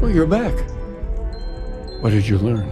Oh, you're back. What did you learn?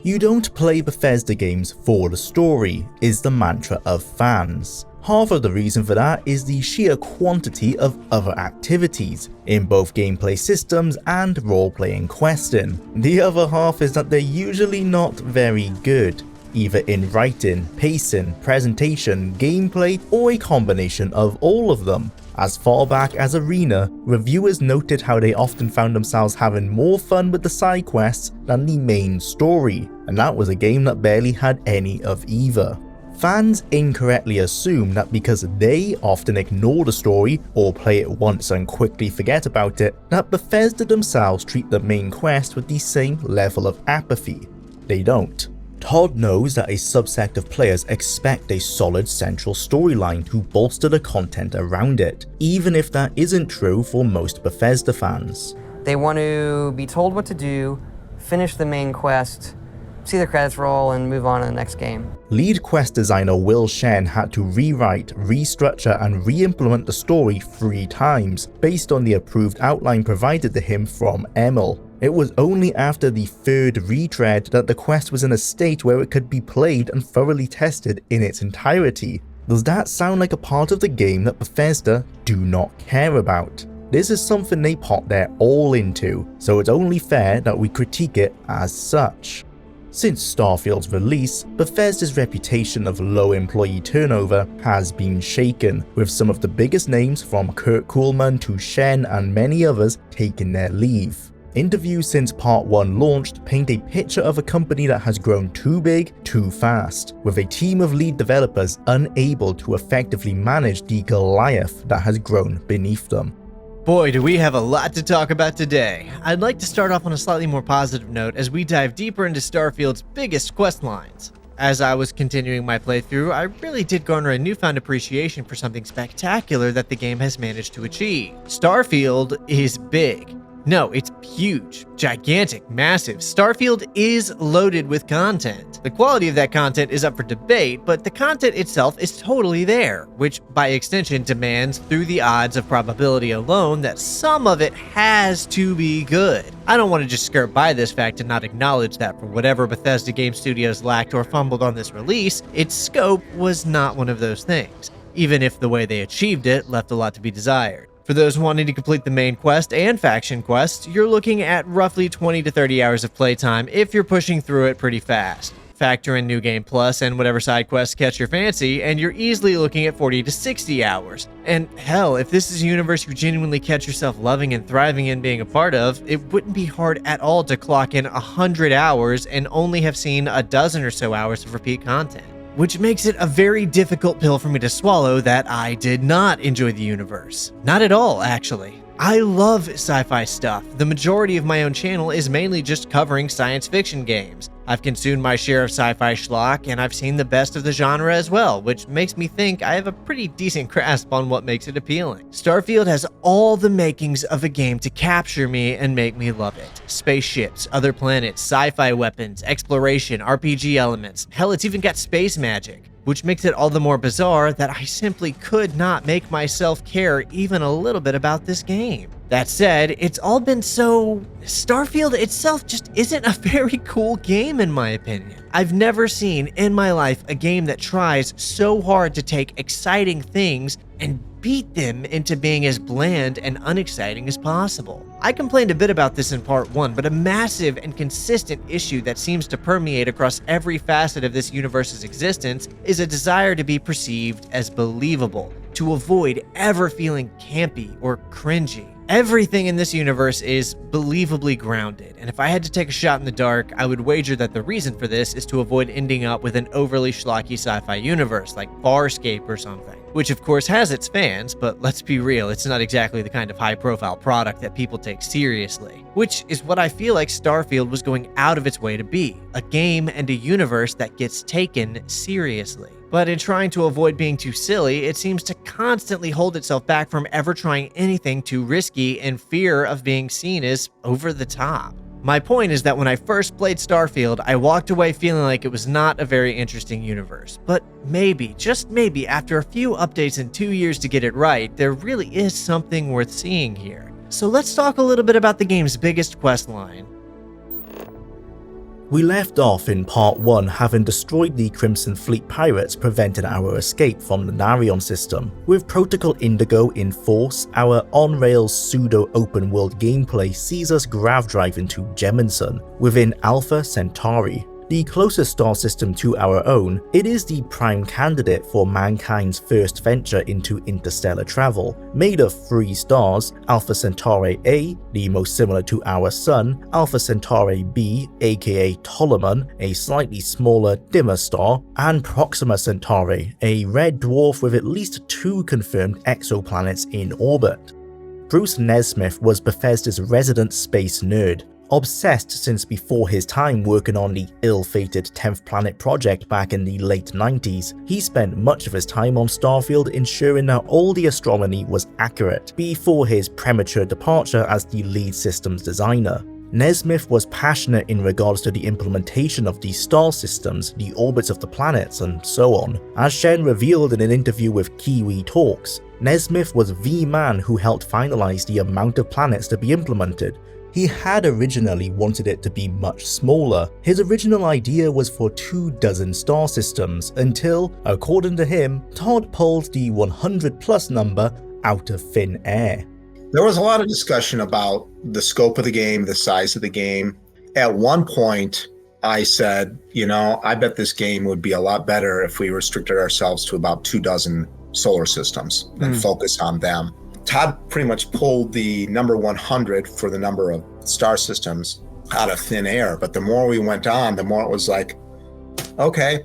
You don't play Bethesda games for the story, is the mantra of fans. Half of the reason for that is the sheer quantity of other activities, in both gameplay systems and role-playing questing. The other half is that they're usually not very good, either in writing, pacing, presentation, gameplay, or a combination of all of them. As far back as Arena, reviewers noted how they often found themselves having more fun with the side quests than the main story, and that was a game that barely had any of either. Fans incorrectly assume that because they often ignore the story or play it once and quickly forget about it, that Bethesda themselves treat the main quest with the same level of apathy. They don't. Todd knows that a subset of players expect a solid central storyline to bolster the content around it, even if that isn't true for most Bethesda fans. They want to be told what to do, finish the main quest, see the credits roll, and move on to the next game. Lead quest designer Will Shen had to rewrite, restructure, and re-implement the story 3 times, based on the approved outline provided to him from Emil. It was only after the 3rd retread that the quest was in a state where it could be played and thoroughly tested in its entirety. Does that sound like a part of the game that Bethesda do not care about? This is something they pot their all into, so it's only fair that we critique it as such. Since Starfield's release, Bethesda's reputation of low employee turnover has been shaken, with some of the biggest names from Kurt Kuhlman to Shen and many others taking their leave. Interviews since Part 1 launched paint a picture of a company that has grown too big, too fast, with a team of lead developers unable to effectively manage the Goliath that has grown beneath them. Boy, do we have a lot to talk about today. I'd like to start off on a slightly more positive note as we dive deeper into Starfield's biggest quest lines. As I was continuing my playthrough, I really did garner a newfound appreciation for something spectacular that the game has managed to achieve. Starfield is big. No, it's huge, gigantic, massive. Starfield is loaded with content. The quality of that content is up for debate, but the content itself is totally there, which by extension demands through the odds of probability alone that some of it has to be good. I don't want to just skirt by this fact and not acknowledge that for whatever Bethesda Game Studios lacked or fumbled on this release, its scope was not one of those things, even if the way they achieved it left a lot to be desired. For those wanting to complete the main quest and faction quests, you're looking at roughly 20 to 30 hours of playtime if you're pushing through it pretty fast. Factor in New Game Plus and whatever side quests catch your fancy, and you're easily looking at 40 to 60 hours. And hell, if this is a universe you genuinely catch yourself loving and thriving in being a part of, it wouldn't be hard at all to clock in 100 hours and only have seen a dozen or so hours of repeat content. Which makes it a very difficult pill for me to swallow that I did not enjoy the universe. Not at all, actually. I love sci-fi stuff. The majority of my own channel is mainly just covering science fiction games. I've consumed my share of sci-fi schlock, and I've seen the best of the genre as well, which makes me think I have a pretty decent grasp on what makes it appealing. Starfield has all the makings of a game to capture me and make me love it. Spaceships, other planets, sci-fi weapons, exploration, RPG elements, hell, it's even got space magic, which makes it all the more bizarre that I simply could not make myself care even a little bit about this game. That said, it's all been so... Starfield itself just isn't a very cool game in my opinion. I've never seen in my life a game that tries so hard to take exciting things and beat them into being as bland and unexciting as possible. I complained a bit about this in Part 1, but a massive and consistent issue that seems to permeate across every facet of this universe's existence is a desire to be perceived as believable, to avoid ever feeling campy or cringy. Everything in this universe is believably grounded, and if I had to take a shot in the dark, I would wager that the reason for this is to avoid ending up with an overly schlocky sci-fi universe like Farscape or something, which of course has its fans, but let's be real, it's not exactly the kind of high-profile product that people take seriously, which is what I feel like Starfield was going out of its way to be, a game and a universe that gets taken seriously. But in trying to avoid being too silly, it seems to constantly hold itself back from ever trying anything too risky in fear of being seen as over the top. My point is that when I first played Starfield, I walked away feeling like it was not a very interesting universe. But maybe, just maybe, after a few updates and 2 years to get it right, there really is something worth seeing here. So let's talk a little bit about the game's biggest quest line. We left off in Part 1 having destroyed the Crimson Fleet pirates preventing our escape from the Narion system. With Protocol Indigo in force, our on-rails pseudo-open world gameplay sees us grav drive into Jemison within Alpha Centauri. The closest star system to our own, it is the prime candidate for mankind's first venture into interstellar travel. Made of 3 stars, Alpha Centauri A, the most similar to our Sun, Alpha Centauri B, aka Ptolemy, a slightly smaller, dimmer star, and Proxima Centauri, a red dwarf with at least 2 confirmed exoplanets in orbit. Bruce Nesmith was Bethesda's resident space nerd, obsessed since before his time working on the ill-fated 10th Planet project back in the late 90s. He spent much of his time on Starfield ensuring that all the astronomy was accurate before his premature departure as the lead systems designer. Nesmith was passionate in regards to the implementation of these star systems, the orbits of the planets, and so on. As Shen revealed in an interview with Kiwi Talks, Nesmith was the man who helped finalize the amount of planets to be implemented. He had originally wanted it to be much smaller. His original idea was for 24 star systems until, according to him, Todd pulled the 100+ number out of thin air. There was a lot of discussion about the scope of the game, the size of the game. At one point, I said, I bet this game would be a lot better if we restricted ourselves to about 24 solar systems and focus on them. Todd pretty much pulled the number 100 for the number of star systems out of thin air. But the more we went on, the more it was like, okay.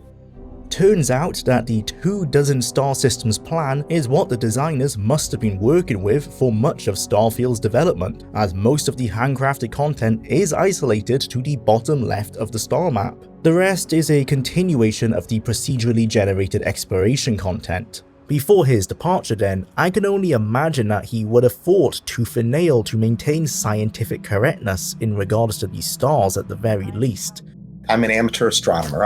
Turns out that the 24 star systems plan is what the designers must have been working with for much of Starfield's development, as most of the handcrafted content is isolated to the bottom left of the star map. The rest is a continuation of the procedurally generated exploration content. Before his departure then, I can only imagine that he would have fought tooth and nail to maintain scientific correctness in regards to these stars at the very least. I'm an amateur astronomer.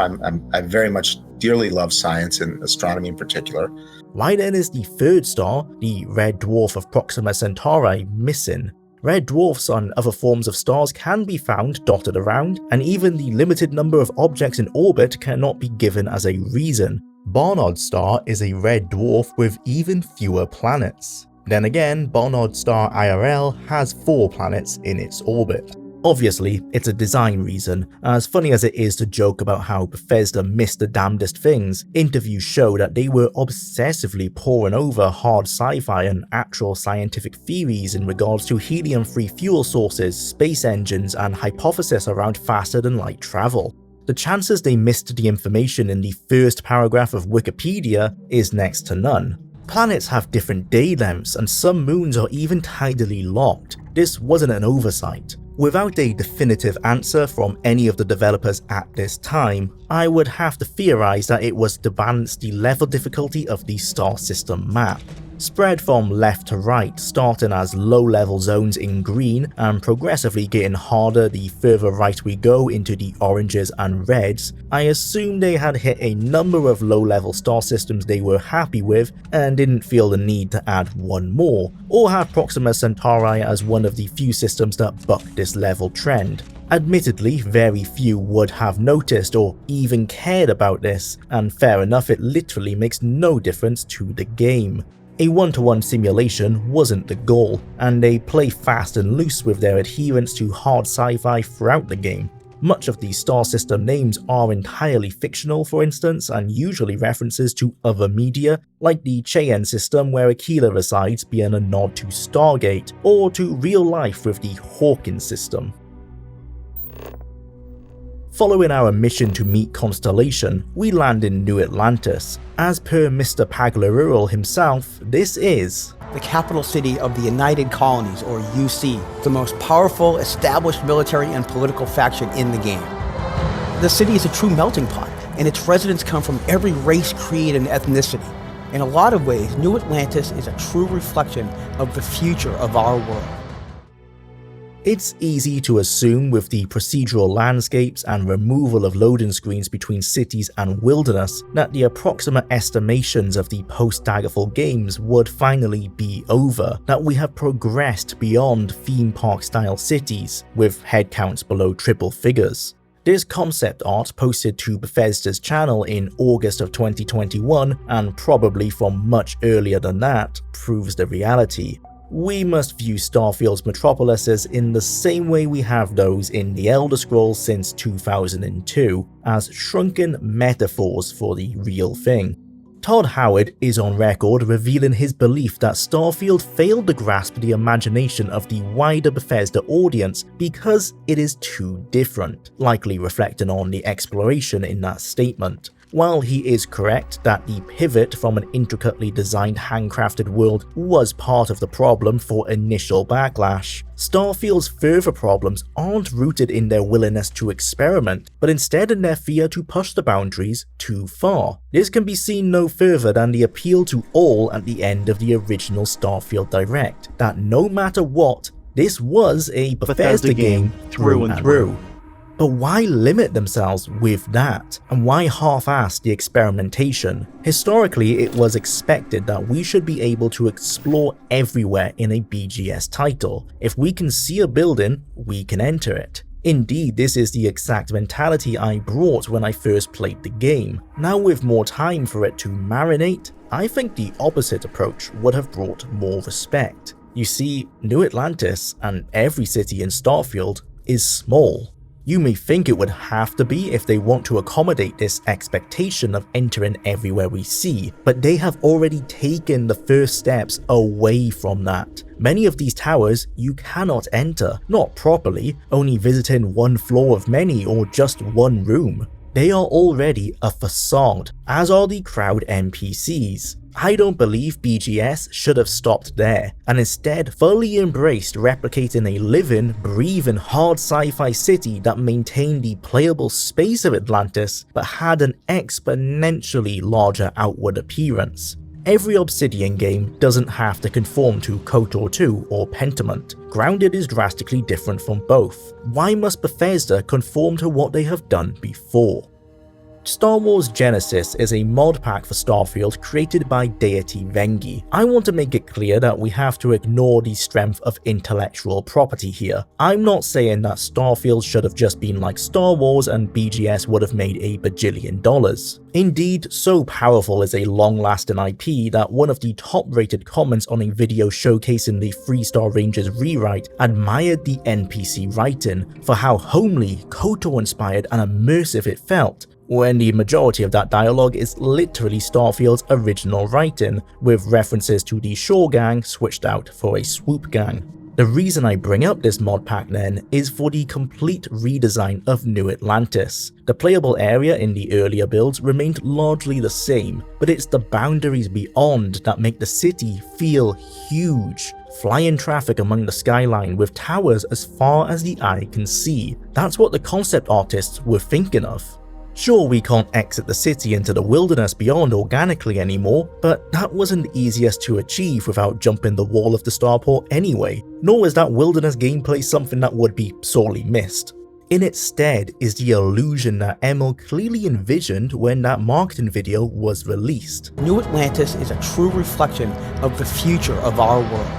I very much dearly love science and astronomy in particular. Why then is the 3rd star, the red dwarf of Proxima Centauri, missing? Red dwarfs on other forms of stars can be found dotted around, and even the limited number of objects in orbit cannot be given as a reason. Barnard's star is a red dwarf with even fewer planets. Then again, Barnard's star IRL has 4 planets in its orbit. Obviously, it's a design reason. As funny as it is to joke about how Bethesda missed the damnedest things, interviews show that they were obsessively poring over hard sci-fi and actual scientific theories in regards to helium-free fuel sources, space engines, and hypotheses around faster-than-light travel. The chances they missed the information in the first paragraph of Wikipedia is next to none. Planets have different day lengths, and some moons are even tidally locked. This wasn't an oversight. Without a definitive answer from any of the developers at this time, I would have to theorize that it was to balance the level difficulty of the star system map. Spread from left to right, starting as low-level zones in green and progressively getting harder the further right we go into the oranges and reds, I assume they had hit a number of low-level star systems they were happy with and didn't feel the need to add one more, or have Proxima Centauri as one of the few systems that buck this level trend. Admittedly, very few would have noticed or even cared about this, and fair enough, it literally makes no difference to the game. A one-to-one simulation wasn't the goal, and they play fast and loose with their adherence to hard sci-fi throughout the game. Much of these star system names are entirely fictional, for instance, and usually references to other media, like the Cheyenne system where Aquila resides being a nod to Stargate, or to real life with the Hawkins system. Following our mission to meet Constellation, we land in New Atlantis. As per Mr. Paglarural himself, this is the capital city of the United Colonies, or UC, the most powerful established military and political faction in the game. The city is a true melting pot, and its residents come from every race, creed, and ethnicity. In a lot of ways, New Atlantis is a true reflection of the future of our world. It's easy to assume with the procedural landscapes and removal of loading screens between cities and wilderness that the approximate estimations of the post-Daggerfall games would finally be over, that we have progressed beyond theme park style cities with headcounts below triple figures. This concept art posted to Bethesda's channel in August of 2021, and probably from much earlier than that, proves the reality. We must view Starfield's metropolises in the same way we have those in The Elder Scrolls since 2002, as shrunken metaphors for the real thing. Todd Howard is on record revealing his belief that Starfield failed to grasp the imagination of the wider Bethesda audience because it is too different, likely reflecting on the exploration in that statement. While he is correct that the pivot from an intricately designed handcrafted world was part of the problem for initial backlash, Starfield's further problems aren't rooted in their willingness to experiment, but instead in their fear to push the boundaries too far. This can be seen no further than the appeal to all at the end of the original Starfield Direct, that no matter what, this was a Bethesda game through and through. But why limit themselves with that? And why half-ass the experimentation? Historically, it was expected that we should be able to explore everywhere in a BGS title. If we can see a building, we can enter it. Indeed, this is the exact mentality I brought when I first played the game. Now with more time for it to marinate, I think the opposite approach would have brought more respect. You see, New Atlantis, and every city in Starfield, is small. You may think it would have to be if they want to accommodate this expectation of entering everywhere we see, but they have already taken the first steps away from that. Many of these towers you cannot enter, not properly, only visiting one floor of many or just one room. They are already a facade, as are the crowd NPCs. I don't believe BGS should have stopped there, and instead fully embraced replicating a living, breathing hard sci-fi city that maintained the playable space of Atlantis, but had an exponentially larger outward appearance. Every Obsidian game doesn't have to conform to KOTOR 2 or Pentiment. Grounded is drastically different from both. Why must Bethesda conform to what they have done before? Star Wars Genesis is a mod pack for Starfield created by deity Vengi. I want to make it clear that we have to ignore the strength of intellectual property here. I'm not saying that Starfield should have just been like Star Wars and BGS would have made $1 bajillion. Indeed, so powerful is a long-lasting IP that one of the top-rated comments on a video showcasing the 3-Star Rangers rewrite admired the NPC writing for how homely, KOTOR-inspired and immersive it felt, when the majority of that dialogue is literally Starfield's original writing, with references to the Shore Gang switched out for a Swoop Gang. The reason I bring up this mod pack then is for the complete redesign of New Atlantis. The playable area in the earlier builds remained largely the same, but it's the boundaries beyond that make the city feel huge. Flying traffic among the skyline with towers as far as the eye can see. That's what the concept artists were thinking of. Sure, we can't exit the city into the wilderness beyond organically anymore, but that wasn't the easiest to achieve without jumping the wall of the starport anyway, nor is that wilderness gameplay something that would be sorely missed. In its stead is the illusion that Emil clearly envisioned when that marketing video was released. New Atlantis is a true reflection of the future of our world.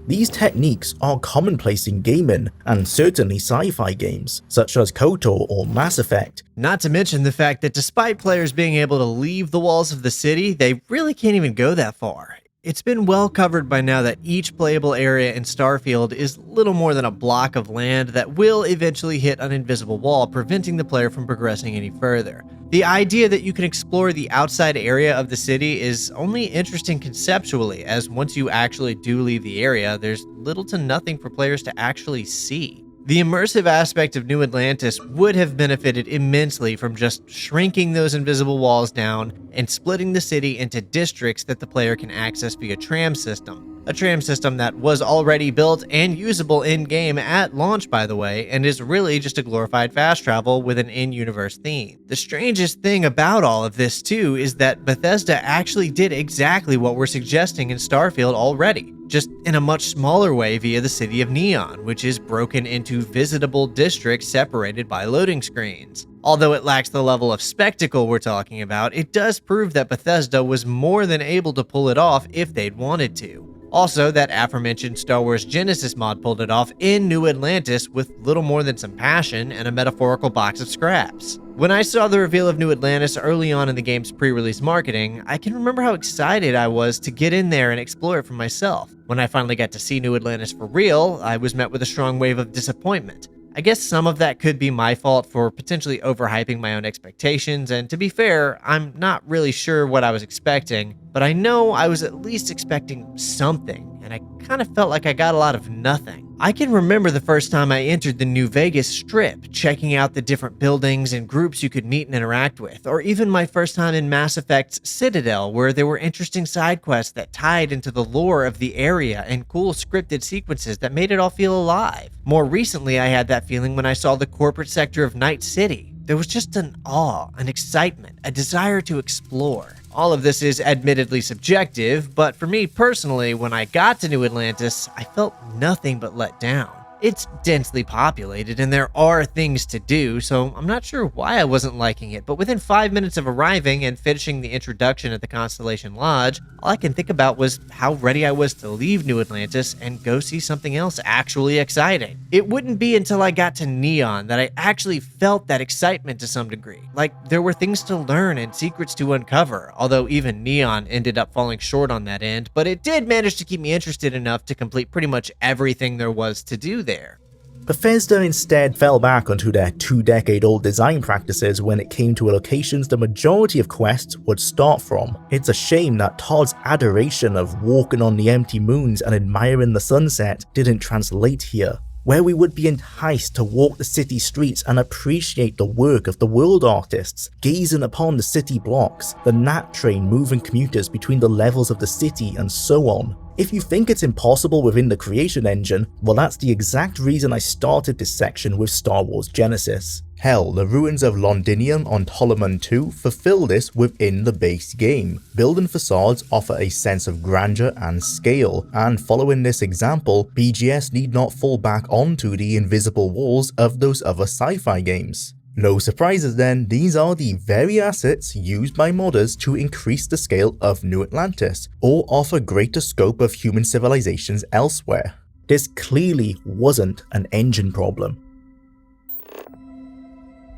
These techniques are commonplace in gaming, and certainly sci-fi games, such as KOTOR or Mass Effect. Not to mention the fact that despite players being able to leave the walls of the city, they really can't even go that far. It's been well covered by now that each playable area in Starfield is little more than a block of land that will eventually hit an invisible wall, preventing the player from progressing any further. The idea that you can explore the outside area of the city is only interesting conceptually, as once you actually do leave the area, there's little to nothing for players to actually see. The immersive aspect of New Atlantis would have benefited immensely from just shrinking those invisible walls down and splitting the city into districts that the player can access via tram system. A tram system that was already built and usable in-game at launch, by the way, and is really just a glorified fast travel with an in-universe theme. The strangest thing about all of this, too, is that Bethesda actually did exactly what we're suggesting in Starfield already. just in a much smaller way via the city of Neon, which is broken into visitable districts separated by loading screens. Although it lacks the level of spectacle we're talking about, it does prove that Bethesda was more than able to pull it off if they'd wanted to. Also, that aforementioned Star Wars Genesis mod pulled it off in New Atlantis with little more than some passion and a metaphorical box of scraps. When I saw the reveal of New Atlantis early on in the game's pre-release marketing, I can remember how excited I was to get in there and explore it for myself. When I finally got to see New Atlantis for real, I was met with a strong wave of disappointment. I guess some of that could be my fault for potentially overhyping my own expectations, and to be fair, I'm not really sure what I was expecting, but I know I was at least expecting something, and I kind of felt like I got a lot of nothing. I can remember the first time I entered the New Vegas Strip, checking out the different buildings and groups you could meet and interact with, or even my first time in Mass Effect's Citadel, where there were interesting side quests that tied into the lore of the area and cool scripted sequences that made it all feel alive. More recently, I had that feeling when I saw the corporate sector of Night City. There was just an awe, an excitement, a desire to explore. All of this is admittedly subjective, but for me personally, when I got to New Atlantis, I felt nothing but let down. It's densely populated and there are things to do, so I'm not sure why I wasn't liking it, but within 5 minutes of arriving and finishing the introduction at the Constellation Lodge, all I can think about was how ready I was to leave New Atlantis and go see something else actually exciting. It wouldn't be until I got to Neon that I actually felt that excitement to some degree. Like, there were things to learn and secrets to uncover, although even Neon ended up falling short on that end, but it did manage to keep me interested enough to complete pretty much everything there was to do there. Bethesda instead fell back onto their 2-decade-old design practices when it came to locations the majority of quests would start from. It's a shame that Todd's adoration of walking on the empty moons and admiring the sunset didn't translate here, where we would be enticed to walk the city streets and appreciate the work of the world artists, gazing upon the city blocks, the Nat train moving commuters between the levels of the city, and so on. If you think it's impossible within the creation engine, well, that's the exact reason I started this section with Star Wars Genesis. Hell, the ruins of Londinium on Ptolemy 2 fulfill this within the base game. Building facades offer a sense of grandeur and scale, and following this example, BGS need not fall back onto the invisible walls of those other sci-fi games. No surprises then, these are the very assets used by modders to increase the scale of New Atlantis, or offer greater scope of human civilizations elsewhere. This clearly wasn't an engine problem.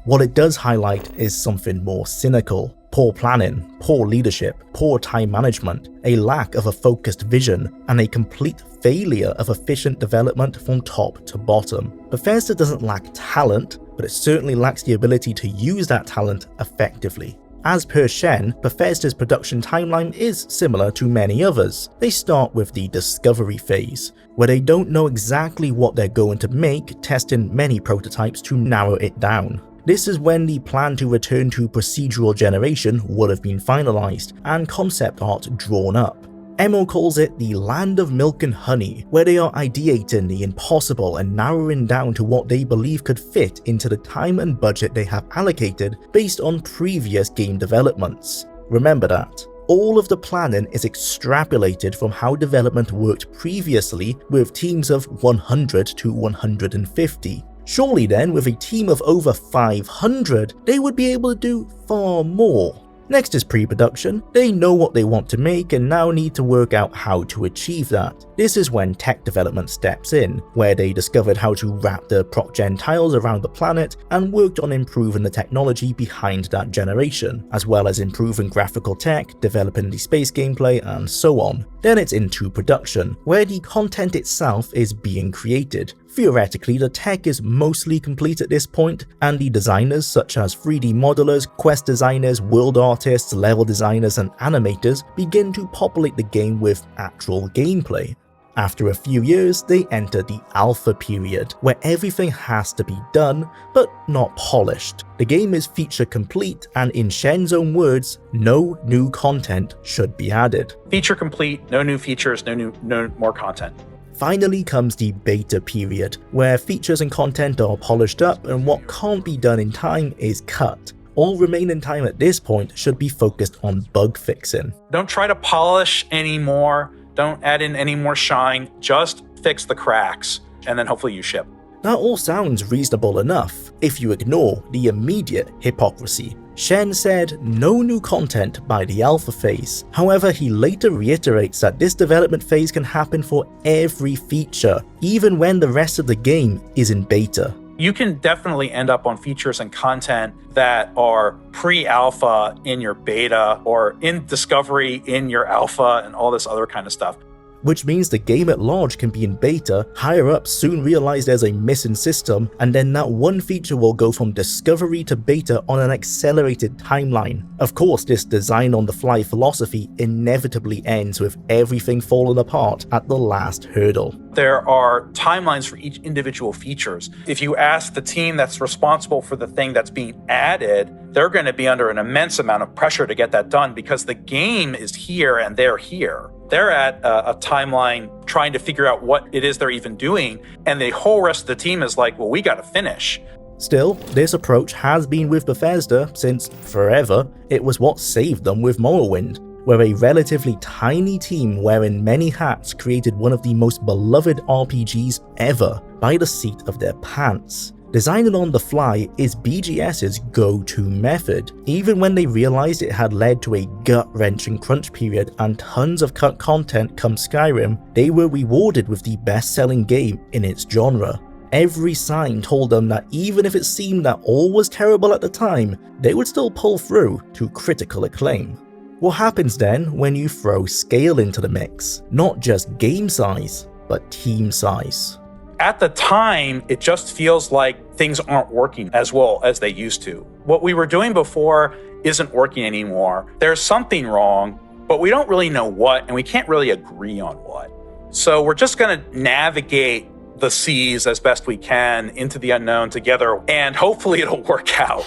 What it does highlight is something more cynical. Poor planning, poor leadership, poor time management, a lack of a focused vision, and a complete failure of efficient development from top to bottom. Bethesda doesn't lack talent, but it certainly lacks the ability to use that talent effectively. As per Shen, Bethesda's production timeline is similar to many others. They start with the discovery phase, where they don't know exactly what they're going to make, testing many prototypes to narrow it down. This is when the plan to return to procedural generation would have been finalized and concept art drawn up. Emo calls it the land of milk and honey, where they are ideating the impossible and narrowing down to what they believe could fit into the time and budget they have allocated based on previous game developments. Remember that. All of the planning is extrapolated from how development worked previously with teams of 100 to 150. Surely then, with a team of over 500, they would be able to do far more. Next is pre-production. They know what they want to make and now need to work out how to achieve that. This is when tech development steps in, where they discovered how to wrap the proc-gen tiles around the planet and worked on improving the technology behind that generation, as well as improving graphical tech, developing the space gameplay, and so on. Then it's into production, where the content itself is being created. Theoretically, the tech is mostly complete at this point, and the designers such as 3D modelers, quest designers, world artists, level designers, and animators begin to populate the game with actual gameplay. After a few years, they enter the alpha period, where everything has to be done, but not polished. The game is feature complete, and in Shen's own words, no new content should be added. Feature complete, no new features, no more content. Finally comes the beta period, where features and content are polished up and what can't be done in time is cut. All remaining time at this point should be focused on bug fixing. Don't try to polish anymore. Don't add in any more shine. Just fix the cracks, and then hopefully you ship. That all sounds reasonable enough if you ignore the immediate hypocrisy. Shen said no new content by the alpha phase. However, he later reiterates that this development phase can happen for every feature, even when the rest of the game is in beta. You can definitely end up on features and content that are pre-alpha in your beta or in discovery in your alpha and all this other kind of stuff. Which means the game at large can be in beta, higher up soon realize there's a missing system, and then that one feature will go from discovery to beta on an accelerated timeline. Of course, this design on the fly philosophy inevitably ends with everything falling apart at the last hurdle. There are timelines for each individual features. If you ask the team that's responsible for the thing that's being added, they're going to be under an immense amount of pressure to get that done because the game is here and they're here. They're at a timeline trying to figure out what it is they're even doing, and the whole rest of the team is like, well, we got to finish. Still, this approach has been with Bethesda since forever. It was what saved them with Morrowind, where a relatively tiny team wearing many hats created one of the most beloved RPGs ever by the seat of their pants. Designing on the fly is BGS's go-to method. Even when they realized it had led to a gut-wrenching crunch period and tons of cut content come Skyrim, they were rewarded with the best-selling game in its genre. Every sign told them that even if it seemed that all was terrible at the time, they would still pull through to critical acclaim. What happens then when you throw scale into the mix? Not just game size, but team size. At the time, it just feels like things aren't working as well as they used to. What we were doing before isn't working anymore. There's something wrong, but we don't really know what, and we can't really agree on what. So we're just going to navigate the seas as best we can into the unknown together, and hopefully it'll work out.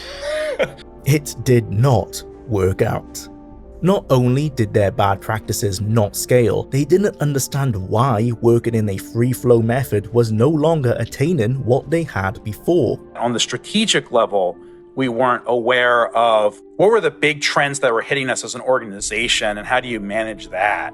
It did not work out. Not only did their bad practices not scale, they didn't understand why working in a free-flow method was no longer attaining what they had before. On the strategic level, we weren't aware of what were the big trends that were hitting us as an organization, and how do you manage that?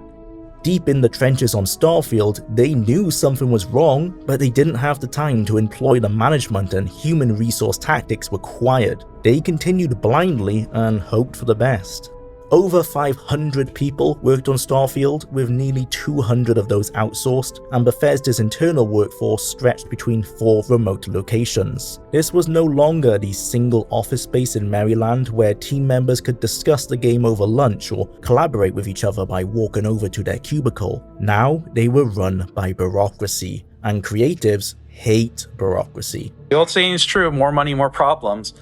Deep in the trenches on Starfield, they knew something was wrong, but they didn't have the time to employ the management and human resource tactics required. They continued blindly and hoped for the best. Over 500 people worked on Starfield, with nearly 200 of those outsourced, and Bethesda's internal workforce stretched between 4 remote locations. This was no longer the single office space in Maryland where team members could discuss the game over lunch or collaborate with each other by walking over to their cubicle. Now they were run by bureaucracy, and creatives hate bureaucracy. The old saying is true, more money, more problems.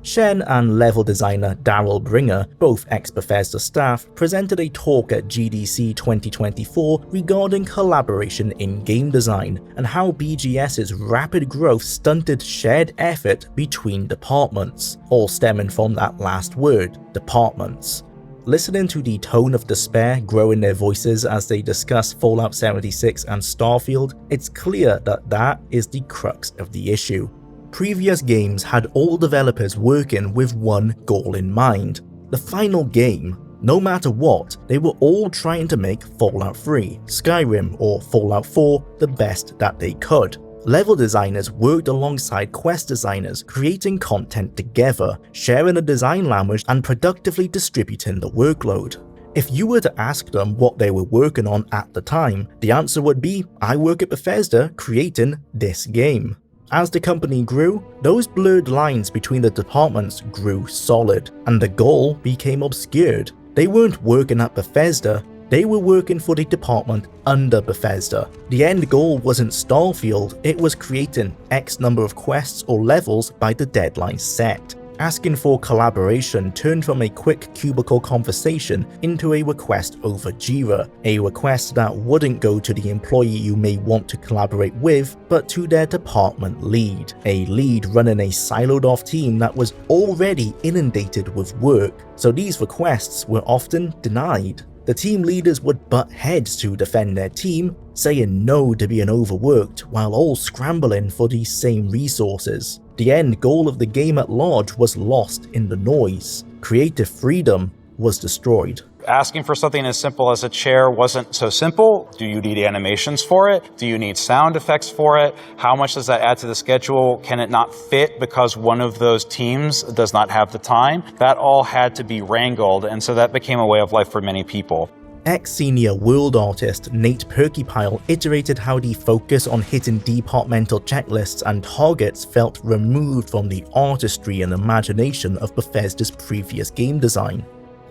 Shen and level designer Daryl Bringer, both ex-Bethesda staff, presented a talk at GDC 2024 regarding collaboration in game design and how BGS's rapid growth stunted shared effort between departments, all stemming from that last word, departments. Listening to the tone of despair grow in their voices as they discuss Fallout 76 and Starfield, it's clear that that is the crux of the issue. Previous games had all developers working with one goal in mind, the final game. No matter what, they were all trying to make Fallout 3, Skyrim, or Fallout 4 the best that they could. Level designers worked alongside quest designers, creating content together, sharing a design language and productively distributing the workload. If you were to ask them what they were working on at the time, the answer would be, I work at Bethesda creating this game. As the company grew, those blurred lines between the departments grew solid, and the goal became obscured. They weren't working at Bethesda, they were working for the department under Bethesda. The end goal wasn't Starfield, it was creating X number of quests or levels by the deadline set. Asking for collaboration turned from a quick cubicle conversation into a request over Jwlar, a request that wouldn't go to the employee you may want to collaborate with, but to their department lead, a lead running a siloed off team that was already inundated with work, so these requests were often denied. The team leaders would butt heads to defend their team, saying no to being overworked while all scrambling for these same resources. The end goal of the game at large was lost in the noise. Creative freedom was destroyed. Asking for something as simple as a chair wasn't so simple. Do you need animations for it? Do you need sound effects for it? How much does that add to the schedule? Can it not fit because one of those teams does not have the time? That all had to be wrangled, and so that became a way of life for many people. Ex-senior world artist Nate Perkypile iterated how the focus on hitting departmental checklists and targets felt removed from the artistry and imagination of Bethesda's previous game design.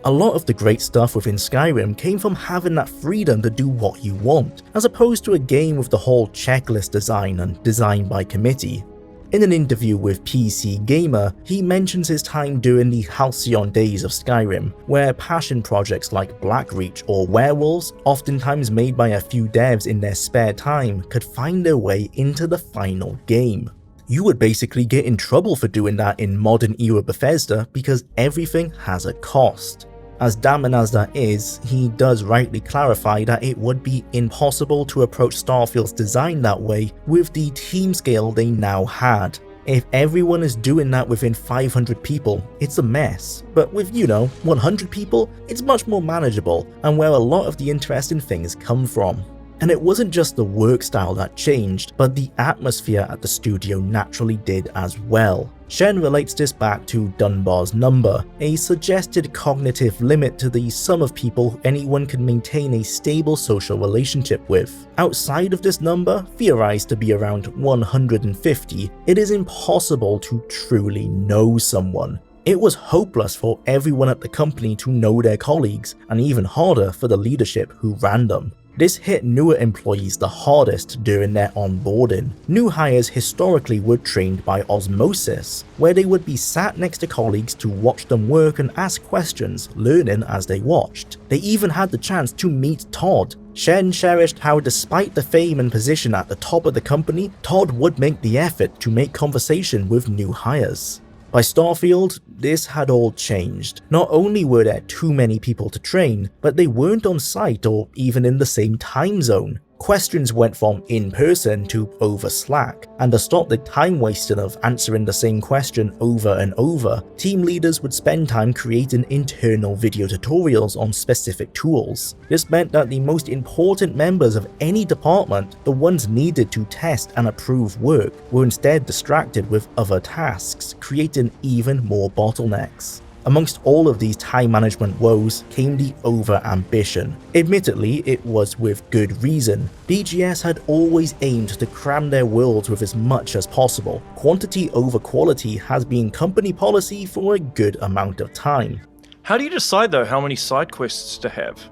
A lot of the great stuff within Skyrim came from having that freedom to do what you want, as opposed to a game with the whole checklist design and design by committee. In an interview with PC Gamer, he mentions his time during the halcyon days of Skyrim, where passion projects like Blackreach or Werewolves, oftentimes made by a few devs in their spare time, could find their way into the final game. You would basically get in trouble for doing that in modern era Bethesda because everything has a cost. As damning as that is, he does rightly clarify that it would be impossible to approach Starfield's design that way with the team scale they now had. If everyone is doing that within 500 people, it's a mess, but with 100 people, it's much more manageable and where a lot of the interesting things come from. And it wasn't just the work style that changed, but the atmosphere at the studio naturally did as well. Shen relates this back to Dunbar's number, a suggested cognitive limit to the sum of people anyone can maintain a stable social relationship with. Outside of this number, theorized to be around 150, it is impossible to truly know someone. It was hopeless for everyone at the company to know their colleagues, and even harder for the leadership who ran them. This hit newer employees the hardest during their onboarding. New hires historically were trained by osmosis, where they would be sat next to colleagues to watch them work and ask questions, learning as they watched. They even had the chance to meet Todd. Shen cherished how despite the fame and position at the top of the company, Todd would make the effort to make conversation with new hires. By Starfield, this had all changed. Not only were there too many people to train, but they weren't on site or even in the same time zone. Questions went from in-person to over Slack, and to stop the time wasting of answering the same question over and over, team leaders would spend time creating internal video tutorials on specific tools. This meant that the most important members of any department, the ones needed to test and approve work, were instead distracted with other tasks, creating even more bottlenecks. Amongst all of these time management woes came the over-ambition. Admittedly, it was with good reason. BGS had always aimed to cram their worlds with as much as possible. Quantity over quality has been company policy for a good amount of time. How do you decide, though, how many side quests to have?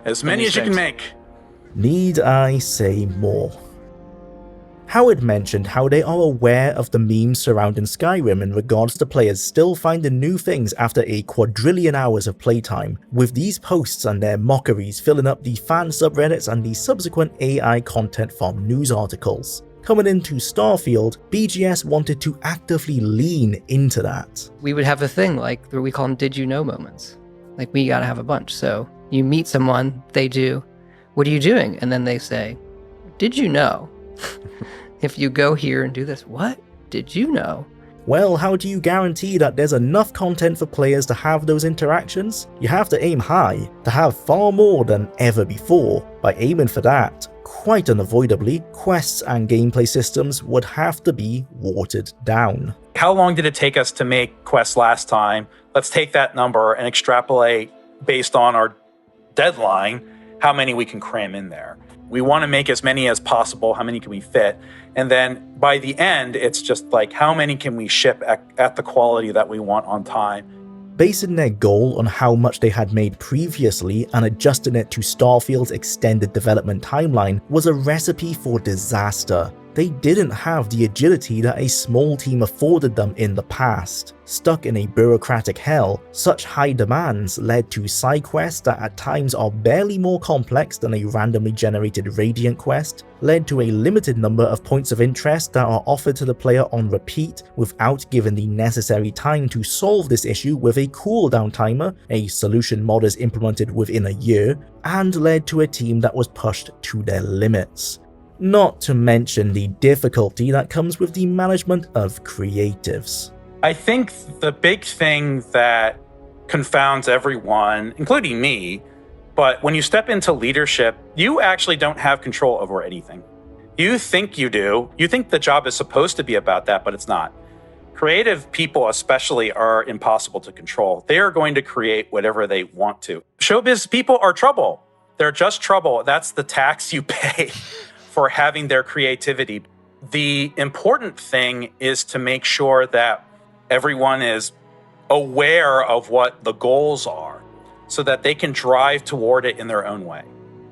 As many as you can make. Need I say more? Howard mentioned how they are aware of the memes surrounding Skyrim in regards to players still finding new things after a quadrillion hours of playtime, with these posts and their mockeries filling up the fan subreddits and the subsequent AI content from news articles. Coming into Starfield, BGS wanted to actively lean into that. We would have a thing like, we call them did you know moments. Like, we gotta have a bunch. So you meet someone, they do, what are you doing? And then they say, did you know? If you go here and do this, what? Did you know? Well, how do you guarantee that there's enough content for players to have those interactions? You have to aim high, to have far more than ever before. By aiming for that, quite unavoidably, quests and gameplay systems would have to be watered down. How long did it take us to make quests last time? Let's take that number and extrapolate based on our deadline how many we can cram in there. We want to make as many as possible. How many can we fit? And then by the end, it's just like, how many can we ship at the quality that we want on time? Basing their goal on how much they had made previously and adjusting it to Starfield's extended development timeline was a recipe for disaster. They didn't have the agility that a small team afforded them in the past. Stuck in a bureaucratic hell, such high demands led to side quests that at times are barely more complex than a randomly generated Radiant quest, led to a limited number of points of interest that are offered to the player on repeat without giving the necessary time to solve this issue with a cooldown timer, a solution modders implemented within a year, and led to a team that was pushed to their limits. Not to mention the difficulty that comes with the management of creatives. I think the big thing that confounds everyone, including me, But when you step into leadership, you actually don't have control over anything. You think you do. You think the job is supposed to be about that, but it's not. Creative people especially are impossible to control. They are going to create whatever they want to. Showbiz people are trouble. They're just trouble. That's the tax you pay for having their creativity. The important thing is to make sure that everyone is aware of what the goals are so that they can drive toward it in their own way.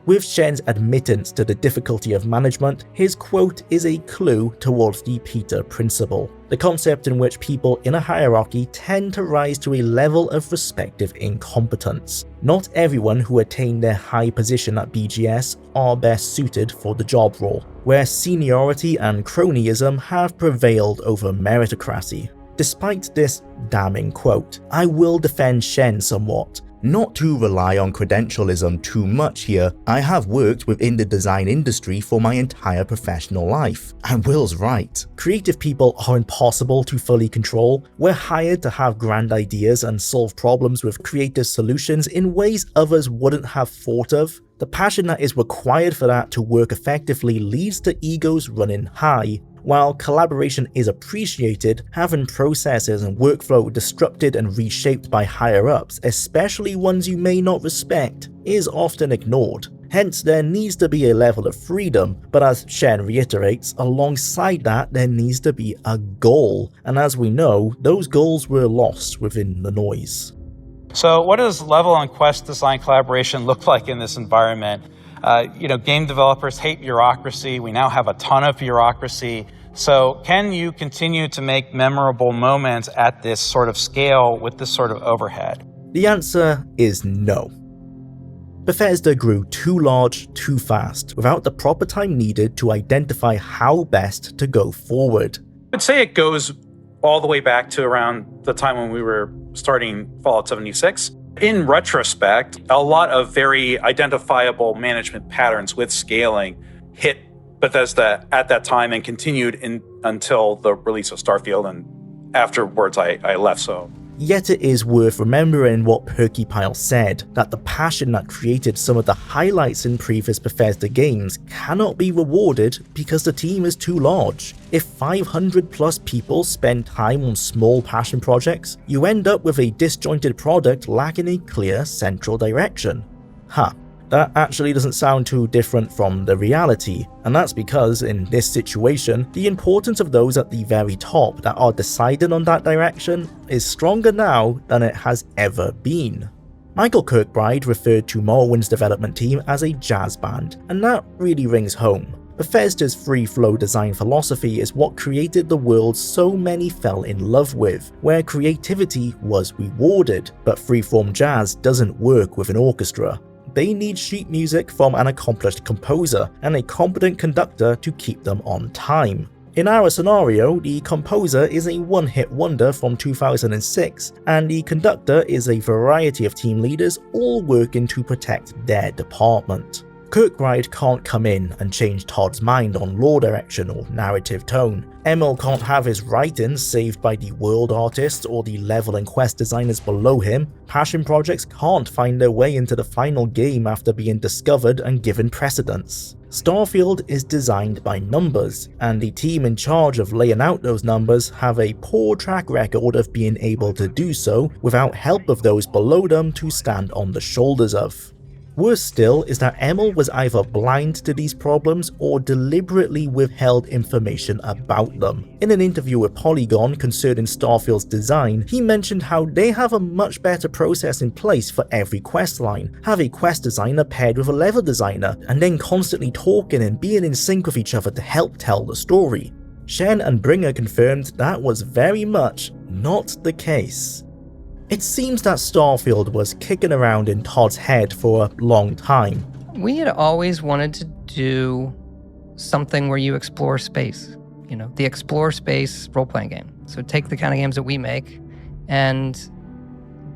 With Shen's admittance to the difficulty of management, his quote is a clue towards the Peter principle, the concept in which people in a hierarchy tend to rise to a level of respective incompetence. Not everyone who attained their high position at BGS are best suited for the job role, where seniority and cronyism have prevailed over meritocracy. Despite this damning quote, I will defend Shen somewhat. Not to rely on credentialism too much here, I have worked within the design industry for my entire professional life, and Will's right. Creative people are impossible to fully control. We're hired to have grand ideas and solve problems with creative solutions in ways others wouldn't have thought of. The passion that is required for that to work effectively leads to egos running high. While collaboration is appreciated, having processes and workflow disrupted and reshaped by higher-ups, especially ones you may not respect, is often ignored. Hence, there needs to be a level of freedom, but as Shen reiterates, alongside that there needs to be a goal, and as we know, those goals were lost within the noise. So what does level on quest design collaboration look like in this environment? Game developers hate bureaucracy. We now have a ton of bureaucracy. So can you continue to make memorable moments at this sort of scale with this sort of overhead? The answer is no. Bethesda grew too large too fast without the proper time needed to identify how best to go forward. I would say it goes all the way back to around the time when we were starting Fallout 76. In retrospect, a lot of very identifiable management patterns with scaling hit Bethesda at that time and continued until the release of Starfield, and afterwards I left. So Yet it is worth remembering what Perkypile said, that the passion that created some of the highlights in previous Bethesda games cannot be rewarded because the team is too large. If 500 plus people spend time on small passion projects, you end up with a disjointed product lacking a clear central direction. That actually doesn't sound too different from the reality, and that's because in this situation, the importance of those at the very top that are deciding on that direction is stronger now than it has ever been. Michael Kirkbride referred to Morrowind's development team as a jazz band, and that really rings home. Bethesda's free-flow design philosophy is what created the world so many fell in love with, where creativity was rewarded, but freeform jazz doesn't work with an orchestra. They need sheet music from an accomplished composer and a competent conductor to keep them on time. In our scenario, the composer is a one-hit wonder from 2006, and the conductor is a variety of team leaders all working to protect their department. Kirkbride can't come in and change Todd's mind on lore direction or narrative tone. Emil can't have his writing saved by the world artists or the level and quest designers below him. Passion projects can't find their way into the final game after being discovered and given precedence. Starfield is designed by numbers, and the team in charge of laying out those numbers have a poor track record of being able to do so without help of those below them to stand on the shoulders of. Worse still is that Emil was either blind to these problems or deliberately withheld information about them. In an interview with Polygon concerning Starfield's design, he mentioned how they have a much better process in place for every questline, have a quest designer paired with a level designer, and then constantly talking and being in sync with each other to help tell the story. Shen and Bringer confirmed that was very much not the case. It seems that Starfield was kicking around in Todd's head for a long time. We had always wanted to do something where you explore space, the explore space role-playing game. So take the kind of games that we make and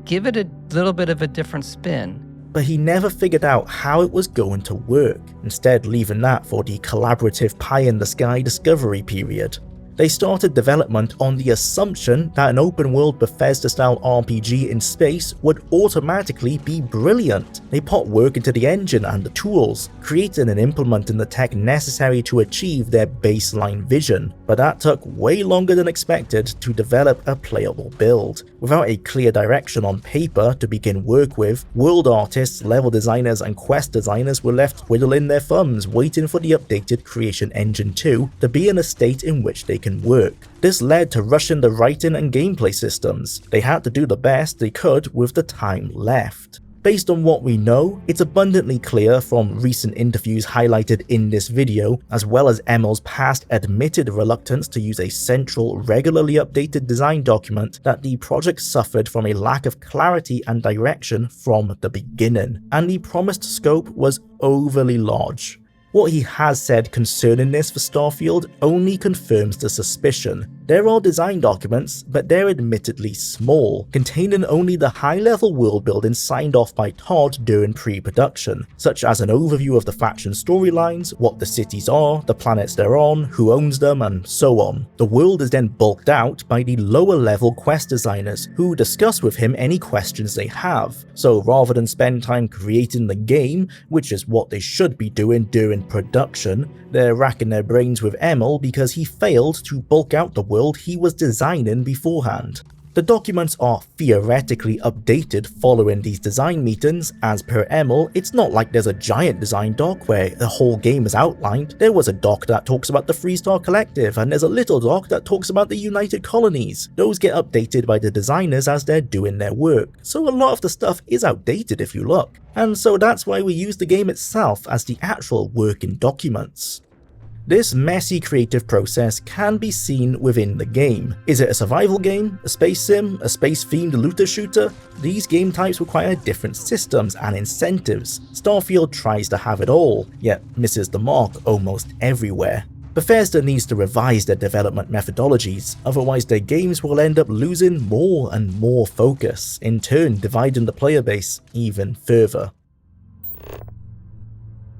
give it a little bit of a different spin. But he never figured out how it was going to work, instead leaving that for the collaborative pie-in-the-sky discovery period. They started development on the assumption that an open-world Bethesda-style RPG in space would automatically be brilliant. They put work into the engine and the tools, creating and implementing the tech necessary to achieve their baseline vision, but that took way longer than expected to develop a playable build. Without a clear direction on paper to begin work with, world artists, level designers, and quest designers were left twiddling their thumbs waiting for the updated Creation Engine 2 to be in a state in which they can work. This led to rushing the writing and gameplay systems. They had to do the best they could with the time left. Based on what we know, it's abundantly clear from recent interviews highlighted in this video, as well as Emil's past admitted reluctance to use a central, regularly updated design document, that the project suffered from a lack of clarity and direction from the beginning, and the promised scope was overly large. What he has said concerning this for Starfield only confirms the suspicion. There are design documents, but they're admittedly small, containing only the high-level world building signed off by Todd during pre-production, such as an overview of the faction storylines, what the cities are, the planets they're on, who owns them, and so on. The world is then bulked out by the lower-level quest designers, who discuss with him any questions they have. So rather than spend time creating the game, which is what they should be doing during production, they're racking their brains with Emil because he failed to bulk out the world he was designing beforehand. The documents are theoretically updated following these design meetings. As per Emil, it's not like there's a giant design doc where the whole game is outlined. There was a doc that talks about the Freestar Collective, and there's a little doc that talks about the United Colonies. Those get updated by the designers as they're doing their work, so a lot of the stuff is outdated if you look. And so that's why we use the game itself as the actual working documents. This messy creative process can be seen within the game. Is it a survival game, a space sim, a space-themed looter shooter? These game types require different systems and incentives. Starfield tries to have it all, yet misses the mark almost everywhere. Bethesda needs to revise their development methodologies, otherwise their games will end up losing more and more focus, in turn dividing the player base even further.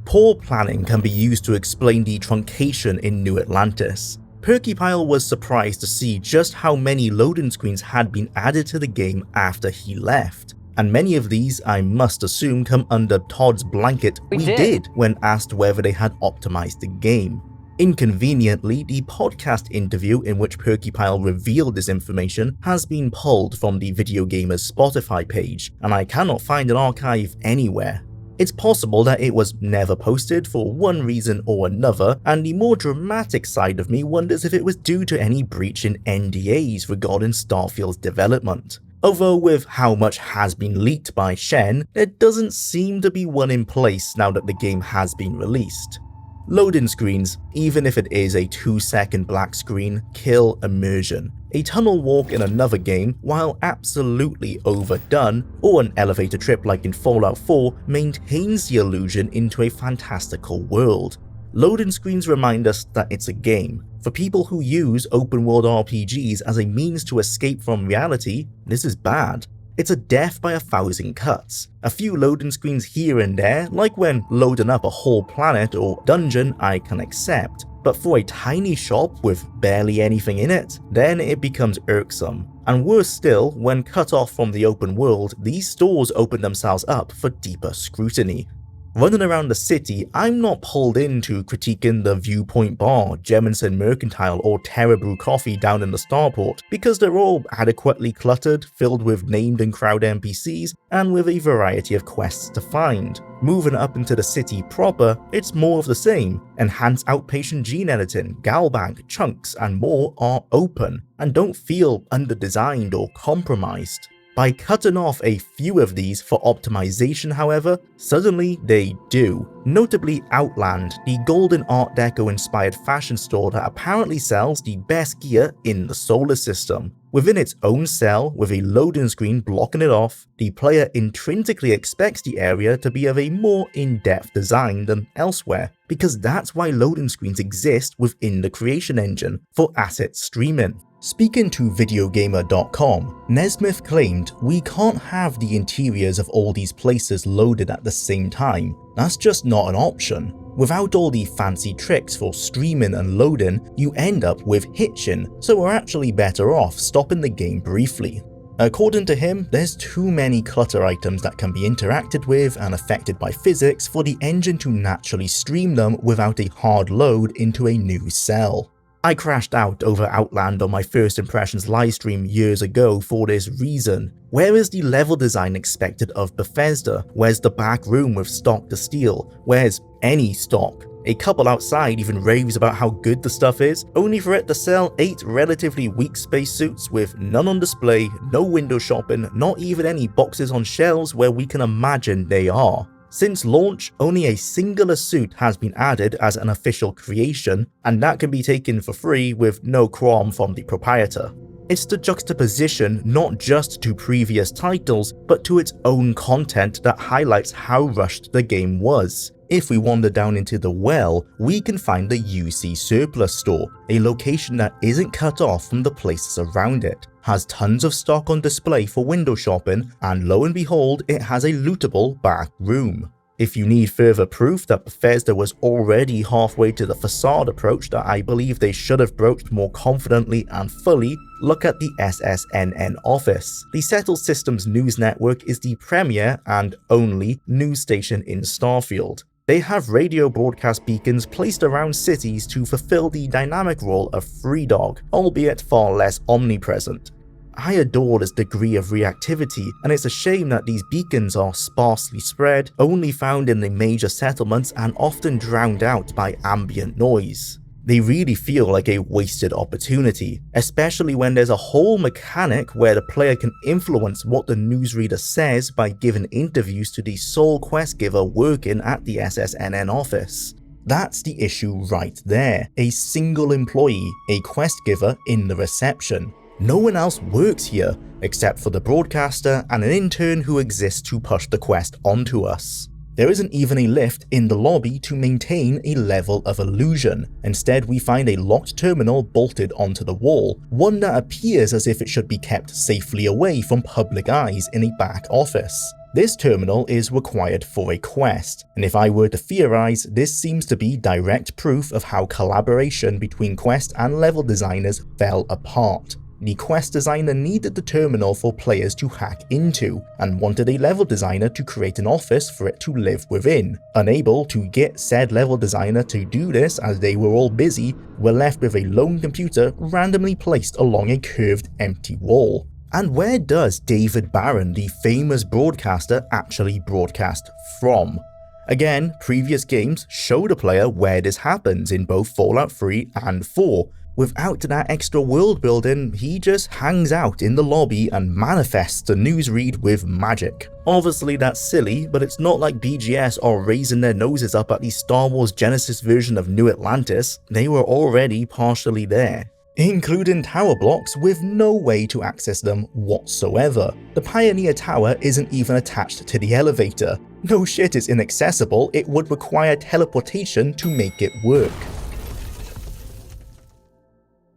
Poor planning can be used to explain the truncation in New Atlantis. Perkypile was surprised to see just how many loading screens had been added to the game after he left. And many of these, I must assume, come under Todd's blanket "we did" when asked whether they had optimized the game. Inconveniently, the podcast interview in which Perkypile revealed this information has been pulled from the Video Gamer's Spotify page, and I cannot find an archive anywhere. It's possible that it was never posted for one reason or another, and the more dramatic side of me wonders if it was due to any breach in NDAs regarding Starfield's development. Although with how much has been leaked by Shen, there doesn't seem to be one in place now that the game has been released. Loading screens, even if it is a 2-second black screen, kill immersion. A tunnel walk in another game, while absolutely overdone, or an elevator trip like in Fallout 4, maintains the illusion into a fantastical world. Loading screens remind us that it's a game. For people who use open-world RPGs as a means to escape from reality, this is bad. It's a death by 1,000 cuts. A few loading screens here and there, like when loading up a whole planet or dungeon, I can accept. But for a tiny shop with barely anything in it, then it becomes irksome. And worse still, when cut off from the open world, these stores open themselves up for deeper scrutiny. Running around the city, I'm not pulled into critiquing the Viewpoint Bar, Jemison Mercantile, or Terra Brew Coffee down in the starport, because they're all adequately cluttered, filled with named and crowd NPCs, and with a variety of quests to find. Moving up into the city proper, it's more of the same. Enhanced outpatient gene editing, galbank, chunks, and more are open, and don't feel underdesigned or compromised. By cutting off a few of these for optimization, however, suddenly they do. Notably Outland, the golden Art Deco inspired fashion store that apparently sells the best gear in the solar system. Within its own cell, with a loading screen blocking it off, the player intrinsically expects the area to be of a more in-depth design than elsewhere, because that's why loading screens exist within the Creation Engine, for asset streaming. Speaking to Videogamer.com, Nesmith claimed, "We can't have the interiors of all these places loaded at the same time. That's just not an option. Without all the fancy tricks for streaming and loading, you end up with hitching, so we're actually better off stopping the game briefly. According to him, there's too many clutter items that can be interacted with and affected by physics for the engine to naturally stream them without a hard load into a new cell. I crashed out over Outland on my First Impressions livestream years ago for this reason. Where is the level design expected of Bethesda? Where's the back room with stock to steal? Where's any stock? A couple outside even raves about how good the stuff is, only for it to sell 8 relatively weak spacesuits with none on display, no window shopping, not even any boxes on shelves where we can imagine they are. Since launch, only a singular suit has been added as an official creation, and that can be taken for free with no qualm from the proprietor. It's the juxtaposition not just to previous titles, but to its own content that highlights how rushed the game was. If we wander down into the well, we can find the UC Surplus store, a location that isn't cut off from the places around it, has tons of stock on display for window shopping, and lo and behold, it has a lootable back room. If you need further proof that Bethesda was already halfway to the facade approach that I believe they should have broached more confidently and fully, look at the SSNN office. The Settled Systems News Network is the premier and only news station in Starfield. They have radio broadcast beacons placed around cities to fulfill the dynamic role of Free Dog, albeit far less omnipresent. I adore this degree of reactivity, and it's a shame that these beacons are sparsely spread, only found in the major settlements and often drowned out by ambient noise. They really feel like a wasted opportunity, especially when there's a whole mechanic where the player can influence what the newsreader says by giving interviews to the sole quest giver working at the SSNN office. That's the issue right there, a single employee, a quest giver in the reception. No one else works here, except for the broadcaster and an intern who exists to push the quest onto us. There isn't even a lift in the lobby to maintain a level of illusion. Instead, we find a locked terminal bolted onto the wall, one that appears as if it should be kept safely away from public eyes in a back office. This terminal is required for a quest, and if I were to theorize, this seems to be direct proof of how collaboration between quest and level designers fell apart. The quest designer needed the terminal for players to hack into, and wanted a level designer to create an office for it to live within. Unable to get said level designer to do this as they were all busy, we're left with a lone computer randomly placed along a curved empty wall. And where does David Barron, the famous broadcaster, actually broadcast from? Again, previous games show the player where this happens in both Fallout 3 and 4. Without that extra world building, he just hangs out in the lobby and manifests the newsread with magic. Obviously that's silly, but it's not like BGS are raising their noses up at the Star Wars Genesis version of New Atlantis. They were already partially there, including tower blocks with no way to access them whatsoever. The Pioneer Tower isn't even attached to the elevator. No shit, it's inaccessible, it would require teleportation to make it work.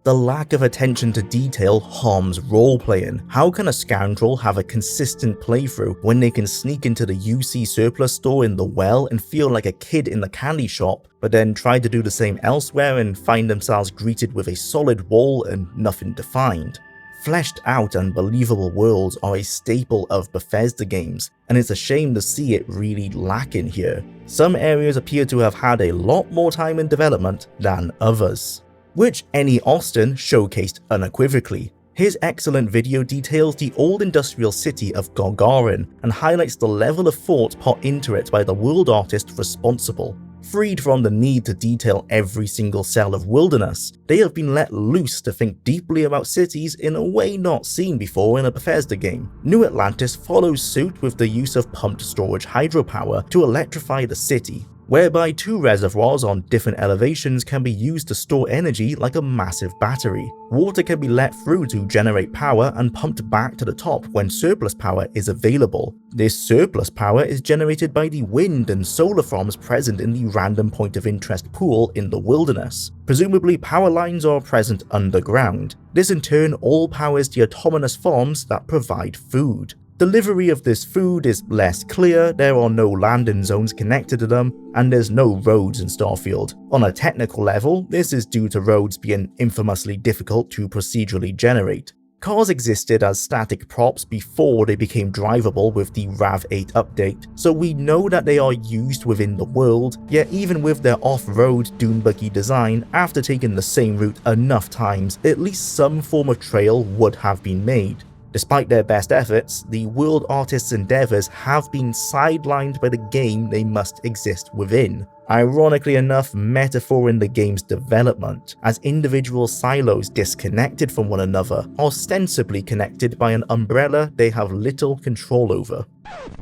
The lack of attention to detail harms role-playing. How can a scoundrel have a consistent playthrough when they can sneak into the UC Surplus store in the well and feel like a kid in the candy shop, but then try to do the same elsewhere and find themselves greeted with a solid wall and nothing defined? Fleshed out and believable worlds are a staple of Bethesda games, and it's a shame to see it really lacking here. Some areas appear to have had a lot more time in development than others, which Any Austin showcased unequivocally. His excellent video details the old industrial city of Gagarin and highlights the level of thought put into it by the world artist responsible. Freed from the need to detail every single cell of wilderness, they have been let loose to think deeply about cities in a way not seen before in a Bethesda game. New Atlantis follows suit with the use of pumped storage hydropower to electrify the city, whereby 2 reservoirs on different elevations can be used to store energy like a massive battery. Water can be let through to generate power and pumped back to the top when surplus power is available. This surplus power is generated by the wind and solar farms present in the random point of interest pool in the wilderness. Presumably power lines are present underground. This in turn all powers the autonomous farms that provide food. Delivery of this food is less clear, there are no landing zones connected to them, and there's no roads in Starfield. On a technical level, this is due to roads being infamously difficult to procedurally generate. Cars existed as static props before they became drivable with the RAV8 update, so we know that they are used within the world, yet even with their off-road dune buggy design, after taking the same route enough times, at least some form of trail would have been made. Despite their best efforts, the world artists' endeavours have been sidelined by the game they must exist within. Ironically enough, metaphor in the game's development, as individual silos disconnected from one another, ostensibly connected by an umbrella they have little control over.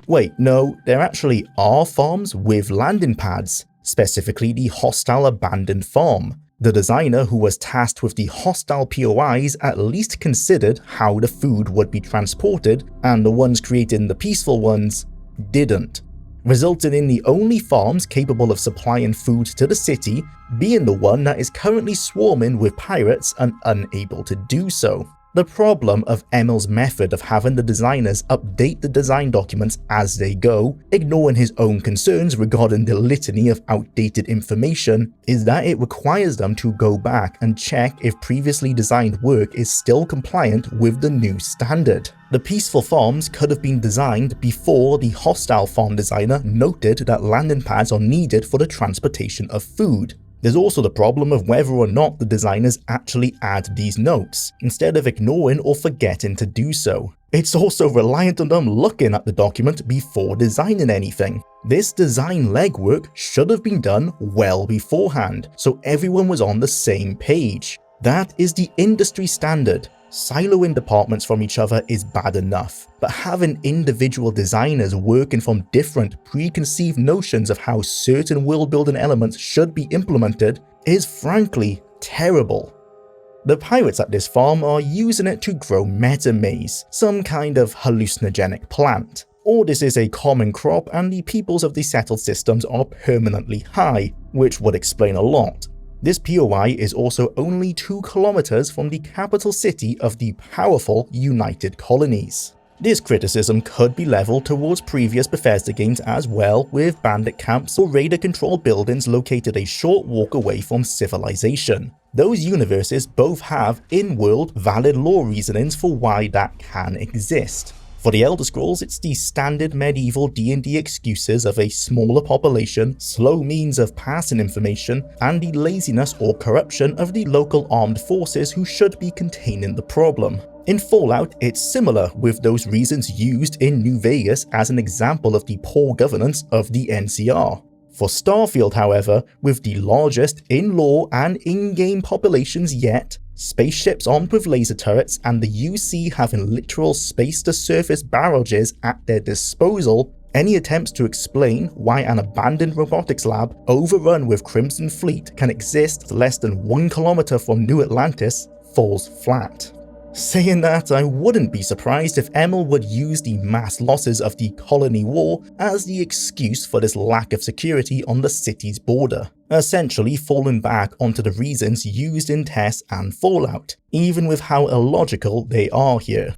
Wait, no, there actually are farms with landing pads, specifically the hostile abandoned farm. The designer who was tasked with the hostile POIs at least considered how the food would be transported, and the ones creating the peaceful ones didn't, resulting in the only farms capable of supplying food to the city being the one that is currently swarming with pirates and unable to do so. The problem of Emil's method of having the designers update the design documents as they go, ignoring his own concerns regarding the litany of outdated information, is that it requires them to go back and check if previously designed work is still compliant with the new standard. The peaceful farms could have been designed before the hostile farm designer noted that landing pads are needed for the transportation of food. There's also the problem of whether or not the designers actually add these notes, instead of ignoring or forgetting to do so. It's also reliant on them looking at the document before designing anything. This design legwork should have been done well beforehand, so everyone was on the same page. That is the industry standard. Siloing departments from each other is bad enough, but having individual designers working from different preconceived notions of how certain world-building elements should be implemented is frankly terrible. The pirates at this farm are using it to grow metamaze, some kind of hallucinogenic plant. Or this is a common crop and the peoples of the settled systems are permanently high, which would explain a lot. This POI is also only 2 kilometers from the capital city of the powerful United Colonies. This criticism could be leveled towards previous Bethesda games as well, with bandit camps or raider-controlled buildings located a short walk away from civilization. Those universes both have in-world valid lore reasonings for why that can exist. For the Elder Scrolls, it's the standard medieval D&D excuses of a smaller population, slow means of passing information, and the laziness or corruption of the local armed forces who should be containing the problem. In Fallout, it's similar, with those reasons used in New Vegas as an example of the poor governance of the NCR. For Starfield, however, with the largest in-lore and in-game populations yet, spaceships armed with laser turrets, and the UC having literal space-to-surface barrages at their disposal, any attempts to explain why an abandoned robotics lab overrun with Crimson Fleet can exist less than 1 kilometer from New Atlantis falls flat. Saying that, I wouldn't be surprised if Emil would use the mass losses of the Colony War as the excuse for this lack of security on the city's border, essentially falling back onto the reasons used in TES and Fallout, even with how illogical they are here.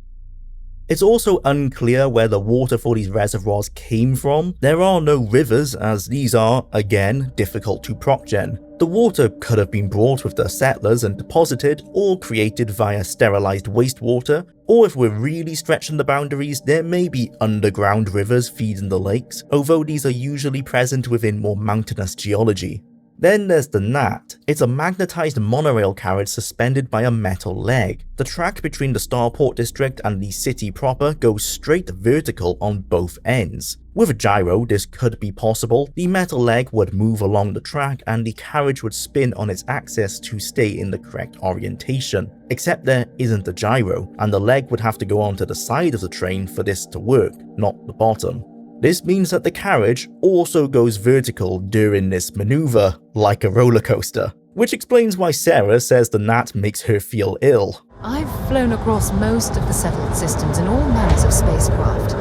It's also unclear where the water for these reservoirs came from. There are no rivers, as these are, again, difficult to proc-gen. The water could have been brought with the settlers and deposited, or created via sterilized wastewater, or if we're really stretching the boundaries, there may be underground rivers feeding the lakes, although these are usually present within more mountainous geology. Then there's the Gnat. It's a magnetized monorail carriage suspended by a metal leg. The track between the Starport district and the city proper goes straight vertical on both ends. With a gyro, this could be possible. The metal leg would move along the track and the carriage would spin on its axis to stay in the correct orientation. Except there isn't a gyro, and the leg would have to go onto the side of the train for this to work, not the bottom. This means that the carriage also goes vertical during this maneuver, like a roller coaster, which explains why Sarah says the Gnat makes her feel ill. I've flown across most of the settled systems in all manners of spacecraft,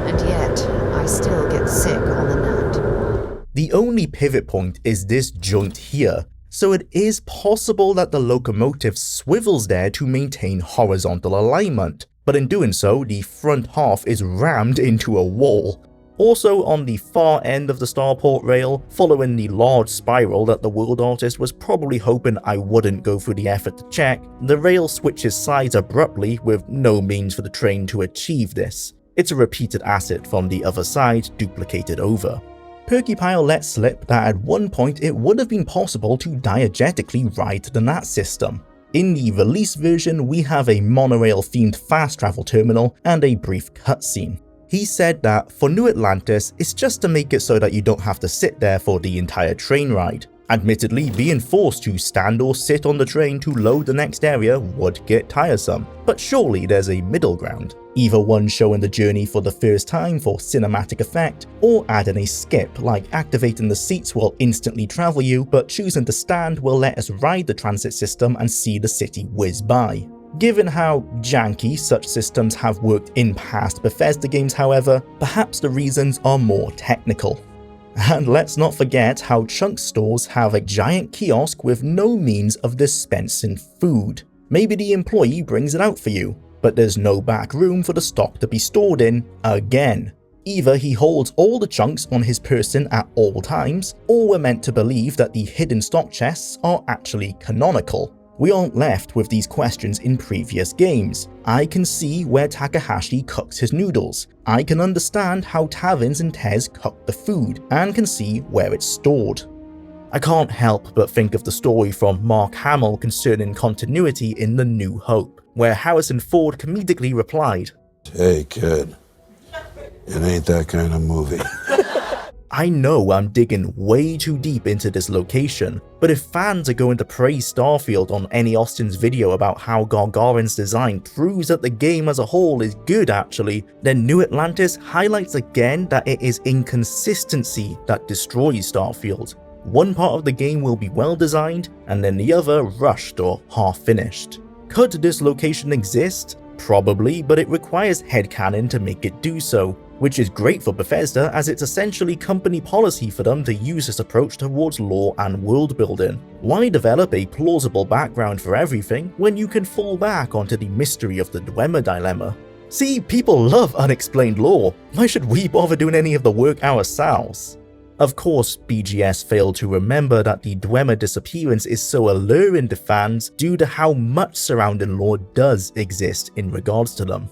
and yet I still get sick on the Gnat. The only pivot point is this joint here, so it is possible that the locomotive swivels there to maintain horizontal alignment. but in doing so, the front half is rammed into a wall. Also, on the far end of the starport rail, following the large spiral that the world artist was probably hoping I wouldn't go through the effort to check, the rail switches sides abruptly with no means for the train to achieve this. It's a repeated asset from the other side duplicated over. Perkypile let slip that at one point it would have been possible to diegetically ride the NAT system. In the release version, we have a monorail-themed fast travel terminal and a brief cutscene. He said that for New Atlantis, it's just to make it so that you don't have to sit there for the entire train ride. Admittedly, being forced to stand or sit on the train to load the next area would get tiresome, but surely there's a middle ground. Either one showing the journey for the first time for cinematic effect, or adding a skip like activating the seats will instantly travel you, but choosing to stand will let us ride the transit system and see the city whiz by. Given how janky such systems have worked in past Bethesda games, however, perhaps the reasons are more technical. And let's not forget how chunk stores have a giant kiosk with no means of dispensing food. Maybe the employee brings it out for you, but there's no back room for the stock to be stored in again. Either he holds all the chunks on his person at all times, or we're meant to believe that the hidden stock chests are actually canonical. We aren't left with these questions in previous games. I can see where Takahashi cooks his noodles. I can understand how taverns and Tez cook the food, and can see where it's stored. I can't help but think of the story from Mark Hamill concerning continuity in The New Hope, where Harrison Ford comedically replied, "Hey kid, it ain't that kind of movie." I know I'm digging way too deep into this location, but if fans are going to praise Starfield on any Austin's video about how Gargarin's design proves that the game as a whole is good actually, then New Atlantis highlights again that it is inconsistency that destroys Starfield. One part of the game will be well designed, and then the other rushed or half finished. Could this location exist? Probably, but it requires headcanon to make it do so, which is great for Bethesda as it's essentially company policy for them to use this approach towards lore and world building. Why develop a plausible background for everything when you can fall back onto the mystery of the Dwemer dilemma? See, people love unexplained lore. Why should we bother doing any of the work ourselves? Of course, BGS failed to remember that the Dwemer disappearance is so alluring to fans due to how much surrounding lore does exist in regards to them.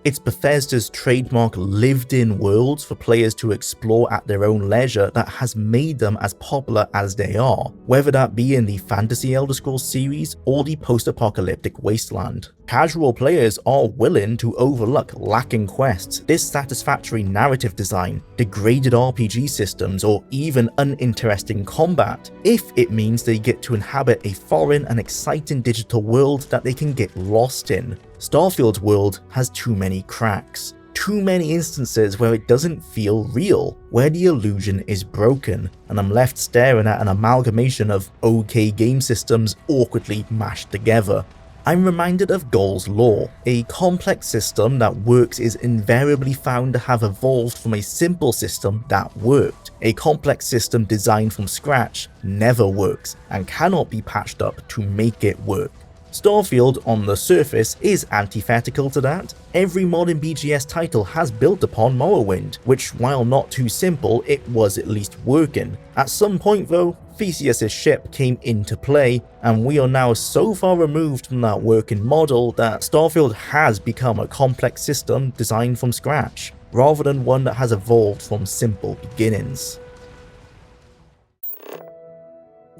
It's Bethesda's trademark lived-in worlds for players to explore at their own leisure that has made them as popular as they are, whether that be in the Fantasy Elder Scrolls series or the post-apocalyptic wasteland. Casual players are willing to overlook lacking quests, dissatisfactory narrative design, degraded RPG systems, or even uninteresting combat, if it means they get to inhabit a foreign and exciting digital world that they can get lost in. Starfield's world has too many cracks, too many instances where it doesn't feel real, where the illusion is broken, and I'm left staring at an amalgamation of okay game systems awkwardly mashed together. I'm reminded of Goal's Law. A complex system that works is invariably found to have evolved from a simple system that worked. A complex system designed from scratch never works and cannot be patched up to make it work. Starfield, on the surface, is antithetical to that. Every modern BGS title has built upon Morrowind, which, while not too simple, it was at least working. At some point though, Theseus' ship came into play, and we are now so far removed from that working model that Starfield has become a complex system designed from scratch, rather than one that has evolved from simple beginnings.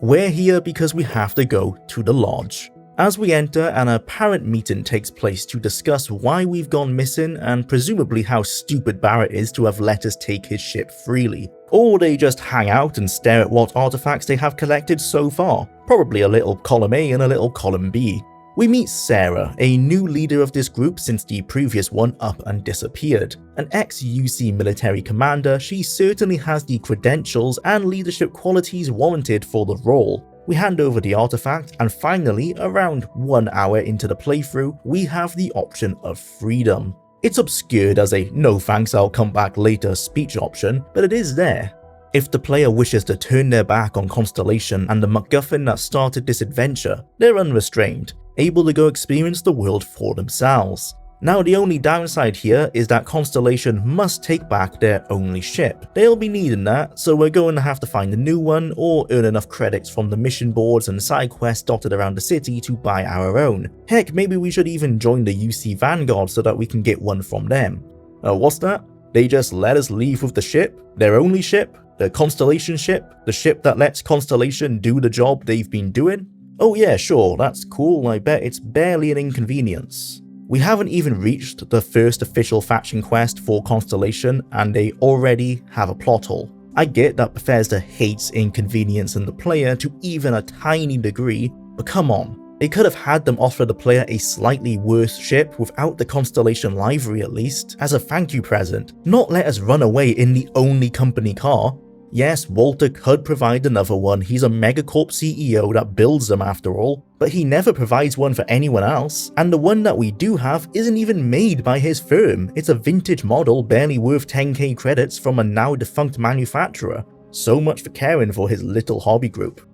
We're here because we have to go to the lodge. As we enter, an apparent meeting takes place to discuss why we've gone missing and presumably how stupid Barrett is to have let us take his ship freely. Or they just hang out and stare at what artifacts they have collected so far, probably a little column A and a little column B. We meet Sarah, a new leader of this group since the previous one up and disappeared. An ex-UC military commander, she certainly has the credentials and leadership qualities warranted for the role. We hand over the artifact, and finally, around 1 hour into the playthrough, we have the option of freedom. It's obscured as a "no thanks, I'll come back later" speech option, but it is there. If the player wishes to turn their back on Constellation and the MacGuffin that started this adventure, they're unrestrained, able to go experience the world for themselves. Now the only downside here is that Constellation must take back their only ship. They'll be needing that, so we're going to have to find a new one or earn enough credits from the mission boards and side quests dotted around the city to buy our own. Heck, maybe we should even join the UC Vanguard so that we can get one from them. What's that? They just let us leave with the ship? Their only ship? The Constellation ship? The ship that lets Constellation do the job they've been doing? Oh yeah, sure, that's cool, I bet it's barely an inconvenience. We haven't even reached the first official faction quest for Constellation and they already have a plot hole. I get that Bethesda hates inconveniencing the player to even a tiny degree, but come on. They could have had them offer the player a slightly worse ship without the Constellation livery at least, as a thank you present, not let us run away in the only company car. Yes, Walter could provide another one, he's a megacorp CEO that builds them after all, but he never provides one for anyone else, and the one that we do have isn't even made by his firm, it's a vintage model barely worth 10k credits from a now defunct manufacturer. So much for caring for his little hobby group.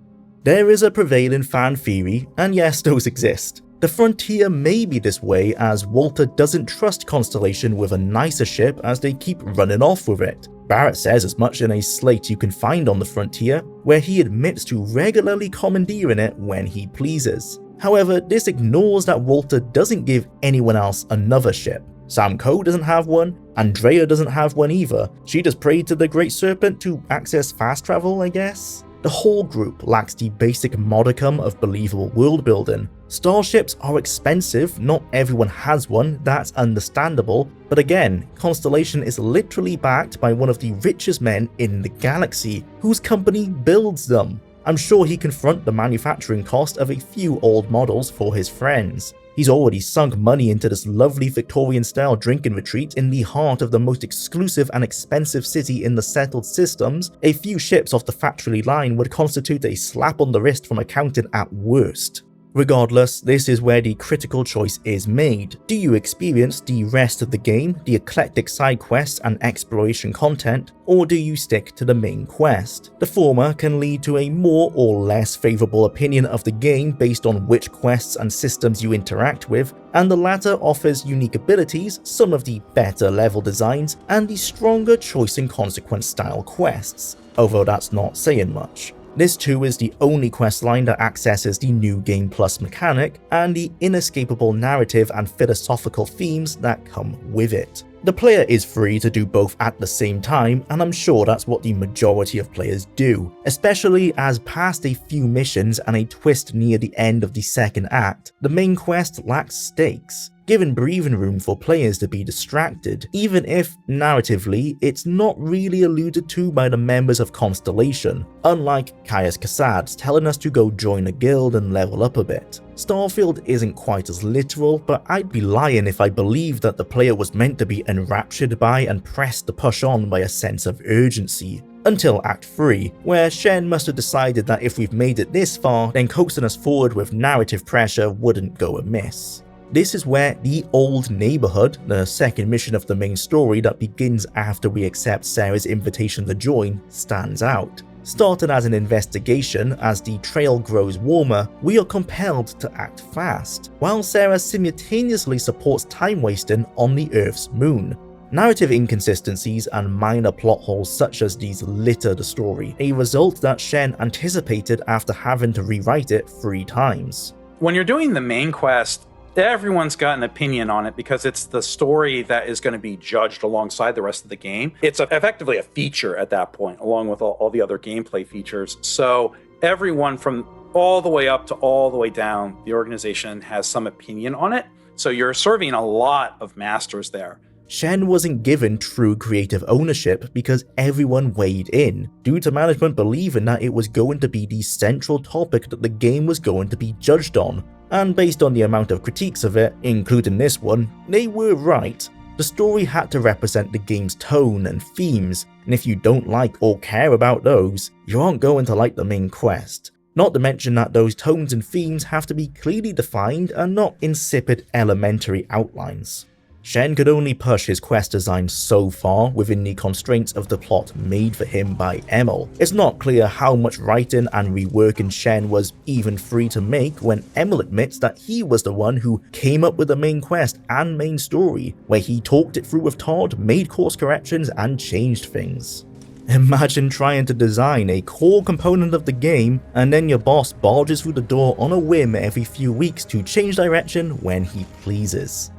There is a prevailing fan theory, and yes, those exist. The Frontier may be this way as Walter doesn't trust Constellation with a nicer ship as they keep running off with it. Barrett says as much in a slate you can find on the Frontier, where he admits to regularly commandeering it when he pleases. However, this ignores that Walter doesn't give anyone else another ship. Sam Coe doesn't have one, Andrea doesn't have one either, she just prayed to the Great Serpent to access fast travel, I guess? The whole group lacks the basic modicum of believable world building. Starships are expensive, not everyone has one, that's understandable, but again, Constellation is literally backed by one of the richest men in the galaxy, whose company builds them. I'm sure he can front the manufacturing cost of a few old models for his friends. He's already sunk money into this lovely Victorian-style drinking retreat in the heart of the most exclusive and expensive city in the settled systems. A few ships off the factory line would constitute a slap on the wrist from accounting at worst. Regardless, this is where the critical choice is made. Do you experience the rest of the game, the eclectic side quests and exploration content, or do you stick to the main quest? The former can lead to a more or less favourable opinion of the game based on which quests and systems you interact with, and the latter offers unique abilities, some of the better level designs, and the stronger choice and consequence style quests, although that's not saying much. This too is the only questline that accesses the New Game Plus mechanic and the inescapable narrative and philosophical themes that come with it. The player is free to do both at the same time, and I'm sure that's what the majority of players do, especially as past a few missions and a twist near the end of the second act, the main quest lacks stakes, giving breathing room for players to be distracted, even if, narratively, it's not really alluded to by the members of Constellation, unlike Caius Cassad's telling us to go join a guild and level up a bit. Starfield isn't quite as literal, but I'd be lying if I believed that the player was meant to be enraptured by and pressed to push on by a sense of urgency. Until Act 3, where Shen must have decided that if we've made it this far, then coaxing us forward with narrative pressure wouldn't go amiss. This is where the Old Neighbourhood, the second mission of the main story that begins after we accept Sarah's invitation to join, stands out. Started as an investigation, as the trail grows warmer, we are compelled to act fast, while Sarah simultaneously supports time wasting on the Earth's moon. Narrative inconsistencies and minor plot holes such as these litter the story, a result that Shen anticipated after having to rewrite it 3 times. When you're doing the main quest, everyone's got an opinion on it because it's the story that is going to be judged alongside the rest of the game. It's effectively a feature at that point, along with all the other gameplay features. So everyone from all the way up to all the way down, the organization has some opinion on it. So you're serving a lot of masters there. Shen wasn't given true creative ownership because everyone weighed in, due to management believing that it was going to be the central topic that the game was going to be judged on. And based on the amount of critiques of it, including this one, they were right. The story had to represent the game's tone and themes, and if you don't like or care about those, you aren't going to like the main quest. Not to mention that those tones and themes have to be clearly defined and not insipid elementary outlines. Shen could only push his quest design so far within the constraints of the plot made for him by Emil. It's not clear how much writing and reworking Shen was even free to make when Emil admits that he was the one who came up with the main quest and main story, where he talked it through with Todd, made course corrections, and changed things. Imagine trying to design a core component of the game and then your boss barges through the door on a whim every few weeks to change direction when he pleases.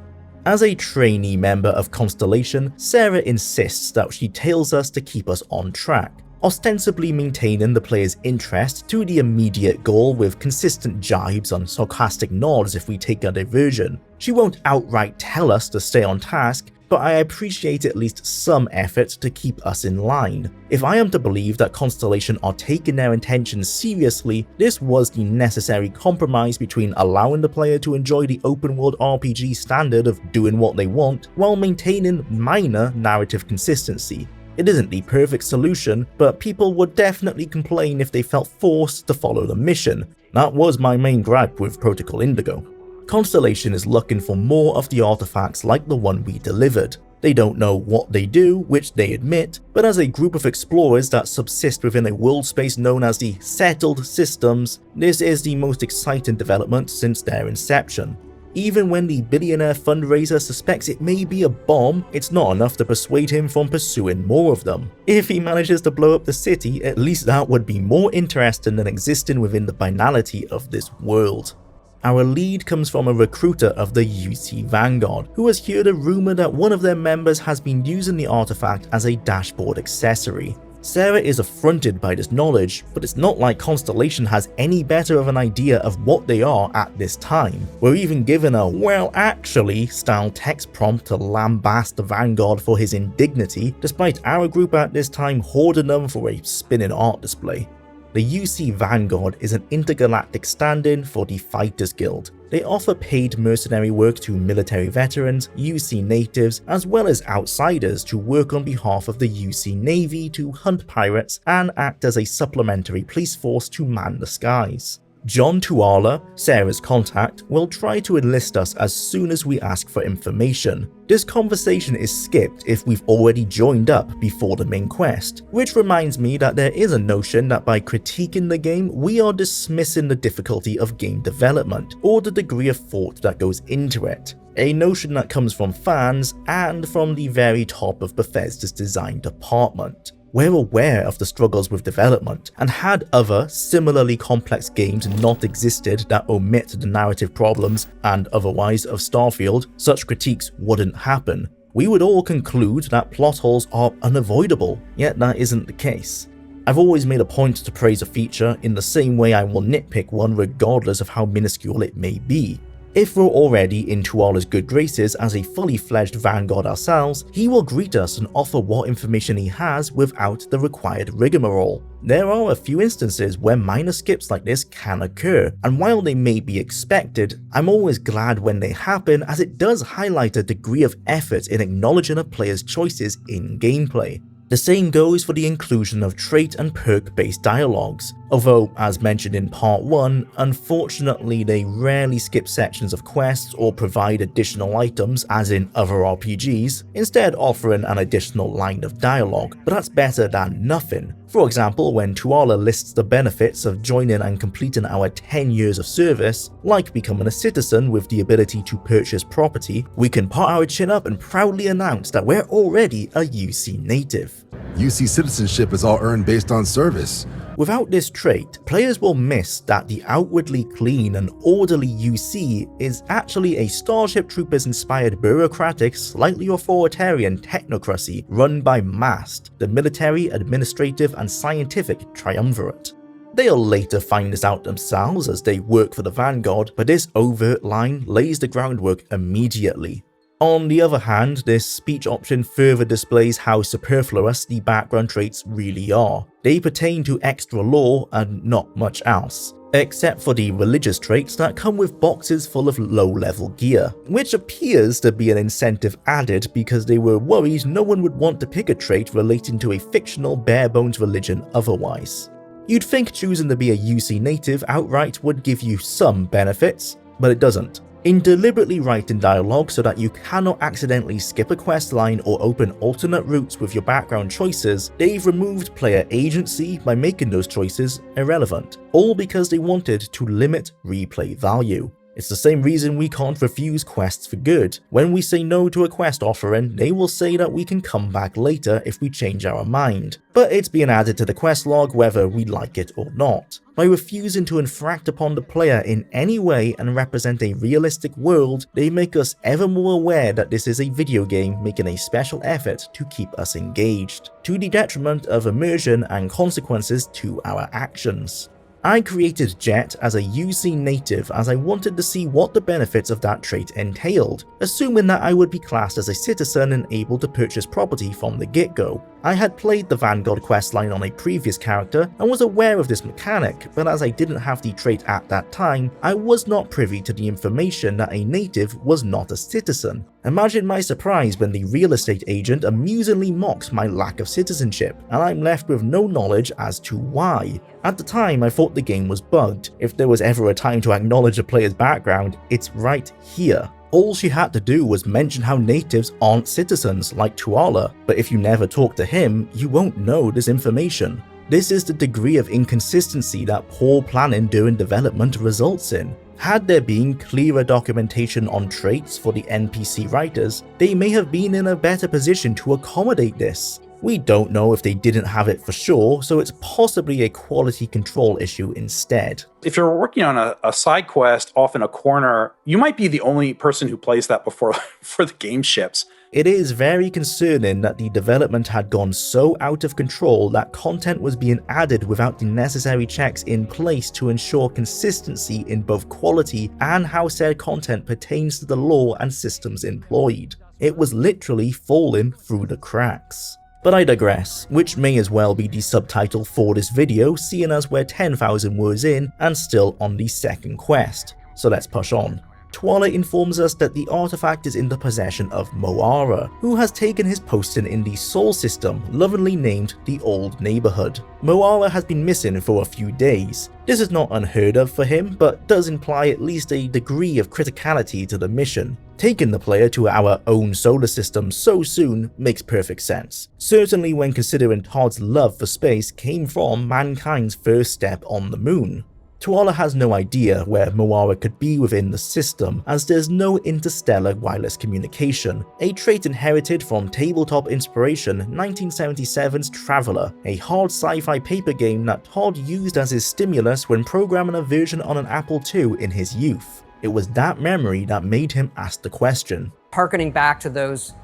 As a trainee member of Constellation, Sarah insists that she tails us to keep us on track, ostensibly maintaining the player's interest to the immediate goal with consistent jibes and sarcastic nods if we take a diversion. She won't outright tell us to stay on task, but I appreciate at least some effort to keep us in line. If I am to believe that Constellation are taking their intentions seriously, this was the necessary compromise between allowing the player to enjoy the open world RPG standard of doing what they want, while maintaining minor narrative consistency. It isn't the perfect solution, but people would definitely complain if they felt forced to follow the mission. That was my main gripe with Protocol Indigo. Constellation is looking for more of the artifacts like the one we delivered. They don't know what they do, which they admit, but as a group of explorers that subsist within a world space known as the Settled Systems, this is the most exciting development since their inception. Even when the billionaire fundraiser suspects it may be a bomb, it's not enough to persuade him from pursuing more of them. If he manages to blow up the city, at least that would be more interesting than existing within the banality of this world. Our lead comes from a recruiter of the UC Vanguard, who has heard a rumor that one of their members has been using the artifact as a dashboard accessory. Sarah is affronted by this knowledge, but it's not like Constellation has any better of an idea of what they are at this time. We're even given a "well actually" style text prompt to lambast the Vanguard for his indignity, despite our group at this time hoarding them for a spinning art display. The UC Vanguard is an intergalactic stand-in for the Fighters Guild. They offer paid mercenary work to military veterans, UC natives, as well as outsiders to work on behalf of the UC Navy to hunt pirates and act as a supplementary police force to man the skies. John Tuala, Sarah's contact, will try to enlist us as soon as we ask for information. This conversation is skipped if we've already joined up before the main quest, which reminds me that there is a notion that by critiquing the game, we are dismissing the difficulty of game development, or the degree of thought that goes into it. A notion that comes from fans and from the very top of Bethesda's design department. We're aware of the struggles with development, and had other similarly complex games not existed that omit the narrative problems and otherwise of Starfield, such critiques wouldn't happen. We would all conclude that plot holes are unavoidable, yet that isn't the case. I've always made a point to praise a feature in the same way I will nitpick one regardless of how minuscule it may be. If we're already in Tuala's good graces as a fully fledged Vanguard ourselves, he will greet us and offer what information he has without the required rigmarole. There are a few instances where minor skips like this can occur, and while they may be expected, I'm always glad when they happen as it does highlight a degree of effort in acknowledging a player's choices in gameplay. The same goes for the inclusion of trait and perk based dialogues, although as mentioned in part 1, unfortunately they rarely skip sections of quests or provide additional items as in other RPGs, instead offering an additional line of dialogue, but that's better than nothing. For example, when Tuala lists the benefits of joining and completing our 10 years of service, like becoming a citizen with the ability to purchase property, we can put our chin up and proudly announce that we're already a UC native. UC citizenship is all earned based on service. Without this trait, players will miss that the outwardly clean and orderly UC is actually a Starship Troopers-inspired bureaucratic, slightly authoritarian technocracy run by MAST, the military, administrative, and scientific triumvirate. They'll later find this out themselves as they work for the Vanguard, but this overt line lays the groundwork immediately. On the other hand, this speech option further displays how superfluous the background traits really are. They pertain to extra lore and not much else, except for the religious traits that come with boxes full of low-level gear, which appears to be an incentive added because they were worried no one would want to pick a trait relating to a fictional bare-bones religion otherwise. You'd think choosing to be a UC native outright would give you some benefits, but it doesn't. In deliberately writing dialogue so that you cannot accidentally skip a quest line or open alternate routes with your background choices, they've removed player agency by making those choices irrelevant, all because they wanted to limit replay value. It's the same reason we can't refuse quests for good. When we say no to a quest offering, they will say that we can come back later if we change our mind. But it's being added to the quest log whether we like it or not. By refusing to infract upon the player in any way and represent a realistic world, they make us ever more aware that this is a video game making a special effort to keep us engaged, to the detriment of immersion and consequences to our actions. I created Jet as a UC native as I wanted to see what the benefits of that trait entailed, assuming that I would be classed as a citizen and able to purchase property from the get-go. I had played the Vanguard questline on a previous character and was aware of this mechanic, but as I didn't have the trait at that time, I was not privy to the information that a native was not a citizen. Imagine my surprise when the real estate agent amusingly mocks my lack of citizenship, and I'm left with no knowledge as to why. At the time, I thought the game was bugged. If there was ever a time to acknowledge a player's background, it's right here. All she had to do was mention how natives aren't citizens like Jwlar, but if you never talk to him, you won't know this information. This is the degree of inconsistency that poor planning during development results in. Had there been clearer documentation on traits for the NPC writers, they may have been in a better position to accommodate this. We don't know if they didn't have it for sure, so it's possibly a quality control issue instead. If you're working on a side quest off in a corner, you might be the only person who plays that before the game ships. It is very concerning that the development had gone so out of control that content was being added without the necessary checks in place to ensure consistency in both quality and how said content pertains to the lore and systems employed. It was literally falling through the cracks. But I digress, which may as well be the subtitle for this video, seeing as we're 10,000 words in and still on the second quest. So let's push on. Jwlar informs us that the artifact is in the possession of Moara, who has taken his posting in the Sol system, lovingly named the Old Neighbourhood. Moara has been missing for a few days. This is not unheard of for him, but does imply at least a degree of criticality to the mission. Taking the player to our own solar system so soon makes perfect sense, certainly when considering Todd's love for space came from mankind's first step on the moon. Jwlar has no idea where Moara could be within the system, as there's no interstellar wireless communication, a trait inherited from tabletop inspiration 1977's Traveller, a hard sci-fi paper game that Todd used as his stimulus when programming a version on an Apple II in his youth. It was that memory that made him ask the question. Harkening back to those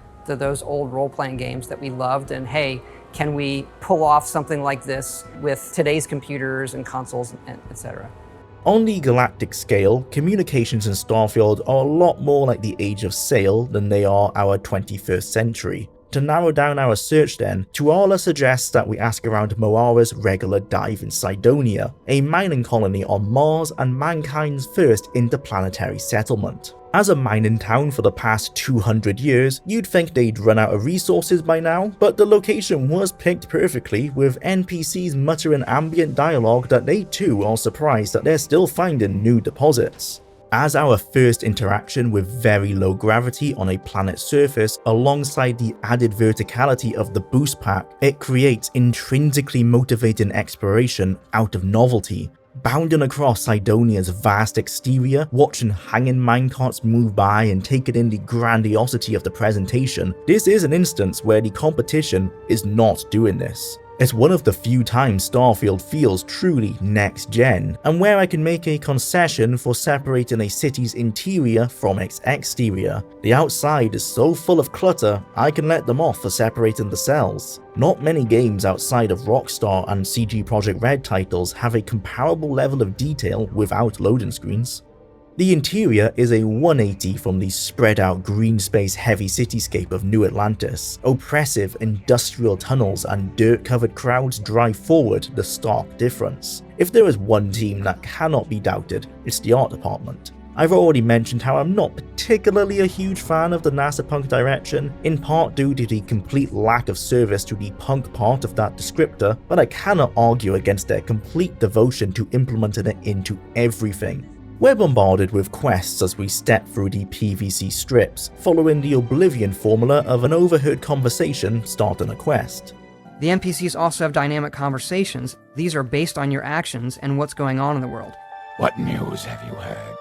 old role-playing games that we loved, and hey, can we pull off something like this with today's computers and consoles, etc.? On the galactic scale, communications in Starfield are a lot more like the Age of Sail than they are our 21st century. To narrow down our search then, Jwlar suggests that we ask around Moara's regular dive in Cydonia, a mining colony on Mars and mankind's first interplanetary settlement. As a mining town for the past 200 years, you'd think they'd run out of resources by now, but the location was picked perfectly, with NPCs muttering ambient dialogue that they too are surprised that they're still finding new deposits. As our first interaction with very low gravity on a planet's surface alongside the added verticality of the boost pack, it creates intrinsically motivating exploration out of novelty. Bounding across Cydonia's vast exterior, watching hanging minecarts move by and taking in the grandiosity of the presentation, this is an instance where the competition is not doing this. It's one of the few times Starfield feels truly next-gen, and where I can make a concession for separating a city's interior from its exterior. The outside is so full of clutter, I can let them off for separating the cells. Not many games outside of Rockstar and CG Projekt Red titles have a comparable level of detail without loading screens. The interior is a 180 from the spread out green space heavy cityscape of New Atlantis. Oppressive industrial tunnels and dirt covered crowds drive forward the stark difference. If there is one team that cannot be doubted, it's the art department. I've already mentioned how I'm not particularly a huge fan of the NASA punk direction, in part due to the complete lack of service to the punk part of that descriptor, but I cannot argue against their complete devotion to implementing it into everything. We're bombarded with quests as we step through the PvC strips, following the Oblivion formula of an overheard conversation starting a quest. The NPCs also have dynamic conversations. These are based on your actions and what's going on in the world. What news have you heard?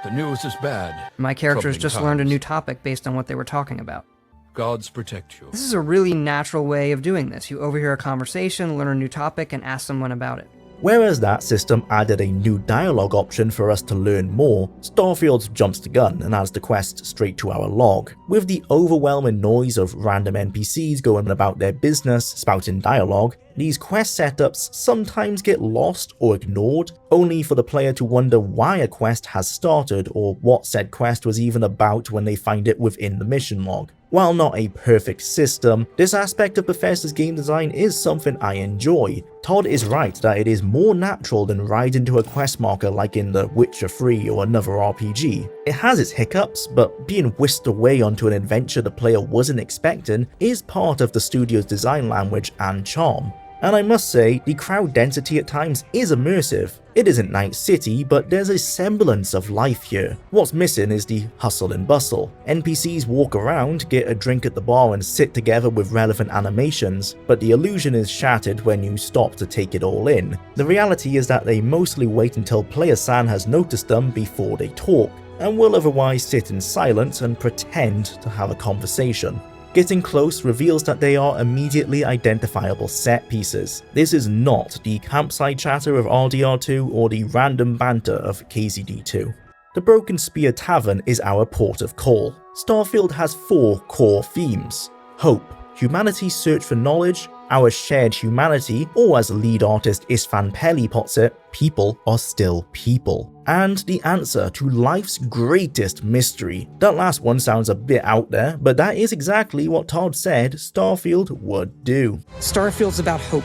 The news is bad. My characters Troubling just times. learned a new topic based on what they were talking about. Gods protect you. This is a really natural way of doing this. You overhear a conversation, learn a new topic, and ask someone about it. Whereas that system added a new dialogue option for us to learn more, Starfield jumps the gun and adds the quest straight to our log. With the overwhelming noise of random NPCs going about their business, spouting dialogue, these quest setups sometimes get lost or ignored, only for the player to wonder why a quest has started or what said quest was even about when they find it within the mission log. While not a perfect system, this aspect of Bethesda's game design is something I enjoy. Todd is right that it is more natural than riding to a quest marker like in The Witcher 3 or another RPG. It has its hiccups, but being whisked away onto an adventure the player wasn't expecting is part of the studio's design language and charm. And I must say, the crowd density at times is immersive. It isn't Night City, but there's a semblance of life here. What's missing is the hustle and bustle. NPCs walk around, get a drink at the bar and sit together with relevant animations, but the illusion is shattered when you stop to take it all in. The reality is that they mostly wait until Player San has noticed them before they talk, and will otherwise sit in silence and pretend to have a conversation. Getting close reveals that they are immediately identifiable set pieces. This is not the campsite chatter of RDR2 or the random banter of KZD2. The Broken Spear Tavern is our port of call. Starfield has 4 core themes: hope, humanity's search for knowledge, our shared humanity, or as lead artist Istvan Pelli puts it, people are still people, and the answer to life's greatest mystery. That last one sounds a bit out there, but that is exactly what Todd said Starfield would do. Starfield's about hope,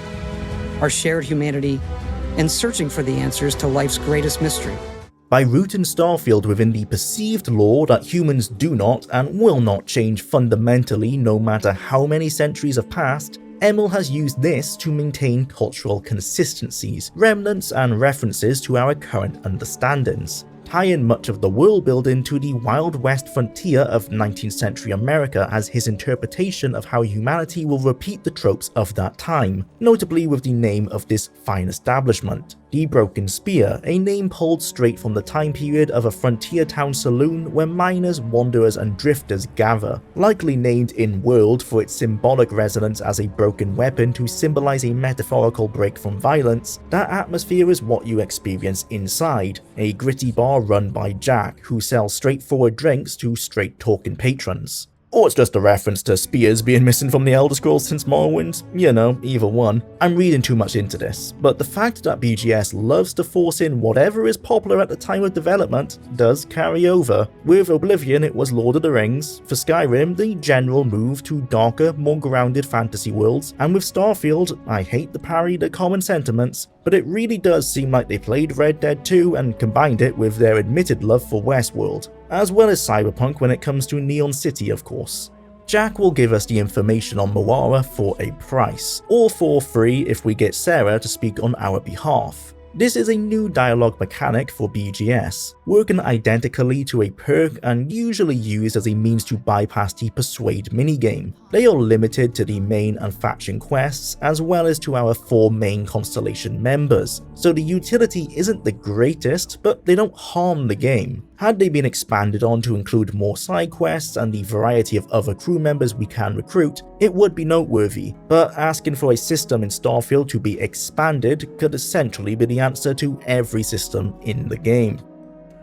our shared humanity, and searching for the answers to life's greatest mystery. By rooting Starfield within the perceived law that humans do not and will not change fundamentally no matter how many centuries have passed, Emil has used this to maintain cultural consistencies, remnants and references to our current understandings, tying much of the world building to the Wild West frontier of 19th century America as his interpretation of how humanity will repeat the tropes of that time, notably with the name of this fine establishment. The Broken Spear, a name pulled straight from the time period of a frontier town saloon where miners, wanderers and drifters gather, likely named in-world for its symbolic resonance as a broken weapon to symbolize a metaphorical break from violence. That atmosphere is what you experience inside, a gritty bar run by Jack, who sells straightforward drinks to straight-talking patrons. Or it's just a reference to spears being missing from the Elder Scrolls since Morrowind. You know, either one. I'm reading too much into this, but the fact that BGS loves to force in whatever is popular at the time of development does carry over. With Oblivion it was Lord of the Rings, for Skyrim the general move to darker, more grounded fantasy worlds, and with Starfield, I hate to parry the common sentiments, but it really does seem like they played Red Dead 2 and combined it with their admitted love for Westworld, as well as Cyberpunk when it comes to Neon City of course. Jack will give us the information on Moara for a price, or for free if we get Sarah to speak on our behalf. This is a new dialogue mechanic for BGS, working identically to a perk and usually used as a means to bypass the Persuade minigame. They are limited to the main and faction quests, as well as to our 4 main Constellation members, so the utility isn't the greatest, but they don't harm the game. Had they been expanded on to include more side quests and the variety of other crew members we can recruit, it would be noteworthy, but asking for a system in Starfield to be expanded could essentially be the answer to every system in the game.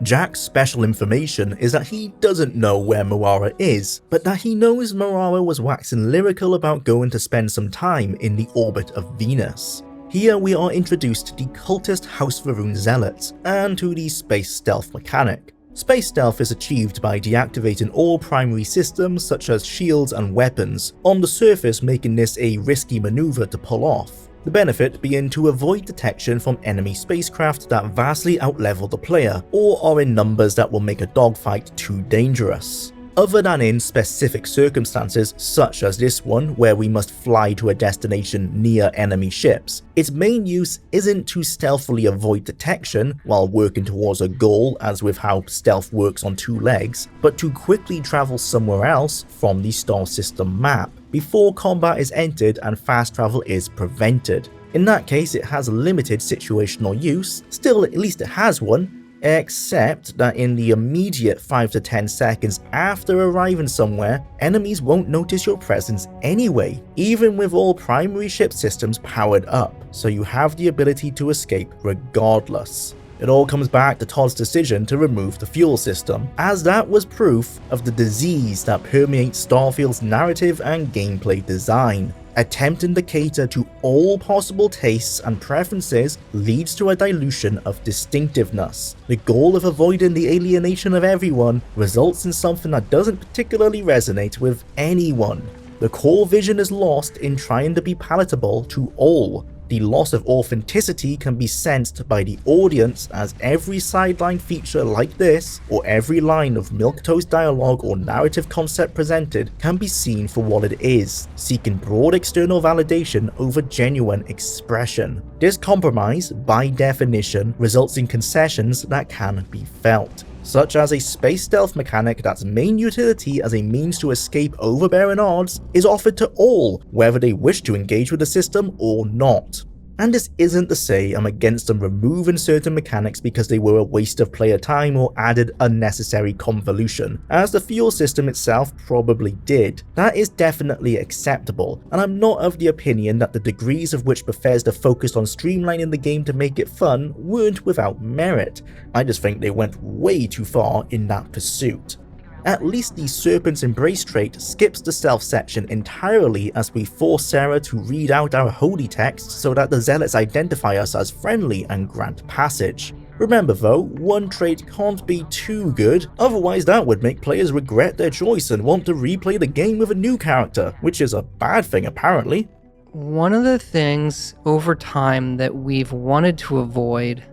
Jack's special information is that he doesn't know where Moara is, but that he knows Moara was waxing lyrical about going to spend some time in the orbit of Venus. Here we are introduced to the cultist House Varun Zealots, and to the space stealth mechanic. Space stealth is achieved by deactivating all primary systems such as shields and weapons, on the surface making this a risky maneuver to pull off. The benefit being to avoid detection from enemy spacecraft that vastly outlevel the player, or are in numbers that will make a dogfight too dangerous. Other than in specific circumstances such as this one where we must fly to a destination near enemy ships, its main use isn't to stealthily avoid detection while working towards a goal as with how stealth works on 2 legs, but to quickly travel somewhere else from the star system map before combat is entered and fast travel is prevented. In that case it has limited situational use, still at least it has one, except that in the immediate 5 to 10 seconds after arriving somewhere, enemies won't notice your presence anyway, even with all primary ship systems powered up, so you have the ability to escape regardless. It all comes back to Todd's decision to remove the fuel system, as that was proof of the disease that permeates Starfield's narrative and gameplay design. Attempting to cater to all possible tastes and preferences leads to a dilution of distinctiveness. The goal of avoiding the alienation of everyone results in something that doesn't particularly resonate with anyone. The core vision is lost in trying to be palatable to all. The loss of authenticity can be sensed by the audience as every sideline feature like this, or every line of milquetoast dialogue or narrative concept presented, can be seen for what it is, seeking broad external validation over genuine expression. This compromise, by definition, results in concessions that can be felt, such as a space stealth mechanic that's main utility as a means to escape overbearing odds is offered to all, whether they wish to engage with the system or not. And this isn't to say I'm against them removing certain mechanics because they were a waste of player time or added unnecessary convolution, as the fuel system itself probably did. That is definitely acceptable, and I'm not of the opinion that the degrees of which Bethesda focused on streamlining the game to make it fun weren't without merit. I just think they went way too far in that pursuit. At least the Serpent's Embrace trait skips the stealth section entirely as we force Sarah to read out our holy text so that the zealots identify us as friendly and grant passage. Remember though, one trait can't be too good, otherwise that would make players regret their choice and want to replay the game with a new character, which is a bad thing apparently. One of the things over time that we've wanted to avoid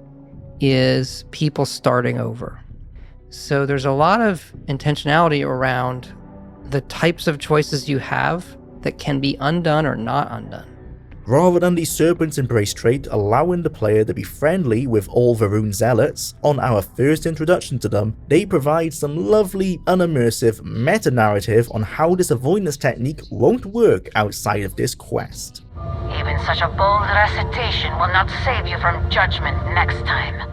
is people starting over. So there's a lot of intentionality around the types of choices you have that can be undone or not undone. Rather than the Serpent's Embrace trait allowing the player to be friendly with all Varun zealots on our first introduction to them, they provide some lovely, unimmersive meta-narrative on how this avoidance technique won't work outside of this quest. Even such a bold recitation will not save you from judgment next time.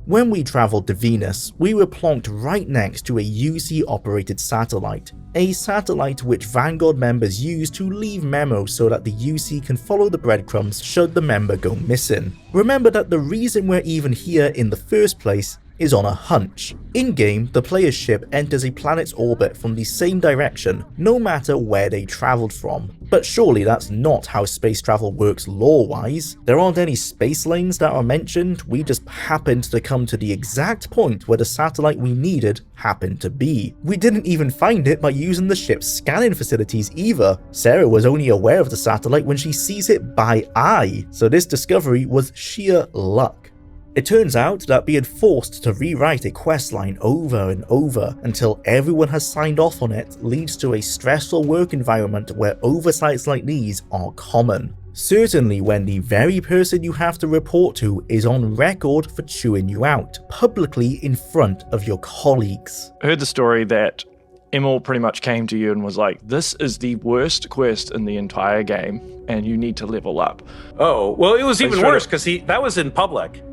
When we travelled to Venus, we were plonked right next to a UC-operated satellite. A satellite which Vanguard members use to leave memos so that the UC can follow the breadcrumbs should the member go missing. Remember that the reason we're even here in the first place is on a hunch. In-game, the player's ship enters a planet's orbit from the same direction, no matter where they travelled from. But surely that's not how space travel works lore-wise. There aren't any space lanes that are mentioned, we just happened to come to the exact point where the satellite we needed happened to be. We didn't even find it by using the ship's scanning facilities either. Sarah was only aware of the satellite when she sees it by eye, so this discovery was sheer luck. It turns out that being forced to rewrite a questline over and over until everyone has signed off on it leads to a stressful work environment where oversights like these are common. Certainly when the very person you have to report to is on record for chewing you out, publicly in front of your colleagues. I heard the story that Emil pretty much came to you and was like, this is the worst quest in the entire game and you need to level up. Oh, well, it was even worse because that was in public.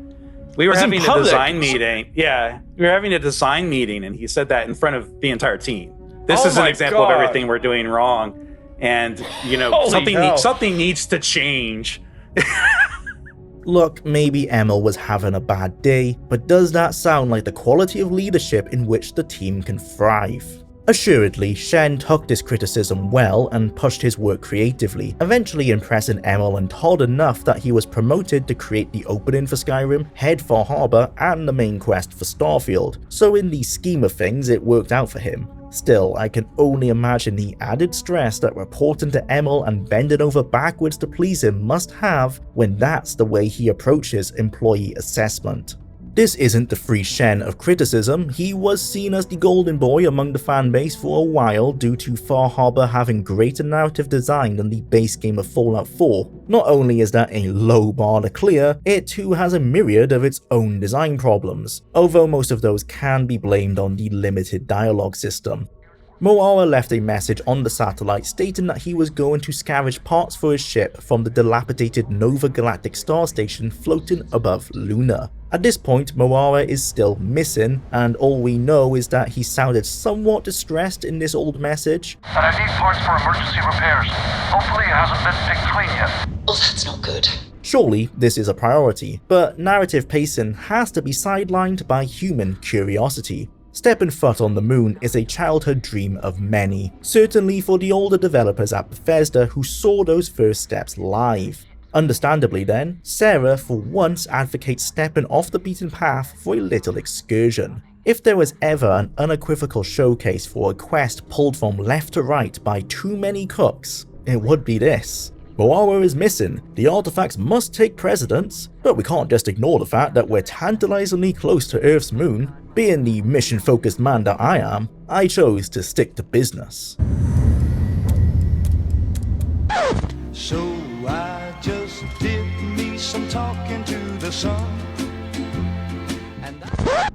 We were having a design meeting. Yeah, we were having a design meeting, and he said that in front of the entire team. This is an example of everything we're doing wrong, and you know something needs to change. Look, maybe Emil was having a bad day, but does that sound like the quality of leadership in which the team can thrive? Assuredly, Shen took this criticism well and pushed his work creatively, eventually impressing Emil and Todd enough that he was promoted to create the opening for Skyrim, head for Harbor, and the main quest for Starfield, so in the scheme of things it worked out for him. Still, I can only imagine the added stress that reporting to Emil and bending over backwards to please him must have when that's the way he approaches employee assessment. This isn't the free Shen of criticism. He was seen as the golden boy among the fanbase for a while due to Far Harbor having greater narrative design than the base game of Fallout 4. Not only is that a low bar to clear, it too has a myriad of its own design problems, although most of those can be blamed on the limited dialogue system. Moara left a message on the satellite stating that he was going to scavenge parts for his ship from the dilapidated Nova Galactic Star Station floating above Luna. At this point, Moara is still missing, and all we know is that he sounded somewhat distressed in this old message. But I need parts for emergency repairs. Hopefully it hasn't been picked clean yet. Oh, that's not good. Surely this is a priority, but narrative pacing has to be sidelined by human curiosity. Stepping foot on the moon is a childhood dream of many, certainly for the older developers at Bethesda who saw those first steps live. Understandably then, Sarah for once advocates stepping off the beaten path for a little excursion. If there was ever an unequivocal showcase for a quest pulled from left to right by too many cooks, it would be this. Moara is missing, the artifacts must take precedence, but we can't just ignore the fact that we're tantalizingly close to Earth's moon. Being the mission-focused man that I am, I chose to stick to business. So I just did me some talking to the sun.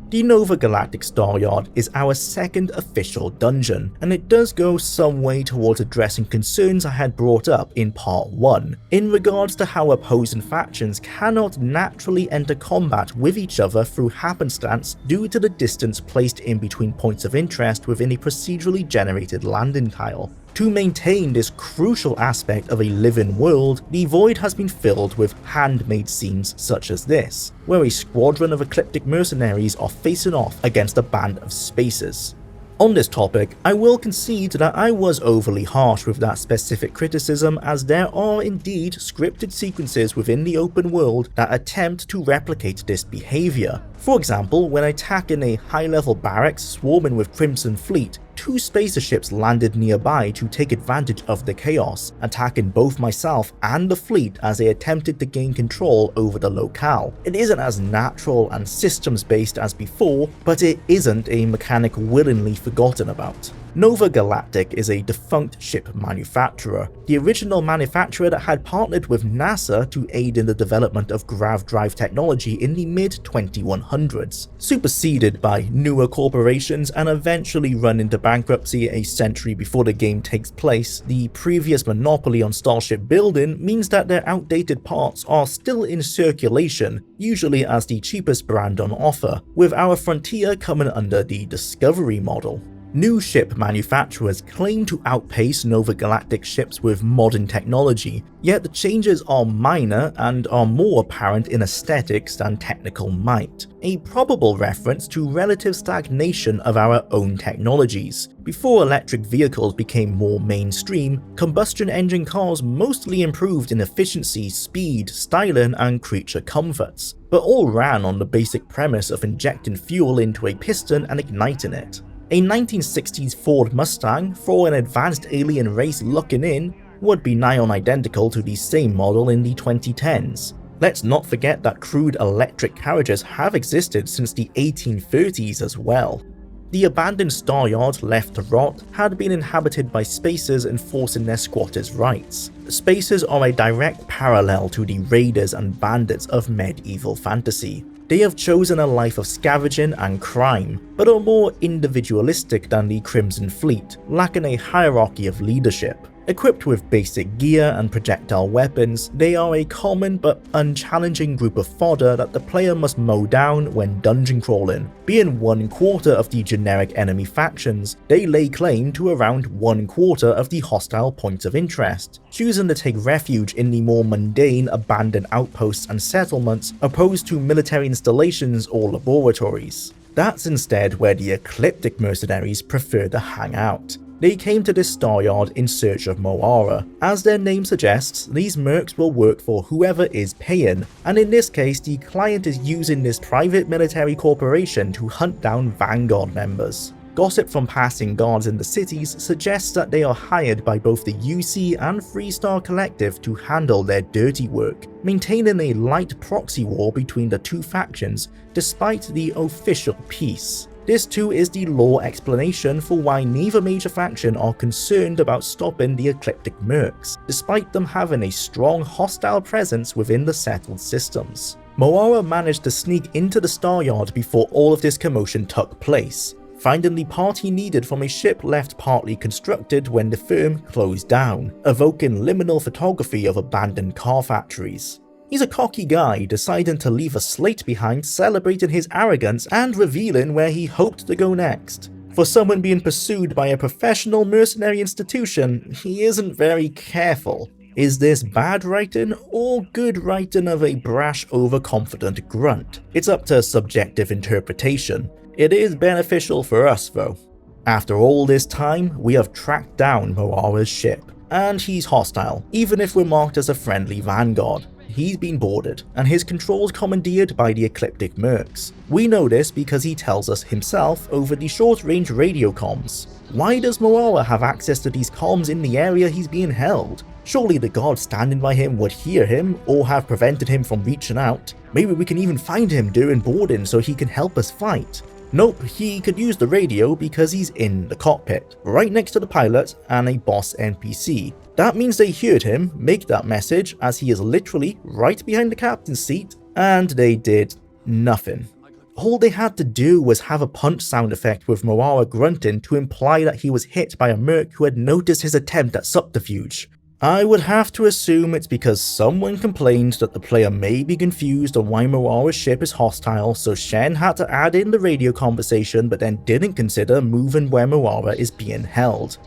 The Nova Galactic Staryard is our second official dungeon, and it does go some way towards addressing concerns I had brought up in part 1, in regards to how opposing factions cannot naturally enter combat with each other through happenstance due to the distance placed in between points of interest within a procedurally generated landing tile. To maintain this crucial aspect of a living world, the void has been filled with handmade scenes such as this, where a squadron of ecliptic mercenaries are facing off against a band of spacers. On this topic, I will concede that I was overly harsh with that specific criticism, as there are indeed scripted sequences within the open world that attempt to replicate this behaviour. For example, when attacking a high-level barracks swarming with Crimson Fleet, 2 spacer ships landed nearby to take advantage of the chaos, attacking both myself and the fleet as they attempted to gain control over the locale. It isn't as natural and systems-based as before, but it isn't a mechanic willingly forgotten about. Nova Galactic is a defunct ship manufacturer, the original manufacturer that had partnered with NASA to aid in the development of grav drive technology in the mid-2100s, superseded by newer corporations and eventually run into bankruptcy a century before the game takes place. The previous monopoly on starship building means that their outdated parts are still in circulation, usually as the cheapest brand on offer, with our Frontier coming under the Discovery model. New ship manufacturers claim to outpace Nova Galactic ships with modern technology, yet the changes are minor and are more apparent in aesthetics than technical might, a probable reference to relative stagnation of our own technologies. Before electric vehicles became more mainstream, combustion engine cars mostly improved in efficiency, speed, styling, and creature comforts, but all ran on the basic premise of injecting fuel into a piston and igniting it. A 1960s Ford Mustang, for an advanced alien race looking in, would be nigh on identical to the same model in the 2010s. Let's not forget that crude electric carriages have existed since the 1830s as well. The abandoned Staryard left to rot had been inhabited by spacers enforcing their squatters' rights. Spacers are a direct parallel to the raiders and bandits of medieval fantasy. They have chosen a life of scavenging and crime, but are more individualistic than the Crimson Fleet, lacking a hierarchy of leadership. Equipped with basic gear and projectile weapons, they are a common but unchallenging group of fodder that the player must mow down when dungeon crawling. Being 1/4 of the generic enemy factions, they lay claim to around 1/4 of the hostile points of interest, choosing to take refuge in the more mundane abandoned outposts and settlements opposed to military installations or laboratories. That's instead where the ecliptic mercenaries prefer to hang out. They came to this Staryard in search of Moara. As their name suggests, these mercs will work for whoever is paying, and in this case the client is using this private military corporation to hunt down Vanguard members. Gossip from passing guards in the cities suggests that they are hired by both the UC and Freestar Collective to handle their dirty work, maintaining a light proxy war between the two factions despite the official peace. This too is the lore explanation for why neither major faction are concerned about stopping the Ecliptic Mercs, despite them having a strong hostile presence within the settled systems. Moara managed to sneak into the Star Yard before all of this commotion took place, finding the part he needed from a ship left partly constructed when the firm closed down, evoking liminal photography of abandoned car factories. He's a cocky guy, deciding to leave a slate behind, celebrating his arrogance and revealing where he hoped to go next. For someone being pursued by a professional mercenary institution, he isn't very careful. Is this bad writing or good writing of a brash, overconfident grunt? It's up to subjective interpretation. It is beneficial for us though. After all this time, we have tracked down Moara's ship, and he's hostile, even if we're marked as a friendly vanguard. He's been boarded, and his controls commandeered by the Ecliptic Mercs. We know this because he tells us himself over the short-range radio comms. Why does Moara have access to these comms in the area he's being held? Surely the guard standing by him would hear him or have prevented him from reaching out. Maybe we can even find him during boarding so he can help us fight. Nope, he could use the radio because he's in the cockpit, right next to the pilot and a boss NPC. That means they heard him make that message as he is literally right behind the captain's seat, and they did nothing. All they had to do was have a punch sound effect with Moara grunting to imply that he was hit by a merc who had noticed his attempt at subterfuge. I would have to assume it's because someone complained that the player may be confused on why Moara's ship is hostile, so Shen had to add in the radio conversation but then didn't consider moving where Moara is being held.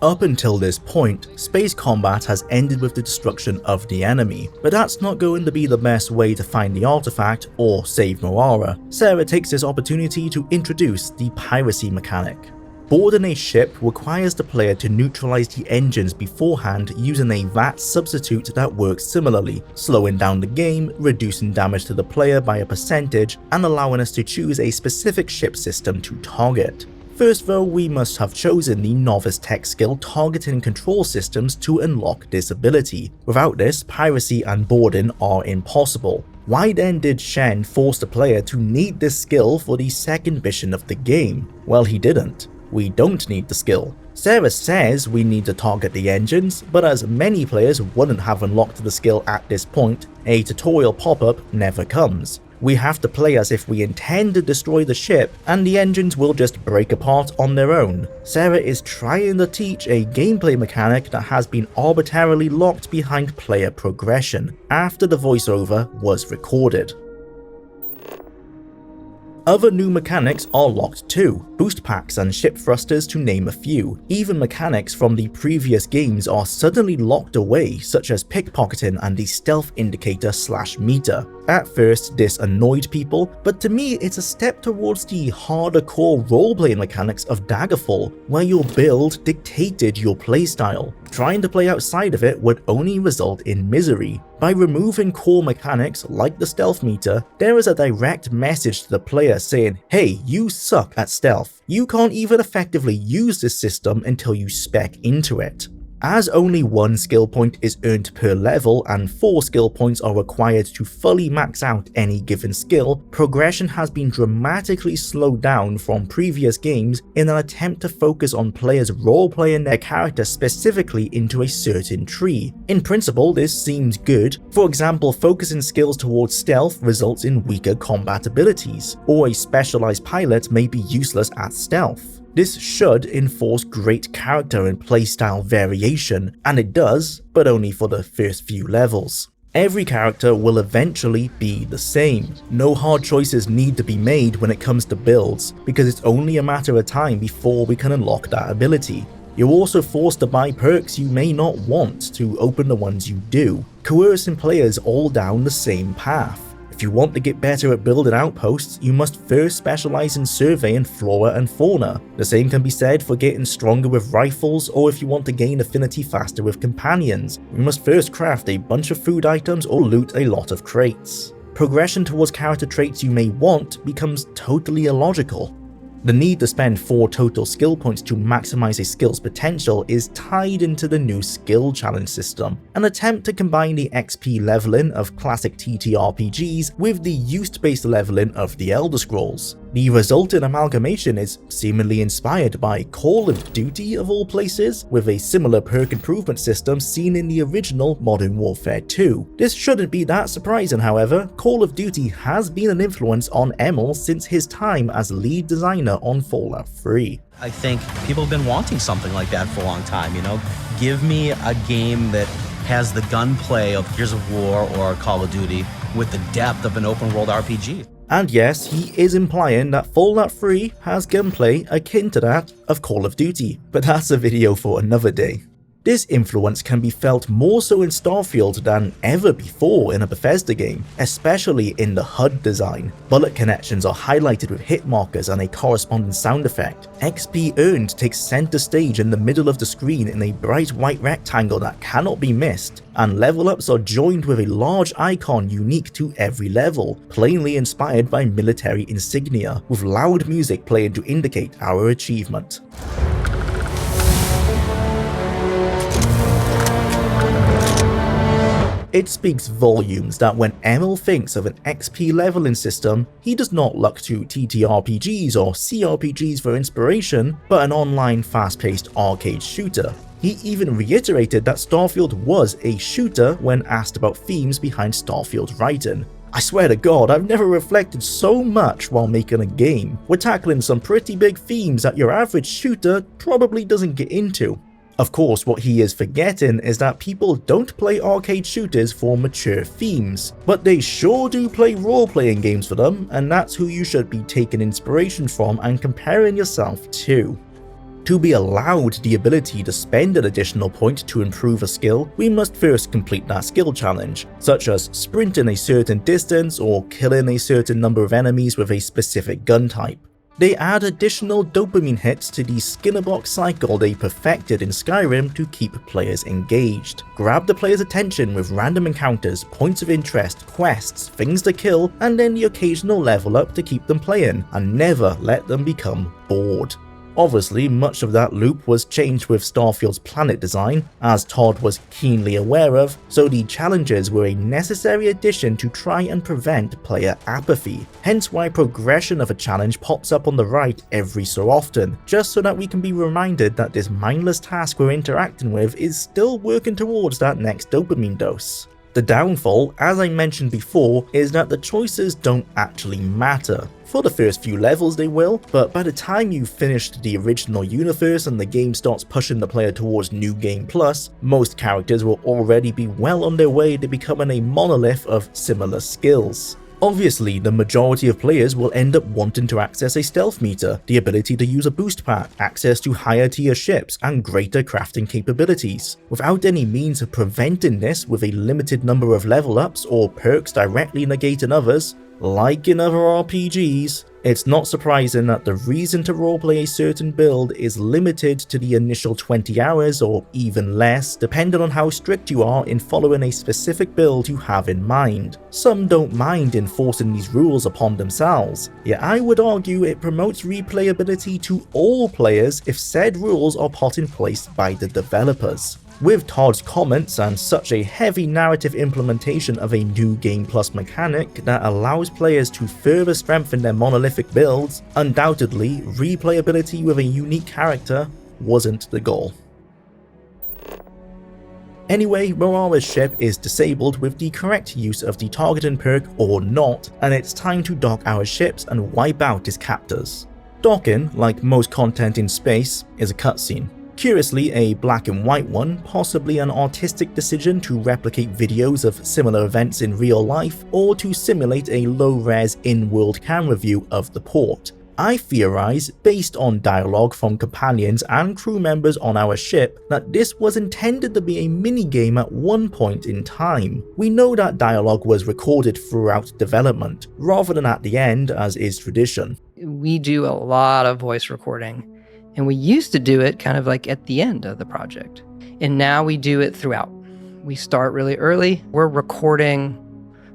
Up until this point, space combat has ended with the destruction of the enemy, but that's not going to be the best way to find the artifact or save Moara. Sarah takes this opportunity to introduce the piracy mechanic. Boarding a ship requires the player to neutralize the engines beforehand using a VAT substitute that works similarly, slowing down the game, reducing damage to the player by a percentage, and allowing us to choose a specific ship system to target. First though, we must have chosen the novice tech skill targeting control systems to unlock this ability. Without this, piracy and boarding are impossible. Why then did Shen force the player to need this skill for the second mission of the game? Well, he didn't. We don't need the skill. Sarah says we need to target the engines, but as many players wouldn't have unlocked the skill at this point, a tutorial pop-up never comes. We have to play as if we intend to destroy the ship, and the engines will just break apart on their own. Sarah is trying to teach a gameplay mechanic that has been arbitrarily locked behind player progression, after the voiceover was recorded. Other new mechanics are locked too, boost packs and ship thrusters to name a few. Even mechanics from the previous games are suddenly locked away, such as pickpocketing and the stealth indicator / meter. At first this annoyed people, but to me it's a step towards the harder core roleplaying mechanics of Daggerfall, where your build dictated your playstyle. Trying to play outside of it would only result in misery. By removing core mechanics like the stealth meter, there is a direct message to the player saying, hey, you suck at stealth. You can't even effectively use this system until you spec into it. As only 1 skill point is earned per level and 4 skill points are required to fully max out any given skill, progression has been dramatically slowed down from previous games in an attempt to focus on players roleplaying their character specifically into a certain tree. In principle, this seems good. For example, focusing skills towards stealth results in weaker combat abilities, or a specialized pilot may be useless at stealth. This should enforce great character and playstyle variation, and it does, but only for the first few levels. Every character will eventually be the same. No hard choices need to be made when it comes to builds, because it's only a matter of time before we can unlock that ability. You're also forced to buy perks you may not want to open the ones you do, coercing players all down the same path. If you want to get better at building outposts, you must first specialize in surveying flora and fauna. The same can be said for getting stronger with rifles, or if you want to gain affinity faster with companions. You must first craft a bunch of food items or loot a lot of crates. Progression towards character traits you may want becomes totally illogical. The need to spend 4 total skill points to maximize a skill's potential is tied into the new skill challenge system, an attempt to combine the XP leveling of classic TTRPGs with the use-based leveling of the Elder Scrolls. The resultant amalgamation is seemingly inspired by Call of Duty of all places, with a similar perk improvement system seen in the original Modern Warfare 2. This shouldn't be that surprising, however. Call of Duty has been an influence on Emil since his time as lead designer on Fallout 3. I think people have been wanting something like that for a long time, you know? Give me a game that has the gunplay of Gears of War or Call of Duty with the depth of an open world RPG. And yes, he is implying that Fallout 3 has gunplay akin to that of Call of Duty, but that's a video for another day. This influence can be felt more so in Starfield than ever before in a Bethesda game, especially in the HUD design. Bullet connections are highlighted with hit markers and a corresponding sound effect. XP earned takes center stage in the middle of the screen in a bright white rectangle that cannot be missed, and level ups are joined with a large icon unique to every level, plainly inspired by military insignia, with loud music playing to indicate our achievement. It speaks volumes that when Emil thinks of an XP leveling system, he does not look to TTRPGs or CRPGs for inspiration, but an online fast-paced arcade shooter. He even reiterated that Starfield was a shooter when asked about themes behind Starfield's writing. I swear to God, I've never reflected so much while making a game. We're tackling some pretty big themes that your average shooter probably doesn't get into. Of course, what he is forgetting is that people don't play arcade shooters for mature themes, but they sure do play role-playing games for them, and that's who you should be taking inspiration from and comparing yourself to. To be allowed the ability to spend an additional point to improve a skill, we must first complete that skill challenge, such as sprinting a certain distance or killing a certain number of enemies with a specific gun type. They add additional dopamine hits to the Skinnerbox cycle they perfected in Skyrim to keep players engaged. Grab the player's attention with random encounters, points of interest, quests, things to kill, and then the occasional level up to keep them playing, and never let them become bored. Obviously, much of that loop was changed with Starfield's planet design, as Todd was keenly aware of, so the challenges were a necessary addition to try and prevent player apathy. Hence why progression of a challenge pops up on the right every so often, just so that we can be reminded that this mindless task we're interacting with is still working towards that next dopamine dose. The downfall, as I mentioned before, is that the choices don't actually matter. For the first few levels they will, but by the time you've finished the original universe and the game starts pushing the player towards New Game Plus, most characters will already be well on their way to becoming a monolith of similar skills. Obviously, the majority of players will end up wanting to access a stealth meter, the ability to use a boost pack, access to higher tier ships, and greater crafting capabilities. Without any means of preventing this with a limited number of level ups or perks directly negating others, like in other RPGs, it's not surprising that the reason to roleplay a certain build is limited to the initial 20 hours or even less, depending on how strict you are in following a specific build you have in mind. Some don't mind enforcing these rules upon themselves, yet I would argue it promotes replayability to all players if said rules are put in place by the developers. With Todd's comments and such a heavy narrative implementation of a New Game Plus mechanic that allows players to further strengthen their monolithic builds, undoubtedly replayability with a unique character wasn't the goal. Anyway, Morara's ship is disabled with the correct use of the targeting perk or not, and it's time to dock our ships and wipe out his captors. Docking, like most content in space, is a cutscene. Curiously, a black and white one, possibly an artistic decision to replicate videos of similar events in real life, or to simulate a low-res in-world camera view of the port. I theorize, based on dialogue from companions and crew members on our ship, that this was intended to be a minigame at one point in time. We know that dialogue was recorded throughout development, rather than at the end as is tradition. We do a lot of voice recording. And we used to do it kind of like at the end of the project. And now we do it throughout. We start really early. We're recording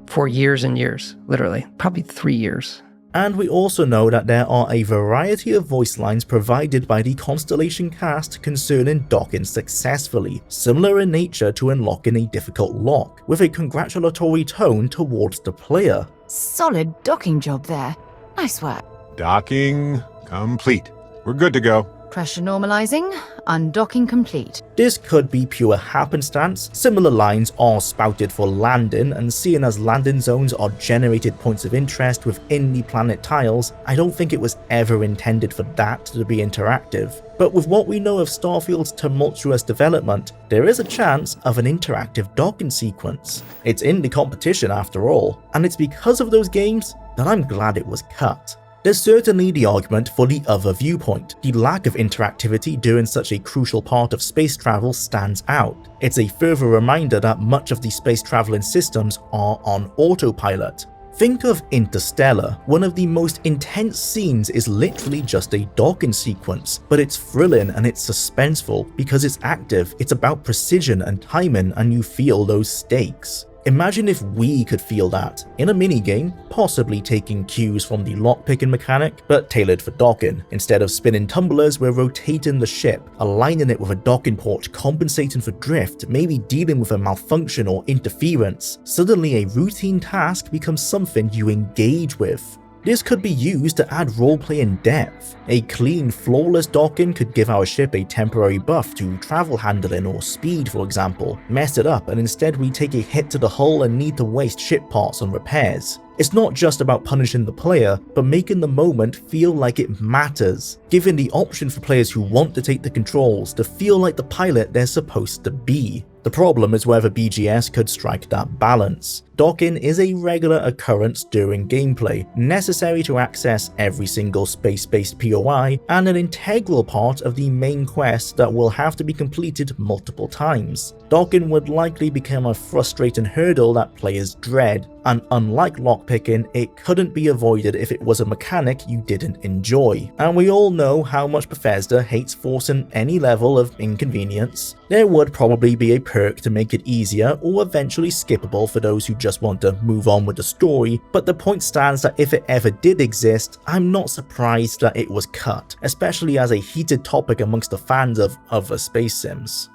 for years and years, literally, probably 3 years. And we also know that there are a variety of voice lines provided by the Constellation cast concerning docking successfully, similar in nature to unlocking a difficult lock, with a congratulatory tone towards the player. Solid docking job there. Nice work. Docking complete. We're good to go. Pressure normalizing, undocking complete. This could be pure happenstance. Similar lines are spouted for landing, and seeing as landing zones are generated points of interest within the planet tiles, I don't think it was ever intended for that to be interactive. But with what we know of Starfield's tumultuous development, there is a chance of an interactive docking sequence. It's in the competition after all, and it's because of those games that I'm glad it was cut. There's certainly the argument for the other viewpoint. The lack of interactivity during such a crucial part of space travel stands out. It's a further reminder that much of the space traveling systems are on autopilot. Think of Interstellar. One of the most intense scenes is literally just a docking sequence, but it's thrilling and it's suspenseful because it's active, it's about precision and timing, and you feel those stakes. Imagine if we could feel that in a minigame, possibly taking cues from the lockpicking mechanic, but tailored for docking. Instead of spinning tumblers, we're rotating the ship, aligning it with a docking port, compensating for drift, maybe dealing with a malfunction or interference. Suddenly a routine task becomes something you engage with. This could be used to add roleplay depth. A clean, flawless docking could give our ship a temporary buff to travel handling or speed, for example. Mess it up and instead we take a hit to the hull and need to waste ship parts on repairs. It's not just about punishing the player, but making the moment feel like it matters, giving the option for players who want to take the controls to feel like the pilot they're supposed to be. The problem is whether BGS could strike that balance. Docking is a regular occurrence during gameplay, necessary to access every single space-based POI, and an integral part of the main quest that will have to be completed multiple times. Docking would likely become a frustrating hurdle that players dread, and unlike lockpicking, it couldn't be avoided if it was a mechanic you didn't enjoy. And we all know how much Bethesda hates forcing any level of inconvenience. There would probably be a perk to make it easier or eventually skippable for those who just want to move on with the story, but the point stands that if it ever did exist, I'm not surprised that it was cut, especially as a heated topic amongst the fans of other space sims.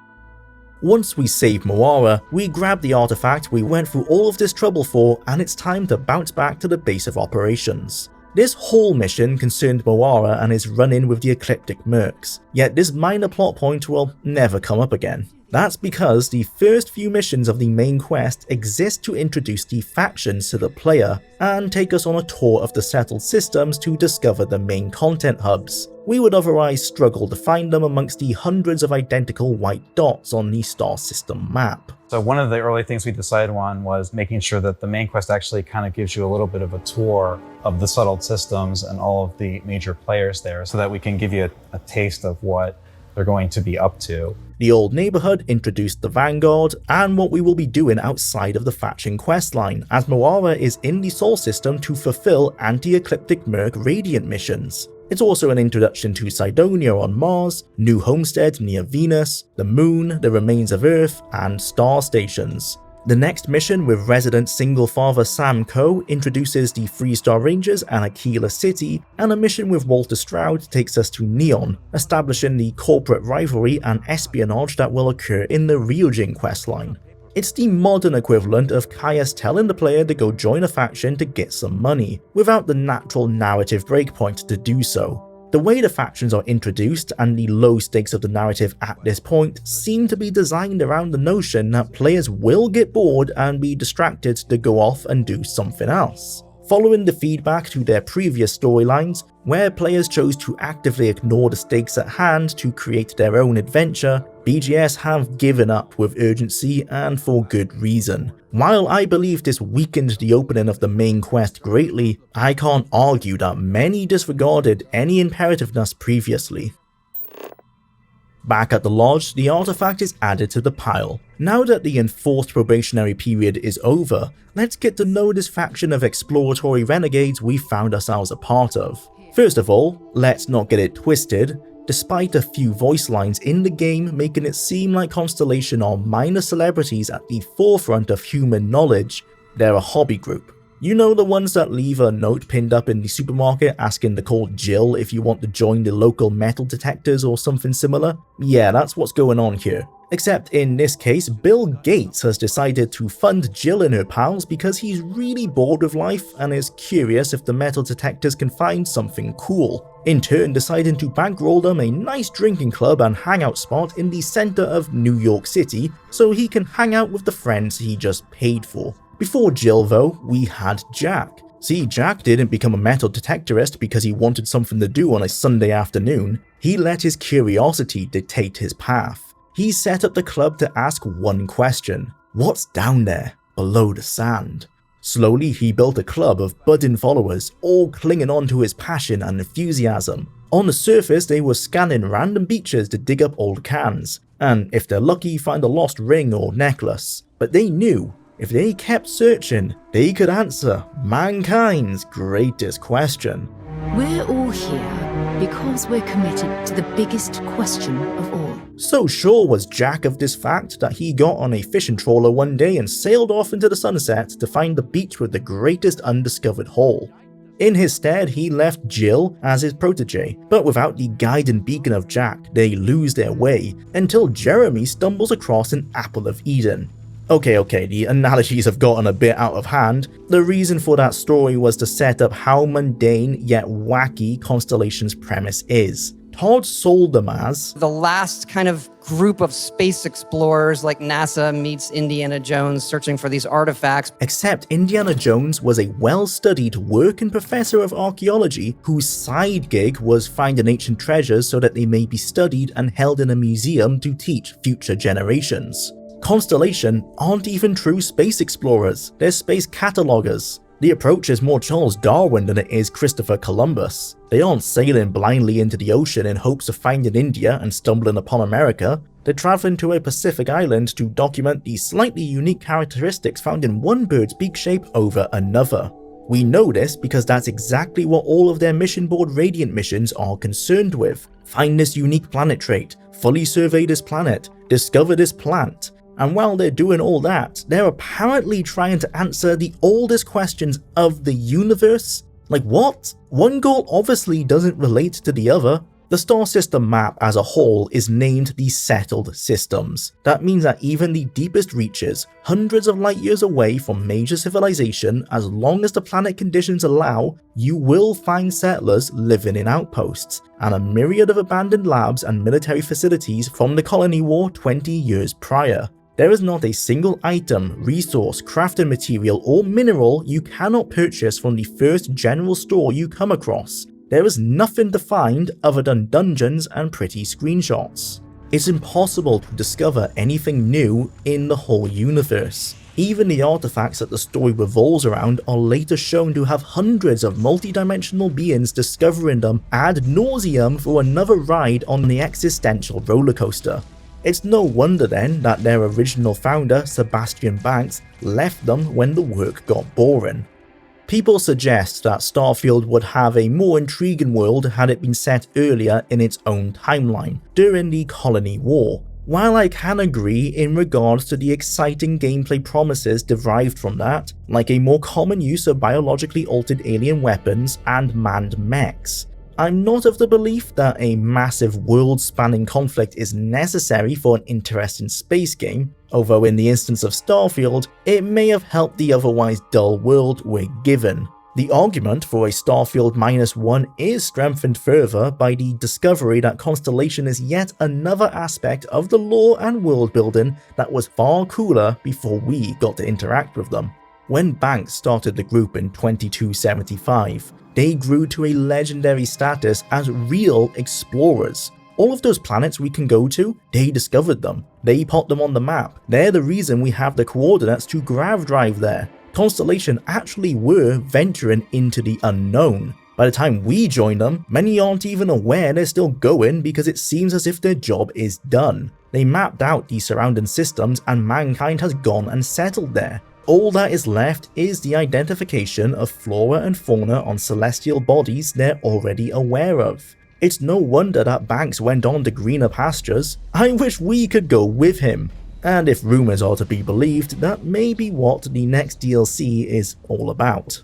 Once we save Moara, we grab the artifact we went through all of this trouble for, and it's time to bounce back to the base of operations. This whole mission concerned Moara and his run-in with the Ecliptic Mercs, yet this minor plot point will never come up again. That's because the first few missions of the main quest exist to introduce the factions to the player and take us on a tour of the settled systems to discover the main content hubs. We would otherwise struggle to find them amongst the hundreds of identical white dots on the star system map. So one of the early things we decided on was making sure that the main quest actually kind of gives you a little bit of a tour of the settled systems and all of the major players there, so that we can give you a taste of what they're going to be up to. The Old Neighbourhood introduced the Vanguard and what we will be doing outside of the faction questline, as Moara is in the Sol system to fulfill anti-Ecliptic Merc Radiant missions. It's also an introduction to Cydonia on Mars, new homesteads near Venus, the Moon, the remains of Earth, and star stations. The next mission with resident single father Sam Coe introduces the 3-star Rangers and Aquila City, and a mission with Walter Stroud takes us to Neon, establishing the corporate rivalry and espionage that will occur in the Ryujin questline. It's the modern equivalent of Caius telling the player to go join a faction to get some money, without the natural narrative breakpoint to do so. The way the factions are introduced and the low stakes of the narrative at this point seem to be designed around the notion that players will get bored and be distracted to go off and do something else. Following the feedback to their previous storylines, where players chose to actively ignore the stakes at hand to create their own adventure, BGS have given up with urgency and for good reason. While I believe this weakened the opening of the main quest greatly, I can't argue that many disregarded any imperativeness previously. Back at the lodge, the artifact is added to the pile. Now that the enforced probationary period is over, let's get to know this faction of exploratory renegades we found ourselves a part of. First of all, let's not get it twisted. Despite a few voice lines in the game making it seem like Constellation are minor celebrities at the forefront of human knowledge, they're a hobby group. You know, the ones that leave a note pinned up in the supermarket asking the code Jill if you want to join the local metal detectors or something similar? Yeah, that's what's going on here. Except in this case, Bill Gates has decided to fund Jill and her pals because he's really bored with life and is curious if the metal detectors can find something cool, in turn deciding to bankroll them a nice drinking club and hangout spot in the center of New York City so he can hang out with the friends he just paid for. Before Jill though, we had Jack. See, Jack didn't become a metal detectorist because he wanted something to do on a Sunday afternoon. He let his curiosity dictate his path. He set up the club to ask one question: what's down there, below the sand? Slowly he built a club of budding followers, all clinging on to his passion and enthusiasm. On the surface they were scanning random beaches to dig up old cans, and if they're lucky find a lost ring or necklace. But they knew, if they kept searching, they could answer mankind's greatest question. We're all here because we're committed to the biggest question of all. So sure was Jack of this fact that he got on a fishing trawler one day and sailed off into the sunset to find the beach with the greatest undiscovered hole. In his stead, he left Jill as his protege, but without the guiding beacon of Jack, they lose their way until Jeremy stumbles across an apple of Eden. Okay, the analogies have gotten a bit out of hand. The reason for that story was to set up how mundane yet wacky Constellation's premise is. Todd sold them as the last kind of group of space explorers, like NASA meets Indiana Jones searching for these artifacts. Except Indiana Jones was a well-studied working professor of archaeology whose side gig was finding ancient treasures so that they may be studied and held in a museum to teach future generations. Constellation aren't even true space explorers, they're space catalogers. The approach is more Charles Darwin than it is Christopher Columbus. They aren't sailing blindly into the ocean in hopes of finding India and stumbling upon America. They're traveling to a Pacific island to document the slightly unique characteristics found in one bird's beak shape over another. We know this because that's exactly what all of their mission board Radiant missions are concerned with. Find this unique planet trait, fully survey this planet, discover this plant. And while they're doing all that, they're apparently trying to answer the oldest questions of the universe. Like what? One goal obviously doesn't relate to the other. The star system map as a whole is named the Settled Systems. That means that even the deepest reaches, hundreds of light years away from major civilization, as long as the planet conditions allow, you will find settlers living in outposts, and a myriad of abandoned labs and military facilities from the colony war 20 years prior. There is not a single item, resource, crafting material, or mineral you cannot purchase from the first general store you come across. There is nothing to find other than dungeons and pretty screenshots. It's impossible to discover anything new in the whole universe. Even the artifacts that the story revolves around are later shown to have hundreds of multi-dimensional beings discovering them ad nauseum for another ride on the existential rollercoaster. It's no wonder then that their original founder, Sebastian Banks, left them when the work got boring. People suggest that Starfield would have a more intriguing world had it been set earlier in its own timeline, during the Colony War. While I can agree in regards to the exciting gameplay promises derived from that, like a more common use of biologically altered alien weapons and manned mechs, I'm not of the belief that a massive world-spanning conflict is necessary for an interesting space game, although in the instance of Starfield, it may have helped the otherwise dull world we're given. The argument for a Starfield -1 is strengthened further by the discovery that Constellation is yet another aspect of the lore and world building that was far cooler before we got to interact with them. When Banks started the group in 2275, they grew to a legendary status as real explorers. All of those planets we can go to, they discovered them. They put them on the map. They're the reason we have the coordinates to grav drive there. Constellation actually were venturing into the unknown. By the time we join them, many aren't even aware they're still going because it seems as if their job is done. They mapped out the surrounding systems and mankind has gone and settled there. All that is left is the identification of flora and fauna on celestial bodies they're already aware of. It's no wonder that Banks went on to greener pastures. I wish we could go with him. And if rumors are to be believed, that may be what the next DLC is all about.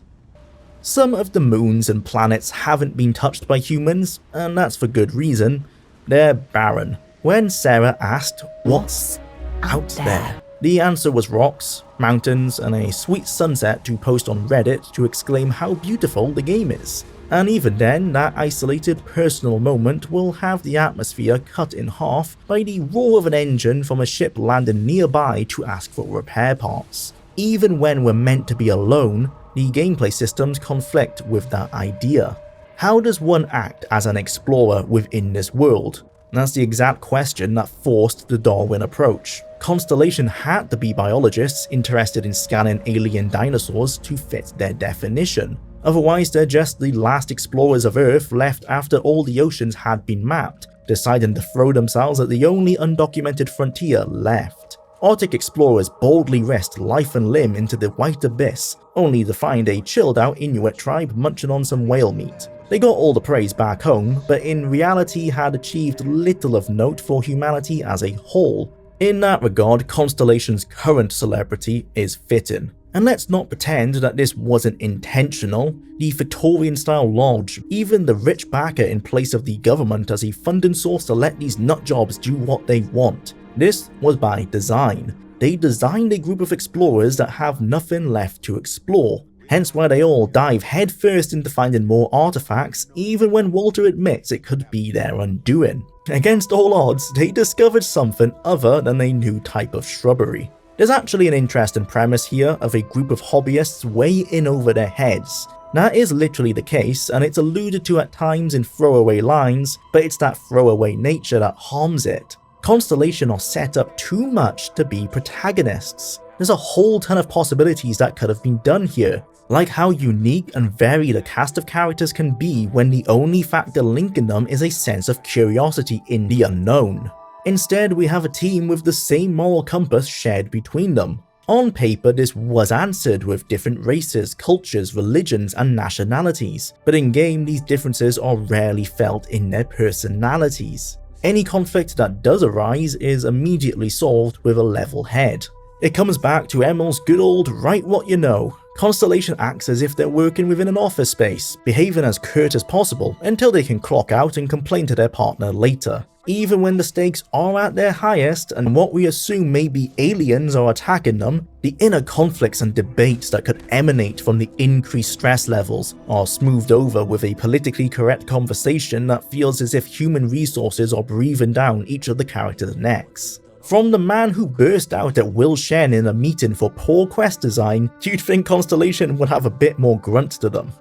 Some of the moons and planets haven't been touched by humans, and that's for good reason. They're barren. When Sarah asked, "What's out there?" the answer was rocks, mountains, and a sweet sunset to post on Reddit to exclaim how beautiful the game is. And even then, that isolated personal moment will have the atmosphere cut in half by the roar of an engine from a ship landing nearby to ask for repair parts. Even when we're meant to be alone, the gameplay systems conflict with that idea. How does one act as an explorer within this world? That's the exact question that forced the Darwin approach. Constellation had to be biologists interested in scanning alien dinosaurs to fit their definition. Otherwise, they're just the last explorers of Earth left after all the oceans had been mapped, deciding to throw themselves at the only undocumented frontier left. Arctic explorers boldly risked life and limb into the white abyss, only to find a chilled-out Inuit tribe munching on some whale meat. They got all the praise back home, but in reality had achieved little of note for humanity as a whole. In that regard, Constellation's current celebrity is fitting. And let's not pretend that this wasn't intentional. The Victorian-style lodge, even the rich backer in place of the government as a funding source to let these nutjobs do what they want. This was by design. They designed a group of explorers that have nothing left to explore. Hence why they all dive headfirst into finding more artifacts, even when Walter admits it could be their undoing. Against all odds, they discovered something other than a new type of shrubbery. There's actually an interesting premise here of a group of hobbyists way in over their heads. That is literally the case, and it's alluded to at times in throwaway lines, but it's that throwaway nature that harms it. Constellation are set up too much to be protagonists. There's a whole ton of possibilities that could have been done here, like how unique and varied a cast of characters can be when the only factor linking them is a sense of curiosity in the unknown. Instead, we have a team with the same moral compass shared between them. On paper, this was answered with different races, cultures, religions, and nationalities, but in-game these differences are rarely felt in their personalities. Any conflict that does arise is immediately solved with a level head. It comes back to Emil's good old write what you know. Constellation acts as if they're working within an office space, behaving as curt as possible until they can clock out and complain to their partner later. Even when the stakes are at their highest and what we assume may be aliens are attacking them, the inner conflicts and debates that could emanate from the increased stress levels are smoothed over with a politically correct conversation that feels as if human resources are breathing down each of the characters' necks. From the man who burst out at Will Shen in a meeting for poor quest design, you'd think Constellation would have a bit more grunt to them.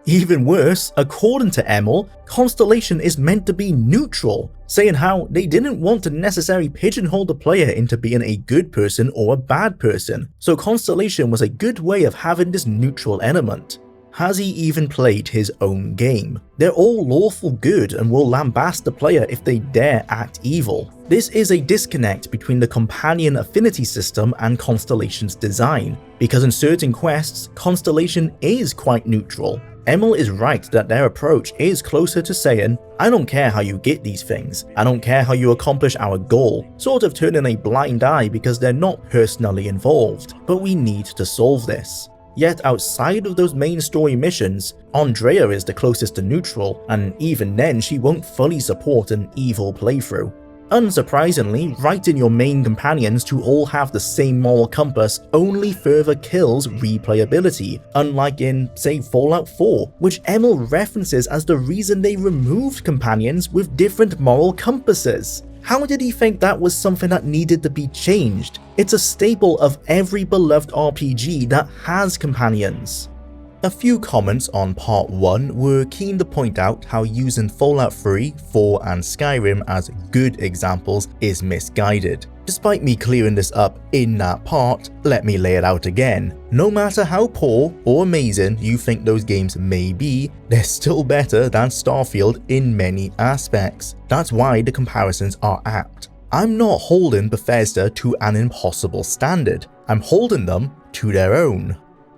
Even worse, according to Emil, Constellation is meant to be neutral, saying how they didn't want to necessarily pigeonhole the player into being a good person or a bad person, so Constellation was a good way of having this neutral element. Has he even played his own game? They're all lawful good and will lambast the player if they dare act evil. This is a disconnect between the companion affinity system and Constellation's design, because in certain quests, Constellation is quite neutral. Emil is right that their approach is closer to saying, I don't care how you get these things, I don't care how you accomplish our goal, sort of turning a blind eye because they're not personally involved, but we need to solve this. Yet outside of those main story missions, Andrea is the closest to neutral, and even then she won't fully support an evil playthrough. Unsurprisingly, writing your main companions to all have the same moral compass only further kills replayability, unlike in, say, Fallout 4, which Emil references as the reason they removed companions with different moral compasses. How did he think that was something that needed to be changed? It's a staple of every beloved RPG that has companions. A few comments on part 1 were keen to point out how using Fallout 3, 4 and Skyrim as good examples is misguided. Despite me clearing this up in that part, let me lay it out again. No matter how poor or amazing you think those games may be, they're still better than Starfield in many aspects. That's why the comparisons are apt. I'm not holding Bethesda to an impossible standard, I'm holding them to their own.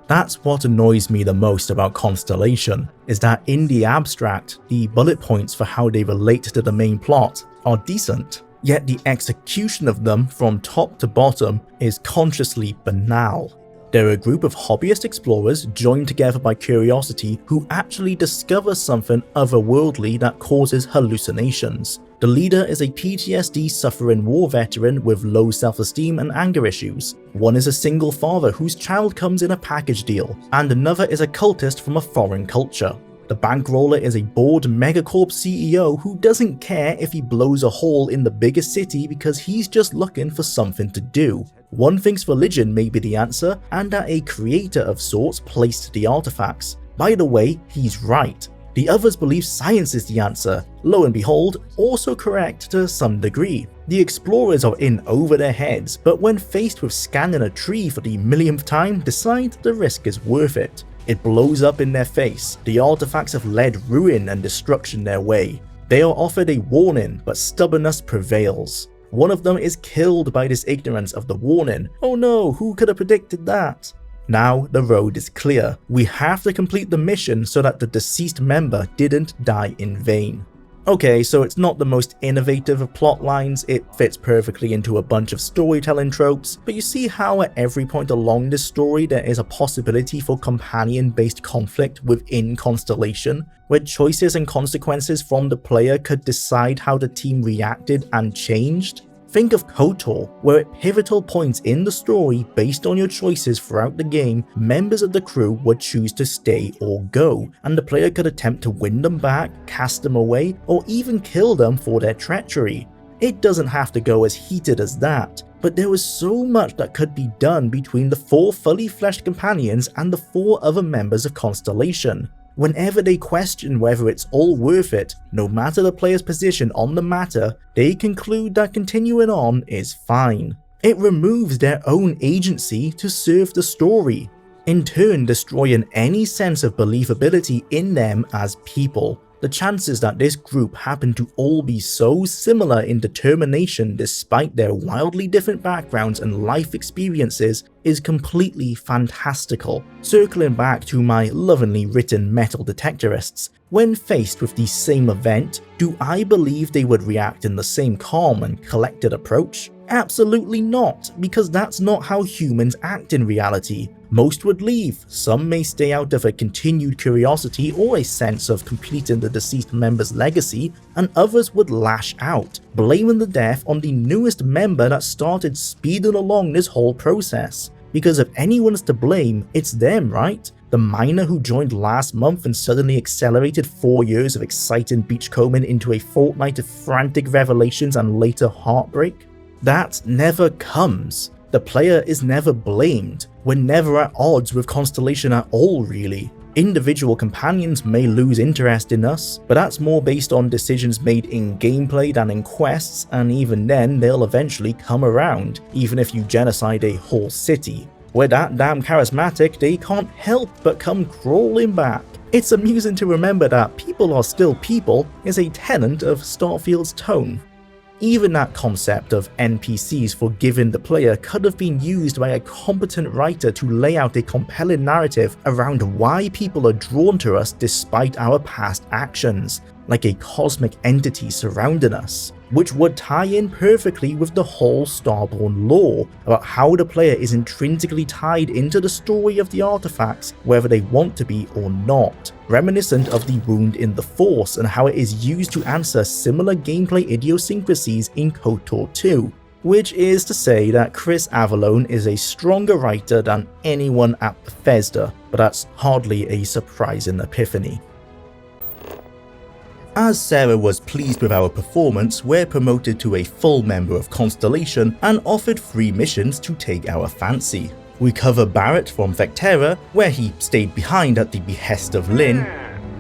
That's what annoys me the most about Constellation, is that in the abstract, the bullet points for how they relate to the main plot are decent. yet the execution of them from top to bottom is consciously banal. They're a group of hobbyist explorers joined together by curiosity who actually discover something otherworldly that causes hallucinations. The leader is a PTSD-suffering war veteran with low self-esteem and anger issues. One is a single father whose child comes in a package deal, and another is a cultist from a foreign culture. The bankroller is a bored megacorp CEO who doesn't care if he blows a hole in the biggest city because he's just looking for something to do. One thinks religion may be the answer, and that a creator of sorts placed the artifacts. By the way, he's right. The others believe science is the answer. Lo and behold, also correct to some degree. The explorers are in over their heads, but when faced with scanning a tree for the millionth time, decide the risk is worth it. It blows up in their face. The artifacts have led ruin and destruction their way. They are offered a warning, but stubbornness prevails. One of them is killed by this ignorance of the warning. Oh no, who could have predicted that? Now the road is clear. We have to complete the mission so that the deceased member didn't die in vain. Okay, so it's not the most innovative of plot lines, it fits perfectly into a bunch of storytelling tropes, but you see how at every point along this story there is a possibility for companion-based conflict within Constellation, where choices and consequences from the player could decide how the team reacted and changed? Think of KOTOR, where at pivotal points in the story, based on your choices throughout the game, members of the crew would choose to stay or go, and the player could attempt to win them back, cast them away, or even kill them for their treachery. It doesn't have to go as heated as that, but there was so much that could be done between the 4 fully fleshed companions and the 4 other members of Constellation. Whenever they question whether it's all worth it, no matter the player's position on the matter, they conclude that continuing on is fine. It removes their own agency to serve the story, in turn destroying any sense of believability in them as people. The chances that this group happen to all be so similar in determination despite their wildly different backgrounds and life experiences is completely fantastical. Circling back to my lovingly written metal detectorists, when faced with the same event, do I believe they would react in the same calm and collected approach? Absolutely not, because that's not how humans act in reality. Most would leave, some may stay out of a continued curiosity or a sense of completing the deceased member's legacy, and others would lash out, blaming the death on the newest member that started speeding along this whole process. Because if anyone's to blame, it's them, right? The miner who joined last month and suddenly accelerated 4 years of exciting beachcombing into a fortnight of frantic revelations and later heartbreak? That never comes. The player is never blamed. We're never at odds with Constellation at all, really. Individual companions may lose interest in us, but that's more based on decisions made in gameplay than in quests, and even then they'll eventually come around, even if you genocide a whole city. We're that damn charismatic they can't help but come crawling back. It's amusing to remember that people are still people is a tenet of Starfield's tone. Even that concept of NPCs forgiving the player could have been used by a competent writer to lay out a compelling narrative around why people are drawn to us despite our past actions, like a cosmic entity surrounding us, which would tie in perfectly with the whole Starborn lore about how the player is intrinsically tied into the story of the artifacts whether they want to be or not, reminiscent of the wound in the Force and how it is used to answer similar gameplay idiosyncrasies in KOTOR 2, which is to say that Chris Avallone is a stronger writer than anyone at Bethesda, but that's hardly a surprising epiphany. As Sarah was pleased with our performance, we're promoted to a full member of Constellation and offered 3 missions to take our fancy. We cover Barrett from Vectera, where he stayed behind at the behest of Lynn,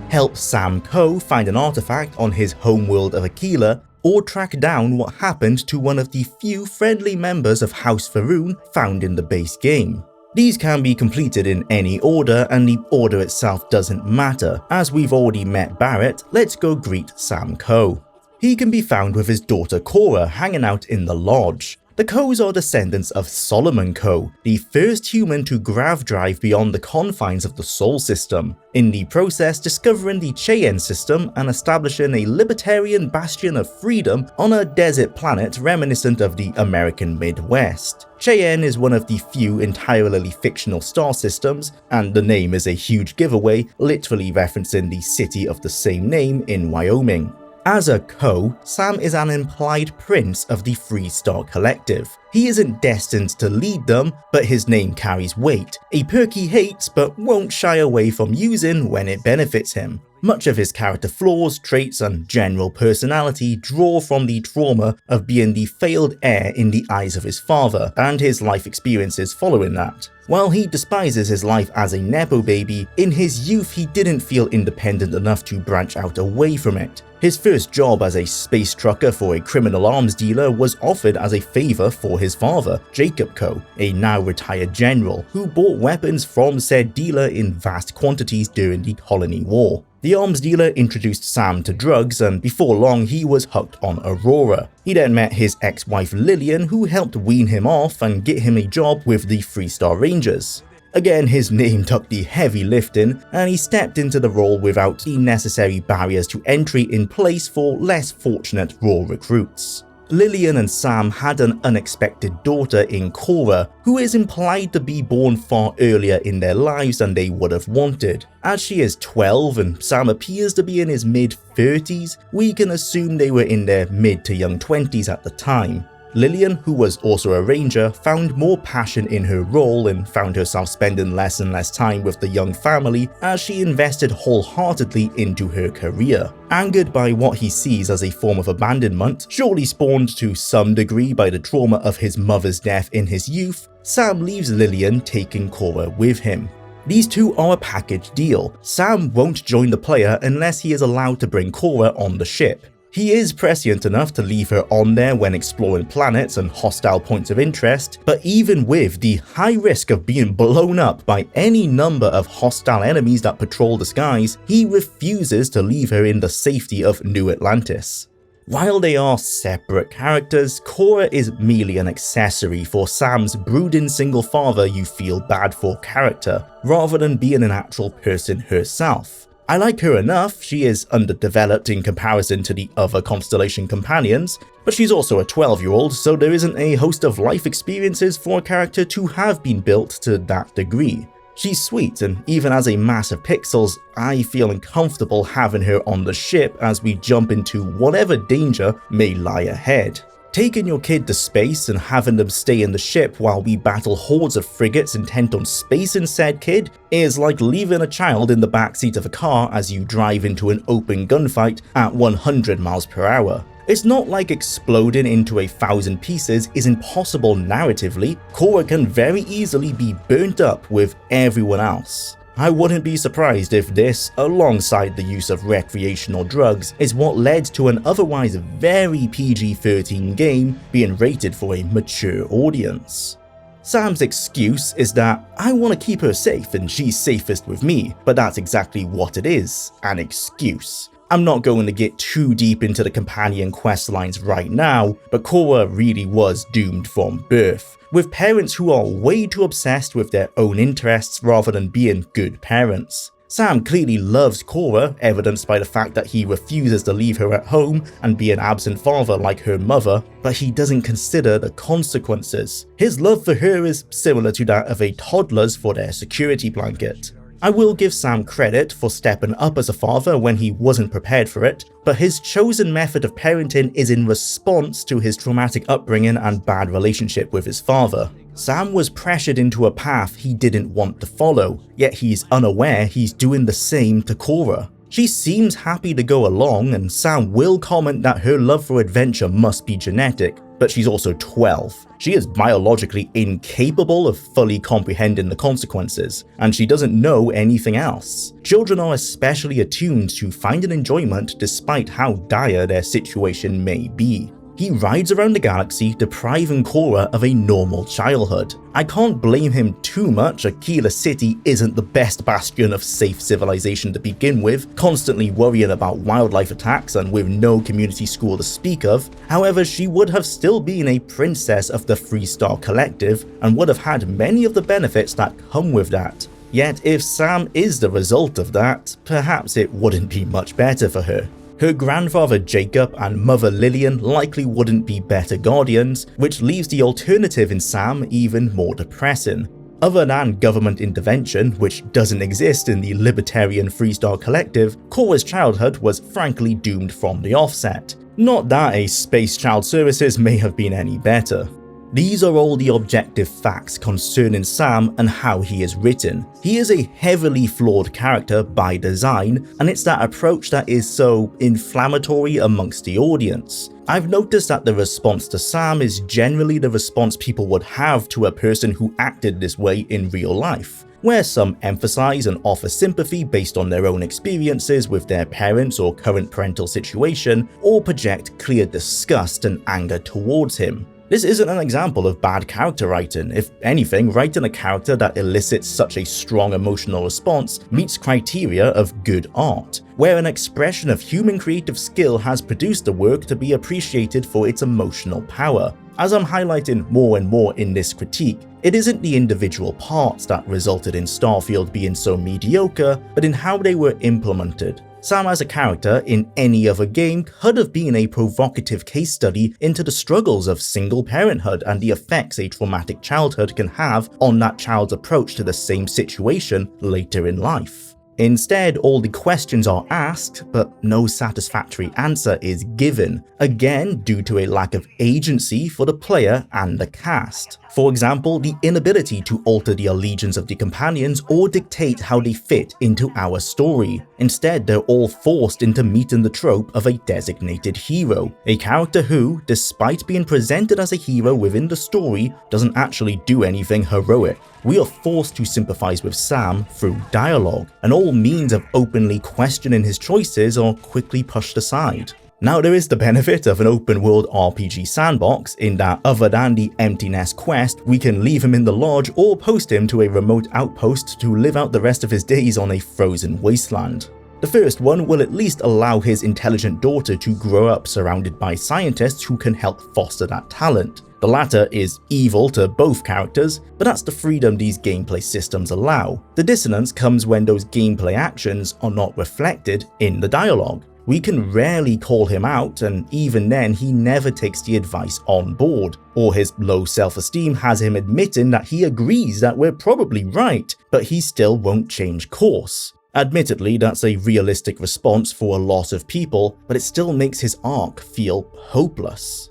help Sam Coe find an artifact on his homeworld of Aquila, or track down what happened to one of the few friendly members of House Faroon found in the base game. These can be completed in any order, and the order itself doesn't matter. As we've already met Barrett, let's go greet Sam Coe. He can be found with his daughter Cora hanging out in the lodge. The Coes are descendants of Solomon Coe, the first human to grav drive beyond the confines of the Sol system, in the process discovering the Cheyenne system and establishing a libertarian bastion of freedom on a desert planet reminiscent of the American Midwest. Cheyenne is one of the few entirely fictional star systems, and the name is a huge giveaway, literally referencing the city of the same name in Wyoming. As a Coe, Sam is an implied prince of the Free Star Collective. He isn't destined to lead them, but his name carries weight, a perk he hates but won't shy away from using when it benefits him. Much of his character flaws, traits, and general personality draw from the trauma of being the failed heir in the eyes of his father, and his life experiences following that. While he despises his life as a Nepo baby, in his youth he didn't feel independent enough to branch out away from it. His first job as a space trucker for a criminal arms dealer was offered as a favor for his father, Jacob Coe, a now retired general, who bought weapons from said dealer in vast quantities during the Colony War. The arms dealer introduced Sam to drugs, and before long he was hooked on Aurora. He then met his ex-wife Lillian, who helped wean him off and get him a job with the Freestar Rangers. Again, his name took the heavy lifting, and he stepped into the role without the necessary barriers to entry in place for less fortunate raw recruits. Lillian and Sam had an unexpected daughter in Cora, who is implied to be born far earlier in their lives than they would have wanted. As she is 12 and Sam appears to be in his mid-30s, we can assume they were in their mid to young 20s at the time. Lillian, who was also a ranger, found more passion in her role and found herself spending less and less time with the young family as she invested wholeheartedly into her career. Angered by what he sees as a form of abandonment, surely spawned to some degree by the trauma of his mother's death in his youth, Sam leaves Lillian, taking Cora with him. These two are a package deal. Sam won't join the player unless he is allowed to bring Cora on the ship. He is prescient enough to leave her on there when exploring planets and hostile points of interest, but even with the high risk of being blown up by any number of hostile enemies that patrol the skies, he refuses to leave her in the safety of New Atlantis. While they are separate characters, Cora is merely an accessory for Sam's brooding single father you feel bad for character, rather than being an actual person herself. I like her enough, she is underdeveloped in comparison to the other Constellation companions, but she's also a 12-year-old, so there isn't a host of life experiences for a character to have been built to that degree. She's sweet, and even as a mass of pixels, I feel uncomfortable having her on the ship as we jump into whatever danger may lie ahead. Taking your kid to space and having them stay in the ship while we battle hordes of frigates intent on spacing said kid is like leaving a child in the backseat of a car as you drive into an open gunfight at 100 miles per hour. It's not like exploding into 1,000 pieces is impossible narratively. Cora can very easily be burnt up with everyone else. I wouldn't be surprised if this, alongside the use of recreational drugs, is what led to an otherwise very PG-13 game being rated for a mature audience. Sam's excuse is that I want to keep her safe and she's safest with me, but that's exactly what it is, an excuse. I'm not going to get too deep into the companion quest lines right now, but Cora really was doomed from birth, with parents who are way too obsessed with their own interests rather than being good parents. Sam clearly loves Cora, evidenced by the fact that he refuses to leave her at home and be an absent father like her mother, but he doesn't consider the consequences. His love for her is similar to that of a toddler's for their security blanket. I will give Sam credit for stepping up as a father when he wasn't prepared for it, but his chosen method of parenting is in response to his traumatic upbringing and bad relationship with his father. Sam was pressured into a path he didn't want to follow, yet he's unaware he's doing the same to Cora. She seems happy to go along, and Sam will comment that her love for adventure must be genetic, but she's also 12. She is biologically incapable of fully comprehending the consequences, and she doesn't know anything else. Children are especially attuned to finding enjoyment despite how dire their situation may be. He rides around the galaxy, depriving Cora of a normal childhood. I can't blame him too much. Aquila City isn't the best bastion of safe civilization to begin with, constantly worrying about wildlife attacks and with no community school to speak of. However, she would have still been a princess of the Freestar Collective and would have had many of the benefits that come with that. Yet if Sam is the result of that, perhaps it wouldn't be much better for her. Her grandfather Jacob and mother Lillian likely wouldn't be better guardians, which leaves the alternative in Sam even more depressing. Other than government intervention, which doesn't exist in the libertarian Freestar Collective, Cora's childhood was frankly doomed from the offset. Not that a Space Child Services may have been any better. These are all the objective facts concerning Sam and how he is written. He is a heavily flawed character by design, and it's that approach that is so inflammatory amongst the audience. I've noticed that the response to Sam is generally the response people would have to a person who acted this way in real life, where some emphasize and offer sympathy based on their own experiences with their parents or current parental situation, or project clear disgust and anger towards him. This isn't an example of bad character writing. If anything, writing a character that elicits such a strong emotional response meets criteria of good art, where an expression of human creative skill has produced a work to be appreciated for its emotional power. As I'm highlighting more and more in this critique, it isn't the individual parts that resulted in Starfield being so mediocre, but in how they were implemented. Sam as a character in any other game could have been a provocative case study into the struggles of single parenthood and the effects a traumatic childhood can have on that child's approach to the same situation later in life. Instead, all the questions are asked, but no satisfactory answer is given, again due to a lack of agency for the player and the cast. For example, the inability to alter the allegiance of the companions or dictate how they fit into our story. Instead, they're all forced into meeting the trope of a designated hero, a character who, despite being presented as a hero within the story, doesn't actually do anything heroic. We are forced to sympathize with Sam through dialogue, and all means of openly questioning his choices are quickly pushed aside. Now, there is the benefit of an open world RPG sandbox in that other than the empty nest quest, we can leave him in the lodge or post him to a remote outpost to live out the rest of his days on a frozen wasteland. The first one will at least allow his intelligent daughter to grow up surrounded by scientists who can help foster that talent. The latter is evil to both characters, but that's the freedom these gameplay systems allow. The dissonance comes when those gameplay actions are not reflected in the dialogue. We can rarely call him out, and even then he never takes the advice on board, or his low self-esteem has him admitting that he agrees that we're probably right, but he still won't change course. Admittedly, that's a realistic response for a lot of people, but it still makes his arc feel hopeless.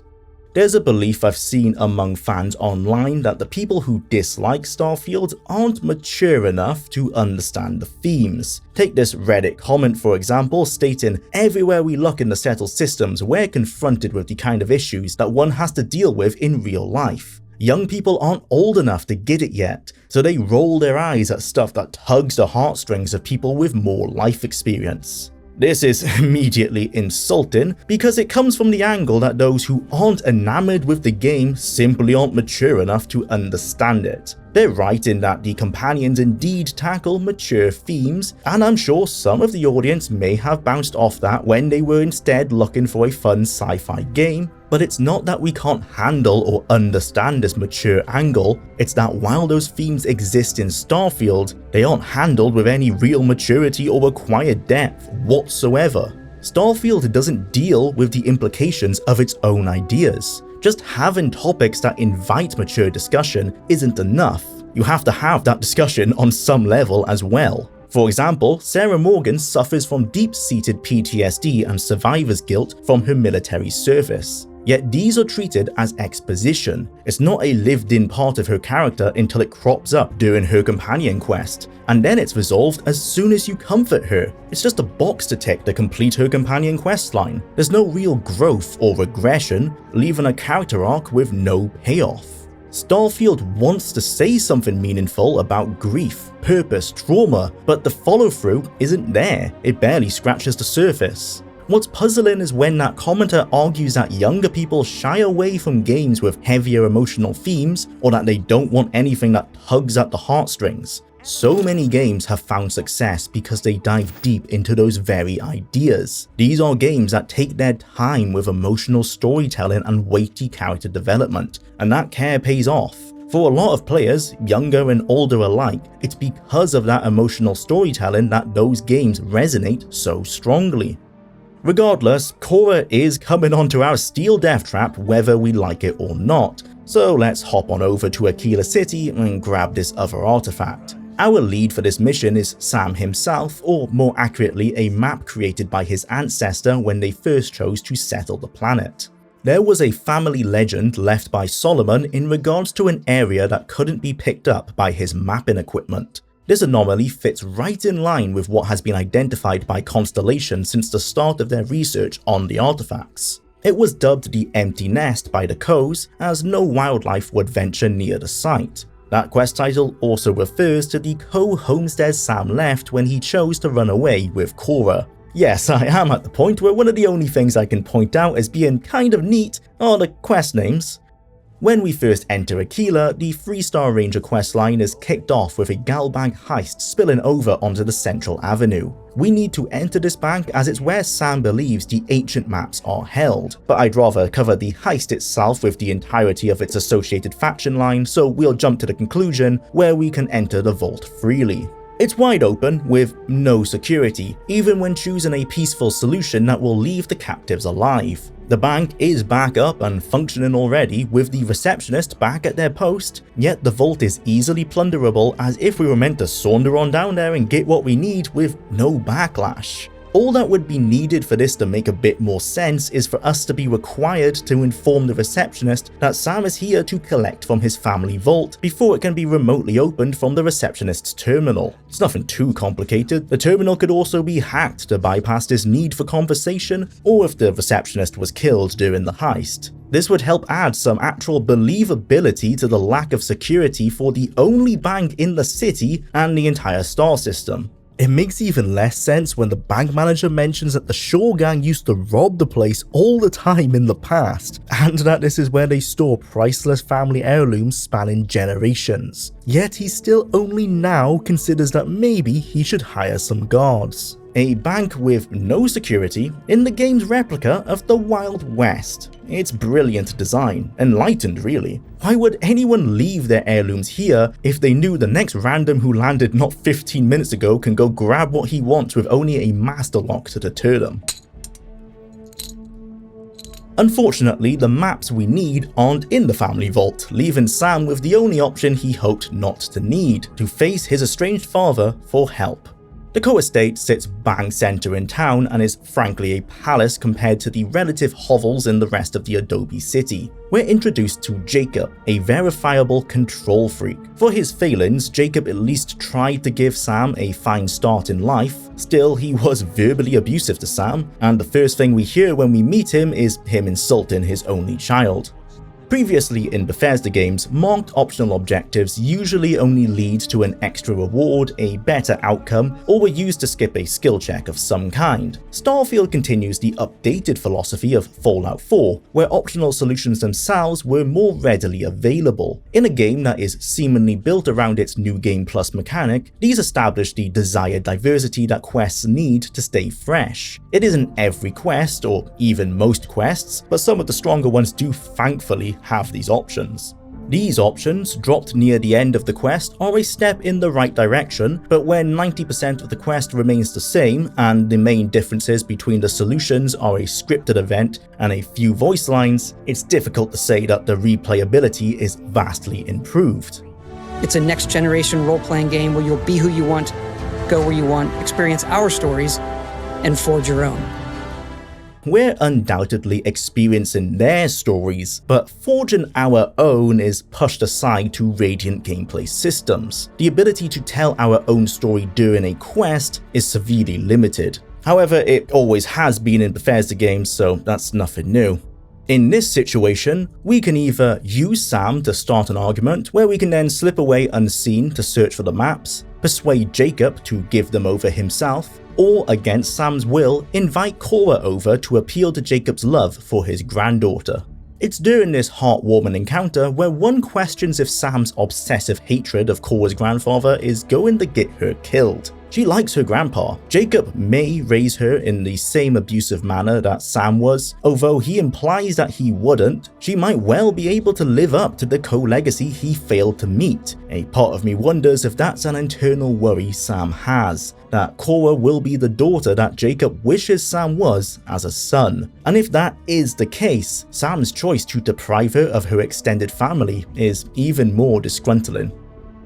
There's a belief I've seen among fans online that the people who dislike Starfield aren't mature enough to understand the themes. Take this Reddit comment for example, stating, "Everywhere we look in the settled systems, we're confronted with the kind of issues that one has to deal with in real life. Young people aren't old enough to get it yet, so they roll their eyes at stuff that tugs the heartstrings of people with more life experience." This is immediately insulting because it comes from the angle that those who aren't enamored with the game simply aren't mature enough to understand it. They're right in that the companions indeed tackle mature themes, and I'm sure some of the audience may have bounced off that when they were instead looking for a fun sci-fi game, but it's not that we can't handle or understand this mature angle, it's that while those themes exist in Starfield, they aren't handled with any real maturity or required depth whatsoever. Starfield doesn't deal with the implications of its own ideas. Just having topics that invite mature discussion isn't enough. You have to have that discussion on some level as well. For example, Sarah Morgan suffers from deep-seated PTSD and survivor's guilt from her military service. Yet these are treated as exposition. It's not a lived-in part of her character until it crops up during her companion quest, and then it's resolved as soon as you comfort her. It's just a box to tick to complete her companion questline. There's no real growth or regression, leaving a character arc with no payoff. Starfield wants to say something meaningful about grief, purpose, trauma, but the follow-through isn't there. It barely scratches the surface. What's puzzling is when that commenter argues that younger people shy away from games with heavier emotional themes, or that they don't want anything that tugs at the heartstrings. So many games have found success because they dive deep into those very ideas. These are games that take their time with emotional storytelling and weighty character development, and that care pays off. For a lot of players, younger and older alike, it's because of that emotional storytelling that those games resonate so strongly. Regardless, Cora is coming onto our steel death trap whether we like it or not, so let's hop on over to Aquila City and grab this other artifact. Our lead for this mission is Sam himself, or more accurately a map created by his ancestor when they first chose to settle the planet. There was a family legend left by Solomon in regards to an area that couldn't be picked up by his mapping equipment. This anomaly fits right in line with what has been identified by Constellation since the start of their research on the artifacts. It was dubbed the Empty Nest by the Coes, as no wildlife would venture near the site. That quest title also refers to the co-homestead Sam left when he chose to run away with Cora. Yes, I am at the point where one of the only things I can point out as being kind of neat are the quest names. When we first enter Aquila, the 3-star Ranger questline is kicked off with a gal bank heist spilling over onto the Central Avenue. We need to enter this bank as it's where Sam believes the ancient maps are held, but I'd rather cover the heist itself with the entirety of its associated faction line, so we'll jump to the conclusion where we can enter the vault freely. It's wide open with no security, even when choosing a peaceful solution that will leave the captives alive. The bank is back up and functioning already, with the receptionist back at their post, yet the vault is easily plunderable as if we were meant to saunter on down there and get what we need with no backlash. All that would be needed for this to make a bit more sense is for us to be required to inform the receptionist that Sam is here to collect from his family vault before it can be remotely opened from the receptionist's terminal. It's nothing too complicated. The terminal could also be hacked to bypass this need for conversation, or if the receptionist was killed during the heist. This would help add some actual believability to the lack of security for the only bank in the city and the entire star system. It makes even less sense when the bank manager mentions that the Shaw gang used to rob the place all the time in the past, and that this is where they store priceless family heirlooms spanning generations. Yet he still only now considers that maybe he should hire some guards. A bank with no security in the game's replica of the Wild West. It's brilliant design, enlightened really. Why would anyone leave their heirlooms here if they knew the next random who landed not 15 minutes ago can go grab what he wants with only a master lock to deter them? Unfortunately, the maps we need aren't in the family vault, leaving Sam with the only option he hoped not to need, to face his estranged father for help. The co-estate sits bang center in town and is frankly a palace compared to the relative hovels in the rest of the Adobe city. We're introduced to Jacob, a verifiable control freak. For his failings, Jacob at least tried to give Sam a fine start in life. Still, he was verbally abusive to Sam, and the first thing we hear when we meet him is him insulting his only child. Previously in Bethesda games, marked optional objectives usually only lead to an extra reward, a better outcome, or were used to skip a skill check of some kind. Starfield continues the updated philosophy of Fallout 4, where optional solutions themselves were more readily available. In a game that is seemingly built around its New Game Plus mechanic, these establish the desired diversity that quests need to stay fresh. It isn't every quest, or even most quests, but some of the stronger ones do thankfully have these options. These options, dropped near the end of the quest, are a step in the right direction, but when 90% of the quest remains the same, and the main differences between the solutions are a scripted event and a few voice lines, it's difficult to say that the replayability is vastly improved. It's a next generation role-playing game where you'll be who you want, go where you want, experience our stories, and forge your own. We're undoubtedly experiencing their stories, but forging our own is pushed aside to Radiant gameplay systems. The ability to tell our own story during a quest is severely limited. However, it always has been in Bethesda games, so that's nothing new. In this situation, we can either use Sam to start an argument where we can then slip away unseen to search for the maps, persuade Jacob to give them over himself, or against Sam's will, invite Cora over to appeal to Jacob's love for his granddaughter. It's during this heartwarming encounter where one questions if Sam's obsessive hatred of Cora's grandfather is going to get her killed. She likes her grandpa. Jacob may raise her in the same abusive manner that Sam was. Although he implies that he wouldn't, she might well be able to live up to the co-legacy he failed to meet. A part of me wonders if that's an internal worry Sam has, that Cora will be the daughter that Jacob wishes Sam was as a son. And if that is the case, Sam's choice to deprive her of her extended family is even more disgruntling.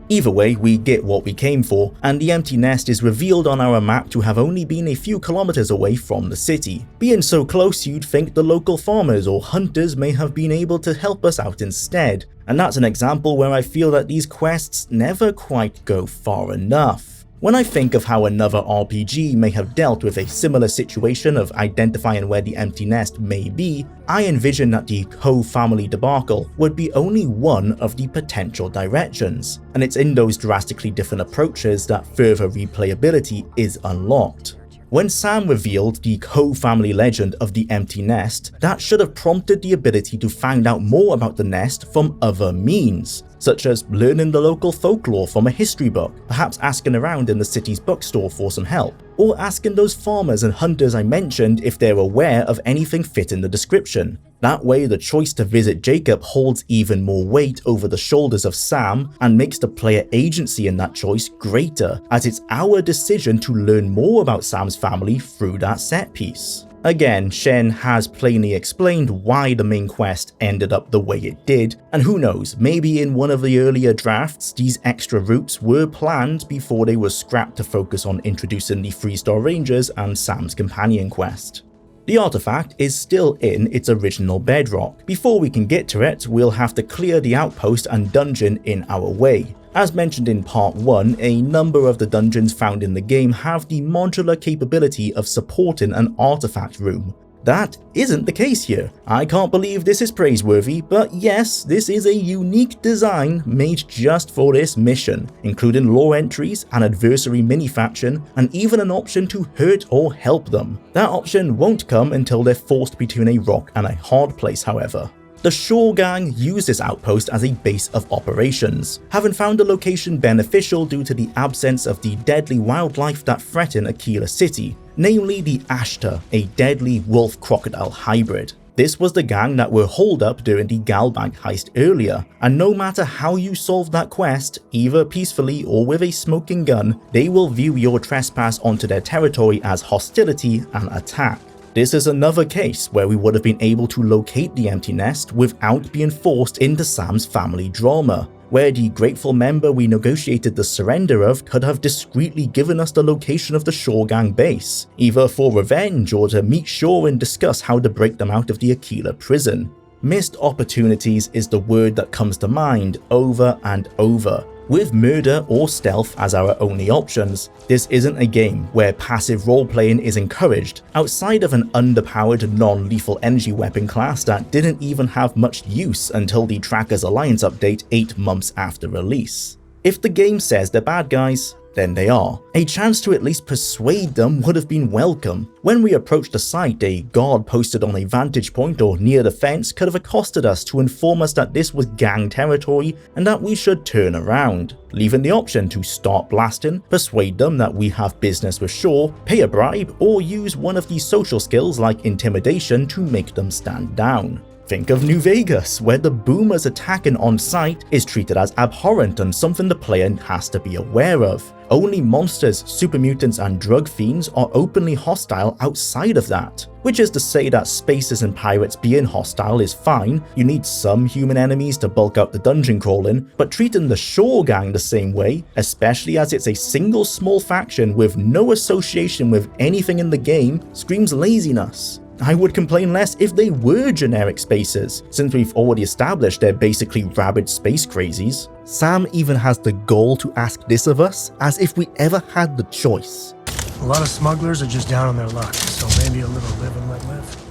Either way, we get what we came for, and the empty nest is revealed on our map to have only been a few kilometers away from the city. Being so close, you'd think the local farmers or hunters may have been able to help us out instead, and that's an example where I feel that these quests never quite go far enough. When I think of how another RPG may have dealt with a similar situation of identifying where the empty nest may be, I envision that the co-family debacle would be only one of the potential directions, and it's in those drastically different approaches that further replayability is unlocked. When Sam revealed the co-family legend of the empty nest, that should have prompted the ability to find out more about the nest from other means, such as learning the local folklore from a history book, perhaps asking around in the city's bookstore for some help, or asking those farmers and hunters I mentioned if they're aware of anything fit in the description. That way, the choice to visit Jacob holds even more weight over the shoulders of Sam and makes the player agency in that choice greater, as it's our decision to learn more about Sam's family through that set piece. Again, Shen has plainly explained why the main quest ended up the way it did, and who knows, maybe in one of the earlier drafts these extra routes were planned before they were scrapped to focus on introducing the 3-star rangers and Sam's companion quest. The artifact is still in its original bedrock. Before we can get to it, we'll have to clear the outpost and dungeon in our way. As mentioned in part 1, a number of the dungeons found in the game have the modular capability of supporting an artifact room. That isn't the case here. I can't believe this is praiseworthy, but yes, this is a unique design made just for this mission, including lore entries, an adversary mini-faction, and even an option to hurt or help them. That option won't come until they're forced between a rock and a hard place, however. The Shore Gang use this outpost as a base of operations, having found the location beneficial due to the absence of the deadly wildlife that threaten Aquila City, namely the Ashta, a deadly wolf-crocodile hybrid. This was the gang that were holed up during the Galbank heist earlier, and no matter how you solve that quest, either peacefully or with a smoking gun, they will view your trespass onto their territory as hostility and attack. This is another case where we would have been able to locate the empty nest without being forced into Sam's family drama, where the grateful member we negotiated the surrender of could have discreetly given us the location of the Shore Gang base, either for revenge or to meet Shore and discuss how to break them out of the Aquila prison. Missed opportunities is the word that comes to mind over and over. With murder or stealth as our only options, this isn't a game where passive role-playing is encouraged outside of an underpowered non-lethal energy weapon class that didn't even have much use until the Trackers Alliance update 8 months after release. If the game says they're bad guys, then they are. A chance to at least persuade them would have been welcome. When we approached the site, a guard posted on a vantage point or near the fence could have accosted us to inform us that this was gang territory and that we should turn around, leaving the option to start blasting, persuade them that we have business with Shore, pay a bribe, or use one of these social skills like intimidation to make them stand down. Think of New Vegas, where the boomers attacking on site is treated as abhorrent and something the player has to be aware of. Only monsters, super mutants, and drug fiends are openly hostile outside of that. Which is to say that spaces and pirates being hostile is fine, you need some human enemies to bulk out the dungeon crawling, but treating the Shore Gang the same way, especially as it's a single small faction with no association with anything in the game, screams laziness. I would complain less if they were generic spaces, since we've already established they're basically rabid space crazies. Sam even has the gall to ask this of us, as if we ever had the choice. A lot of smugglers are just down on their luck, so maybe a little live and let live.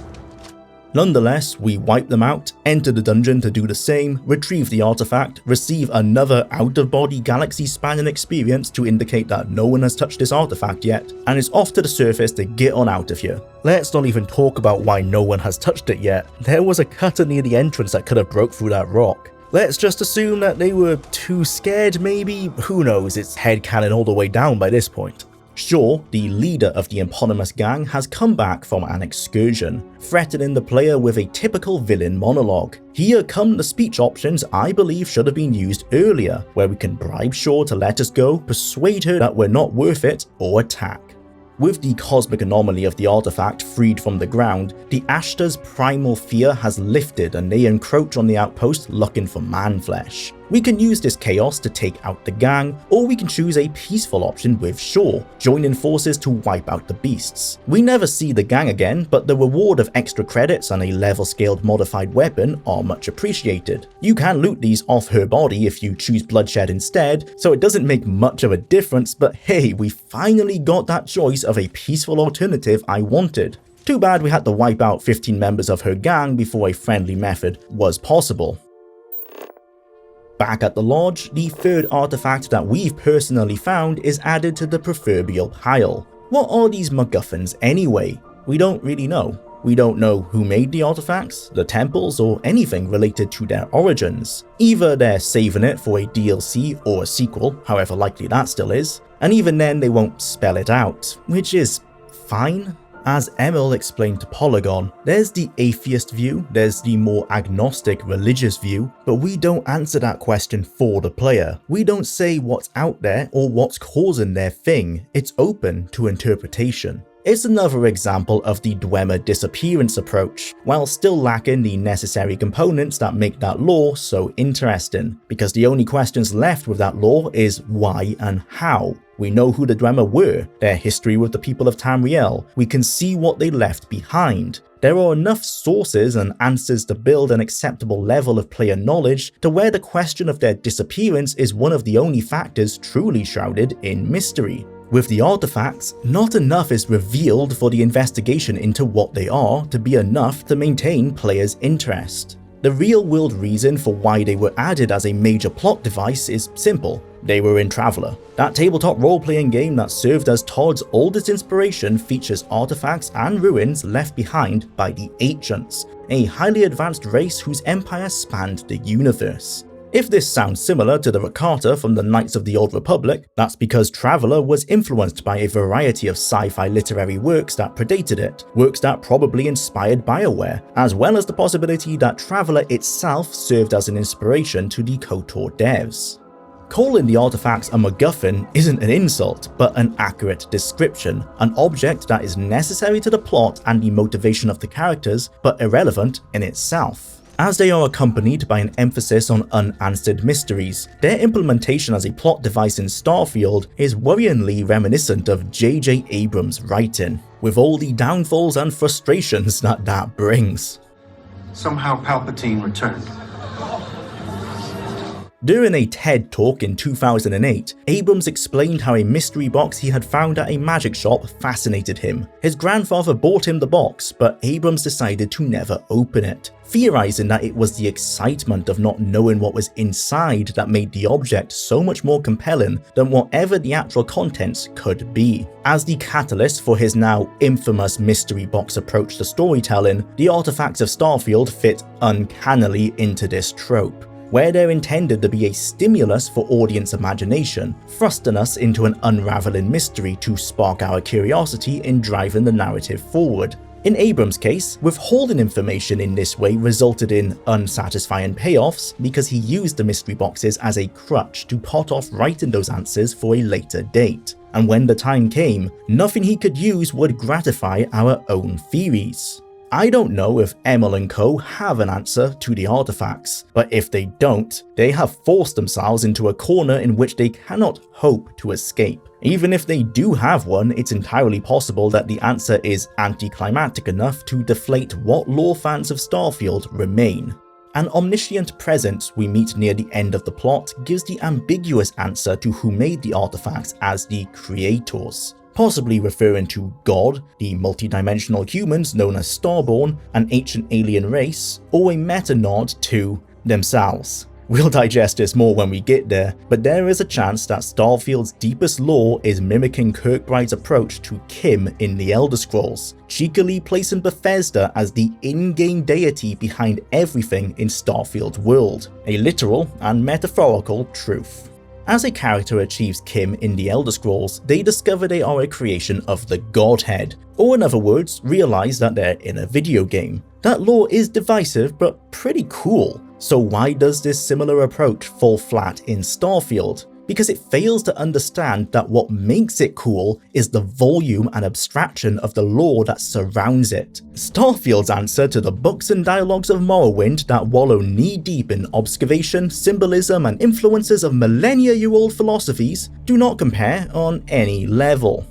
Nonetheless, we wipe them out, enter the dungeon to do the same, retrieve the artifact, receive another out-of-body galaxy-spanning experience to indicate that no one has touched this artifact yet, and it's off to the surface to get on out of here. Let's not even talk about why no one has touched it yet. There was a cutter near the entrance that could have broke through that rock. Let's just assume that they were too scared maybe? Who knows, it's headcanon all the way down by this point. Shaw, the leader of the eponymous gang, has come back from an excursion, threatening the player with a typical villain monologue. Here come the speech options I believe should have been used earlier, where we can bribe Shaw to let us go, persuade her that we're not worth it, or attack. With the cosmic anomaly of the artifact freed from the ground, the Ashta's primal fear has lifted and they encroach on the outpost looking for man-flesh. We can use this chaos to take out the gang, or we can choose a peaceful option with Shaw, joining forces to wipe out the beasts. We never see the gang again, but the reward of extra credits and a level-scaled modified weapon are much appreciated. You can loot these off her body if you choose bloodshed instead, so it doesn't make much of a difference, but hey, we finally got that choice of a peaceful alternative I wanted. Too bad we had to wipe out 15 members of her gang before a friendly method was possible. Back at the lodge, the third artifact that we've personally found is added to the proverbial pile. What are these MacGuffins anyway? We don't really know. We don't know who made the artifacts, the temples, or anything related to their origins. Either they're saving it for a DLC or a sequel, however likely that still is, and even then they won't spell it out, which is fine. As Emil explained to Polygon, there's the atheist view, there's the more agnostic religious view, but we don't answer that question for the player. We don't say what's out there or what's causing their thing, it's open to interpretation. It's another example of the Dwemer disappearance approach, while still lacking the necessary components that make that lore so interesting, because the only questions left with that lore is why and how. We know who the Dwemer were, their history with the people of Tamriel, we can see what they left behind. There are enough sources and answers to build an acceptable level of player knowledge to where the question of their disappearance is one of the only factors truly shrouded in mystery. With the artifacts, not enough is revealed for the investigation into what they are to be enough to maintain players' interest. The real-world reason for why they were added as a major plot device is simple. They were in Traveller. That tabletop role-playing game that served as Todd's oldest inspiration features artifacts and ruins left behind by the Ancients, a highly advanced race whose empire spanned the universe. If this sounds similar to the Rakata from the Knights of the Old Republic, that's because Traveller was influenced by a variety of sci-fi literary works that predated it, works that probably inspired BioWare, as well as the possibility that Traveller itself served as an inspiration to the KOTOR devs. Calling the artifacts a MacGuffin isn't an insult, but an accurate description, an object that is necessary to the plot and the motivation of the characters, but irrelevant in itself. As they are accompanied by an emphasis on unanswered mysteries, their implementation as a plot device in Starfield is worryingly reminiscent of J.J. Abrams' writing, with all the downfalls and frustrations that brings. Somehow Palpatine returned. During a TED Talk in 2008, Abrams explained how a mystery box he had found at a magic shop fascinated him. His grandfather bought him the box, but Abrams decided to never open it, theorizing that it was the excitement of not knowing what was inside that made the object so much more compelling than whatever the actual contents could be. As the catalyst for his now infamous mystery box approach to storytelling, the artifacts of Starfield fit uncannily into this trope, where they're intended to be a stimulus for audience imagination, thrusting us into an unraveling mystery to spark our curiosity in driving the narrative forward. In Abrams' case, withholding information in this way resulted in unsatisfying payoffs because he used the mystery boxes as a crutch to pot off writing those answers for a later date. And when the time came, nothing he could use would gratify our own theories. I don't know if Emil and co have an answer to the artifacts, but if they don't, they have forced themselves into a corner in which they cannot hope to escape. Even if they do have one, it's entirely possible that the answer is anticlimactic enough to deflate what lore fans of Starfield remain. An omniscient presence we meet near the end of the plot gives the ambiguous answer to who made the artifacts as the creators. possibly referring to God, the multidimensional humans known as Starborn, an ancient alien race, or a meta-nod to themselves. We'll digest this more when we get there, but there is a chance that Starfield's deepest lore is mimicking Kirkbride's approach to Kim in the Elder Scrolls, cheekily placing Bethesda as the in-game deity behind everything in Starfield's world, a literal and metaphorical truth. As a character achieves Kim in the Elder Scrolls, they discover they are a creation of the Godhead, or in other words, realize that they're in a video game. That lore is divisive but pretty cool. So why does this similar approach fall flat in Starfield? Because it fails to understand that what makes it cool is the volume and abstraction of the lore that surrounds it. Starfield's answer to the books and dialogues of Morrowind that wallow knee-deep in obfuscation, symbolism, and influences of millennia-year-old philosophies do not compare on any level.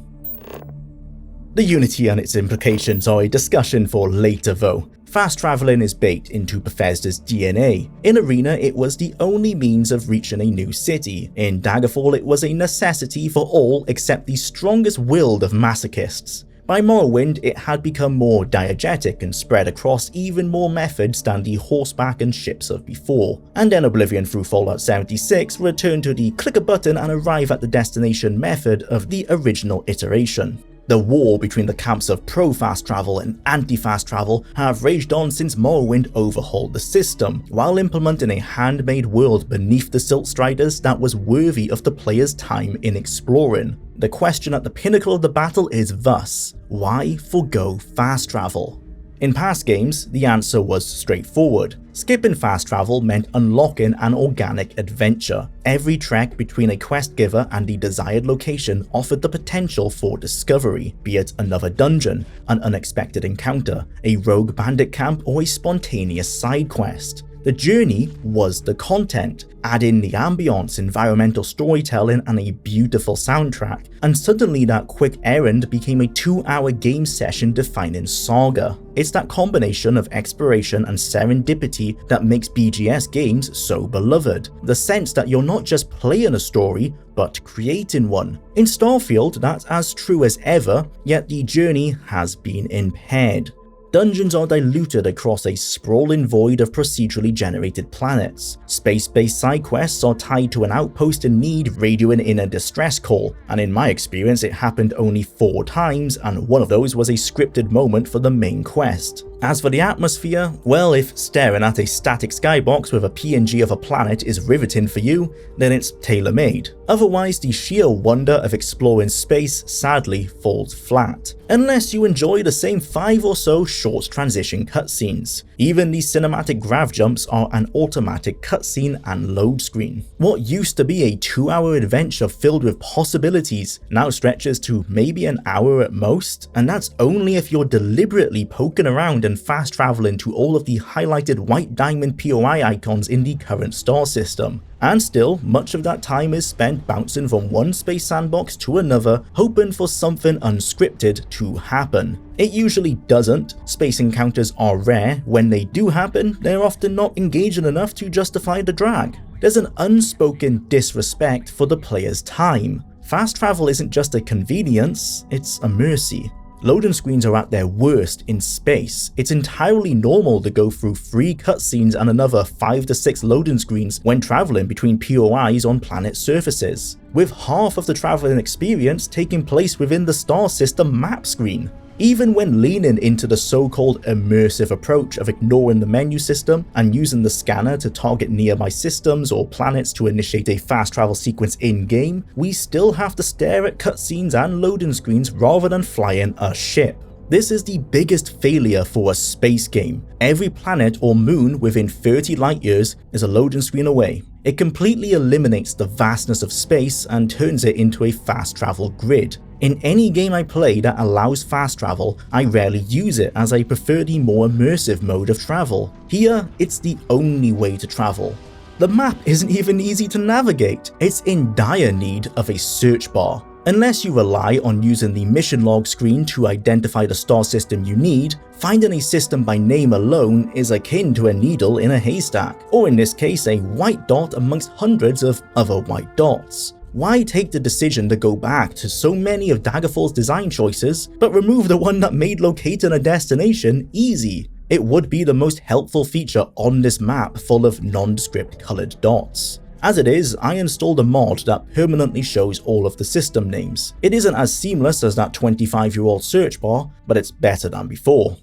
The Unity and its implications are a discussion for later though. Fast traveling is baked into Bethesda's DNA. In Arena, it was the only means of reaching a new city. In Daggerfall, it was a necessity for all except the strongest-willed of masochists. By Morrowind, it had become more diegetic and spread across even more methods than the horseback and ships of before. And then Oblivion through Fallout 76 returned to the click a button and arrive at the destination method of the original iteration. The war between the camps of pro-fast travel and anti-fast travel have raged on since Morrowind overhauled the system, while implementing a handmade world beneath the Silt Striders that was worthy of the player's time in exploring. The question at the pinnacle of the battle is thus, why forgo fast travel? In past games, the answer was straightforward. Skipping fast travel meant unlocking an organic adventure. Every trek between a quest giver and the desired location offered the potential for discovery, be it another dungeon, an unexpected encounter, a rogue bandit camp, or a spontaneous side quest. The journey was the content. Add in the ambience, environmental storytelling, and a beautiful soundtrack, and suddenly that quick errand became a 2-hour game session defining saga. It's that combination of exploration and serendipity that makes BGS games so beloved. The sense that you're not just playing a story, but creating one. In Starfield, that's as true as ever, yet the journey has been impaired. Dungeons are diluted across a sprawling void of procedurally generated planets. Space-based side quests are tied to an outpost in need radioing in a distress call, and in my experience it happened only 4 times, and one of those was a scripted moment for the main quest. As for the atmosphere, well, if staring at a static skybox with a PNG of a planet is riveting for you, then it's tailor-made. Otherwise, the sheer wonder of exploring space sadly falls flat, unless you enjoy the same 5 or so short transition cutscenes. Even the cinematic grav jumps are an automatic cutscene and load screen. What used to be a 2-hour adventure filled with possibilities now stretches to maybe an hour at most, and that's only if you're deliberately poking around and fast traveling to all of the highlighted white diamond POI icons in the current star system. And still, much of that time is spent bouncing from one space sandbox to another, hoping for something unscripted to happen. It usually doesn't. Space encounters are rare. When they do happen, they're often not engaging enough to justify the drag. There's an unspoken disrespect for the player's time. Fast travel isn't just a convenience, it's a mercy. Loading screens are at their worst in space. It's entirely normal to go through 3 cutscenes and another 5 to 6 loading screens when traveling between POIs on planet surfaces, with half of the traveling experience taking place within the star system map screen. Even when leaning into the so-called immersive approach of ignoring the menu system and using the scanner to target nearby systems or planets to initiate a fast travel sequence in-game, we still have to stare at cutscenes and loading screens rather than flying a ship. This is the biggest failure for a space game. Every planet or moon within 30 light years is a loading screen away. It completely eliminates the vastness of space and turns it into a fast travel grid. In any game I play that allows fast travel, I rarely use it as I prefer the more immersive mode of travel. Here, it's the only way to travel. The map isn't even easy to navigate. It's in dire need of a search bar. Unless you rely on using the mission log screen to identify the star system you need, finding a system by name alone is akin to a needle in a haystack, or in this case a white dot amongst hundreds of other white dots. Why take the decision to go back to so many of Daggerfall's design choices, but remove the one that made locating a destination easy? It would be the most helpful feature on this map full of nondescript colored dots. As it is, I installed a mod that permanently shows all of the system names. It isn't as seamless as that 25-year-old search bar, but it's better than before.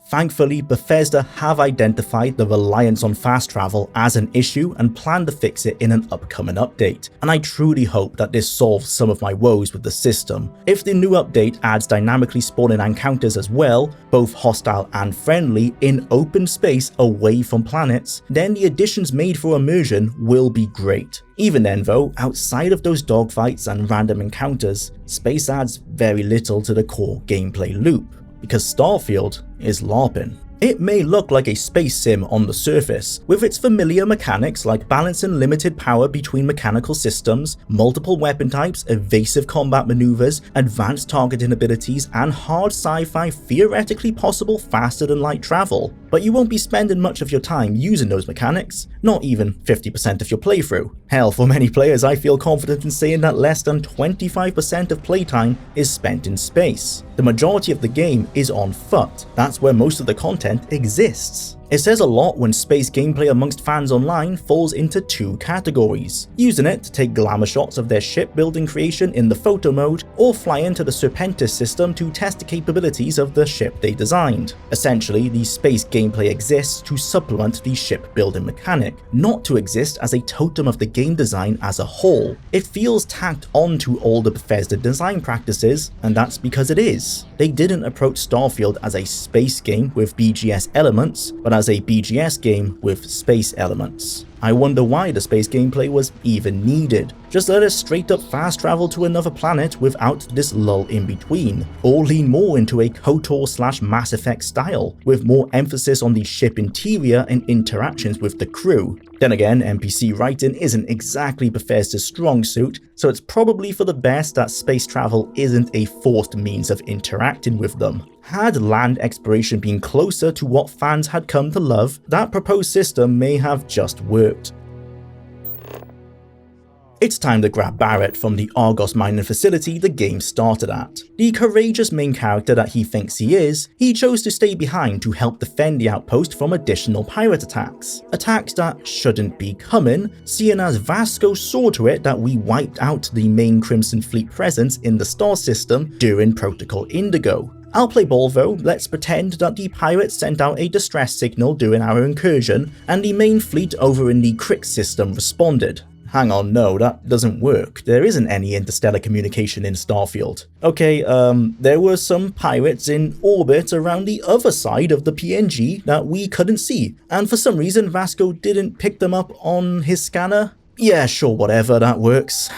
Thankfully, Bethesda have identified the reliance on fast travel as an issue and plan to fix it in an upcoming update, and I truly hope that this solves some of my woes with the system. If the new update adds dynamically spawning encounters as well, both hostile and friendly, in open space away from planets, then the additions made for immersion will be great. Even then though, outside of those dogfights and random encounters, space adds very little to the core gameplay loop, because Starfield is LARPing. It may look like a space sim on the surface, with its familiar mechanics like balancing limited power between mechanical systems, multiple weapon types, evasive combat maneuvers, advanced targeting abilities, and hard sci-fi theoretically possible faster than light travel. But you won't be spending much of your time using those mechanics, not even 50% of your playthrough. Hell, for many players I feel confident in saying that less than 25% of playtime is spent in space. The majority of the game is on foot, that's where most of the content exists. It says a lot when space gameplay amongst fans online falls into two categories: using it to take glamour shots of their shipbuilding creation in the photo mode, or fly into the Serpentis system to test the capabilities of the ship they designed. Essentially, the space gameplay exists to supplement the shipbuilding mechanic, not to exist as a totem of the game design as a whole. It feels tacked onto older Bethesda design practices, and that's because it is. They didn't approach Starfield as a space game with BGS elements, but as a BGS game with space elements. I wonder why the space gameplay was even needed. Just let us straight up fast travel to another planet without this lull in between, or lean more into a KOTOR / Mass Effect style, with more emphasis on the ship interior and interactions with the crew. Then again, NPC writing isn't exactly Bethesda's strong suit, so it's probably for the best that space travel isn't a forced means of interacting with them. Had land exploration been closer to what fans had come to love, that proposed system may have just worked. It's time to grab Barrett from the Argos mining facility the game started at. The courageous main character that he thinks he is, he chose to stay behind to help defend the outpost from additional pirate attacks. Attacks that shouldn't be coming, seeing as Vasco saw to it that we wiped out the main Crimson Fleet presence in the star system during Protocol Indigo. I'll play ball though, let's pretend that the pirates sent out a distress signal during our incursion, and the main fleet over in the Crick system responded. Hang on, no, that doesn't work. There isn't any interstellar communication in Starfield. Okay, there were some pirates in orbit around the other side of the PNG that we couldn't see, and for some reason Vasco didn't pick them up on his scanner? Yeah, sure, whatever, that works.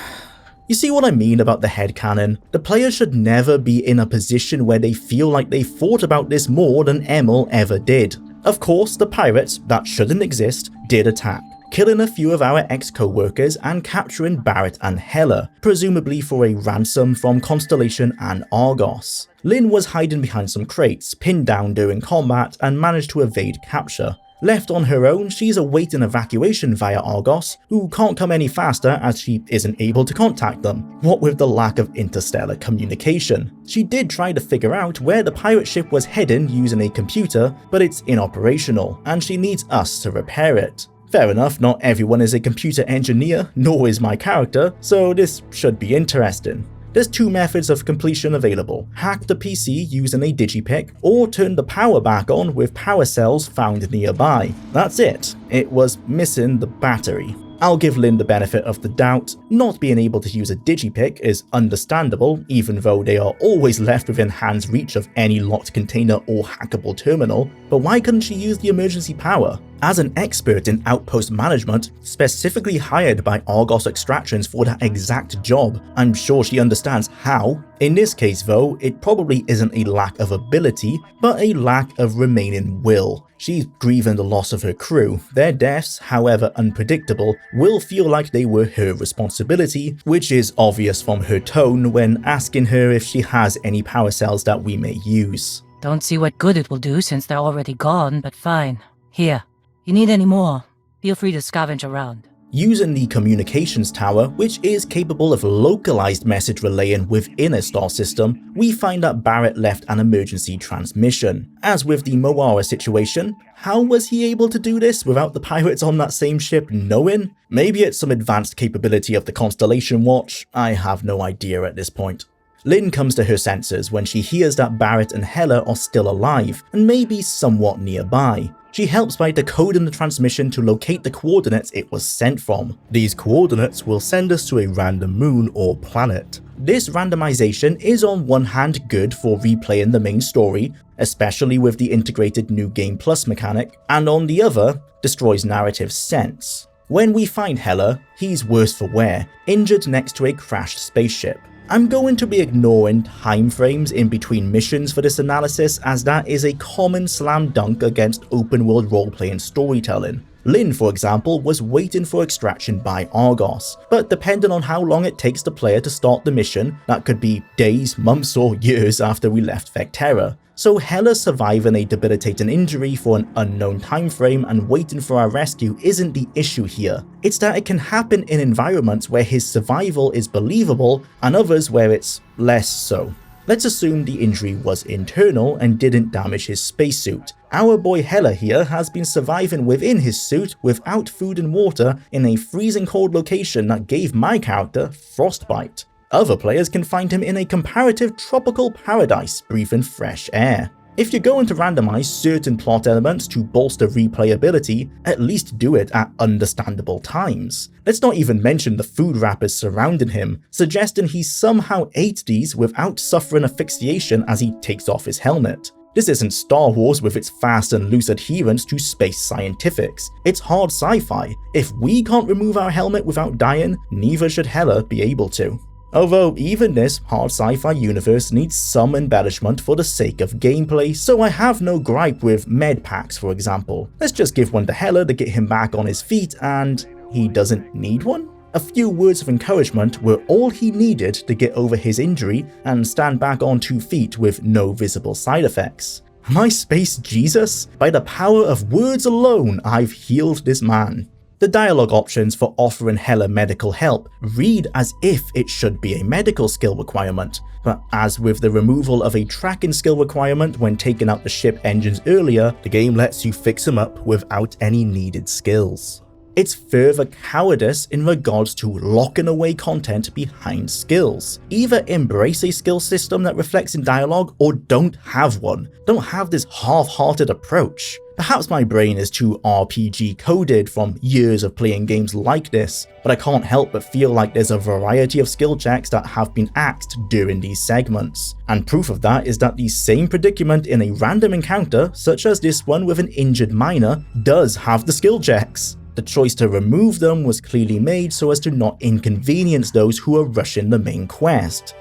You see what I mean about the headcanon? The player should never be in a position where they feel like they thought about this more than Emil ever did. Of course, the pirates, that shouldn't exist, did attack, killing a few of our ex-co-workers and capturing Barrett and Hella, presumably for a ransom from Constellation and Argos. Lynn was hiding behind some crates, pinned down during combat, and managed to evade capture. Left on her own, she's awaiting evacuation via Argos, who can't come any faster as she isn't able to contact them, what with the lack of interstellar communication. She did try to figure out where the pirate ship was heading using a computer, but it's inoperational, and she needs us to repair it. Fair enough, not everyone is a computer engineer, nor is my character, so this should be interesting. There's two methods of completion available: hack the PC using a digipick, or turn the power back on with power cells found nearby. That's it. It was missing the battery. I'll give Lynn the benefit of the doubt. Not being able to use a digipick is understandable, even though they are always left within hand's reach of any locked container or hackable terminal, but why couldn't she use the emergency power? As an expert in Outpost Management, specifically hired by Argos Extractions for that exact job, I'm sure she understands how. In this case though, it probably isn't a lack of ability, but a lack of remaining will. She's grieving the loss of her crew. Their deaths, however unpredictable, will feel like they were her responsibility, which is obvious from her tone when asking her if she has any power cells that we may use. Don't see what good it will do since they're already gone, but fine. Here. You need any more? Feel free to scavenge around. Using the communications tower, which is capable of localized message relaying within a star system, we find that Barrett left an emergency transmission. As with the Moara situation, how was he able to do this without the pirates on that same ship knowing? Maybe it's some advanced capability of the Constellation watch, I have no idea at this point. Lynn comes to her senses when she hears that Barrett and Hela are still alive, and maybe somewhat nearby. She helps by decoding the transmission to locate the coordinates it was sent from. These coordinates will send us to a random moon or planet. This randomization is on one hand good for replaying the main story, especially with the integrated New Game Plus mechanic, and on the other, destroys narrative sense. When we find Hela, he's worse for wear, injured next to a crashed spaceship. I'm going to be ignoring time frames in between missions for this analysis, as that is a common slam dunk against open world role-playing storytelling. Lynn, for example, was waiting for extraction by Argos, but depending on how long it takes the player to start the mission, that could be days, months, or years after we left Vectera. So Hela surviving a debilitating injury for an unknown time frame and waiting for our rescue isn't the issue here. It's that it can happen in environments where his survival is believable and others where it's less so. Let's assume the injury was internal and didn't damage his spacesuit. Our boy Hela here has been surviving within his suit without food and water in a freezing cold location that gave my character frostbite. Other players can find him in a comparative tropical paradise, breathing fresh air. If you're going to randomize certain plot elements to bolster replayability, at least do it at understandable times. Let's not even mention the food wrappers surrounding him, suggesting he somehow ate these without suffering asphyxiation as he takes off his helmet. This isn't Star Wars with its fast and loose adherence to space scientifics. It's hard sci-fi. If we can't remove our helmet without dying, neither should Hela be able to. Although even this hard sci-fi universe needs some embellishment for the sake of gameplay, so I have no gripe with med packs, for example. Let's just give one to Hela to get him back on his feet, and he doesn't need one? A few words of encouragement were all he needed to get over his injury and stand back on 2 feet with no visible side effects. Am I Space Jesus? By the power of words alone, I've healed this man. The dialogue options for offering Hela medical help read as if it should be a medical skill requirement, but as with the removal of a tracking skill requirement when taking out the ship engines earlier, the game lets you fix them up without any needed skills. It's further cowardice in regards to locking away content behind skills. Either embrace a skill system that reflects in dialogue or don't have one. Don't have this half-hearted approach. Perhaps my brain is too RPG coded from years of playing games like this, but I can't help but feel like there's a variety of skill checks that have been axed during these segments. And proof of that is that the same predicament in a random encounter, such as this one with an injured miner, does have the skill checks. The choice to remove them was clearly made so as to not inconvenience those who are rushing the main quest.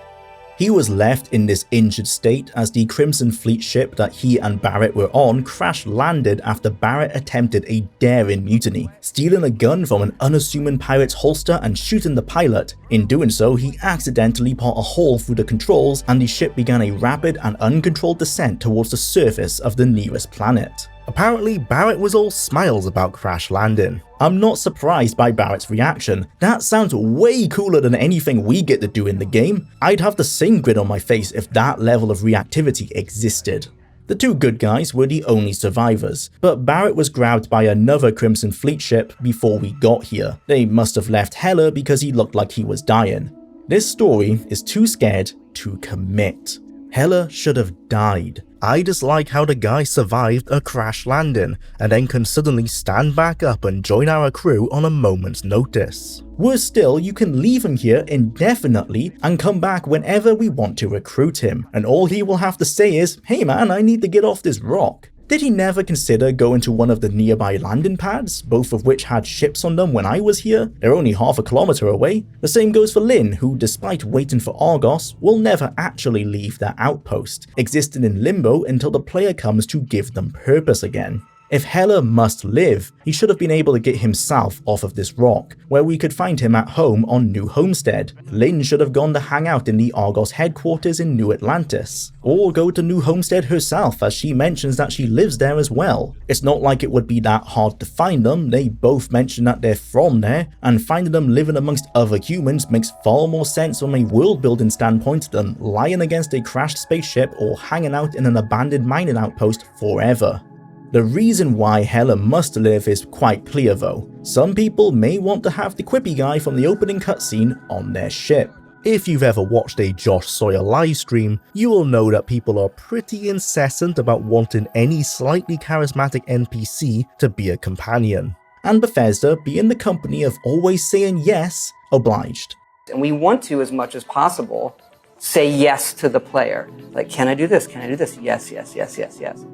He was left in this injured state as the Crimson Fleet ship that he and Barrett were on crash-landed after Barrett attempted a daring mutiny, stealing a gun from an unassuming pirate's holster and shooting the pilot. In doing so, he accidentally put a hole through the controls and the ship began a rapid and uncontrolled descent towards the surface of the nearest planet. Apparently, Barrett was all smiles about crash landing. I'm not surprised by Barrett's reaction. That sounds way cooler than anything we get to do in the game. I'd have the same grin on my face if that level of reactivity existed. The 2 good guys were the only survivors, but Barrett was grabbed by another Crimson Fleet ship before we got here. They must have left Hela because he looked like he was dying. This story is too scared to commit. Hela should have died. I dislike how the guy survived a crash landing and then can suddenly stand back up and join our crew on a moment's notice. Worse still, you can leave him here indefinitely and come back whenever we want to recruit him, and all he will have to say is, "Hey man, I need to get off this rock." Did he never consider going to one of the nearby landing pads, both of which had ships on them when I was here? They're only half a kilometer away. The same goes for Lynn, who despite waiting for Argos, will never actually leave their outpost, existing in limbo until the player comes to give them purpose again. If Heller must live, he should have been able to get himself off of this rock, where we could find him at home on New Homestead. Lynn should have gone to hang out in the Argos headquarters in New Atlantis, or go to New Homestead herself, as she mentions that she lives there as well. It's not like it would be that hard to find them. They both mention that they're from there, and finding them living amongst other humans makes far more sense from a world building standpoint than lying against a crashed spaceship or hanging out in an abandoned mining outpost forever. The reason why Heller must live is quite clear though. Some people may want to have the quippy guy from the opening cutscene on their ship. If you've ever watched a Josh Sawyer livestream, you will know that people are pretty incessant about wanting any slightly charismatic NPC to be a companion. And Bethesda, being the company of always saying yes, obliged. And we want to, as much as possible, say yes to the player. Like, can I do this? Can I do this? Yes, yes, yes, yes, yes.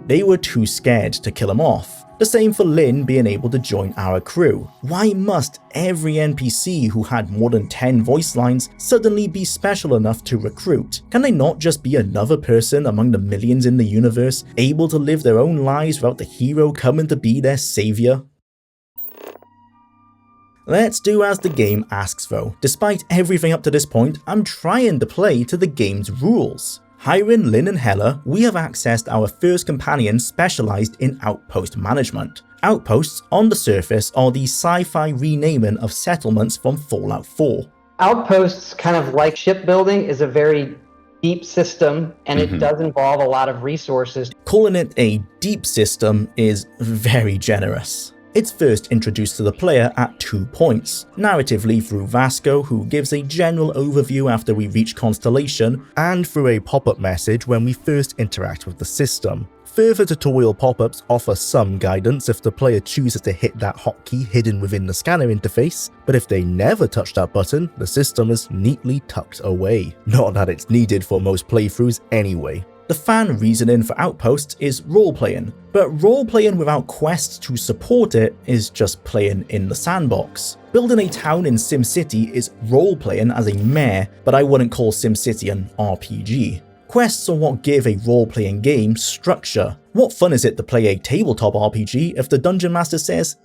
They were too scared to kill him off. The same for Lynn being able to join our crew. Why must every NPC who had more than 10 voice lines suddenly be special enough to recruit? Can they not just be another person among the millions in the universe, able to live their own lives without the hero coming to be their savior? Let's do as the game asks though. Despite everything up to this point, I'm trying to play to the game's rules. Hiring Lynn and Heller, we have accessed our first companion specialized in Outpost Management. Outposts, on the surface, are the sci-fi renaming of settlements from Fallout 4. Outposts, kind of like shipbuilding, is a very deep system, and it does involve a lot of resources. Calling it a deep system is very generous. It's first introduced to the player at 2 points, narratively through Vasco, who gives a general overview after we reach Constellation, and through a pop-up message when we first interact with the system. Further tutorial pop-ups offer some guidance if the player chooses to hit that hotkey hidden within the scanner interface, but if they never touch that button, the system is neatly tucked away. Not that it's needed for most playthroughs anyway. The fan reasoning for Outposts is role-playing, but role-playing without quests to support it is just playing in the sandbox. Building a town in SimCity is role-playing as a mayor, but I wouldn't call SimCity an RPG. Quests are what give a role-playing game structure. What fun is it to play a tabletop RPG if the Dungeon Master says,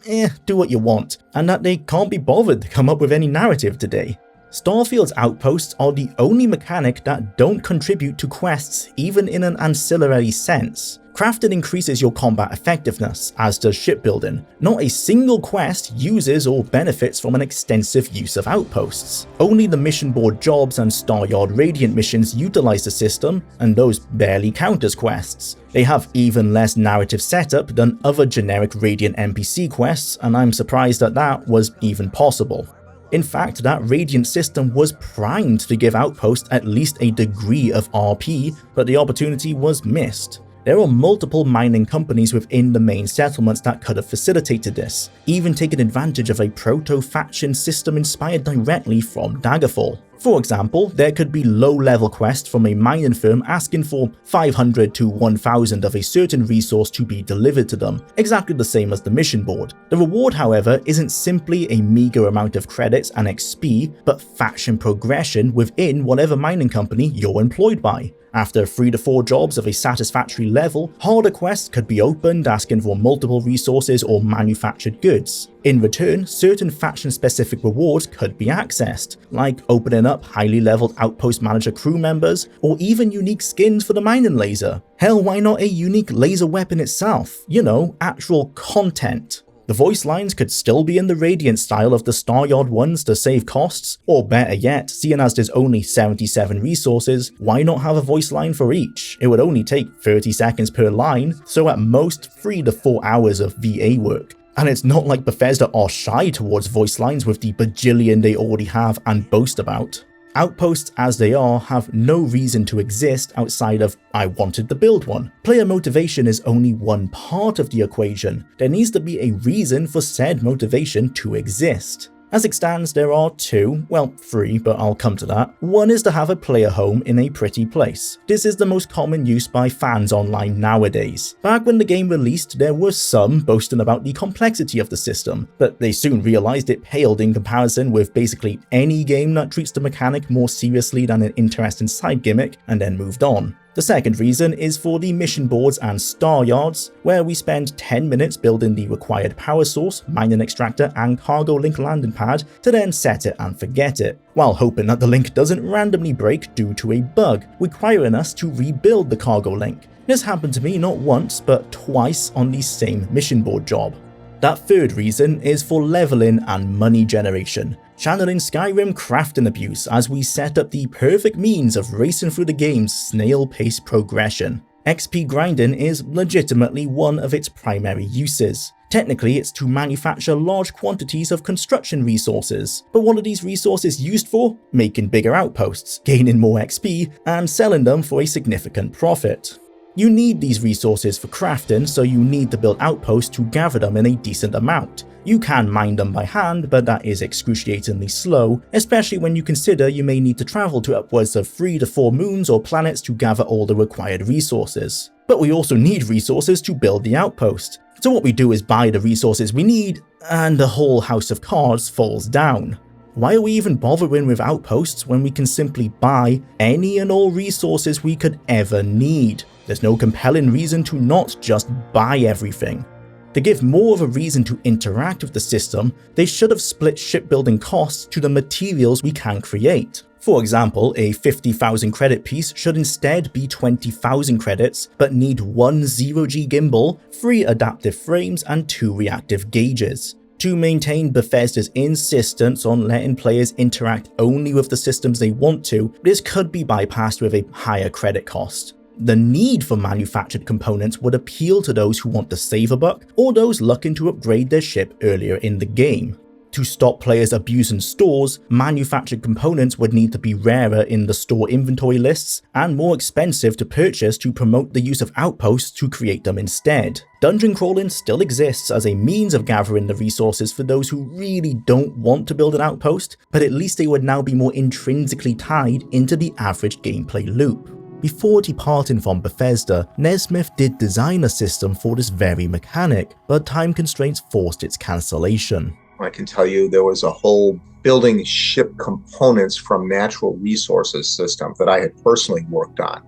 do what you want, and that they can't be bothered to come up with any narrative today? Starfield's outposts are the only mechanic that don't contribute to quests even in an ancillary sense. Crafting increases your combat effectiveness, as does shipbuilding. Not a single quest uses or benefits from an extensive use of outposts. Only the mission board jobs and Star Yard Radiant missions utilize the system, and those barely count as quests. They have even less narrative setup than other generic Radiant NPC quests, and I'm surprised that was even possible. In fact, that Radiant system was primed to give Outpost at least a degree of RP, but the opportunity was missed. There are multiple mining companies within the main settlements that could have facilitated this, even taking advantage of a proto-faction system inspired directly from Daggerfall. For example, there could be low-level quests from a mining firm asking for 500 to 1000 of a certain resource to be delivered to them, exactly the same as the mission board. The reward, however, isn't simply a meager amount of credits and XP, but faction progression within whatever mining company you're employed by. After 3 to 4 jobs of a satisfactory level, harder quests could be opened asking for multiple resources or manufactured goods. In return, certain faction-specific rewards could be accessed, like opening up highly leveled Outpost Manager crew members, or even unique skins for the mining laser. Hell, why not a unique laser weapon itself? You know, actual content. The voice lines could still be in the Radiant style of the Star Yard ones to save costs, or better yet, seeing as there's only 77 resources, why not have a voice line for each? It would only take 30 seconds per line, so at most 3 to 4 hours of VA work. And it's not like Bethesda are shy towards voice lines with the bajillion they already have and boast about. Outposts as they are have no reason to exist outside of I wanted to build one. Player motivation is only one part of the equation. There needs to be a reason for said motivation to exist. As it stands, there are 2, well 3, but I'll come to that. One is to have a player home in a pretty place. This is the most common use by fans online nowadays. Back when the game released, there were some boasting about the complexity of the system, but they soon realized it paled in comparison with basically any game that treats the mechanic more seriously than an interesting side gimmick, and then moved on. The second reason is for the mission boards and star yards, where we spend 10 minutes building the required power source, mining extractor, and cargo link landing pad to then set it and forget it, while hoping that the link doesn't randomly break due to a bug, requiring us to rebuild the cargo link. This happened to me not once, but twice on the same mission board job. That third reason is for leveling and money generation, channeling Skyrim crafting abuse as we set up the perfect means of racing through the game's snail-paced progression. XP grinding is legitimately one of its primary uses. Technically, it's to manufacture large quantities of construction resources, but what are these resources used for? Making bigger outposts, gaining more XP, and selling them for a significant profit. You need these resources for crafting, so you need to build outposts to gather them in a decent amount. You can mine them by hand, but that is excruciatingly slow, especially when you consider you may need to travel to upwards of 3 to 4 moons or planets to gather all the required resources. But we also need resources to build the outpost. So what we do is buy the resources we need, and the whole house of cards falls down. Why are we even bothering with outposts when we can simply buy any and all resources we could ever need? There's no compelling reason to not just buy everything. To give more of a reason to interact with the system, they should have split shipbuilding costs to the materials we can create. For example, a 50,000 credit piece should instead be 20,000 credits, but need 1 0G gimbal, 3 adaptive frames, and 2 reactive gauges. To maintain Bethesda's insistence on letting players interact only with the systems they want to, this could be bypassed with a higher credit cost. The need for manufactured components would appeal to those who want to save a buck, or those looking to upgrade their ship earlier in the game. To stop players abusing stores, manufactured components would need to be rarer in the store inventory lists, and more expensive to purchase to promote the use of outposts to create them instead. Dungeon crawling still exists as a means of gathering the resources for those who really don't want to build an outpost, but at least they would now be more intrinsically tied into the average gameplay loop. Before departing from Bethesda, Nesmith did design a system for this very mechanic, but time constraints forced its cancellation. I can tell you there was a whole building ship components from natural resources system that I had personally worked on.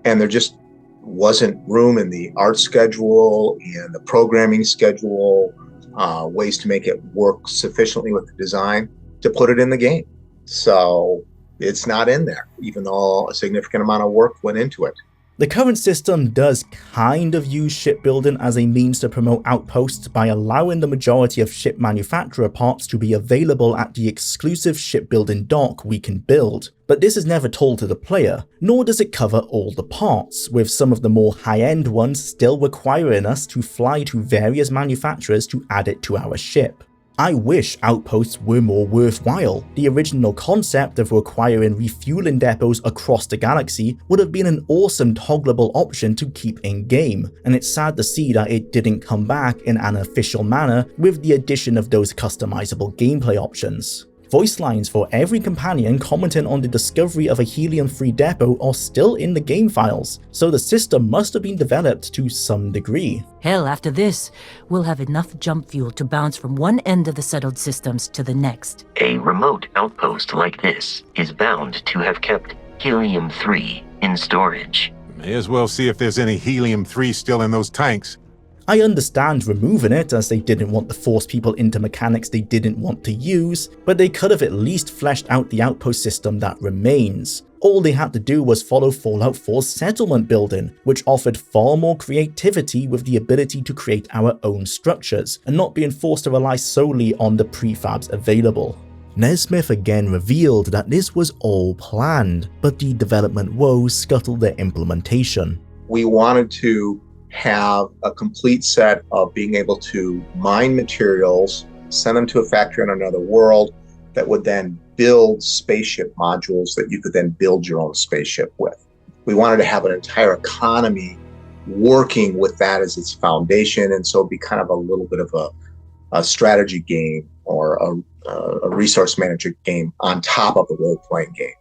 And there just wasn't room in the art schedule and the programming schedule, ways to make it work sufficiently with the design to put it in the game. So it's not in there, even though a significant amount of work went into it. The current system does kind of use shipbuilding as a means to promote outposts by allowing the majority of ship manufacturer parts to be available at the exclusive shipbuilding dock we can build, but this is never told to the player, nor does it cover all the parts, with some of the more high-end ones still requiring us to fly to various manufacturers to add it to our ship. I wish outposts were more worthwhile. The original concept of requiring refueling depots across the galaxy would have been an awesome toggleable option to keep in-game, and it's sad to see that it didn't come back in an official manner with the addition of those customizable gameplay options. Voice lines for every companion commenting on the discovery of a helium-free depot are still in the game files, so the system must have been developed to some degree. Hell, after this, we'll have enough jump fuel to bounce from one end of the settled systems to the next. A remote outpost like this is bound to have kept helium-3 in storage. May as well see if there's any helium-3 still in those tanks. I understand removing it, as they didn't want to force people into mechanics they didn't want to use, but they could have at least fleshed out the outpost system that remains. All they had to do was follow Fallout 4's settlement building, which offered far more creativity with the ability to create our own structures, and not being forced to rely solely on the prefabs available. Nesmith again revealed that this was all planned, but the development woes scuttled their implementation. We wanted to have a complete set of being able to mine materials, send them to a factory in another world that would then build spaceship modules that you could then build your own spaceship with. We wanted to have an entire economy working with that as its foundation, and so it'd be kind of a little bit of a strategy game or a resource manager game on top of the role-playing game.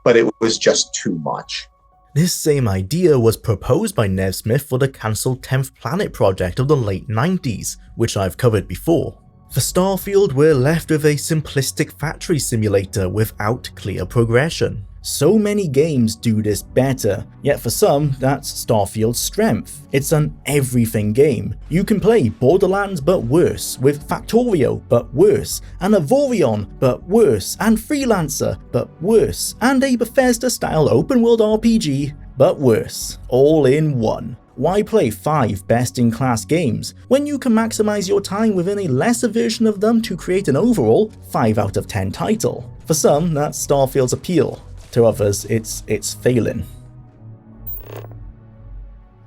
But it was just too much. This same idea was proposed by Nesmith for the cancelled 10th Planet project of the late 90s, which I've covered before. For Starfield, we're left with a simplistic factory simulator without clear progression. So many games do this better, yet for some, that's Starfield's strength. It's an everything game. You can play Borderlands but worse, with Factorio but worse, and Avorion but worse, and Freelancer but worse, and a Bethesda-style open-world RPG but worse, all in one. Why play 5 best-in-class games when you can maximize your time within a lesser version of them to create an overall 5 out of 10 title? For some, that's Starfield's appeal. To others, it's failing.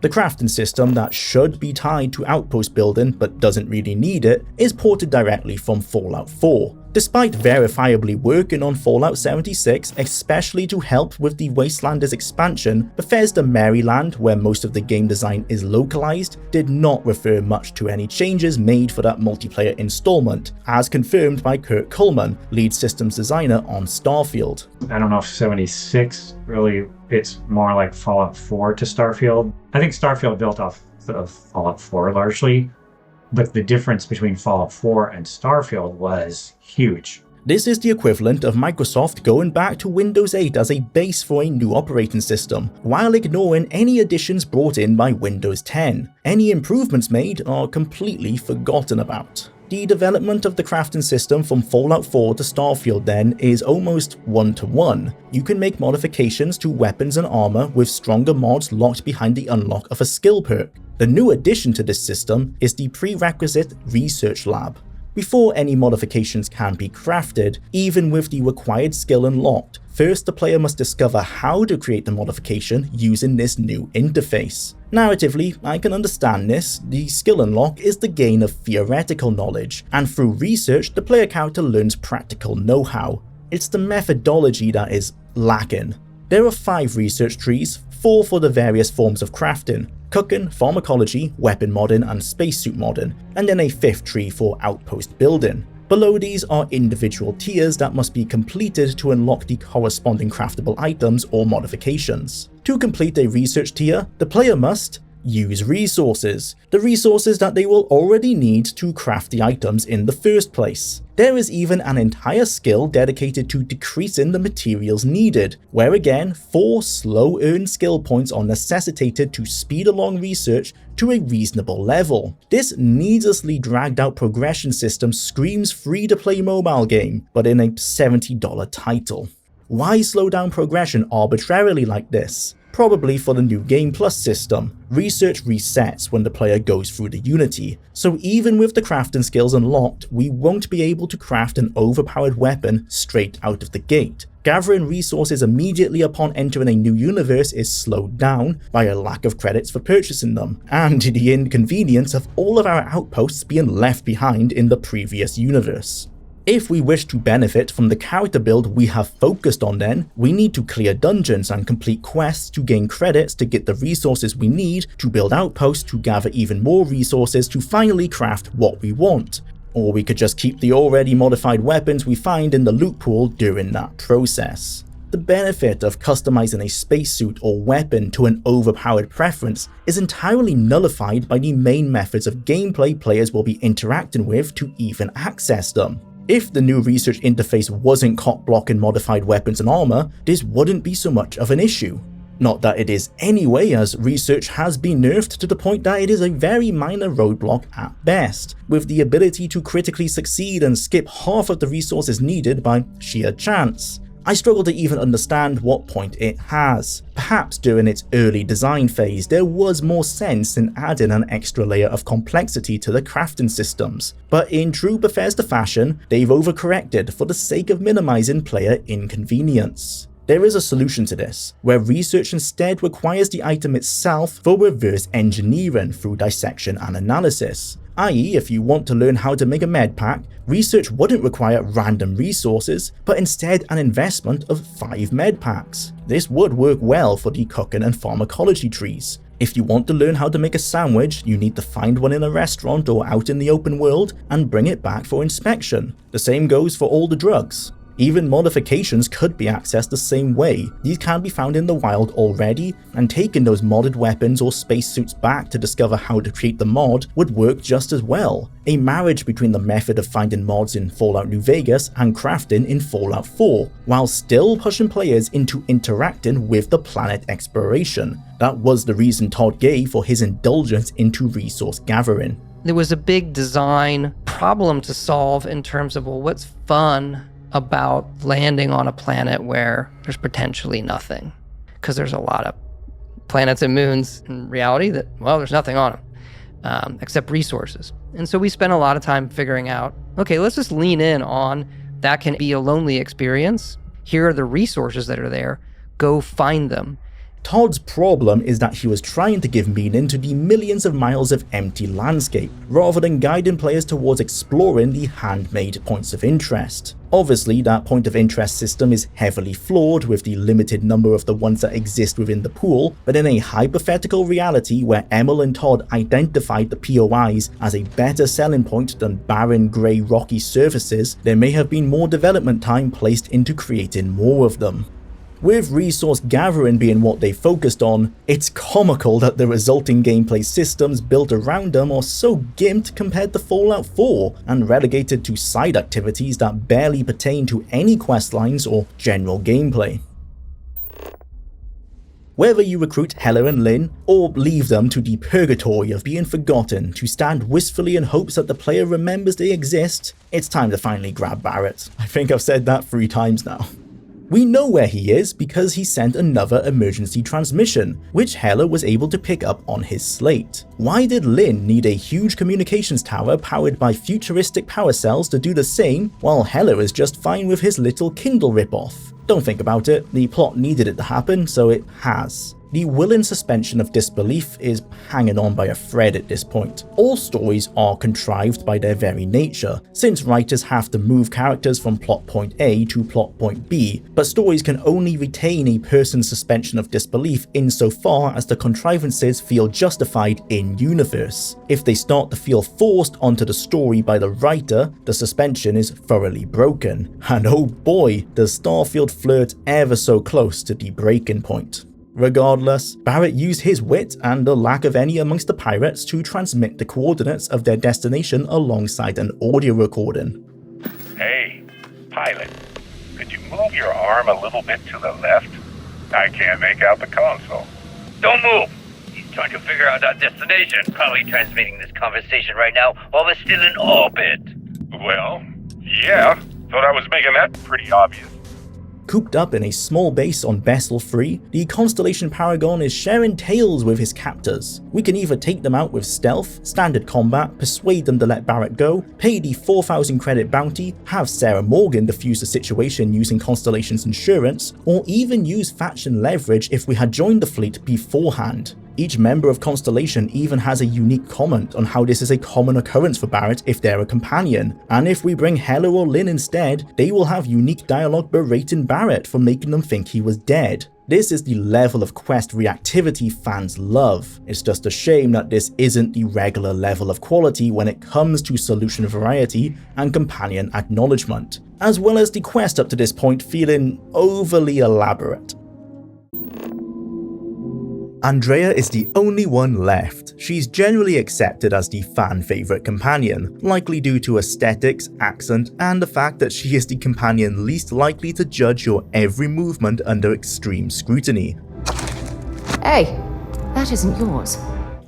The crafting system that should be tied to outpost building but doesn't really need it is ported directly from Fallout 4. Despite verifiably working on Fallout 76, especially to help with the Wastelanders expansion, Bethesda Maryland, where most of the game design is localized, did not refer much to any changes made for that multiplayer installment, as confirmed by Kurt Coleman, lead systems designer on Starfield. I don't know if 76 really, it's more like Fallout 4 to Starfield. I think Starfield built off of Fallout 4 largely, but the difference between Fallout 4 and Starfield was huge. This is the equivalent of Microsoft going back to Windows 8 as a base for a new operating system, while ignoring any additions brought in by Windows 10. Any improvements made are completely forgotten about. The development of the crafting system from Fallout 4 to Starfield then is almost one-to-one. You can make modifications to weapons and armor with stronger mods locked behind the unlock of a skill perk. The new addition to this system is the prerequisite research lab. Before any modifications can be crafted, even with the required skill unlocked, first the player must discover how to create the modification using this new interface. Narratively, I can understand this. The skill unlock is the gain of theoretical knowledge, and through research the player character learns practical know-how. It's the methodology that is lacking. There are 5 research trees, 4 for the various forms of crafting: cooking, pharmacology, weapon modding, and spacesuit modding, and then a 5th tree for outpost building. Below these are individual tiers that must be completed to unlock the corresponding craftable items or modifications. To complete a research tier, the player must use resources, the resources that they will already need to craft the items in the first place. There is even an entire skill dedicated to decreasing the materials needed, where again 4 slow-earned skill points are necessitated to speed along research to a reasonable level. This needlessly dragged out progression system screams free-to-play mobile game, but in a $70 title. Why slow down progression arbitrarily like this? Probably for the new Game Plus system. Research resets when the player goes through the Unity, so even with the crafting skills unlocked, we won't be able to craft an overpowered weapon straight out of the gate. Gathering resources immediately upon entering a new universe is slowed down by a lack of credits for purchasing them, and the inconvenience of all of our outposts being left behind in the previous universe. If we wish to benefit from the character build we have focused on then, we need to clear dungeons and complete quests to gain credits to get the resources we need to build outposts to gather even more resources to finally craft what we want. Or we could just keep the already modified weapons we find in the loot pool during that process. The benefit of customizing a spacesuit or weapon to an overpowered preference is entirely nullified by the main methods of gameplay players will be interacting with to even access them. If the new research interface wasn't cock-blocking modified weapons and armor, this wouldn't be so much of an issue. Not that it is anyway, as research has been nerfed to the point that it is a very minor roadblock at best, with the ability to critically succeed and skip half of the resources needed by sheer chance. I struggle to even understand what point it has. Perhaps during its early design phase there was more sense in adding an extra layer of complexity to the crafting systems, but in true Bethesda fashion, they've overcorrected for the sake of minimizing player inconvenience. There is a solution to this, where research instead requires the item itself for reverse engineering through dissection and analysis. I.e., if you want to learn how to make a med pack, research wouldn't require random resources, but instead an investment of 5 med packs. This would work well for the cooking and pharmacology trees. If you want to learn how to make a sandwich, you need to find one in a restaurant or out in the open world and bring it back for inspection. The same goes for all the drugs. Even modifications could be accessed the same way. These can be found in the wild already, and taking those modded weapons or spacesuits back to discover how to create the mod would work just as well. A marriage between the method of finding mods in Fallout New Vegas and crafting in Fallout 4, while still pushing players into interacting with the planet exploration. That was the reason Todd gave for his indulgence into resource gathering. There was a big design problem to solve in terms of, well, what's fun about landing on a planet where there's potentially nothing? Because there's a lot of planets and moons in reality that, well, there's nothing on them except resources. And so we spent a lot of time figuring out, okay, let's just lean in on that can be a lonely experience. Here are the resources that are there. Go find them. Todd's problem is that he was trying to give meaning to the millions of miles of empty landscape, rather than guiding players towards exploring the handmade points of interest. Obviously, that point of interest system is heavily flawed with the limited number of the ones that exist within the pool, but in a hypothetical reality where Emil and Todd identified the POIs as a better selling point than barren grey rocky surfaces, there may have been more development time placed into creating more of them. With resource gathering being what they focused on, it's comical that the resulting gameplay systems built around them are so gimped compared to Fallout 4 and relegated to side activities that barely pertain to any questlines or general gameplay. Whether you recruit Hella and Lynn, or leave them to the purgatory of being forgotten to stand wistfully in hopes that the player remembers they exist, it's time to finally grab Barrett. I think I've said that 3 times now. We know where he is because he sent another emergency transmission, which Hella was able to pick up on his slate. Why did Lynn need a huge communications tower powered by futuristic power cells to do the same, while Hella is just fine with his little Kindle ripoff? Don't think about it, the plot needed it to happen, so it has. The willing suspension of disbelief is hanging on by a thread at this point. All stories are contrived by their very nature, since writers have to move characters from plot point A to plot point B, but stories can only retain a person's suspension of disbelief insofar as the contrivances feel justified in universe. If they start to feel forced onto the story by the writer, the suspension is thoroughly broken. And oh boy, does Starfield flirt ever so close to the breaking point. Regardless, Barrett used his wit and the lack of any amongst the pirates to transmit the coordinates of their destination alongside an audio recording. Hey, pilot, could you move your arm a little bit to the left? I can't make out the console. Don't move! He's trying to figure out our destination. Probably transmitting this conversation right now while we're still in orbit. Well, yeah, thought I was making that pretty obvious. Cooped up in a small base on Vessel 3, the Constellation Paragon is sharing tales with his captors. We can either take them out with stealth, standard combat, persuade them to let Barrett go, pay the 4,000 credit bounty, have Sarah Morgan defuse the situation using Constellation's insurance, or even use faction leverage if we had joined the fleet beforehand. Each member of Constellation even has a unique comment on how this is a common occurrence for Barrett if they're a companion, and if we bring Hella or Lynn instead, they will have unique dialogue berating Barrett for making them think he was dead. This is the level of quest reactivity fans love. It's just a shame that this isn't the regular level of quality when it comes to solution variety and companion acknowledgement, as well as the quest up to this point feeling overly elaborate. Andrea is the only one left. She's generally accepted as the fan favourite companion, likely due to aesthetics, accent, and the fact that she is the companion least likely to judge your every movement under extreme scrutiny. Hey, that isn't yours.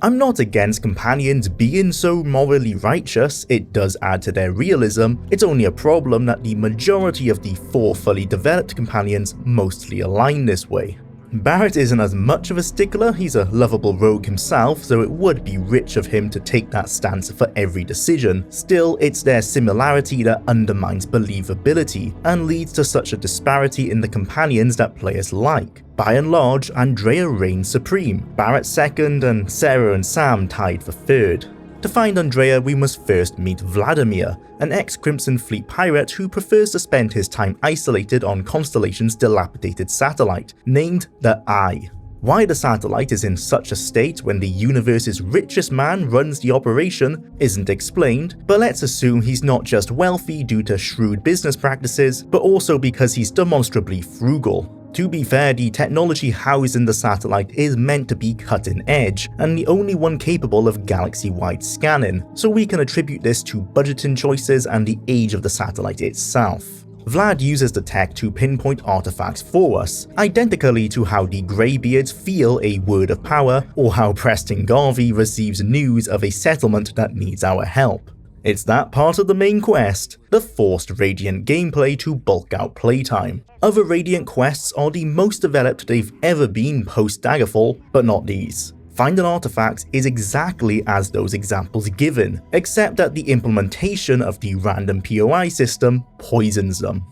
I'm not against companions being so morally righteous, it does add to their realism. It's only a problem that the majority of the 4 fully developed companions mostly align this way. Barrett isn't as much of a stickler, he's a lovable rogue himself, so it would be rich of him to take that stance for every decision. Still, it's their similarity that undermines believability, and leads to such a disparity in the companions that players like. By and large, Andrea reigns supreme, Barrett second, and Sarah and Sam tied for third. To find Andrea, we must first meet Vladimir, an ex-Crimson Fleet pirate who prefers to spend his time isolated on Constellation's dilapidated satellite, named the Eye. Why the satellite is in such a state when the universe's richest man runs the operation isn't explained, but let's assume he's not just wealthy due to shrewd business practices, but also because he's demonstrably frugal. To be fair, the technology housed in the satellite is meant to be cutting edge, and the only one capable of galaxy-wide scanning, so we can attribute this to budgeting choices and the age of the satellite itself. Vlad uses the tech to pinpoint artifacts for us, identically to how the Greybeards feel a word of power, or how Preston Garvey receives news of a settlement that needs our help. It's that part of the main quest, the forced Radiant gameplay to bulk out playtime. Other Radiant quests are the most developed they've ever been post-Daggerfall, but not these. Finding artifacts is exactly as those examples given, except that the implementation of the random POI system poisons them.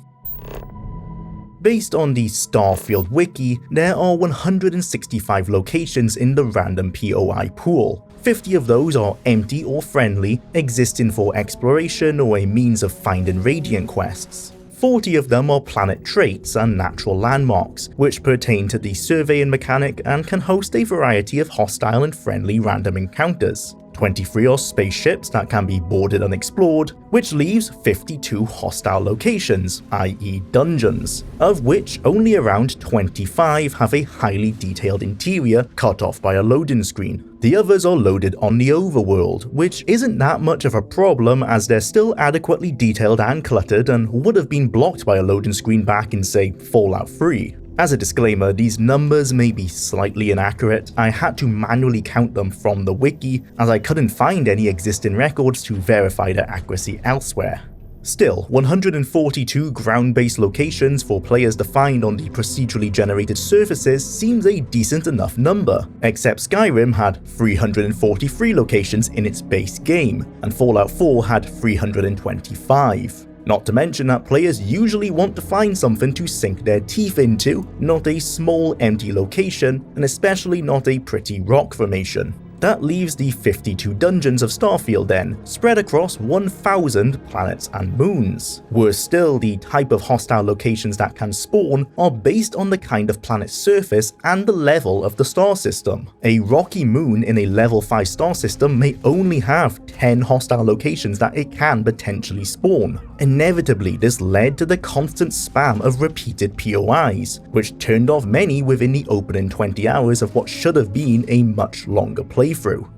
Based on the Starfield wiki, there are 165 locations in the random POI pool. 50 of those are empty or friendly, existing for exploration or a means of finding Radiant quests. 40 of them are planet traits and natural landmarks, which pertain to the surveying mechanic and can host a variety of hostile and friendly random encounters. 23 are spaceships that can be boarded unexplored, which leaves 52 hostile locations, i.e. dungeons, of which only around 25 have a highly detailed interior cut off by a loading screen. The others are loaded on the overworld, which isn't that much of a problem as they're still adequately detailed and cluttered and would have been blocked by a loading screen back in, say, Fallout 3. As a disclaimer, these numbers may be slightly inaccurate. I had to manually count them from the wiki as I couldn't find any existing records to verify their accuracy elsewhere. Still, 142 ground-based locations for players to find on the procedurally generated surfaces seems a decent enough number, except Skyrim had 343 locations in its base game, and Fallout 4 had 325. Not to mention that players usually want to find something to sink their teeth into, not a small empty location, and especially not a pretty rock formation. That leaves the 52 dungeons of Starfield then, spread across 1,000 planets and moons. Worse still, the type of hostile locations that can spawn are based on the kind of planet's surface and the level of the star system. A rocky moon in a level 5 star system may only have 10 hostile locations that it can potentially spawn. Inevitably, this led to the constant spam of repeated POIs, which turned off many within the opening 20 hours of what should have been a much longer playthrough.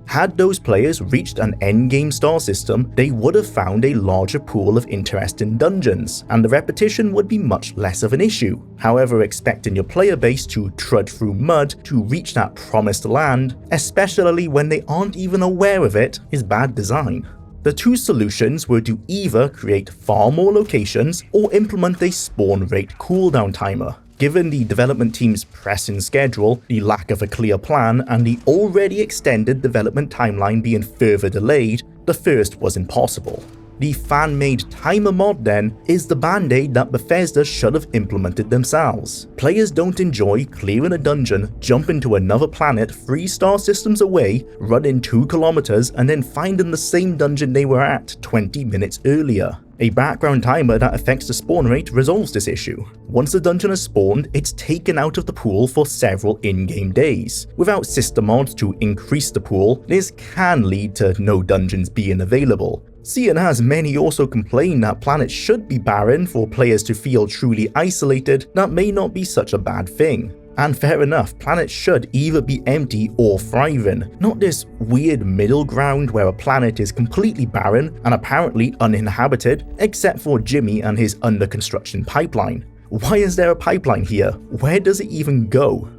Had those players reached an endgame star system, they would have found a larger pool of interesting dungeons, and the repetition would be much less of an issue. However, expecting your player base to trudge through mud to reach that promised land, especially when they aren't even aware of it, is bad design. The two solutions were to either create far more locations or implement a spawn rate cooldown timer. Given the development team's pressing schedule, the lack of a clear plan, and the already extended development timeline being further delayed, the first was impossible. The fan-made timer mod then is the band-aid that Bethesda should have implemented themselves. Players don't enjoy clearing a dungeon, jumping to another planet 3 star systems away, running 2 kilometers and then finding the same dungeon they were at 20 minutes earlier. A background timer that affects the spawn rate resolves this issue. Once the dungeon is spawned, it's taken out of the pool for several in-game days. Without system mods to increase the pool, this can lead to no dungeons being available. Seeing as many also complain that planets should be barren for players to feel truly isolated, that may not be such a bad thing. And fair enough, planets should either be empty or thriving, not this weird middle ground where a planet is completely barren and apparently uninhabited, except for Jimmy and his under construction pipeline. Why is there a pipeline here? Where does it even go?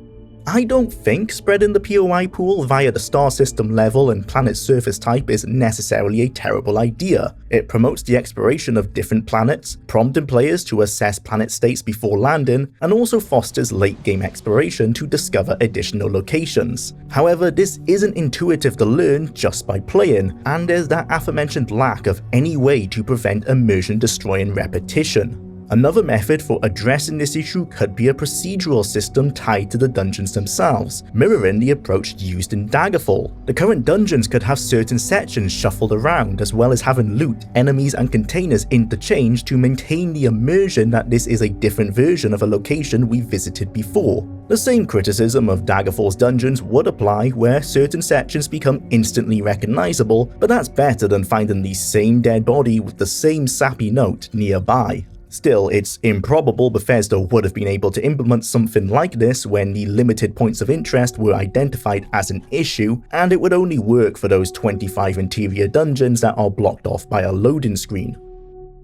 I don't think spreading the POI pool via the star system level and planet surface type is necessarily a terrible idea. It promotes the exploration of different planets, prompting players to assess planet states before landing, and also fosters late game exploration to discover additional locations. However, this isn't intuitive to learn just by playing, and there's that aforementioned lack of any way to prevent immersion destroying repetition. Another method for addressing this issue could be a procedural system tied to the dungeons themselves, mirroring the approach used in Daggerfall. The current dungeons could have certain sections shuffled around, as well as having loot, enemies and containers interchanged to maintain the immersion that this is a different version of a location we visited before. The same criticism of Daggerfall's dungeons would apply where certain sections become instantly recognizable, but that's better than finding the same dead body with the same sappy note nearby. Still, it's improbable Bethesda would have been able to implement something like this when the limited points of interest were identified as an issue, and it would only work for those 25 interior dungeons that are blocked off by a loading screen.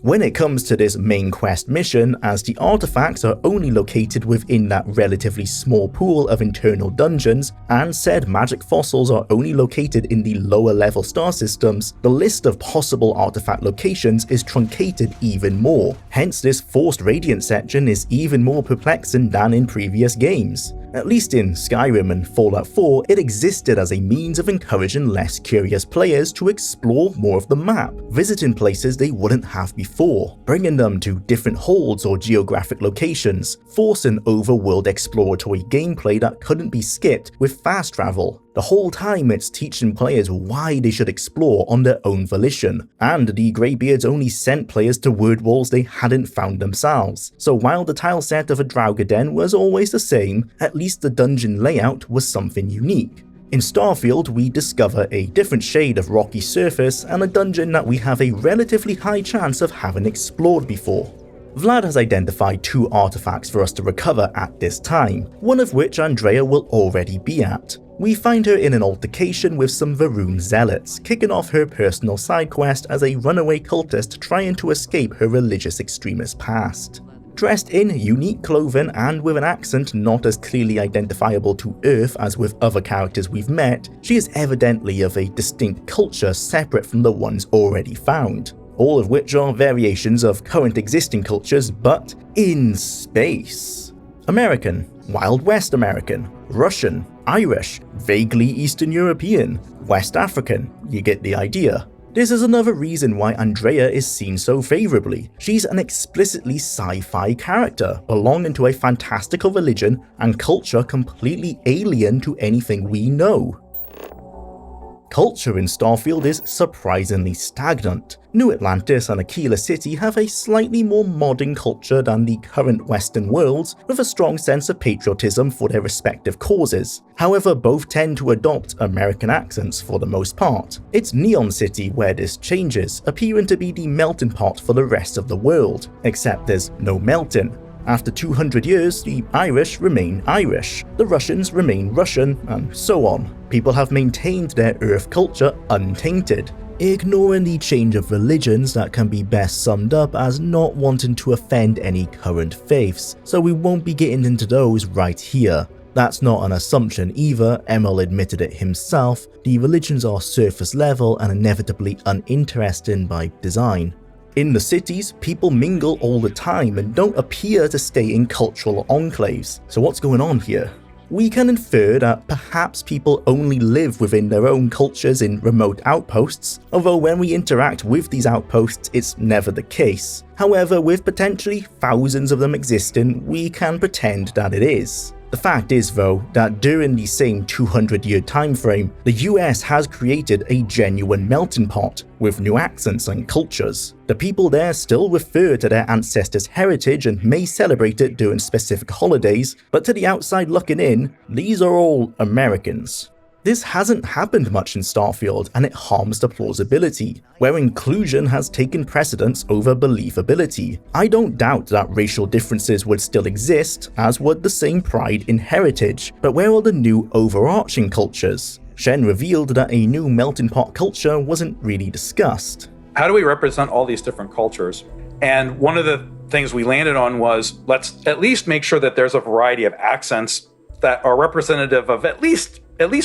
When it comes to this main quest mission, as the artifacts are only located within that relatively small pool of internal dungeons, and said magic fossils are only located in the lower level star systems, the list of possible artifact locations is truncated even more. Hence, this forced radiant section is even more perplexing than in previous games. At least in Skyrim and Fallout 4, it existed as a means of encouraging less curious players to explore more of the map, visiting places they wouldn't have before, bringing them to different holds or geographic locations, forcing overworld exploratory gameplay that couldn't be skipped with fast travel. The whole time it's teaching players why they should explore on their own volition, and the Greybeards only sent players to word walls they hadn't found themselves. So while the tileset of a Draugaden was always the same, at least the dungeon layout was something unique. In Starfield, we discover a different shade of rocky surface and a dungeon that we have a relatively high chance of having explored before. Vlad has identified 2 artifacts for us to recover at this time, one of which Andrea will already be at. We find her in an altercation with some Varun zealots, kicking off her personal side quest as a runaway cultist trying to escape her religious extremist past. Dressed in unique clothing and with an accent not as clearly identifiable to Earth as with other characters we've met, she is evidently of a distinct culture separate from the ones already found. All of which are variations of current existing cultures, but in space. American, Wild West American, Russian, Irish, vaguely Eastern European, West African, you get the idea. This is another reason why Andrea is seen so favourably. She's an explicitly sci-fi character, belonging to a fantastical religion and culture completely alien to anything we know. Culture in Starfield is surprisingly stagnant. New Atlantis and Aquila City have a slightly more modern culture than the current Western worlds, with a strong sense of patriotism for their respective causes. However, both tend to adopt American accents for the most part. It's Neon City where this changes, appearing to be the melting pot for the rest of the world, except there's no melting. After 200 years, the Irish remain Irish, the Russians remain Russian, and so on. People have maintained their Earth culture untainted, ignoring the change of religions that can be best summed up as not wanting to offend any current faiths, so we won't be getting into those right here. That's not an assumption either, Emil admitted it himself, the religions are surface level and inevitably uninteresting by design. In the cities, people mingle all the time and don't appear to stay in cultural enclaves. So what's going on here? We can infer that perhaps people only live within their own cultures in remote outposts, although when we interact with these outposts it's never the case. However, with potentially thousands of them existing, we can pretend that it is. The fact is though, that during the same 200-year time frame, the US has created a genuine melting pot, with new accents and cultures. The people there still refer to their ancestors' heritage and may celebrate it during specific holidays, but to the outside looking in, these are all Americans. This hasn't happened much in Starfield, and it harms the plausibility, where inclusion has taken precedence over believability. I don't doubt that racial differences would still exist, as would the same pride in heritage, but where are the new overarching cultures? Shen revealed that a new melting pot culture wasn't really discussed. How do we represent all these different cultures? And one of the things we landed on was, let's at least make sure that there's a variety of accents that are representative of at least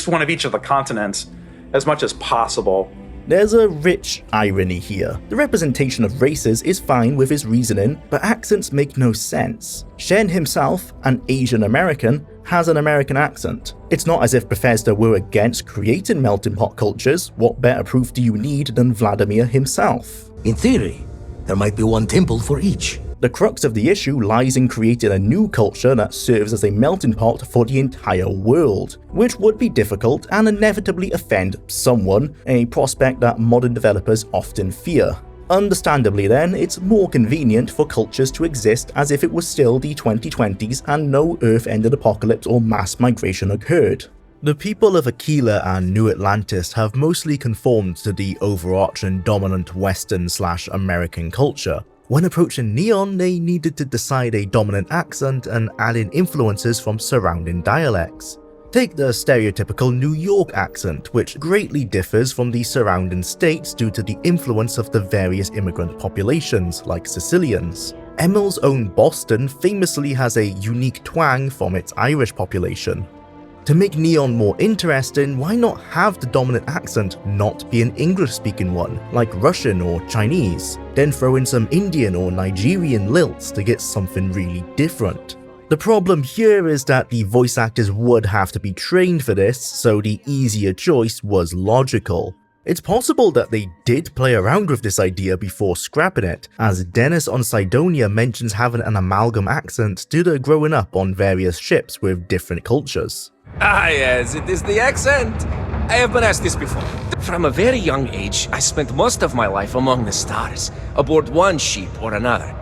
one of each of the continents as much as possible. There's a rich irony here. The representation of races is fine with his reasoning, but accents make no sense. Shen himself, an Asian American, has an American accent. It's not as if Bethesda were against creating melting pot cultures. What better proof do you need than Vladimir himself? In theory, there might be one temple for each. The crux of the issue lies in creating a new culture that serves as a melting pot for the entire world, which would be difficult and inevitably offend someone, a prospect that modern developers often fear. Understandably then, it's more convenient for cultures to exist as if it was still the 2020s and no Earth-ended apocalypse or mass migration occurred. The people of Aquila and New Atlantis have mostly conformed to the overarching dominant Western/American culture. When approaching Neon, they needed to decide a dominant accent and add in influences from surrounding dialects. Take the stereotypical New York accent, which greatly differs from the surrounding states due to the influence of the various immigrant populations, like Sicilians. Emil's own Boston famously has a unique twang from its Irish population. To make Neon more interesting, why not have the dominant accent not be an English-speaking one, like Russian or Chinese, then throw in some Indian or Nigerian lilts to get something really different? The problem here is that the voice actors would have to be trained for this, so the easier choice was logical. It's possible that they did play around with this idea before scrapping it, as Dennis on Cydonia mentions having an amalgam accent due to growing up on various ships with different cultures. Ah yes, it is the accent! I have been asked this before. From a very young age, I spent most of my life among the stars, aboard one ship or another.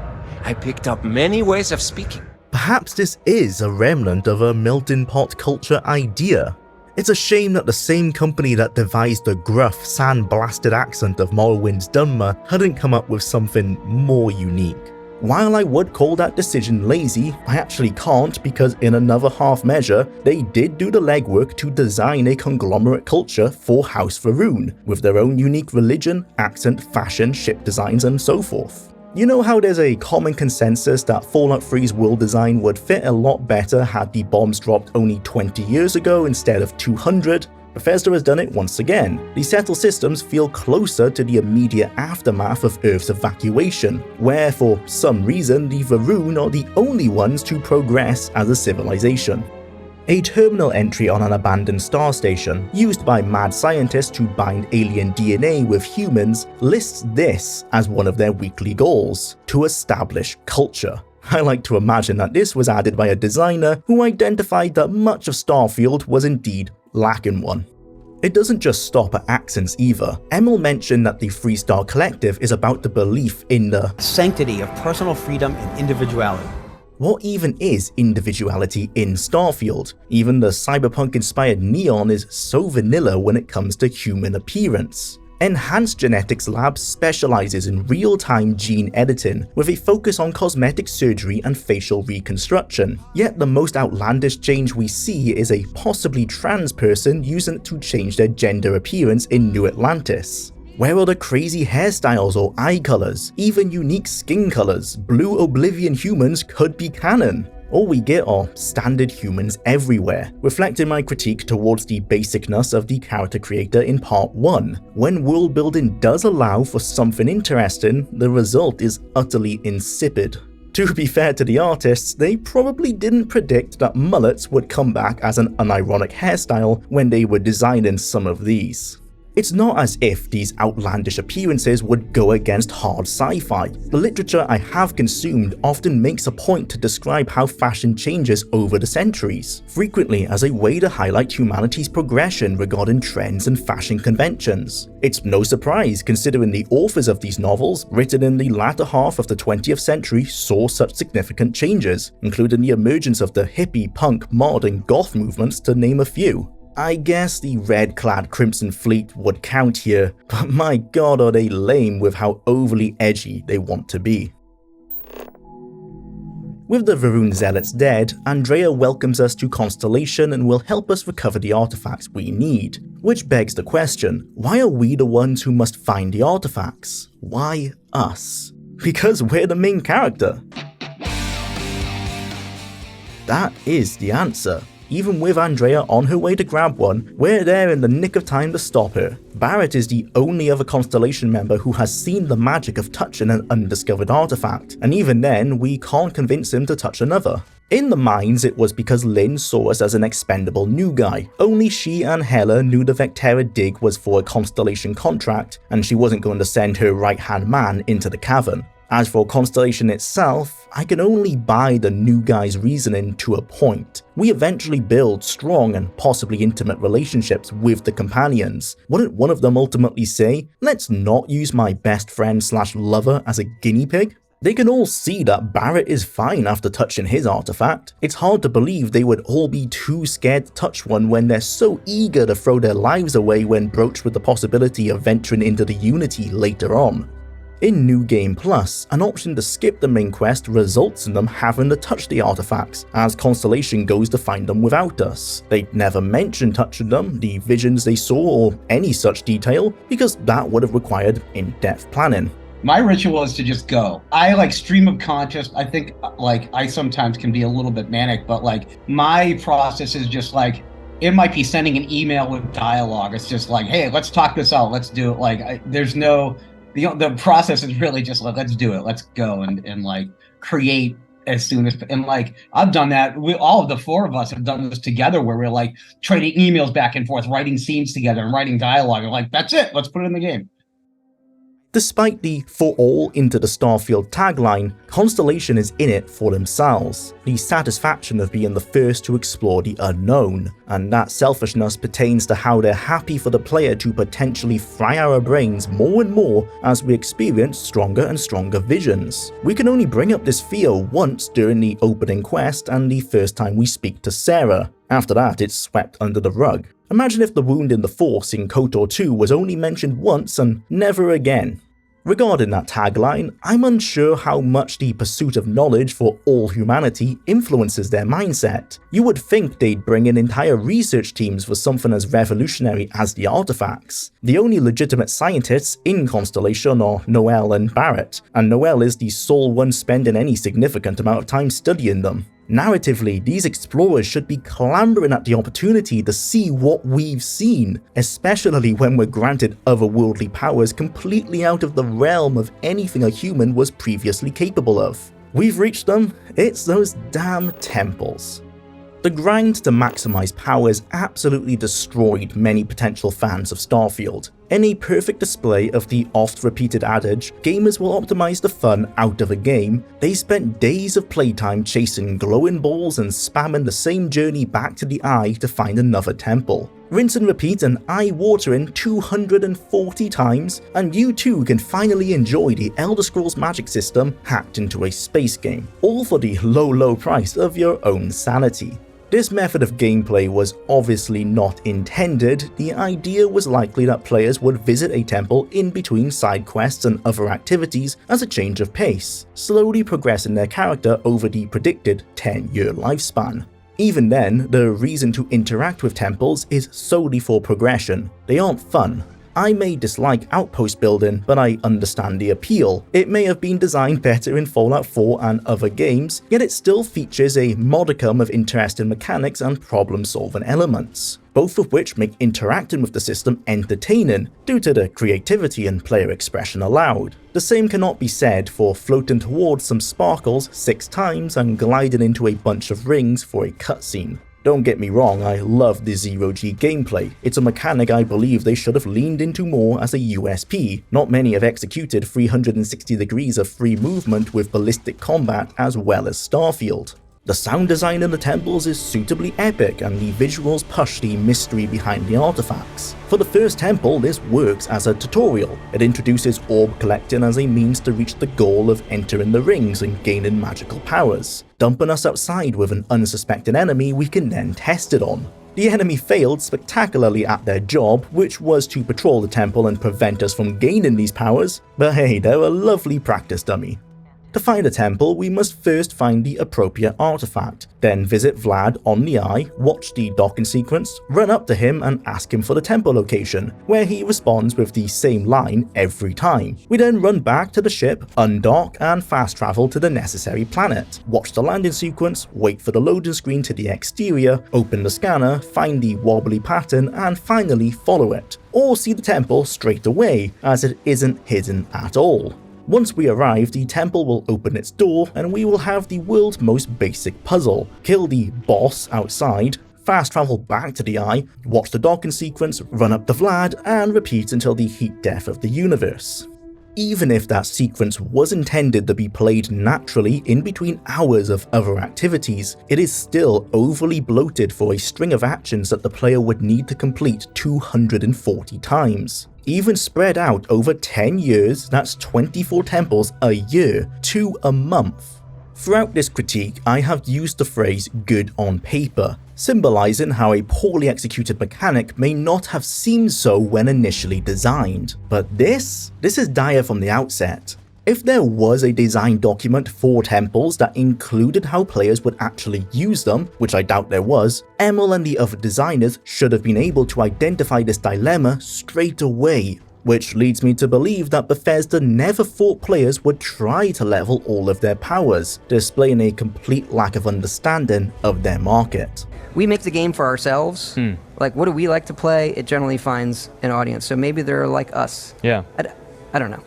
I picked up many ways of speaking. Perhaps this is a remnant of a melting pot culture idea. It's a shame that the same company that devised the gruff, sand-blasted accent of Morrowind's Dunmer hadn't come up with something more unique. While I would call that decision lazy, I actually can't because in another half measure, they did do the legwork to design a conglomerate culture for House Va'ruun, with their own unique religion, accent, fashion, ship designs, and so forth. You know how there's a common consensus that Fallout 3's world design would fit a lot better had the bombs dropped only 20 years ago instead of 200? Bethesda has done it once again. The settled systems feel closer to the immediate aftermath of Earth's evacuation, where for some reason the Va'ruun are the only ones to progress as a civilization. A terminal entry on an abandoned star station, used by mad scientists to bind alien DNA with humans, lists this as one of their weekly goals: to establish culture. I like to imagine that this was added by a designer who identified that much of Starfield was indeed lacking one. It doesn't just stop at accents either. Emil mentioned that the Freestar Collective is about the belief in the sanctity of personal freedom and individuality. What even is individuality in Starfield? Even the cyberpunk-inspired Neon is so vanilla when it comes to human appearance. Enhanced Genetics Lab specializes in real-time gene editing with a focus on cosmetic surgery and facial reconstruction. Yet the most outlandish change we see is a possibly trans person using it to change their gender appearance in New Atlantis. Where are the crazy hairstyles or eye colors? Even unique skin colors. Blue Oblivion humans could be canon. All we get are standard humans everywhere, reflecting my critique towards the basicness of the character creator in part 1. When world building does allow for something interesting, the result is utterly insipid. To be fair to the artists, they probably didn't predict that mullets would come back as an unironic hairstyle when they were designing some of these. It's not as if these outlandish appearances would go against hard sci-fi. The literature I have consumed often makes a point to describe how fashion changes over the centuries, frequently as a way to highlight humanity's progression regarding trends and fashion conventions. It's no surprise considering the authors of these novels, written in the latter half of the 20th century, saw such significant changes, including the emergence of the hippie, punk, mod, and goth movements to name a few. I guess the red-clad Crimson Fleet would count here, but my god are they lame with how overly edgy they want to be. With the Va'ruun Zealots dead, Andrea welcomes us to Constellation and will help us recover the artifacts we need. Which begs the question, why are we the ones who must find the artifacts? Why us? Because we're the main character. That is the answer. Even with Andrea on her way to grab one, we're there in the nick of time to stop her. Barrett is the only other Constellation member who has seen the magic of touching an undiscovered artifact, and even then, we can't convince him to touch another. In the mines, it was because Lynn saw us as an expendable new guy. Only she and Hela knew the Vectera dig was for a Constellation contract, and she wasn't going to send her right-hand man into the cavern. As for Constellation itself, I can only buy the new guy's reasoning to a point. We eventually build strong and possibly intimate relationships with the companions. Wouldn't one of them ultimately say, let's not use my best friend / lover as a guinea pig? They can all see that Barrett is fine after touching his artifact. It's hard to believe they would all be too scared to touch one when they're so eager to throw their lives away when broached with the possibility of venturing into the Unity later on. In New Game Plus, an option to skip the main quest results in them having to touch the artifacts, as Constellation goes to find them without us. They never mention touching them, the visions they saw, or any such detail, because that would have required in-depth planning. My ritual is to just go. I like stream of conscious. I think like I sometimes can be a little bit manic, but like my process is just like, it might be sending an email with dialogue. It's just like, hey, let's talk this out. Let's do it. Like there's no, the process is really just like, let's do it. Let's go and like create as soon as, and like I've done that. All of the four of us have done this together where we're like trading emails back and forth, writing scenes together and writing dialogue. And like, that's it. Let's put it in the game. Despite the "for all into the Starfield" tagline, Constellation is in it for themselves, the satisfaction of being the first to explore the unknown, and that selfishness pertains to how they're happy for the player to potentially fry our brains more and more as we experience stronger and stronger visions. We can only bring up this fear once during the opening quest and the first time we speak to Sarah. After that, it's swept under the rug. Imagine if the wound in the Force in KOTOR 2 was only mentioned once and never again. Regarding that tagline, I'm unsure how much the pursuit of knowledge for all humanity influences their mindset. You would think they'd bring in entire research teams for something as revolutionary as the artifacts. The only legitimate scientists in Constellation are Noel and Barrett, and Noel is the sole one spending any significant amount of time studying them. Narratively, these explorers should be clamoring at the opportunity to see what we've seen, especially when we're granted otherworldly powers completely out of the realm of anything a human was previously capable of. We've reached them, it's those damn temples. The grind to maximize powers absolutely destroyed many potential fans of Starfield. In a perfect display of the oft-repeated adage, gamers will optimize the fun out of a game, they spent days of playtime chasing glowing balls and spamming the same journey back to the eye to find another temple. Rinse and repeat an eye-watering 240 times, and you too can finally enjoy the Elder Scrolls magic system hacked into a space game, all for the low price of your own sanity. This method of gameplay was obviously not intended. The idea was likely that players would visit a temple in between side quests and other activities as a change of pace, slowly progressing their character over the predicted 10-year lifespan. Even then, the reason to interact with temples is solely for progression. They aren't fun. I may dislike outpost building, but I understand the appeal. It may have been designed better in Fallout 4 and other games, yet it still features a modicum of interesting mechanics and problem-solving elements, both of which make interacting with the system entertaining due to the creativity and player expression allowed. The same cannot be said for floating towards some sparkles 6 times and gliding into a bunch of rings for a cutscene. Don't get me wrong, I love the zero-G gameplay. It's a mechanic I believe they should have leaned into more as a USP. Not many have executed 360 degrees of free movement with ballistic combat as well as Starfield. The sound design in the temples is suitably epic, and the visuals push the mystery behind the artifacts. For the first temple, this works as a tutorial. It introduces orb collecting as a means to reach the goal of entering the rings and gaining magical powers, dumping us outside with an unsuspecting enemy we can then test it on. The enemy failed spectacularly at their job, which was to patrol the temple and prevent us from gaining these powers, but hey, they're a lovely practice dummy. To find a temple, we must first find the appropriate artifact, then visit Vlad on the Eye, watch the docking sequence, run up to him and ask him for the temple location, where he responds with the same line every time. We then run back to the ship, undock, and fast travel to the necessary planet, watch the landing sequence, wait for the loading screen to the exterior, open the scanner, find the wobbly pattern, and finally follow it, or see the temple straight away, as it isn't hidden at all. Once we arrive, the temple will open its door and we will have the world's most basic puzzle. Kill the boss outside, fast travel back to the Eye, watch the docking sequence, run up to Vlad, and repeat until the heat death of the universe. even if that sequence was intended to be played naturally in between hours of other activities, it is still overly bloated for a string of actions that the player would need to complete 240 times. Even spread out over 10 years, that's 24 temples a year to a month. Throughout this critique, I have used the phrase good on paper, symbolizing how a poorly executed mechanic may not have seemed so when initially designed. But this is dire from the outset. If there was a design document for temples that included how players would actually use them, which I doubt there was, Emil and the other designers should have been able to identify this dilemma straight away, which leads me to believe that Bethesda never thought players would try to level all of their powers, displaying a complete lack of understanding of their market. We make the game for ourselves. Like, what do we like to play? It generally finds an audience. So maybe they're like us. Yeah. I don't know.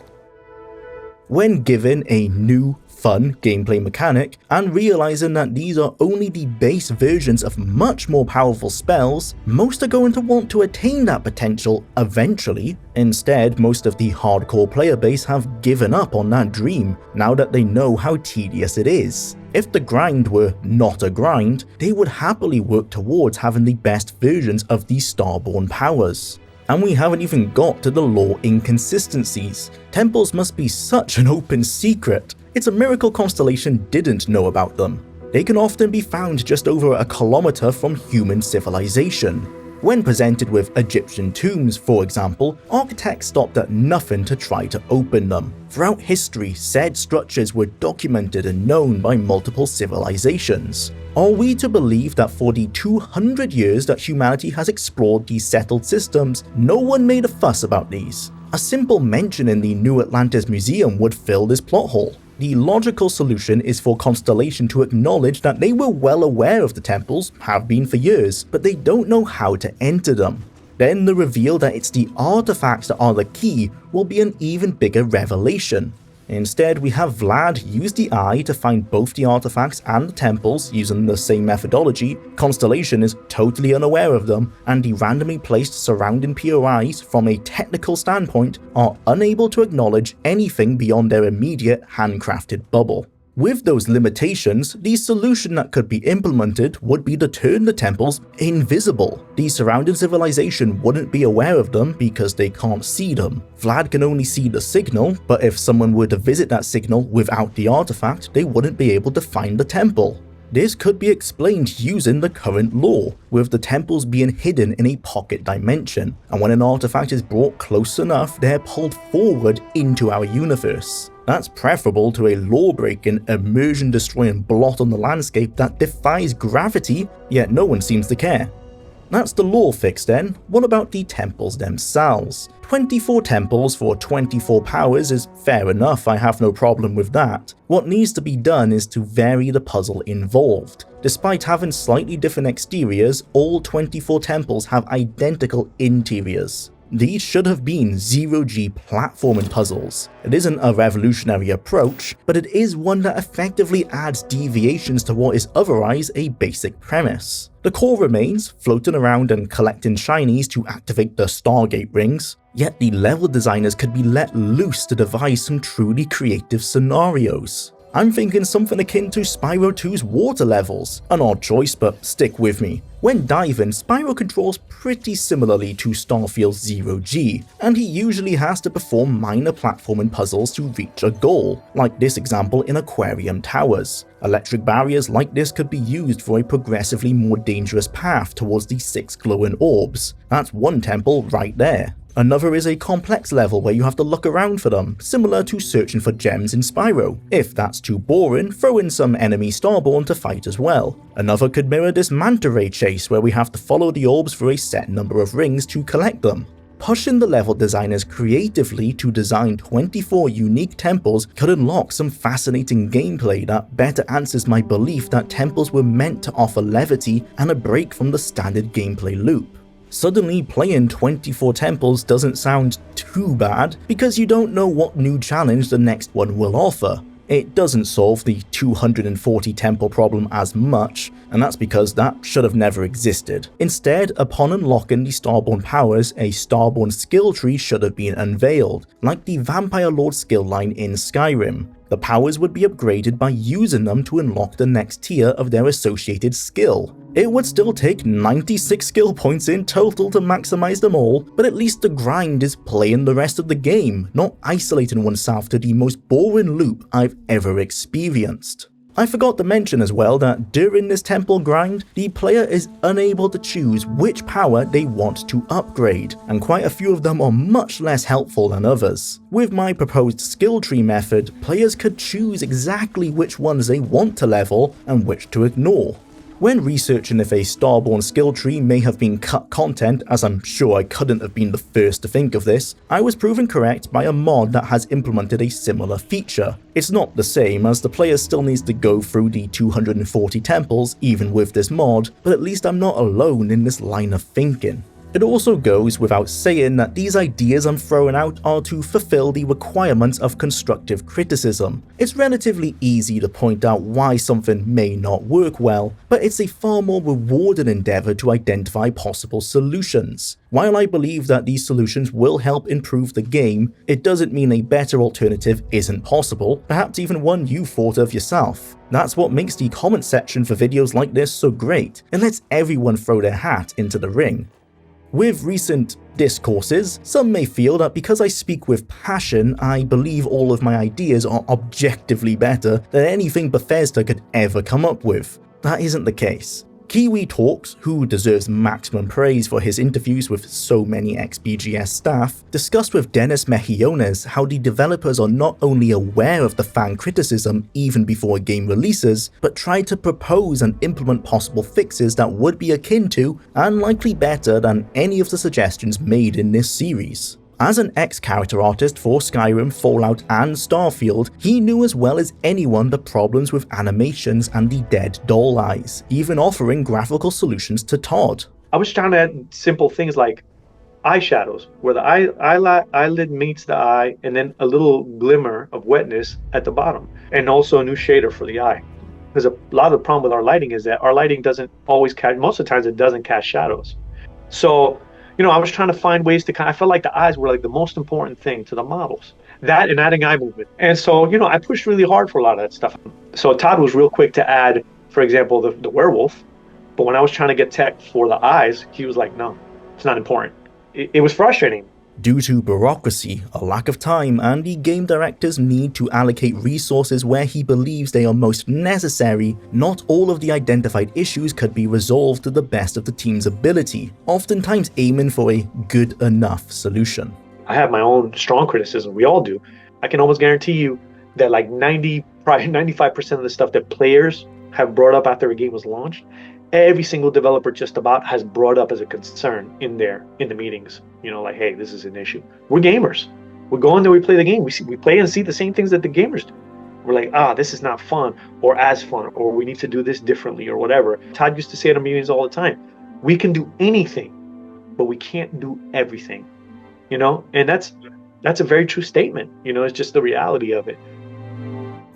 When given a new, fun gameplay mechanic, and realizing that these are only the base versions of much more powerful spells, most are going to want to attain that potential eventually. Instead, most of the hardcore player base have given up on that dream, now that they know how tedious it is. If the grind were not a grind, they would happily work towards having the best versions of these Starborn powers. And we haven't even got to the lore inconsistencies. Temples must be such an open secret. It's a miracle Constellation didn't know about them. They can often be found just over a kilometer from human civilization. When presented with Egyptian tombs, for example, architects stopped at nothing to try to open them. Throughout history, said structures were documented and known by multiple civilizations. Are we to believe that for the 200 years that humanity has explored these settled systems, no one made a fuss about these? A simple mention in the New Atlantis Museum would fill this plot hole. The logical solution is for Constellation to acknowledge that they were well aware of the temples, have been for years, but they don't know how to enter them. Then the reveal that it's the artifacts that are the key will be an even bigger revelation. Instead, we have Vlad use the eye to find both the artifacts and the temples using the same methodology. Constellation is totally unaware of them, and the randomly placed surrounding POIs from a technical standpoint are unable to acknowledge anything beyond their immediate handcrafted bubble. With those limitations, the solution that could be implemented would be to turn the temples invisible. The surrounding civilization wouldn't be aware of them because they can't see them. Vlad can only see the signal, but if someone were to visit that signal without the artifact, they wouldn't be able to find the temple. This could be explained using the current lore, with the temples being hidden in a pocket dimension, and when an artifact is brought close enough, they're pulled forward into our universe. That's preferable to a lore-breaking, immersion-destroying blot on the landscape that defies gravity, yet no one seems to care. That's the lore fix then. What about the temples themselves? 24 temples for 24 powers is fair enough, I have no problem with that. What needs to be done is to vary the puzzle involved. Despite having slightly different exteriors, all 24 temples have identical interiors. These should have been zero-G platforming puzzles. It isn't a revolutionary approach, but it is one that effectively adds deviations to what is otherwise a basic premise. The core remains, floating around and collecting shinies to activate the Stargate rings, yet the level designers could be let loose to devise some truly creative scenarios. I'm thinking something akin to Spyro 2's water levels. An odd choice, but stick with me. When diving, Spyro controls pretty similarly to Starfield's zero-G, and he usually has to perform minor platforming puzzles to reach a goal, like this example in Aquarium Towers. Electric barriers like this could be used for a progressively more dangerous path towards the 6 glowing orbs. That's one temple right there. Another is a complex level where you have to look around for them, similar to searching for gems in Spyro. If that's too boring, throw in some enemy Starborn to fight as well. Another could mirror this manta ray chase where we have to follow the orbs for a set number of rings to collect them. Pushing the level designers creatively to design 24 unique temples could unlock some fascinating gameplay that better answers my belief that temples were meant to offer levity and a break from the standard gameplay loop. Suddenly, playing 24 temples doesn't sound too bad because you don't know what new challenge the next one will offer. It doesn't solve the 240 temple problem as much, and that's because that should have never existed. Instead, upon unlocking the Starborn powers, a Starborn skill tree should have been unveiled, like the Vampire Lord skill line in Skyrim. The powers would be upgraded by using them to unlock the next tier of their associated skill. It would still take 96 skill points in total to maximize them all, but at least the grind is playing the rest of the game, not isolating oneself to the most boring loop I've ever experienced. I forgot to mention as well that during this temple grind, the player is unable to choose which power they want to upgrade, and quite a few of them are much less helpful than others. With my proposed skill tree method, players could choose exactly which ones they want to level and which to ignore. When researching if a Starborn skill tree may have been cut content, as I'm sure I couldn't have been the first to think of this, I was proven correct by a mod that has implemented a similar feature. It's not the same, as the player still needs to go through the 240 temples even with this mod, but at least I'm not alone in this line of thinking. It also goes without saying that these ideas I'm throwing out are to fulfill the requirements of constructive criticism. It's relatively easy to point out why something may not work well, but it's a far more rewarding endeavor to identify possible solutions. While I believe that these solutions will help improve the game, it doesn't mean a better alternative isn't possible, perhaps even one you thought of yourself. That's what makes the comment section for videos like this so great, and lets everyone throw their hat into the ring. With recent discourses, some may feel that because I speak with passion, I believe all of my ideas are objectively better than anything Bethesda could ever come up with. That isn't the case. Kiwi Talks, who deserves maximum praise for his interviews with so many XBGS staff, discussed with Dennis Mejiones how the developers are not only aware of the fan criticism even before a game releases, but try to propose and implement possible fixes that would be akin to, and likely better than, any of the suggestions made in this series. As an ex-character artist for Skyrim, Fallout, and Starfield, he knew as well as anyone the problems with animations and the dead doll eyes, even offering graphical solutions to Todd. I was trying to add simple things like eye shadows, where the eyelid meets the eye, and then a little glimmer of wetness at the bottom, and also a new shader for the eye. Because a lot of the problem with our lighting is that our lighting doesn't always cast, most of the times it doesn't cast shadows. So, I was trying to find ways to I felt like the eyes were like the most important thing to the models. That and adding eye movement. And so, I pushed really hard for a lot of that stuff. So Todd was real quick to add, for example, the werewolf. But when I was trying to get tech for the eyes, he was like, no, it's not important. It was frustrating. Due to bureaucracy, a lack of time, and the game director's need to allocate resources where he believes they are most necessary, not all of the identified issues could be resolved to the best of the team's ability, oftentimes aiming for a good enough solution. I have my own strong criticism, we all do. I can almost guarantee you that like 95% of the stuff that players have brought up after a game was launched, every single developer just about has brought up as a concern in the meetings. Like, hey, this is an issue. We're gamers. We go in there, we play the game. We play and see the same things that the gamers do. We're like, this is not fun or as fun, or we need to do this differently or whatever. Todd used to say at our meetings all the time, we can do anything, but we can't do everything. And that's a very true statement. It's just the reality of it.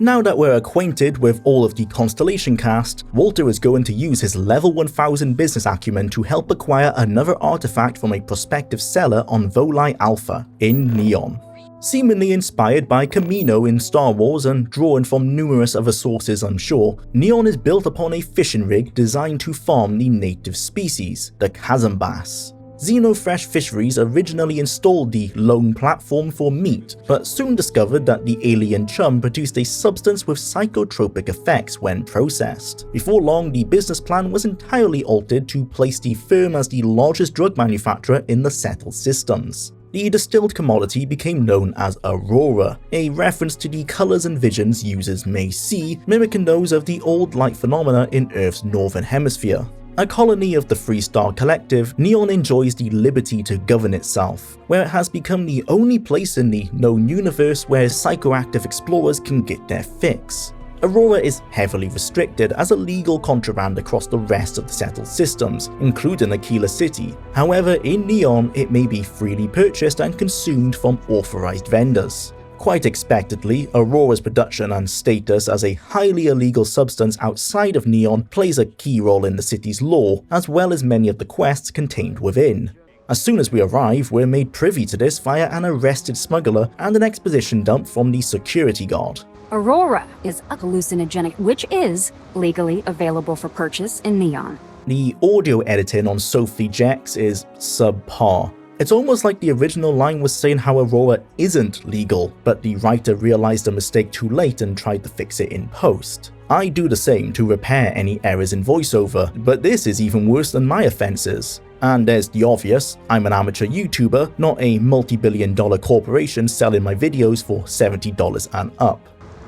Now that we're acquainted with all of the Constellation cast, Walter is going to use his level 1000 business acumen to help acquire another artifact from a prospective seller on Volii Alpha in Neon. Seemingly inspired by Camino in Star Wars and drawing from numerous other sources I'm sure, Neon is built upon a fishing rig designed to farm the native species, the chasm bass. Xenofresh Fisheries originally installed the lone platform for meat, but soon discovered that the alien chum produced a substance with psychotropic effects when processed. Before long, the business plan was entirely altered to place the firm as the largest drug manufacturer in the settled systems. The distilled commodity became known as Aurora, a reference to the colors and visions users may see, mimicking those of the old light phenomena in Earth's northern hemisphere. A colony of the Freestar Collective, Neon enjoys the liberty to govern itself, where it has become the only place in the known universe where psychoactive explorers can get their fix. Aurora is heavily restricted as illegal contraband across the rest of the settled systems, including Aquila City. However, in Neon, it may be freely purchased and consumed from authorized vendors. Quite expectedly, Aurora's production and status as a highly illegal substance outside of Neon plays a key role in the city's lore, as well as many of the quests contained within. As soon as we arrive, we're made privy to this via an arrested smuggler and an exposition dump from the security guard. Aurora is a hallucinogenic which is legally available for purchase in Neon. The audio editing on Sophie Jex is subpar. It's almost like the original line was saying how Aurora isn't legal, but the writer realized a mistake too late and tried to fix it in post. I do the same to repair any errors in voiceover, but this is even worse than my offenses. And there's the obvious, I'm an amateur YouTuber, not a multi-billion-dollar corporation selling my videos for $70 and up.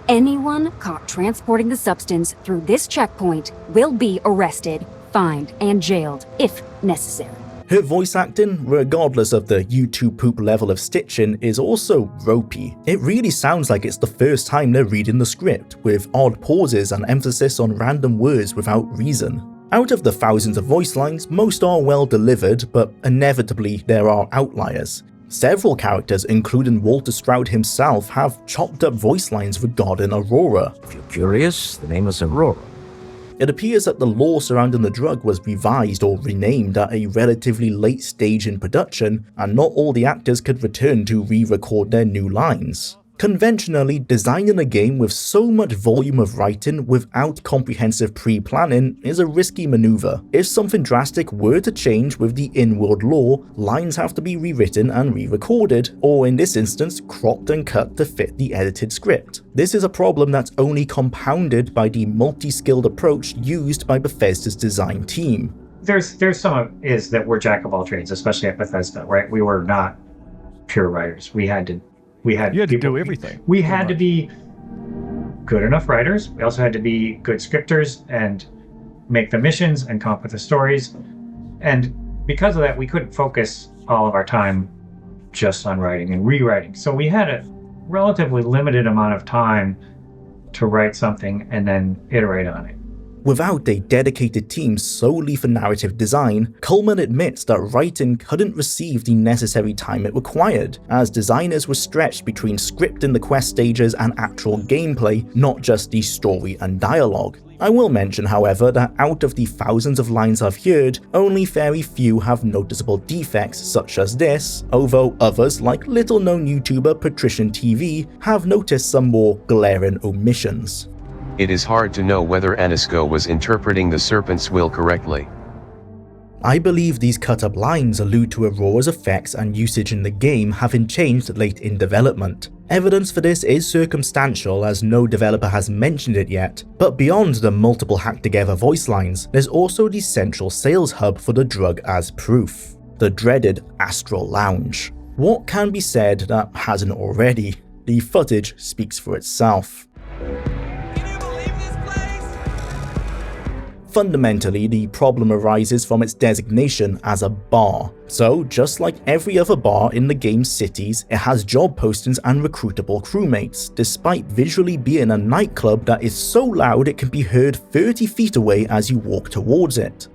Anyone caught transporting the substance through this checkpoint will be arrested, fined, and jailed, if necessary. Her voice acting, regardless of the YouTube poop level of stitching, is also ropey. It really sounds like it's the first time they're reading the script, with odd pauses and emphasis on random words without reason. Out of the thousands of voice lines, most are well delivered, but inevitably there are outliers. Several characters, including Walter Stroud himself, have chopped up voice lines regarding Aurora. If you're curious, the name is Aurora. It appears that the lore surrounding the drug was revised or renamed at a relatively late stage in production, and not all the actors could return to re-record their new lines. Conventionally, designing a game with so much volume of writing without comprehensive pre-planning is a risky maneuver. If something drastic were to change with the in-world lore, lines have to be rewritten and re-recorded, or in this instance, cropped and cut to fit the edited script. This is a problem that's only compounded by the multi-skilled approach used by Bethesda's design team. There's some of it is that we're jack of all trades, especially at Bethesda, right? We were not pure writers. You had to do everything. We had to be good enough writers. We also had to be good scripters and make the missions and come up with the stories. And because of that, we couldn't focus all of our time just on writing and rewriting. So we had a relatively limited amount of time to write something and then iterate on it. Without a dedicated team solely for narrative design, Coleman admits that writing couldn't receive the necessary time it required, as designers were stretched between scripting the quest stages and actual gameplay, not just the story and dialogue. I will mention, however, that out of the thousands of lines I've heard, only very few have noticeable defects such as this, although others, like little-known YouTuber Patrician TV, have noticed some more glaring omissions. It is hard to know whether Anisco was interpreting the serpent's will correctly. I believe these cut-up lines allude to Aurora's effects and usage in the game having changed late in development. Evidence for this is circumstantial, as no developer has mentioned it yet, but beyond the multiple hacked-together voice lines, there's also the central sales hub for the drug as proof, the dreaded Astral Lounge. What can be said that hasn't already? The footage speaks for itself. Fundamentally, the problem arises from its designation as a bar. So, just like every other bar in the game's cities, it has job postings and recruitable crewmates, despite visually being a nightclub that is so loud it can be heard 30 feet away as you walk towards it.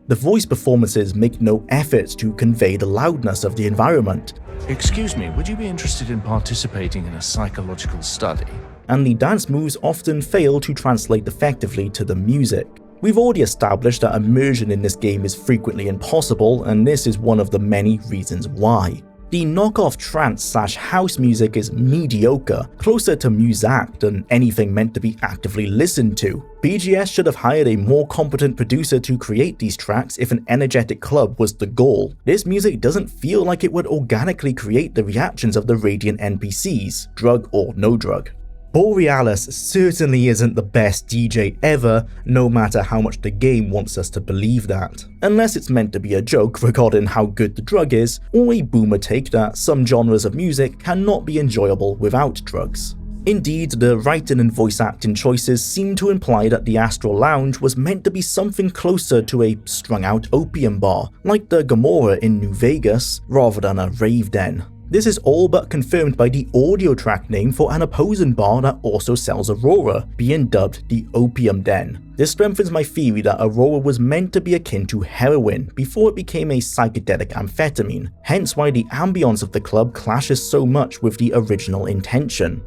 The voice performances make no effort to convey the loudness of the environment. Excuse me, would you be interested in participating in a psychological study? And the dance moves often fail to translate effectively to the music. We've already established that immersion in this game is frequently impossible, and this is one of the many reasons why. The knockoff trance/house music is mediocre, closer to muzak than anything meant to be actively listened to. BGS should have hired a more competent producer to create these tracks if an energetic club was the goal. This music doesn't feel like it would organically create the reactions of the Radiant NPCs, drug or no drug. Borealis certainly isn't the best DJ ever, no matter how much the game wants us to believe that. Unless it's meant to be a joke regarding how good the drug is, or a boomer take that some genres of music cannot be enjoyable without drugs. Indeed, the writing and voice acting choices seem to imply that the Astral Lounge was meant to be something closer to a strung out opium bar, like the Gomorrah in New Vegas, rather than a rave den. This is all but confirmed by the audio track name for an opposing bar that also sells Aurora, being dubbed the Opium Den. This strengthens my theory that Aurora was meant to be akin to heroin before it became a psychedelic amphetamine, hence why the ambience of the club clashes so much with the original intention.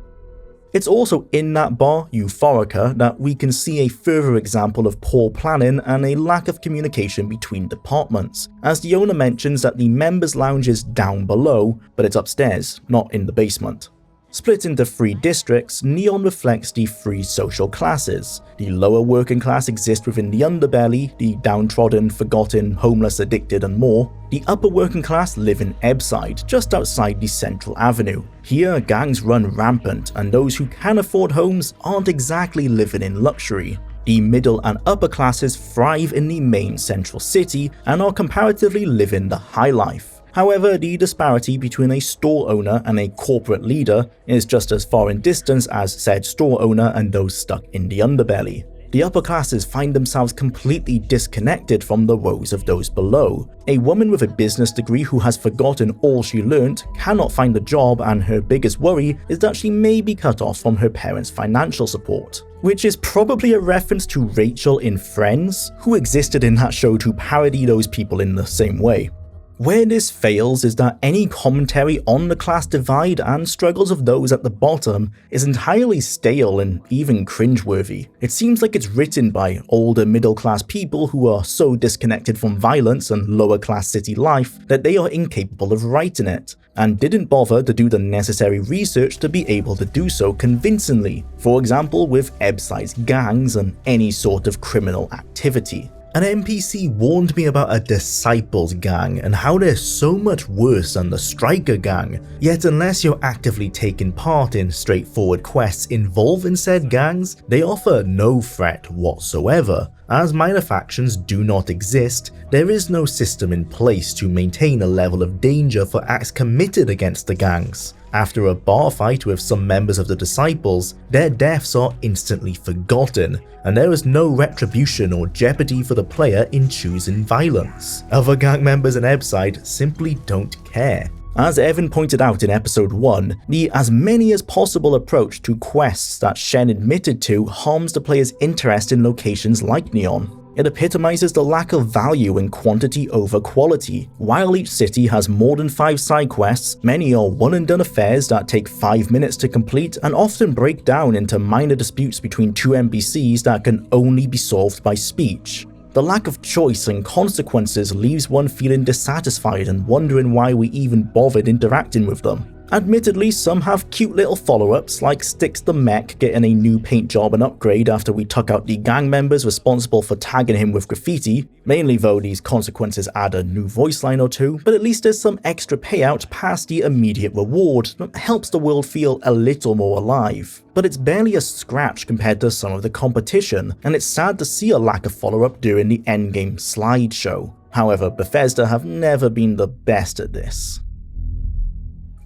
It's also in that bar, Euphorica, that we can see a further example of poor planning and a lack of communication between departments, as the owner mentions that the members' lounge is down below, but it's upstairs, not in the basement. Split into 3 districts, Neon reflects the 3 social classes. The lower working class exist within the underbelly, the downtrodden, forgotten, homeless, addicted and more. The upper working class live in Ebbside, just outside the central avenue. Here, gangs run rampant, and those who can afford homes aren't exactly living in luxury. The middle and upper classes thrive in the main central city and are comparatively living the high life. However, the disparity between a store owner and a corporate leader is just as far in distance as said store owner and those stuck in the underbelly. The upper classes find themselves completely disconnected from the woes of those below. A woman with a business degree who has forgotten all she learnt cannot find a job, and her biggest worry is that she may be cut off from her parents' financial support. Which is probably a reference to Rachel in Friends, who existed in that show to parody those people in the same way. Where this fails is that any commentary on the class divide and struggles of those at the bottom is entirely stale and even cringeworthy. It seems like it's written by older middle class people who are so disconnected from violence and lower class city life that they are incapable of writing it, and didn't bother to do the necessary research to be able to do so convincingly, for example with Ebbside's gangs and any sort of criminal activity. An NPC warned me about a Disciples gang and how they're so much worse than the Striker gang, yet unless you're actively taking part in straightforward quests involving said gangs, they offer no threat whatsoever. As minor factions do not exist, there is no system in place to maintain a level of danger for acts committed against the gangs. After a bar fight with some members of the Disciples, their deaths are instantly forgotten, and there is no retribution or jeopardy for the player in choosing violence. Other gang members in Ebbside simply don't care. As Evan pointed out in episode 1, the as many as possible approach to quests that Shen admitted to harms the player's interest in locations like Neon. It epitomizes the lack of value in quantity over quality. While each city has more than 5 side quests, many are one-and-done affairs that take 5 minutes to complete and often break down into minor disputes between 2 NPCs that can only be solved by speech. The lack of choice and consequences leaves one feeling dissatisfied and wondering why we even bothered interacting with them. Admittedly, some have cute little follow-ups, like Styx the Mech getting a new paint job and upgrade after we took out the gang members responsible for tagging him with graffiti, mainly though these consequences add a new voice line or 2, but at least there's some extra payout past the immediate reward that helps the world feel a little more alive. But it's barely a scratch compared to some of the competition, and it's sad to see a lack of follow-up during the endgame slideshow. However, Bethesda have never been the best at this.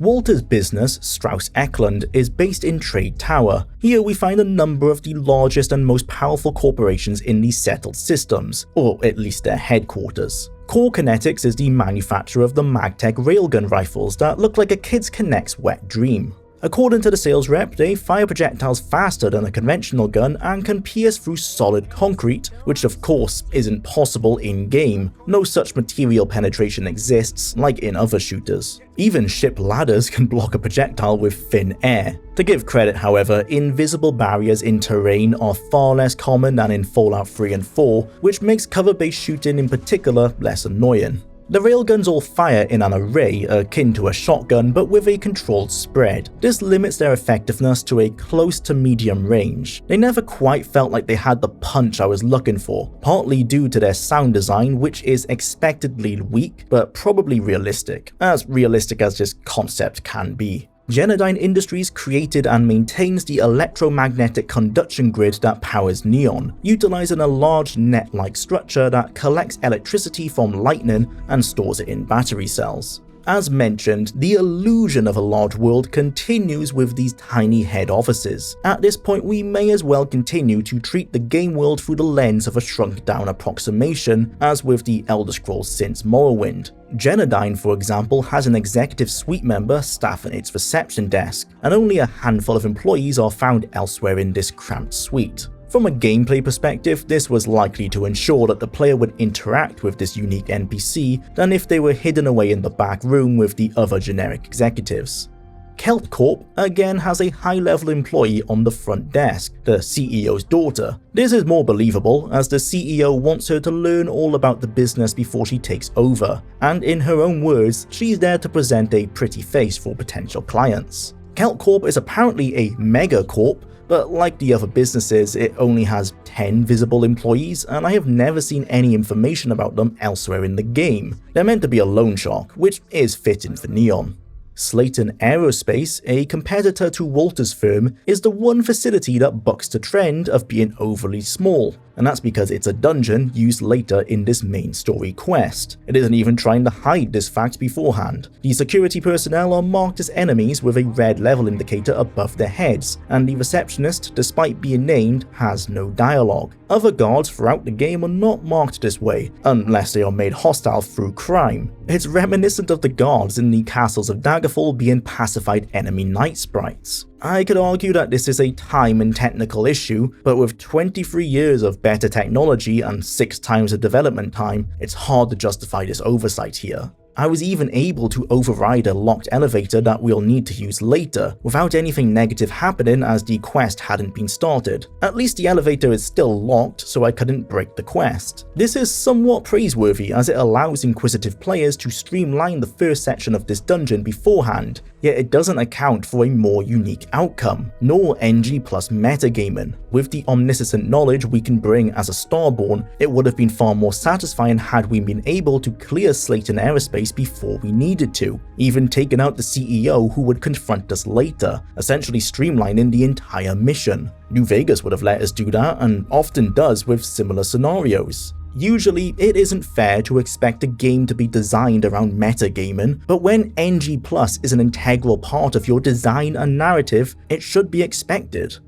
Walter's business, Strauss Eklund, is based in Trade Tower. Here we find a number of the largest and most powerful corporations in the settled systems, or at least their headquarters. Core Kinetics is the manufacturer of the MagTech railgun rifles that look like a kid's Kinect's wet dream. According to the sales rep, they fire projectiles faster than a conventional gun and can pierce through solid concrete, which of course isn't possible in-game. No such material penetration exists, like in other shooters. Even ship ladders can block a projectile with thin air. To give credit, however, invisible barriers in terrain are far less common than in Fallout 3 and 4, which makes cover-based shooting in particular less annoying. The railguns all fire in an array akin to a shotgun but with a controlled spread. This limits their effectiveness to a close to medium range. They never quite felt like they had the punch I was looking for, partly due to their sound design, which is expectedly weak but probably realistic as this concept can be. Genodyne Industries created and maintains the electromagnetic conduction grid that powers Neon, utilizing a large net-like structure that collects electricity from lightning and stores it in battery cells. As mentioned, the illusion of a large world continues with these tiny head offices. At this point, we may as well continue to treat the game world through the lens of a shrunk-down approximation, as with the Elder Scrolls since Morrowind. Genodyne, for example, has an executive suite member staffing its reception desk, and only a handful of employees are found elsewhere in this cramped suite. From a gameplay perspective, this was likely to ensure that the player would interact with this unique NPC than if they were hidden away in the back room with the other generic executives. Kelt Corp again has a high-level employee on the front desk, the CEO's daughter. This is more believable as the CEO wants her to learn all about the business before she takes over, and in her own words, she's there to present a pretty face for potential clients. Kelt Corp is apparently a mega corp, but like the other businesses, it only has 10 visible employees, and I have never seen any information about them elsewhere in the game. They're meant to be a loan shark, which is fitting for Neon. Slayton Aerospace, a competitor to Walter's firm, is the one facility that bucks the trend of being overly small, and that's because it's a dungeon used later in this main story quest. It isn't even trying to hide this fact beforehand. The security personnel are marked as enemies with a red level indicator above their heads, and the receptionist, despite being named, has no dialogue. Other guards throughout the game are not marked this way, unless they are made hostile through crime. It's reminiscent of the guards in the castles of Daggerfall being pacified enemy night sprites. I could argue that this is a time and technical issue, but with 23 years of better technology and 6 times the development time, it's hard to justify this oversight here. I was even able to override a locked elevator that we'll need to use later, without anything negative happening as the quest hadn't been started. At least the elevator is still locked, so I couldn't break the quest. This is somewhat praiseworthy as it allows inquisitive players to streamline the first section of this dungeon beforehand, yet it doesn't account for a more unique outcome, nor NG plus metagaming. With the omniscient knowledge we can bring as a Starborn, it would have been far more satisfying had we been able to clear Slayton Aerospace before we needed to, even taking out the CEO who would confront us later, essentially streamlining the entire mission. New Vegas would have let us do that, and often does with similar scenarios. Usually, it isn't fair to expect a game to be designed around metagaming, but when NG+ is an integral part of your design and narrative, it should be expected.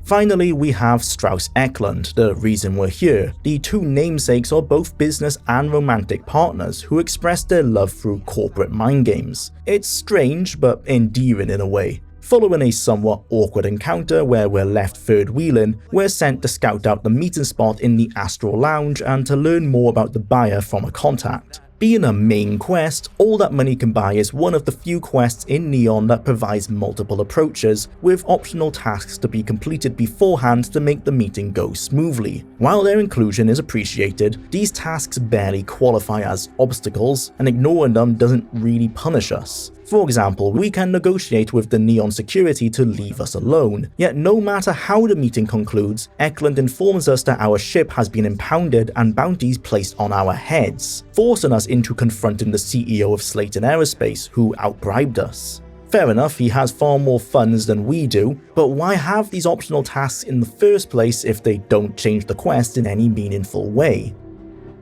Finally, we have Strauss Eklund, the reason we're here. The two namesakes are both business and romantic partners who express their love through corporate mind games. It's strange, but endearing in a way. Following a somewhat awkward encounter where we're left third-wheeling, we're sent to scout out the meeting spot in the Astral Lounge and to learn more about the buyer from a contact. Being a main quest, All That Money Can Buy is one of the few quests in Neon that provides multiple approaches, with optional tasks to be completed beforehand to make the meeting go smoothly. While their inclusion is appreciated, these tasks barely qualify as obstacles, and ignoring them doesn't really punish us. For example, we can negotiate with the Neon security to leave us alone, yet no matter how the meeting concludes, Eklund informs us that our ship has been impounded and bounties placed on our heads, forcing us into confronting the CEO of Slayton Aerospace, who outbribed us. Fair enough, he has far more funds than we do, but why have these optional tasks in the first place if they don't change the quest in any meaningful way?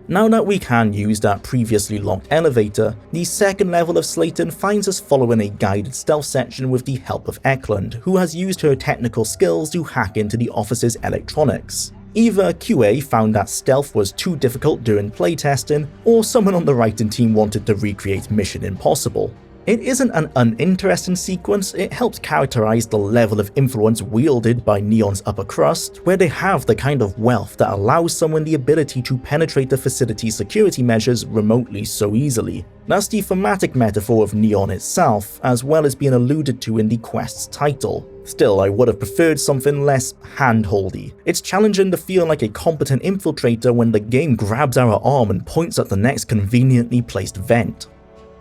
Now that we can use that previously locked elevator, the second level of Slayton finds us following a guided stealth section with the help of Eklund, who has used her technical skills to hack into the office's electronics. Either QA found that stealth was too difficult during playtesting, or someone on the writing team wanted to recreate Mission Impossible. It isn't an uninteresting sequence, it helps characterize the level of influence wielded by Neon's upper crust, where they have the kind of wealth that allows someone the ability to penetrate the facility's security measures remotely so easily. That's the thematic metaphor of Neon itself, as well as being alluded to in the quest's title. Still, I would have preferred something less hand-holdy. It's challenging to feel like a competent infiltrator when the game grabs our arm and points at the next conveniently placed vent.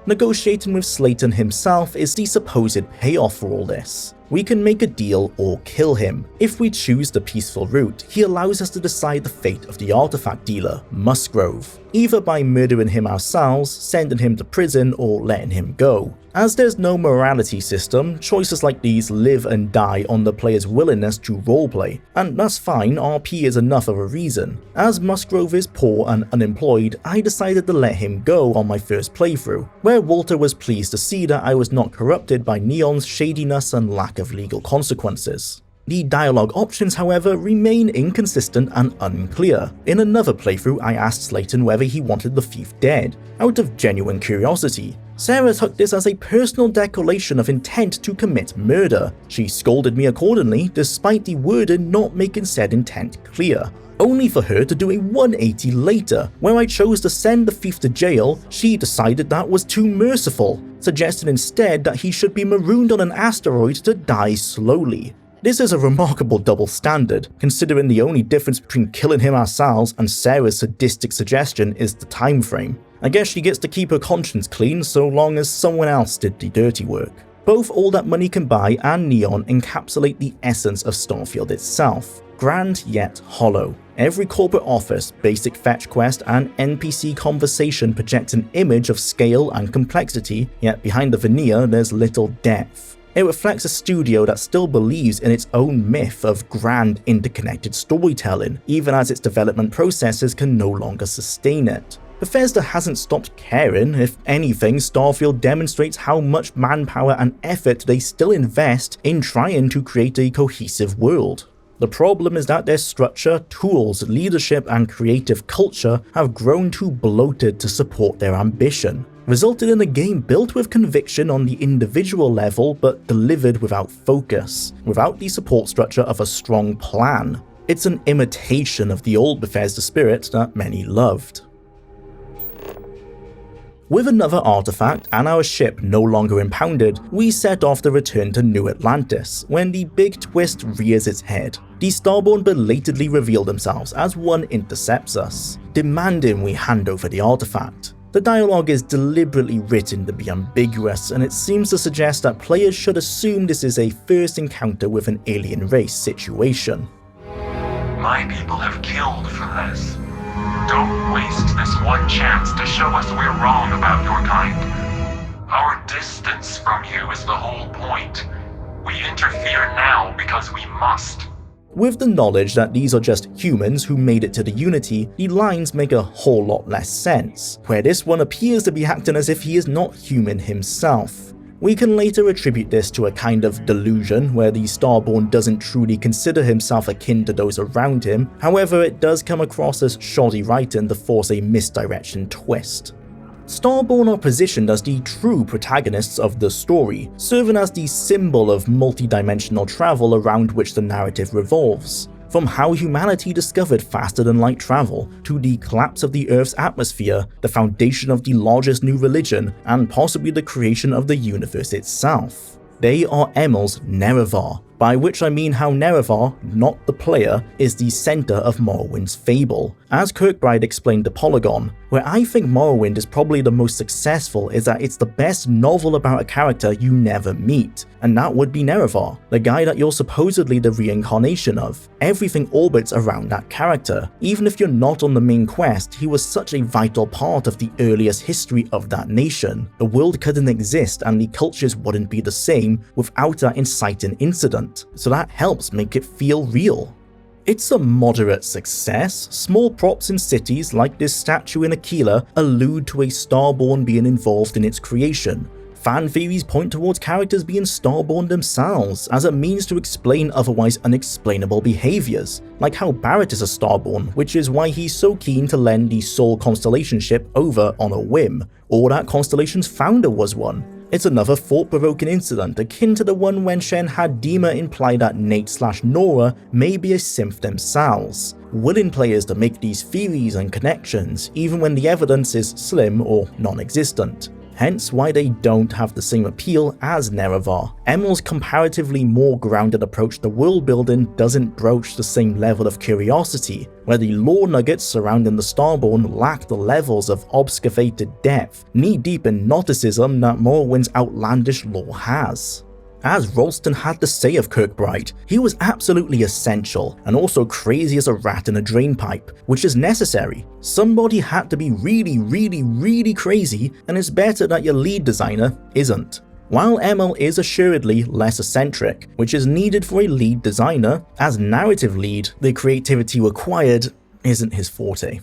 Negotiating with Slayton himself is the supposed payoff for all this. We can make a deal or kill him. If we choose the peaceful route, he allows us to decide the fate of the artifact dealer, Musgrove, either by murdering him ourselves, sending him to prison, or letting him go. As there's no morality system, choices like these live and die on the player's willingness to roleplay, and that's fine, RP is enough of a reason. As Musgrove is poor and unemployed, I decided to let him go on my first playthrough, where Walter was pleased to see that I was not corrupted by Neon's shadiness and lack of legal consequences. The dialogue options, however, remain inconsistent and unclear. In another playthrough, I asked Slayton whether he wanted the thief dead, out of genuine curiosity. Sarah took this as a personal declaration of intent to commit murder. She scolded me accordingly, despite the wording not making said intent clear. Only for her to do a 180 later, where I chose to send the thief to jail. She decided that was too merciful, suggesting instead that he should be marooned on an asteroid to die slowly. This is a remarkable double standard, considering the only difference between killing him ourselves and Sarah's sadistic suggestion is the time frame. I guess she gets to keep her conscience clean so long as someone else did the dirty work. Both All That Money Can Buy and Neon encapsulate the essence of Starfield itself. Grand yet hollow. Every corporate office, basic fetch quest, and NPC conversation projects an image of scale and complexity, yet behind the veneer there's little depth. It reflects a studio that still believes in its own myth of grand interconnected storytelling, even as its development processes can no longer sustain it. Bethesda hasn't stopped caring. If anything, Starfield demonstrates how much manpower and effort they still invest in trying to create a cohesive world. The problem is that their structure, tools, leadership, and creative culture have grown too bloated to support their ambition, resulting in a game built with conviction on the individual level but delivered without focus, without the support structure of a strong plan. It's an imitation of the old Bethesda spirit that many loved. With another artifact and our ship no longer impounded, we set off to return to New Atlantis, when the big twist rears its head. The Starborn belatedly reveal themselves as one intercepts us, demanding we hand over the artifact. The dialogue is deliberately written to be ambiguous, and it seems to suggest that players should assume this is a first encounter with an alien race situation. My people have killed for this. Don't waste this one chance to show us we're wrong about your kind. Our distance from you is the whole point. We interfere now because we must. With the knowledge that these are just humans who made it to the Unity, the lines make a whole lot less sense, where this one appears to be acting as if he is not human himself. We can later attribute this to a kind of delusion where the Starborn doesn't truly consider himself akin to those around him, however it does come across as shoddy writing to force a misdirection twist. Starborn are positioned as the true protagonists of the story, serving as the symbol of multi-dimensional travel around which the narrative revolves. From how humanity discovered faster-than-light travel, to the collapse of the Earth's atmosphere, the foundation of the largest new religion, and possibly the creation of the universe itself. They are Emil's Nerevar, by which I mean how Nerevar, not the player, is the centre of Morrowind's fable. As Kirkbride explained to Polygon, where I think Morrowind is probably the most successful is that it's the best novel about a character you never meet, and that would be Nerevar, the guy that you're supposedly the reincarnation of. Everything orbits around that character. Even if you're not on the main quest, he was such a vital part of the earliest history of that nation. The world couldn't exist and the cultures wouldn't be the same without that inciting incident, so that helps make it feel real. It's a moderate success. Small props in cities like this statue in Aquila allude to a Starborn being involved in its creation. Fan theories point towards characters being Starborn themselves as a means to explain otherwise unexplainable behaviours, like how Barrett is a Starborn, which is why he's so keen to lend the Sol Constellation ship over on a whim, or that Constellation's founder was one. It's another thought-provoking incident akin to the one when Shen had Dima imply that Nate/Nora may be a synth themselves, willing players to make these theories and connections even when the evidence is slim or non-existent. Hence why they don't have the same appeal as Nerevar. Emil's comparatively more grounded approach to world building doesn't broach the same level of curiosity, where the lore nuggets surrounding the Starborn lack the levels of obfuscated depth, knee-deep in Gnosticism that Morrowind's outlandish lore has. As Ralston had to say of Kirkbride, he was absolutely essential, and also crazy as a rat in a drainpipe, which is necessary. Somebody had to be really crazy, and it's better that your lead designer isn't. While Emil is assuredly less eccentric, which is needed for a lead designer, as narrative lead, the creativity required isn't his forte.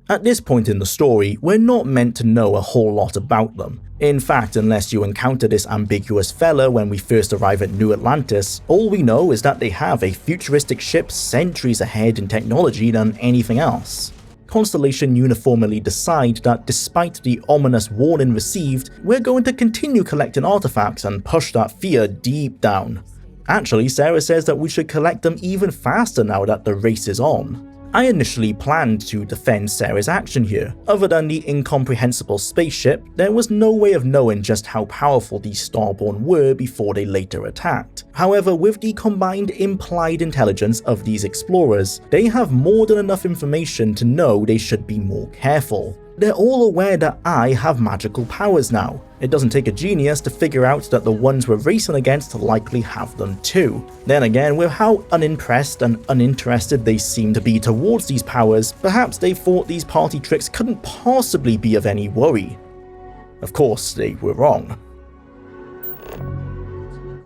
At this point in the story, we're not meant to know a whole lot about them. In fact, unless you encounter this ambiguous fella when we first arrive at New Atlantis, all we know is that they have a futuristic ship centuries ahead in technology than anything else. Constellation uniformly decide that despite the ominous warning received, we're going to continue collecting artifacts and push that fear deep down. Actually, Sarah says that we should collect them even faster now that the race is on. I initially planned to defend Sarah's action here. Other than the incomprehensible spaceship, there was no way of knowing just how powerful the Starborn were before they later attacked. However, with the combined implied intelligence of these explorers, they have more than enough information to know they should be more careful. They're all aware that I have magical powers now. It doesn't take a genius to figure out that the ones we're racing against likely have them too. Then again, with how unimpressed and uninterested they seem to be towards these powers, perhaps they thought these party tricks couldn't possibly be of any worry. Of course, they were wrong.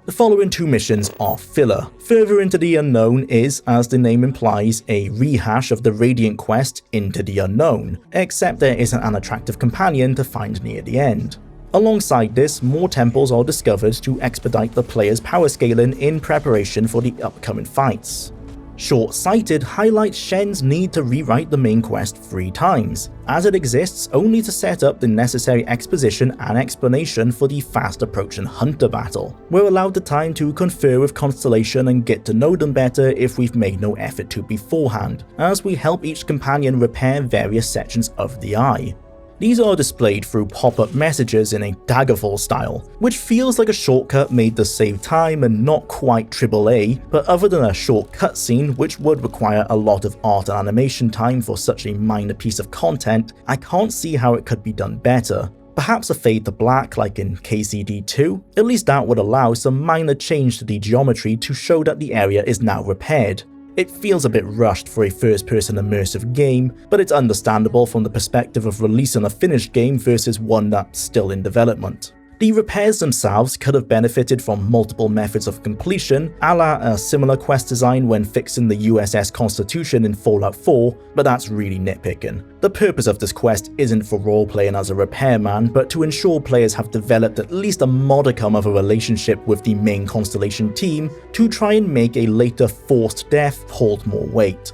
The following two missions are filler. Further Into the Unknown is, as the name implies, a rehash of the Radiant quest Into the Unknown, except there isn't an attractive companion to find near the end. Alongside this, more temples are discovered to expedite the player's power scaling in preparation for the upcoming fights. Short-sighted highlights Shen's need to rewrite the main quest 3 times, as it exists only to set up the necessary exposition and explanation for the fast-approaching Hunter battle. We're allowed the time to confer with Constellation and get to know them better if we've made no effort to beforehand, as we help each companion repair various sections of the eye. These are displayed through pop-up messages in a Daggerfall style, which feels like a shortcut made to save time and not quite AAA, but other than a short cutscene which would require a lot of art and animation time for such a minor piece of content, I can't see how it could be done better. Perhaps a fade to black like in KCD2, at least that would allow some minor change to the geometry to show that the area is now repaired. It feels a bit rushed for a first-person immersive game, but it's understandable from the perspective of releasing a finished game versus one that's still in development. The repairs themselves could have benefited from multiple methods of completion, a la a similar quest design when fixing the USS Constitution in Fallout 4, but that's really nitpicking. The purpose of this quest isn't for role-playing as a repairman, but to ensure players have developed at least a modicum of a relationship with the main Constellation team to try and make a later forced death hold more weight.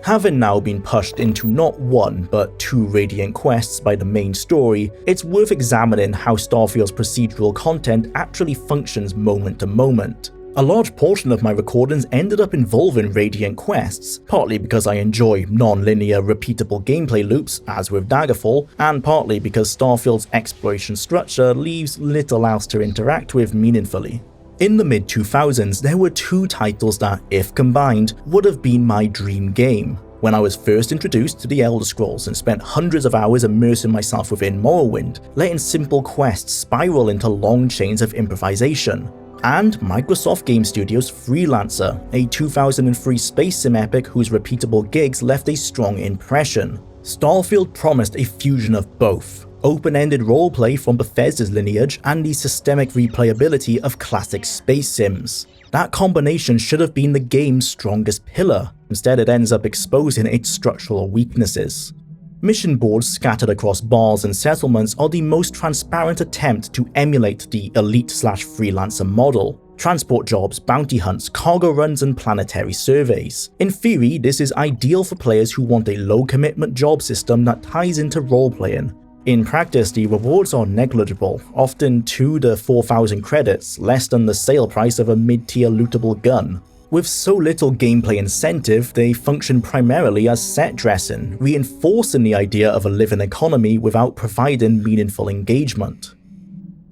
Having now been pushed into not one, but 2 Radiant quests by the main story, it's worth examining how Starfield's procedural content actually functions moment to moment. A large portion of my recordings ended up involving Radiant quests, partly because I enjoy non-linear repeatable gameplay loops, as with Daggerfall, and partly because Starfield's exploration structure leaves little else to interact with meaningfully. In the mid-2000s, there were 2 titles that, if combined, would have been my dream game. When I was first introduced to the Elder Scrolls and spent hundreds of hours immersing myself within Morrowind, letting simple quests spiral into long chains of improvisation. And Microsoft Game Studios' Freelancer, a 2003 space sim epic whose repeatable gigs left a strong impression. Starfield promised a fusion of both. Open-ended roleplay from Bethesda's lineage and the systemic replayability of classic space sims. That combination should have been the game's strongest pillar. Instead, it ends up exposing its structural weaknesses. Mission boards scattered across bars and settlements are the most transparent attempt to emulate the elite/freelancer model. Transport jobs, bounty hunts, cargo runs, and planetary surveys. In theory, this is ideal for players who want a low-commitment job system that ties into role-playing. In practice, the rewards are negligible, often 2 to 4,000 credits, less than the sale price of a mid-tier lootable gun. With so little gameplay incentive, they function primarily as set dressing, reinforcing the idea of a living economy without providing meaningful engagement.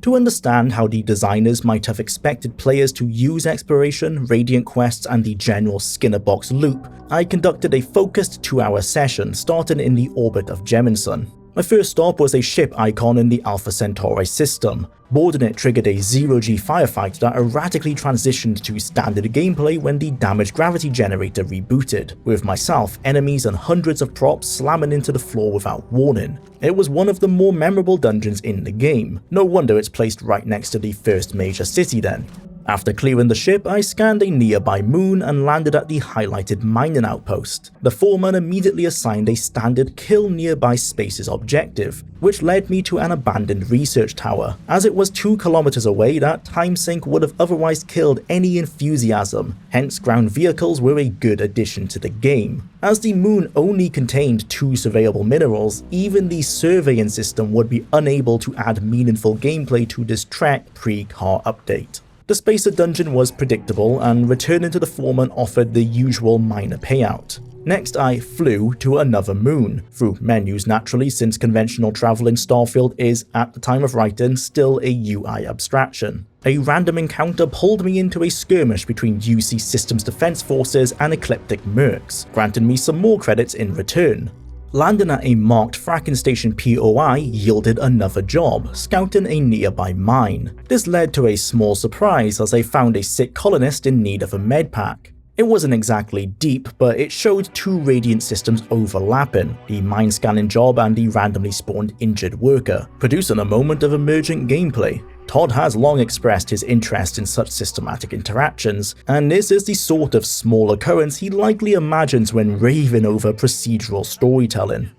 To understand how the designers might have expected players to use exploration, Radiant quests, and the general Skinner box loop, I conducted a focused 2-hour session starting in the orbit of Jemison. My first stop was a ship icon in the Alpha Centauri system. Boarding it triggered a zero-G firefight that erratically transitioned to standard gameplay when the damaged gravity generator rebooted, with myself, enemies and hundreds of props slamming into the floor without warning. It was one of the more memorable dungeons in the game. No wonder it's placed right next to the first major city then. After clearing the ship, I scanned a nearby moon and landed at the highlighted mining outpost. The foreman immediately assigned a standard kill nearby spaces objective, which led me to an abandoned research tower. As it was 2 kilometers away, that time sink would have otherwise killed any enthusiasm, hence ground vehicles were a good addition to the game. As the moon only contained 2 surveyable minerals, even the surveying system would be unable to add meaningful gameplay to this trek pre-car update. The Spacer dungeon was predictable, and returning to the foreman offered the usual minor payout. Next, I flew to another moon, through menus naturally, since conventional travel in Starfield is, at the time of writing, still a UI abstraction. A random encounter pulled me into a skirmish between UC Systems Defense Forces and Ecliptic Mercs, granting me some more credits in return. Landing at a marked fracking station POI yielded another job, scouting a nearby mine. This led to a small surprise as I found a sick colonist in need of a med pack. It wasn't exactly deep, but it showed 2 Radiant systems overlapping, the mine scanning job and the randomly spawned injured worker, producing a moment of emergent gameplay. Todd has long expressed his interest in such systematic interactions, and this is the sort of small occurrence he likely imagines when raving over procedural storytelling.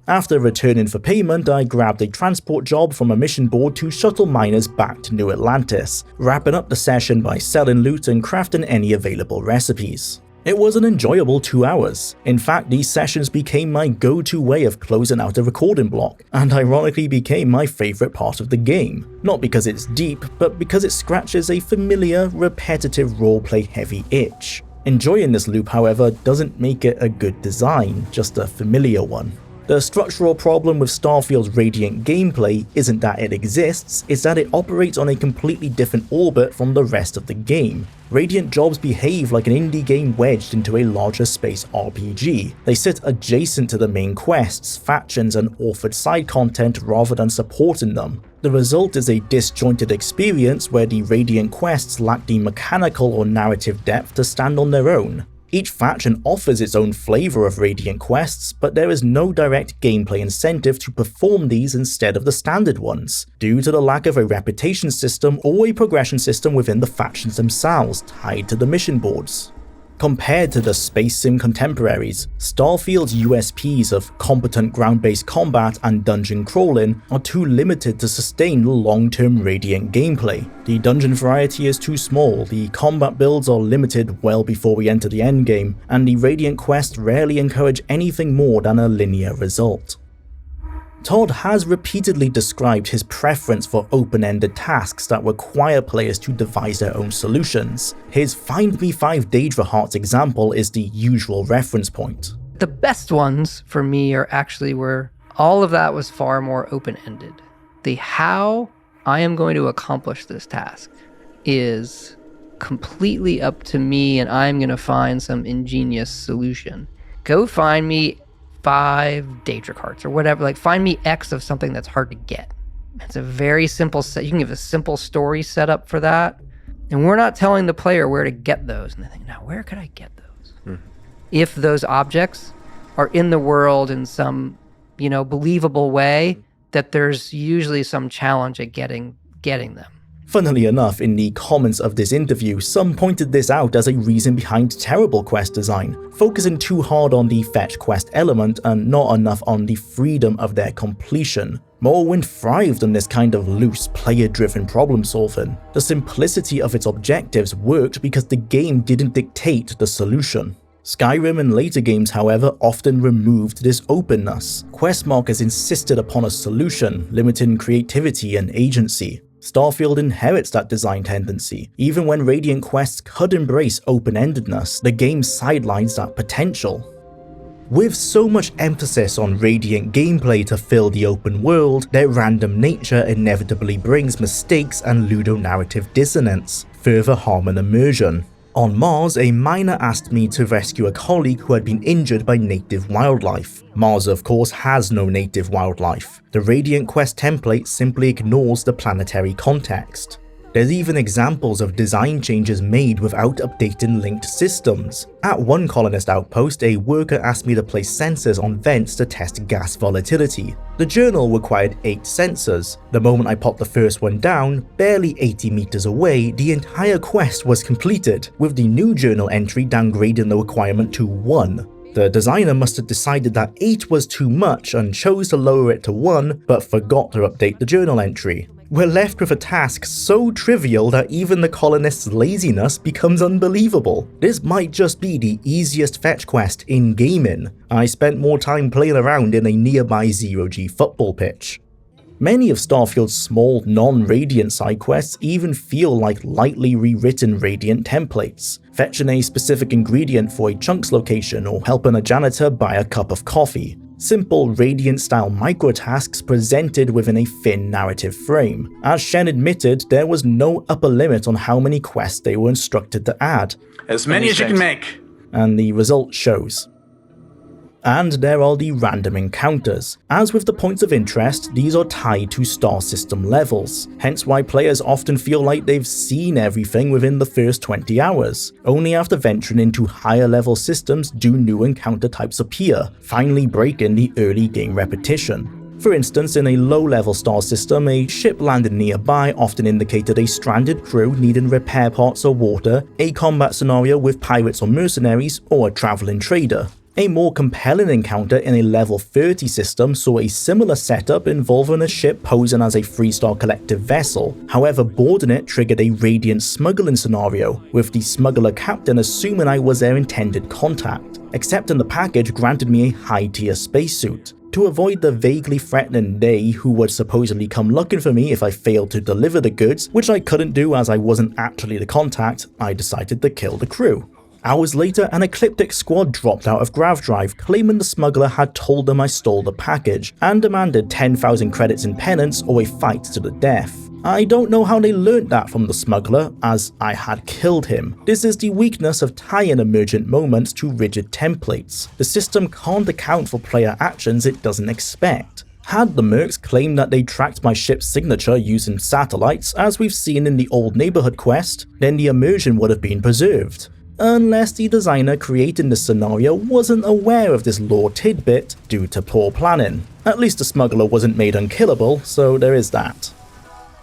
After returning for payment, I grabbed a transport job from a mission board to shuttle miners back to New Atlantis, wrapping up the session by selling loot and crafting any available recipes. It was an enjoyable 2 hours. In fact, these sessions became my go-to way of closing out a recording block, and ironically became my favourite part of the game. Not because it's deep, but because it scratches a familiar, repetitive roleplay heavy itch. Enjoying this loop, however, doesn't make it a good design, just a familiar one. The structural problem with Starfield's Radiant gameplay isn't that it exists, it's that it operates on a completely different orbit from the rest of the game. Radiant jobs behave like an indie game wedged into a larger space RPG. They sit adjacent to the main quests, factions, and authored side content rather than supporting them. The result is a disjointed experience where the Radiant quests lack the mechanical or narrative depth to stand on their own. Each faction offers its own flavour of Radiant quests, but there is no direct gameplay incentive to perform these instead of the standard ones, due to the lack of a reputation system or a progression system within the factions themselves tied to the mission boards. Compared to the space sim contemporaries, Starfield's USPs of competent ground-based combat and dungeon crawling are too limited to sustain long-term Radiant gameplay. The dungeon variety is too small, the combat builds are limited well before we enter the endgame, and the Radiant quests rarely encourage anything more than a linear result. Todd has repeatedly described his preference for open-ended tasks that require players to devise their own solutions. His Find Me 5 Daedra Hearts example is the usual reference point. The best ones for me are actually where all of that was far more open-ended. The how I am going to accomplish this task is completely up to me, and I'm going to find some ingenious solution. Go find me 5 Daedra cards or whatever, like find me X of something that's hard to get. It's a very simple set. You can give a simple story setup for that. And we're not telling the player where to get those. And they think, now where could I get those? If those objects are in the world in some, believable way, that there's usually some challenge at getting them. Funnily enough, in the comments of this interview, some pointed this out as a reason behind terrible quest design, focusing too hard on the fetch quest element and not enough on the freedom of their completion. Morrowind thrived on this kind of loose, player-driven problem solving. The simplicity of its objectives worked because the game didn't dictate the solution. Skyrim and later games, however, often removed this openness. Quest markers insisted upon a solution, limiting creativity and agency. Starfield inherits that design tendency. Even when Radiant quests could embrace open-endedness, the game sidelines that potential. With so much emphasis on Radiant gameplay to fill the open world, their random nature inevitably brings mistakes and ludonarrative dissonance, further harming immersion. On Mars, a miner asked me to rescue a colleague who had been injured by native wildlife. Mars, of course, has no native wildlife. The Radiant Quest template simply ignores the planetary context. There's even examples of design changes made without updating linked systems. At one colonist outpost, a worker asked me to place sensors on vents to test gas volatility. The journal required 8 sensors. The moment I popped the first one down, barely 80 meters away, the entire quest was completed, with the new journal entry downgrading the requirement to 1. The designer must have decided that 8 was too much and chose to lower it to 1, but forgot to update the journal entry. We're left with a task so trivial that even the colonists' laziness becomes unbelievable. This might just be the easiest fetch quest in gaming. I spent more time playing around in a nearby 0G football pitch. Many of Starfield's small, non-Radiant side quests even feel like lightly rewritten Radiant templates, fetching a specific ingredient for a chunks location or helping a janitor buy a cup of coffee. Simple Radiant-style micro-tasks presented within a thin narrative frame. As Shen admitted, there was no upper limit on how many quests they were instructed to add. As many as you can make. And the result shows. And there are the random encounters. As with the points of interest, these are tied to star system levels, hence why players often feel like they've seen everything within the first 20 hours. Only after venturing into higher level systems do new encounter types appear, finally breaking the early game repetition. For instance, in a low-level star system, a ship landed nearby often indicated a stranded crew needing repair parts or water, a combat scenario with pirates or mercenaries, or a traveling trader. A more compelling encounter in a level 30 system saw a similar setup involving a ship posing as a 3-star collective vessel. However, boarding it triggered a Radiant smuggling scenario, with the smuggler captain assuming I was their intended contact. Accepting the package granted me a high-tier spacesuit. To avoid the vaguely threatening they who would supposedly come looking for me if I failed to deliver the goods, which I couldn't do as I wasn't actually the contact, I decided to kill the crew. Hours later, an Ecliptic squad dropped out of Gravdrive, claiming the smuggler had told them I stole the package, and demanded 10,000 credits in penance or a fight to the death. I don't know how they learnt that from the smuggler, as I had killed him. This is the weakness of tying emergent moments to rigid templates. The system can't account for player actions it doesn't expect. Had the mercs claimed that they tracked my ship's signature using satellites, as we've seen in the Old Neighbourhood quest, then the immersion would have been preserved. Unless the designer creating the scenario wasn't aware of this lore tidbit due to poor planning. At least the smuggler wasn't made unkillable, so there is that.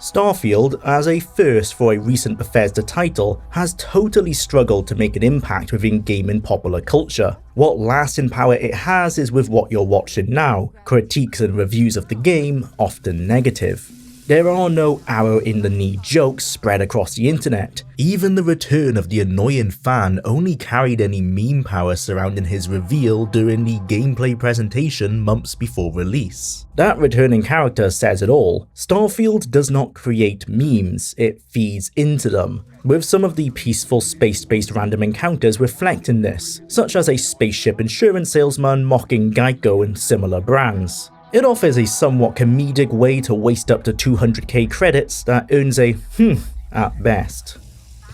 Starfield, as a first for a recent Bethesda title, has totally struggled to make an impact within gaming popular culture. What lasting power it has is with what you're watching now, critiques and reviews of the game often negative. There are no arrow-in-the-knee jokes spread across the internet. Even the return of the annoying fan only carried any meme power surrounding his reveal during the gameplay presentation months before release. That returning character says it all. Starfield does not create memes, it feeds into them, with some of the peaceful space-based random encounters reflecting this, such as a spaceship insurance salesman mocking Geico and similar brands. It offers a somewhat comedic way to waste up to 200k credits that earns a at best.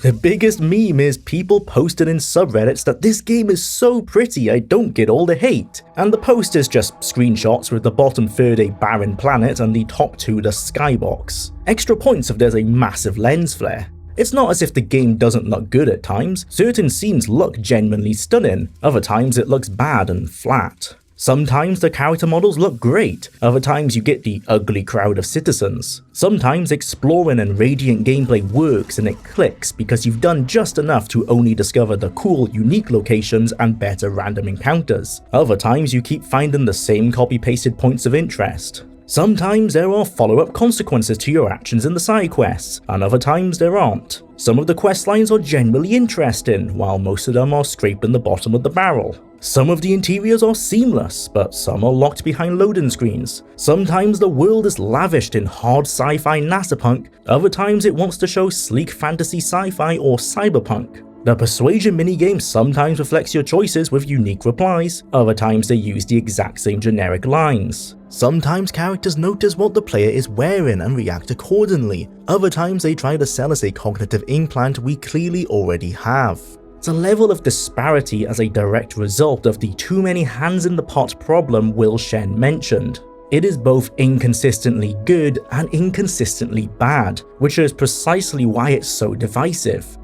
The biggest meme is people posting in subreddits that this game is so pretty I don't get all the hate, and the post is just screenshots with the bottom third a barren planet and the top 2 the skybox. Extra points if there's a massive lens flare. It's not as if the game doesn't look good at times. Certain scenes look genuinely stunning, other times it looks bad and flat. Sometimes the character models look great, other times you get the ugly crowd of citizens. Sometimes exploring and Radiant gameplay works and it clicks because you've done just enough to only discover the cool, unique locations and better random encounters. Other times you keep finding the same copy-pasted points of interest. Sometimes there are follow-up consequences to your actions in the side quests, and other times there aren't. Some of the quest lines are generally interesting, while most of them are scraping the bottom of the barrel. Some of the interiors are seamless, but some are locked behind loading screens. Sometimes the world is lavished in hard sci-fi NASA punk, other times it wants to show sleek fantasy sci-fi or cyberpunk. The persuasion minigame sometimes reflects your choices with unique replies, other times they use the exact same generic lines. Sometimes characters notice what the player is wearing and react accordingly, other times they try to sell us a cognitive implant we clearly already have. The level of disparity as a direct result of the too many hands in the pot problem Will Shen mentioned. It is both inconsistently good and inconsistently bad, which is precisely why it's so divisive.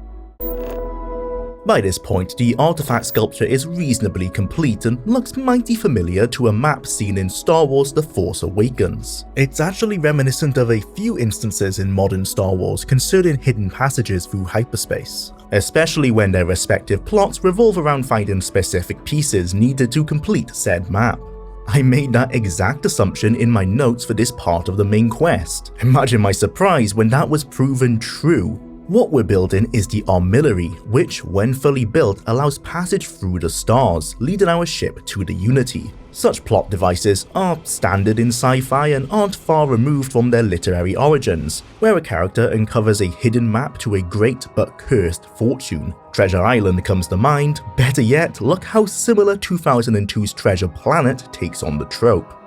By this point, the artifact sculpture is reasonably complete and looks mighty familiar to a map seen in Star Wars The Force Awakens. It's actually reminiscent of a few instances in modern Star Wars concerning hidden passages through hyperspace, especially when their respective plots revolve around finding specific pieces needed to complete said map. I made that exact assumption in my notes for this part of the main quest. Imagine my surprise when that was proven true. What we're building is the Armillary, which, when fully built, allows passage through the stars, leading our ship to the Unity. Such plot devices are standard in sci-fi and aren't far removed from their literary origins, where a character uncovers a hidden map to a great but cursed fortune. Treasure Island comes to mind. Better yet, look how similar 2002's Treasure Planet takes on the trope.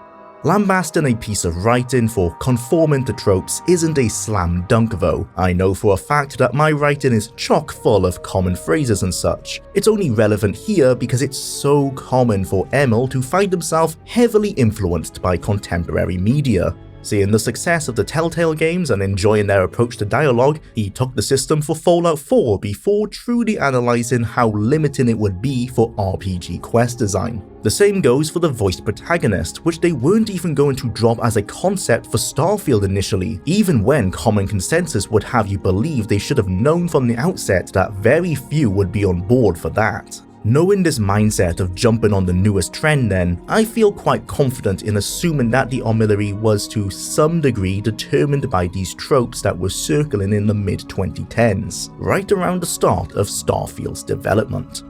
Lambasting a piece of writing for conforming to tropes isn't a slam dunk though. I know for a fact that my writing is chock full of common phrases and such. It's only relevant here because it's so common for Emil to find himself heavily influenced by contemporary media. Seeing the success of the Telltale games and enjoying their approach to dialogue, he took the system for Fallout 4 before truly analysing how limiting it would be for RPG quest design. The same goes for the voiced protagonist, which they weren't even going to drop as a concept for Starfield initially, even when common consensus would have you believe they should have known from the outset that very few would be on board for that. Knowing this mindset of jumping on the newest trend then, I feel quite confident in assuming that the Armillary was to some degree determined by these tropes that were circling in the mid-2010s, right around the start of Starfield's development.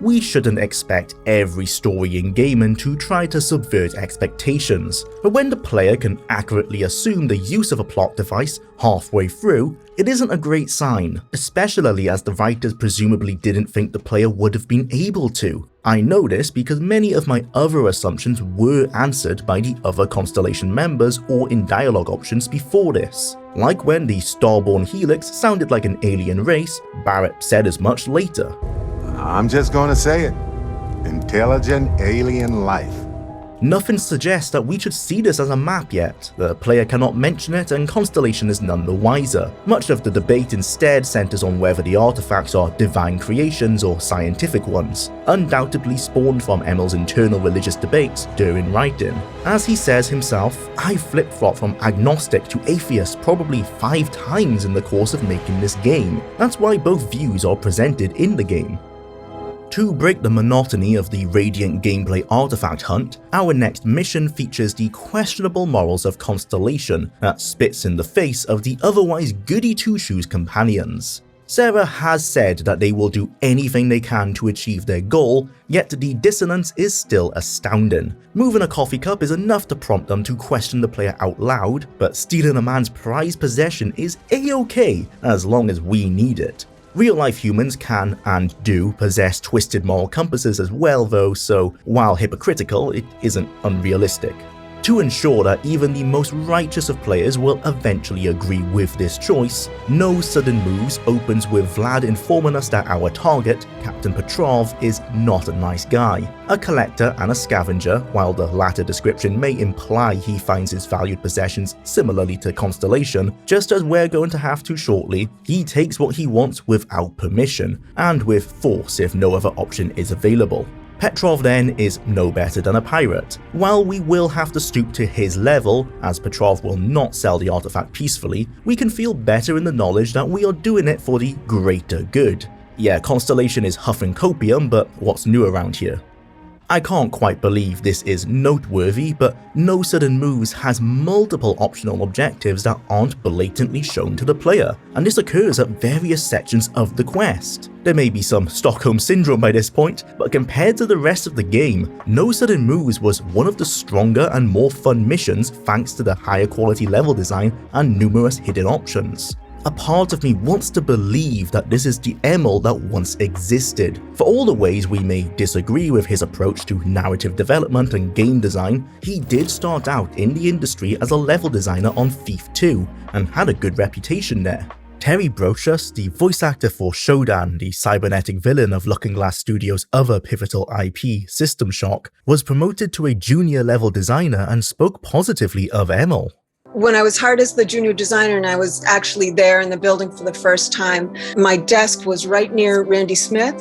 We shouldn't expect every story in gaming to try to subvert expectations, but when the player can accurately assume the use of a plot device halfway through, it isn't a great sign, especially as the writers presumably didn't think the player would have been able to. I know this because many of my other assumptions were answered by the other Constellation members or in dialogue options before this. Like when the Starborn Helix sounded like an alien race, Barrett said as much later. I'm just gonna say it. Intelligent alien life. Nothing suggests that we should see this as a map yet. The player cannot mention it and Constellation is none the wiser. Much of the debate instead centers on whether the artifacts are divine creations or scientific ones, undoubtedly spawned from Emil's internal religious debates during writing. As he says himself, I flip-flop from agnostic to atheist probably 5 times in the course of making this game. That's why both views are presented in the game. To break the monotony of the Radiant gameplay artifact hunt, our next mission features the questionable morals of Constellation that spits in the face of the otherwise goody two-shoes companions. Sarah has said that they will do anything they can to achieve their goal, yet the dissonance is still astounding. Moving a coffee cup is enough to prompt them to question the player out loud, but stealing a man's prized possession is a-okay as long as we need it. Real-life humans can and do possess twisted moral compasses as well though, so while hypocritical, it isn't unrealistic. To ensure that even the most righteous of players will eventually agree with this choice, No Sudden Moves opens with Vlad informing us that our target, Captain Petrov, is not a nice guy. A collector and a scavenger, while the latter description may imply he finds his valued possessions similarly to Constellation, just as we're going to have to shortly, he takes what he wants without permission, and with force if no other option is available. Petrov then is no better than a pirate. While we will have to stoop to his level, as Petrov will not sell the artifact peacefully, we can feel better in the knowledge that we are doing it for the greater good. Yeah, Constellation is huffing copium, but what's new around here? I can't quite believe this is noteworthy, but No Sudden Moves has multiple optional objectives that aren't blatantly shown to the player, and this occurs at various sections of the quest. There may be some Stockholm Syndrome by this point, but compared to the rest of the game, No Sudden Moves was one of the stronger and more fun missions thanks to the higher quality level design and numerous hidden options. A part of me wants to believe that this is the Emil that once existed. For all the ways we may disagree with his approach to narrative development and game design, he did start out in the industry as a level designer on Thief 2 and had a good reputation there. Terry Brocious, the voice actor for Shodan, the cybernetic villain of Looking Glass Studios' other pivotal IP, System Shock, was promoted to a junior level designer and spoke positively of Emil. When I was hired as the junior designer and I was actually there in the building for the first time, my desk was right near Randy Smith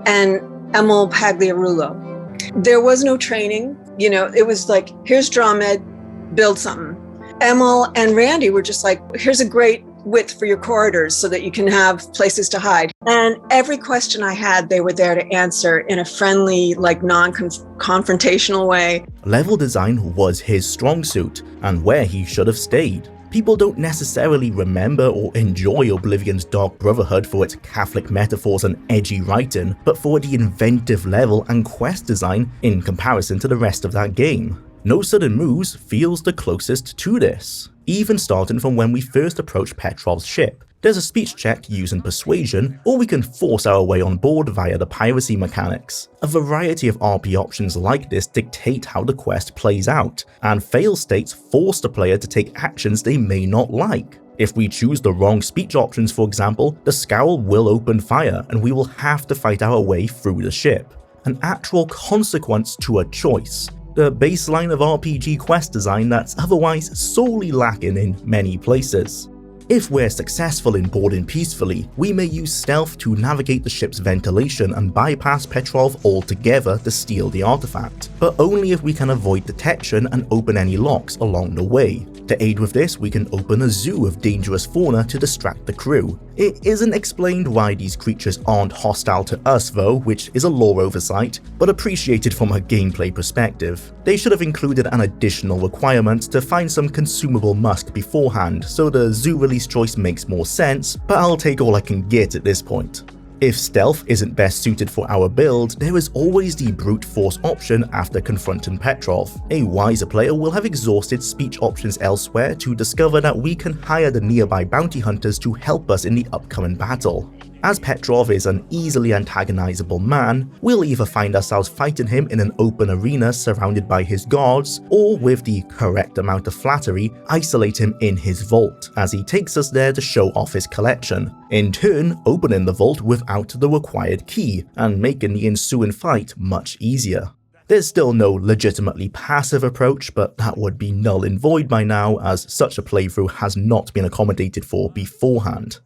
and Emil Pagliarulo. There was no training, it was like, here's DrawMed, build something. Emil and Randy were just like, here's a great width for your corridors so that you can have places to hide. And every question I had, they were there to answer in a friendly, non-confrontational way. Level design was his strong suit, and where he should have stayed. People don't necessarily remember or enjoy Oblivion's Dark Brotherhood for its Catholic metaphors and edgy writing, but for the inventive level and quest design in comparison to the rest of that game. No Sudden Moves feels the closest to this, even starting from when we first approach Petrov's ship. There's a speech check using persuasion, or we can force our way on board via the piracy mechanics. A variety of RP options like this dictate how the quest plays out, and fail states force the player to take actions they may not like. If we choose the wrong speech options, for example, the scowl will open fire and we will have to fight our way through the ship. An actual consequence to a choice. The baseline of RPG quest design that's otherwise sorely lacking in many places. If we're successful in boarding peacefully, we may use stealth to navigate the ship's ventilation and bypass Petrov altogether to steal the artifact, but only if we can avoid detection and open any locks along the way. To aid with this, we can open a zoo of dangerous fauna to distract the crew. It isn't explained why these creatures aren't hostile to us though, which is a lore oversight, but appreciated from a gameplay perspective. They should have included an additional requirement to find some consumable musk beforehand, so the zoo release choice makes more sense, but I'll take all I can get at this point. If stealth isn't best suited for our build, there is always the brute force option after confronting Petrov. A wiser player will have exhausted speech options elsewhere to discover that we can hire the nearby bounty hunters to help us in the upcoming battle. As Petrov is an easily antagonizable man, we'll either find ourselves fighting him in an open arena surrounded by his guards, or with the correct amount of flattery, isolate him in his vault, as he takes us there to show off his collection, in turn opening the vault without the required key, and making the ensuing fight much easier. There's still no legitimately passive approach, but that would be null and void by now, as such a playthrough has not been accommodated for beforehand.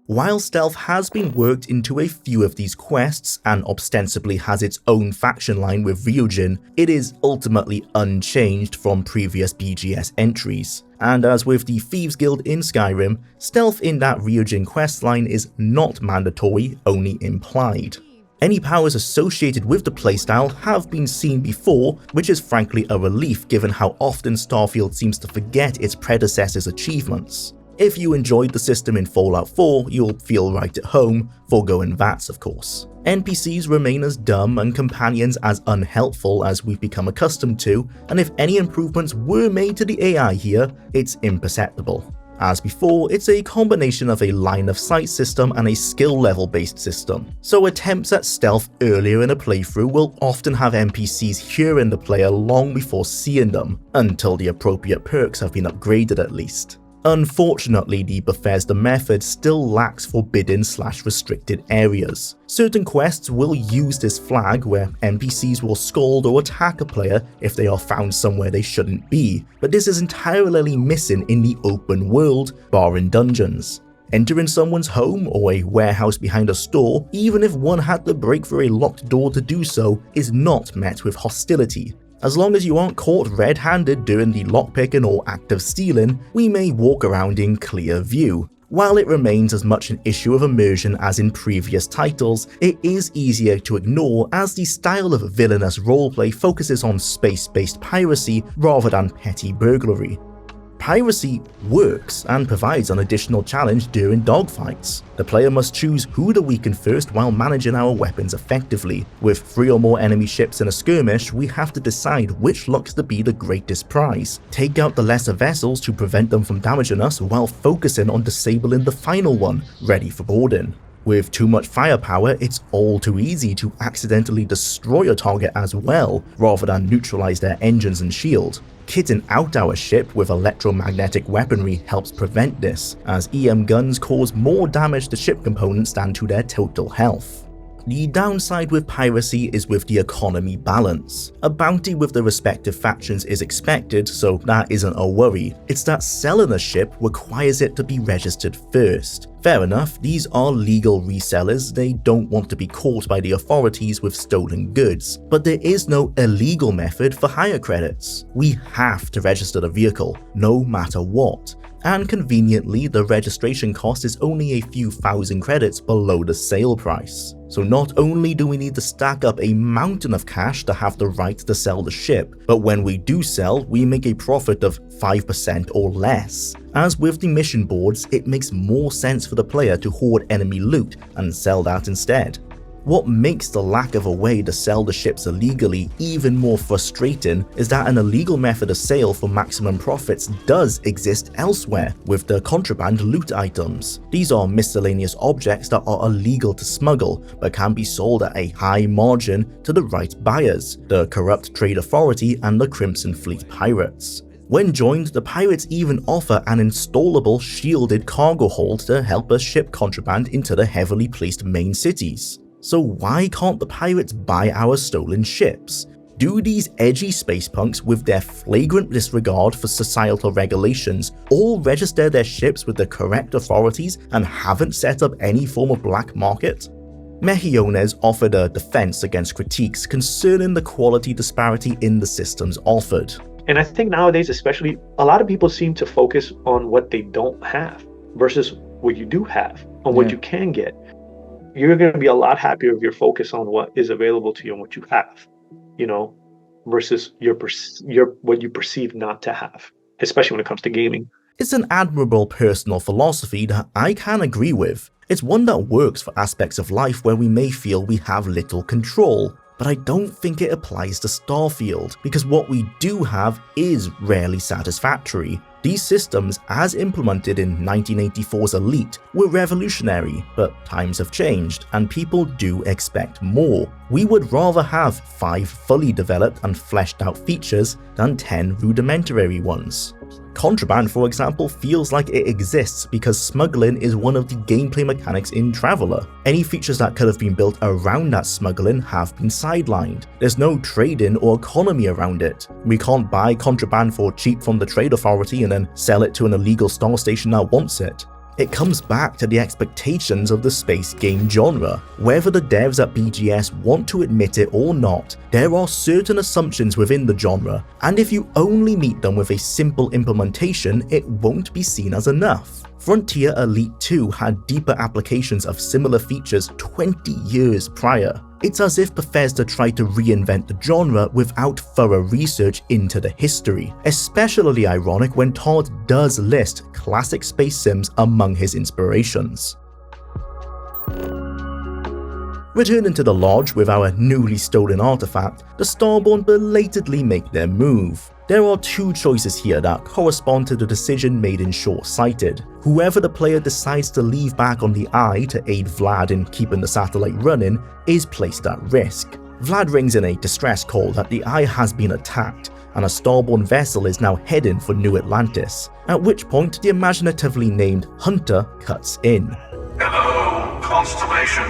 While stealth has been worked into a few of these quests and ostensibly has its own faction line with Ryujin, it is ultimately unchanged from previous BGS entries. And as with the Thieves Guild in Skyrim, stealth in that Ryujin questline is not mandatory, only implied. Any powers associated with the playstyle have been seen before, which is frankly a relief given how often Starfield seems to forget its predecessor's achievements. If you enjoyed the system in Fallout 4, you'll feel right at home, foregoing VATS of course. NPCs remain as dumb and companions as unhelpful as we've become accustomed to, and if any improvements were made to the AI here, it's imperceptible. As before, it's a combination of a line of sight system and a skill level based system, so attempts at stealth earlier in a playthrough will often have NPCs hearing the player long before seeing them, until the appropriate perks have been upgraded at least. Unfortunately, the Bethesda method still lacks forbidden/restricted areas. Certain quests will use this flag where NPCs will scold or attack a player if they are found somewhere they shouldn't be, but this is entirely missing in the open world, barring dungeons. Entering someone's home or a warehouse behind a store, even if one had to break through a locked door to do so, is not met with hostility. As long as you aren't caught red-handed during the lockpicking or active stealing, we may walk around in clear view. While it remains as much an issue of immersion as in previous titles, it is easier to ignore as the style of villainous roleplay focuses on space-based piracy rather than petty burglary. Piracy works and provides an additional challenge during dogfights. The player must choose who to weaken first while managing our weapons effectively. With 3 or more enemy ships in a skirmish, we have to decide which looks to be the greatest prize. Take out the lesser vessels to prevent them from damaging us while focusing on disabling the final one, ready for boarding. With too much firepower, it's all too easy to accidentally destroy a target as well, rather than neutralize their engines and shield. Kitting out our ship with electromagnetic weaponry helps prevent this, as EM guns cause more damage to ship components than to their total health. The downside with piracy is with the economy balance. A bounty with the respective factions is expected, so that isn't a worry. It's that selling a ship requires it to be registered first. Fair enough, these are legal resellers, they don't want to be caught by the authorities with stolen goods, but there is no illegal method for hire credits. We have to register the vehicle, no matter what. And conveniently, the registration cost is only a few thousand credits below the sale price. So not only do we need to stack up a mountain of cash to have the right to sell the ship, but when we do sell, we make a profit of 5% or less. As with the mission boards, it makes more sense for the player to hoard enemy loot and sell that instead. What makes the lack of a way to sell the ships illegally even more frustrating is that an illegal method of sale for maximum profits does exist elsewhere with the contraband loot items. These are miscellaneous objects that are illegal to smuggle but can be sold at a high margin to the right buyers, the Corrupt Trade Authority and the Crimson Fleet Pirates. When joined, the pirates even offer an installable shielded cargo hold to help us ship contraband into the heavily policed main cities. So why can't the pirates buy our stolen ships? Do these edgy space punks with their flagrant disregard for societal regulations all register their ships with the correct authorities and haven't set up any form of black market? Mejiones offered a defense against critiques concerning the quality disparity in the systems offered. And I think nowadays, especially, a lot of people seem to focus on what they don't have versus what you do have, on what you can get. You're going to be a lot happier if you're focused on what is available to you and what you have, versus what you perceive not to have, especially when it comes to gaming. It's an admirable personal philosophy that I can agree with. It's one that works for aspects of life where we may feel we have little control, but I don't think it applies to Starfield, because what we do have is rarely satisfactory. These systems, as implemented in 1984's Elite, were revolutionary, but times have changed, and people do expect more. We would rather have 5 fully developed and fleshed out features than 10 rudimentary ones. Contraband, for example, feels like it exists because smuggling is one of the gameplay mechanics in Traveler. Any features that could have been built around that smuggling have been sidelined. There's no trading or economy around it. We can't buy contraband for cheap from the Trade Authority and then sell it to an illegal star station that wants it. It comes back to the expectations of the space game genre. Whether the devs at BGS want to admit it or not, there are certain assumptions within the genre, and if you only meet them with a simple implementation, it won't be seen as enough. Frontier Elite 2 had deeper applications of similar features 20 years prior. It's as if Bethesda tried to reinvent the genre without thorough research into the history, especially ironic when Todd does list classic space sims among his inspirations. Returning to the lodge with our newly stolen artifact, the Starborn belatedly make their move. There are 2 choices here that correspond to the decision made in Short-Sighted. Whoever the player decides to leave back on the Eye to aid Vlad in keeping the satellite running is placed at risk. Vlad rings in a distress call that the Eye has been attacked, and a Starborn vessel is now heading for New Atlantis, at which point the imaginatively named Hunter cuts in. Hello, Constellation.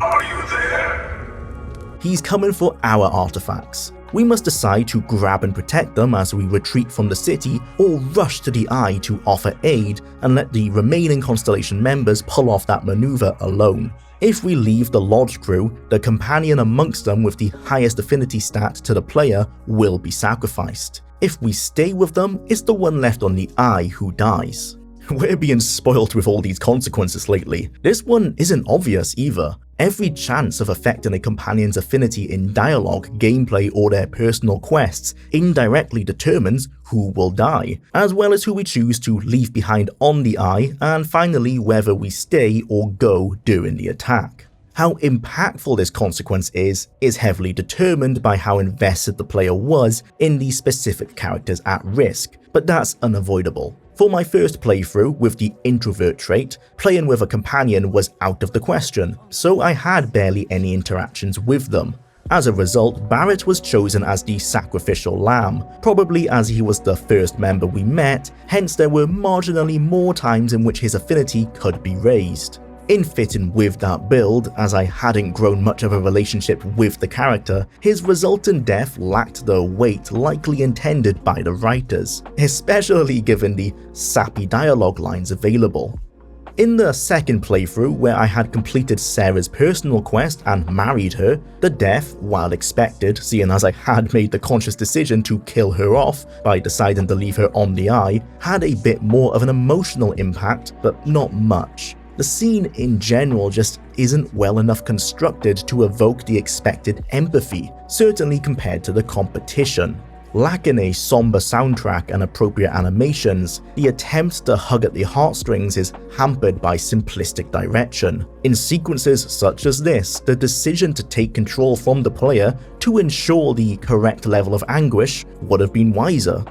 Are you there? He's coming for our artifacts. We must decide to grab and protect them as we retreat from the city, or rush to the Eye to offer aid and let the remaining Constellation members pull off that maneuver alone. If we leave the Lodge crew, the companion amongst them with the highest affinity stat to the player will be sacrificed. If we stay with them, it's the one left on the Eye who dies. We're being spoiled with all these consequences lately. This one isn't obvious either. Every chance of affecting a companion's affinity in dialogue, gameplay, or their personal quests indirectly determines who will die, as well as who we choose to leave behind on the eye, and finally whether we stay or go during the attack. How impactful this consequence is heavily determined by how invested the player was in the specific characters at risk, but that's unavoidable. For my first playthrough with the introvert trait, playing with a companion was out of the question, so I had barely any interactions with them. As a result, Barrett was chosen as the sacrificial lamb, probably as he was the first member we met, hence there were marginally more times in which his affinity could be raised. In fitting with that build, as I hadn't grown much of a relationship with the character, his resultant death lacked the weight likely intended by the writers, especially given the sappy dialogue lines available. In the second playthrough, where I had completed Sarah's personal quest and married her, the death, while expected, seeing as I had made the conscious decision to kill her off by deciding to leave her on the eye, had a bit more of an emotional impact, but not much. The scene in general just isn't well enough constructed to evoke the expected empathy, certainly compared to the competition. Lacking a somber soundtrack and appropriate animations, the attempt to hug at the heartstrings is hampered by simplistic direction. In sequences such as this, the decision to take control from the player to ensure the correct level of anguish would have been wiser.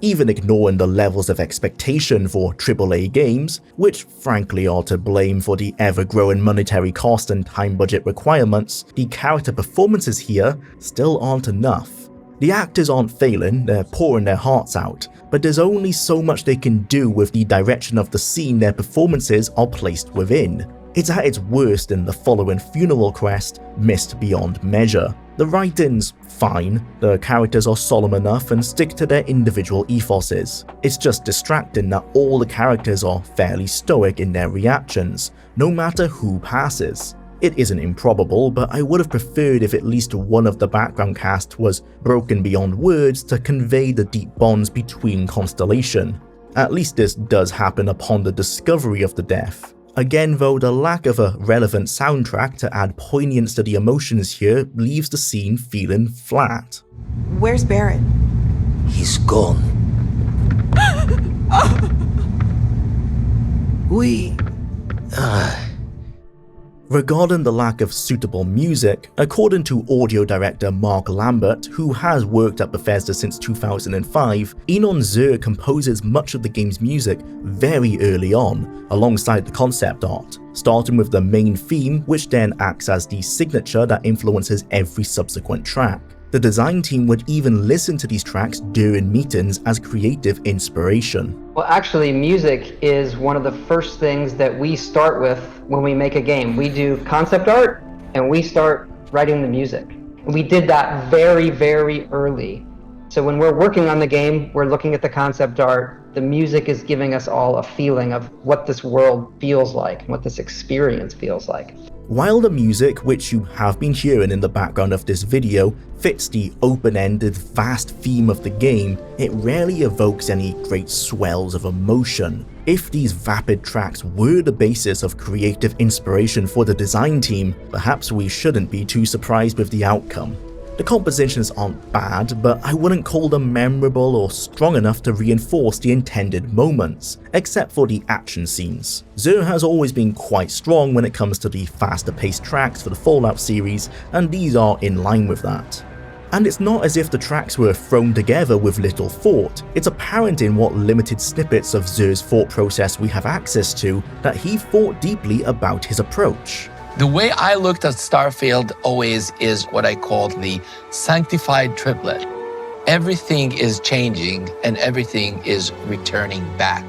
Even ignoring the levels of expectation for AAA games, which frankly are to blame for the ever-growing monetary cost and time budget requirements, the character performances here still aren't enough. The actors aren't failing, they're pouring their hearts out, but there's only so much they can do with the direction of the scene their performances are placed within. It's at its worst in the following funeral quest, Missed Beyond Measure. The writing's fine, the characters are solemn enough and stick to their individual ethoses. It's just distracting that all the characters are fairly stoic in their reactions, no matter who passes. It isn't improbable, but I would have preferred if at least one of the background cast was broken beyond words to convey the deep bonds between Constellation. At least this does happen upon the discovery of the death. Again though, the lack of a relevant soundtrack to add poignance to the emotions here leaves the scene feeling flat. Where's Barrett? He's gone. Regarding the lack of suitable music, according to audio director Mark Lambert, who has worked at Bethesda since 2005, Enon Zur composes much of the game's music very early on, alongside the concept art, starting with the main theme, which then acts as the signature that influences every subsequent track. The design team would even listen to these tracks during meetings as creative inspiration. Well, actually, music is one of the first things that we start with when we make a game. We do concept art and we start writing the music. We did that very, very early. So when we're working on the game, we're looking at the concept art. The music is giving us all a feeling of what this world feels like, what this experience feels like. While the music, which you have been hearing in the background of this video, fits the open-ended, vast theme of the game, it rarely evokes any great swells of emotion. If these vapid tracks were the basis of creative inspiration for the design team, perhaps we shouldn't be too surprised with the outcome. The compositions aren't bad, but I wouldn't call them memorable or strong enough to reinforce the intended moments, except for the action scenes. Zur has always been quite strong when it comes to the faster paced tracks for the Fallout series, and these are in line with that. And it's not as if the tracks were thrown together with little thought. It's apparent in what limited snippets of Zur's thought process we have access to that he thought deeply about his approach. The way I looked at Starfield always is what I called the sanctified triplet. Everything is changing and everything is returning back.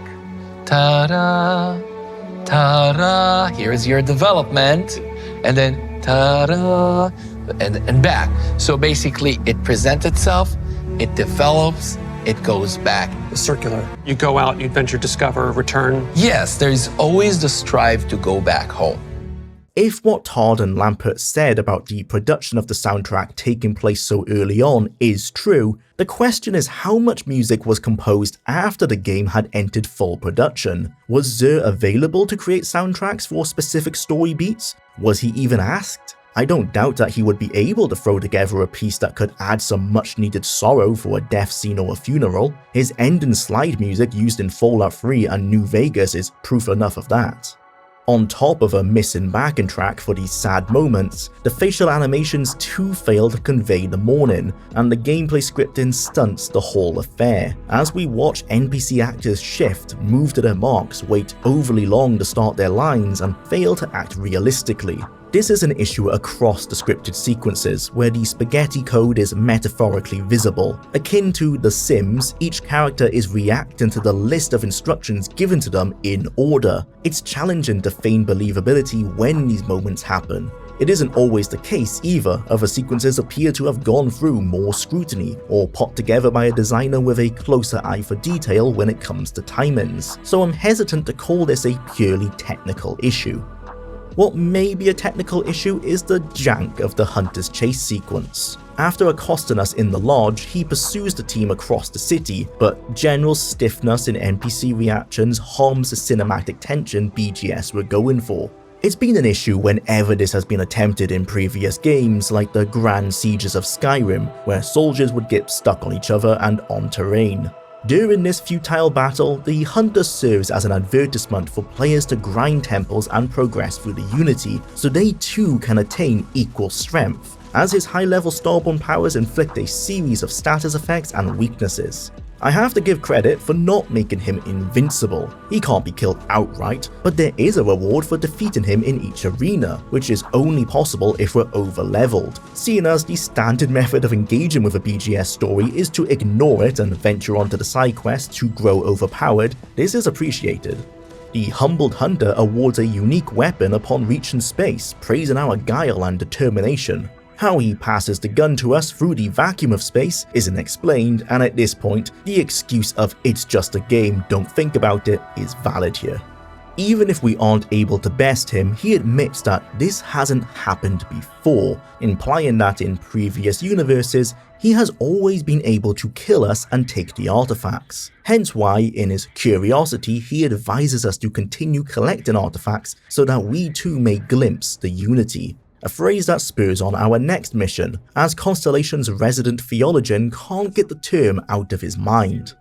Ta-da, ta-da, here's your development, and then ta-da, and back. So basically it presents itself, it develops, it goes back. Circular. You go out, you adventure, discover, return. Yes, there's always the strive to go back home. If what Todd and Lampert said about the production of the soundtrack taking place so early on is true, the question is how much music was composed after the game had entered full production. Was Xur available to create soundtracks for specific story beats? Was he even asked? I don't doubt that he would be able to throw together a piece that could add some much needed sorrow for a death scene or a funeral. His end and slide music used in Fallout 3 and New Vegas is proof enough of that. On top of a missing backing track for these sad moments, the facial animations too fail to convey the mourning, and the gameplay scripting stunts the whole affair, as we watch NPC actors shift, move to their marks, wait overly long to start their lines, and fail to act realistically. This is an issue across the scripted sequences, where the spaghetti code is metaphorically visible. Akin to The Sims, each character is reacting to the list of instructions given to them in order. It's challenging to feign believability when these moments happen. It isn't always the case either. Other sequences appear to have gone through more scrutiny, or put together by a designer with a closer eye for detail when it comes to timings, so I'm hesitant to call this a purely technical issue. What may be a technical issue is the jank of the Hunter's chase sequence. After accosting us in the lodge, he pursues the team across the city, but general stiffness in NPC reactions harms the cinematic tension BGS were going for. It's been an issue whenever this has been attempted in previous games, like the Grand Sieges of Skyrim, where soldiers would get stuck on each other and on terrain. During this futile battle, the Hunter serves as an advertisement for players to grind temples and progress through the Unity, so they too can attain equal strength, as his high-level Starborn powers inflict a series of status effects and weaknesses. I have to give credit for not making him invincible. He can't be killed outright, but there is a reward for defeating him in each arena, which is only possible if we're over-leveled. Seeing as the standard method of engaging with a BGS story is to ignore it and venture onto the side quest to grow overpowered, this is appreciated. The humbled hunter awards a unique weapon upon reaching space, praising our guile and determination. How he passes the gun to us through the vacuum of space isn't explained, and at this point, the excuse of "it's just a game, don't think about it" is valid here. Even if we aren't able to best him, he admits that this hasn't happened before, implying that in previous universes, he has always been able to kill us and take the artifacts. Hence why, in his curiosity, he advises us to continue collecting artifacts so that we too may glimpse the Unity. A phrase that spurs on our next mission, as Constellation's resident theologian can't get the term out of his mind.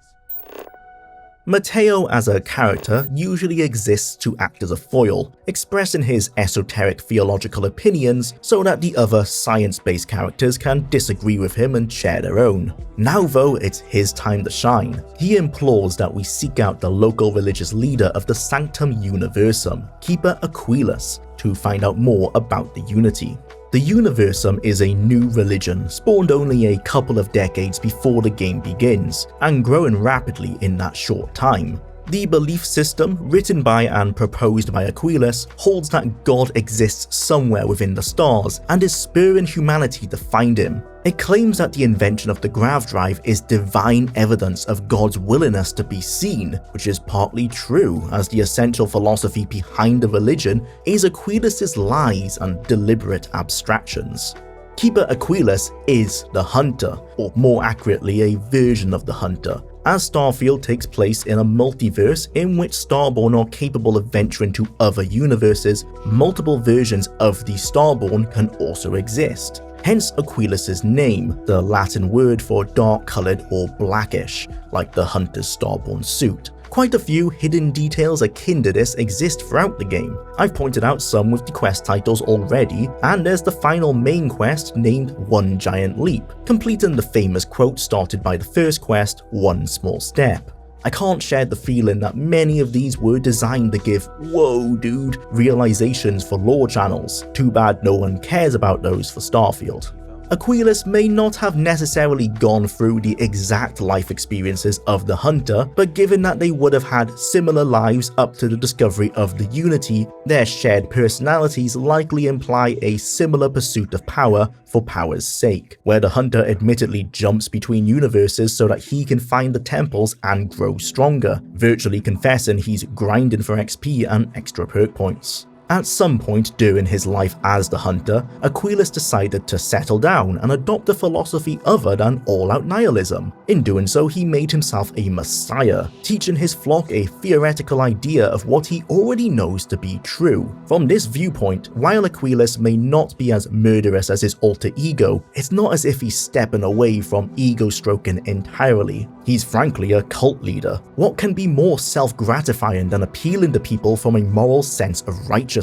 Mateo as a character usually exists to act as a foil, expressing his esoteric theological opinions so that the other science-based characters can disagree with him and share their own. Now though, it's his time to shine. He implores that we seek out the local religious leader of the Sanctum Universum, Keeper Aquilus, to find out more about the Unity. The Universum is a new religion, spawned only a couple of decades before the game begins, and growing rapidly in that short time. The belief system, written by and proposed by Aquilus, holds that God exists somewhere within the stars and is spurring humanity to find him. It claims that the invention of the grav drive is divine evidence of God's willingness to be seen, which is partly true, as the essential philosophy behind the religion is Aquilus' lies and deliberate abstractions. Keeper Aquilus is the Hunter, or more accurately a version of the Hunter, as Starfield takes place in a multiverse in which Starborn are capable of venturing to other universes. Multiple versions of the Starborn can also exist. Hence Aquilus' name, the Latin word for dark-coloured or blackish, like the Hunter's Starborn suit. Quite a few hidden details akin to this exist throughout the game. I've pointed out some with the quest titles already, and there's the final main quest named One Giant Leap, completing the famous quote started by the first quest, One Small Step. I can't shed the feeling that many of these were designed to give "whoa dude" realizations for lore channels. Too bad no one cares about those for Starfield. Aquilus may not have necessarily gone through the exact life experiences of the Hunter, but given that they would have had similar lives up to the discovery of the Unity, their shared personalities likely imply a similar pursuit of power for power's sake, where the Hunter admittedly jumps between universes so that he can find the temples and grow stronger, virtually confessing he's grinding for XP and extra perk points. At some point during his life as the Hunter, Aquilus decided to settle down and adopt a philosophy other than all-out nihilism. In doing so, he made himself a messiah, teaching his flock a theoretical idea of what he already knows to be true. From this viewpoint, while Aquilus may not be as murderous as his alter ego, it's not as if he's stepping away from ego-stroking entirely. He's frankly a cult leader. What can be more self-gratifying than appealing to people from a moral sense of righteousness?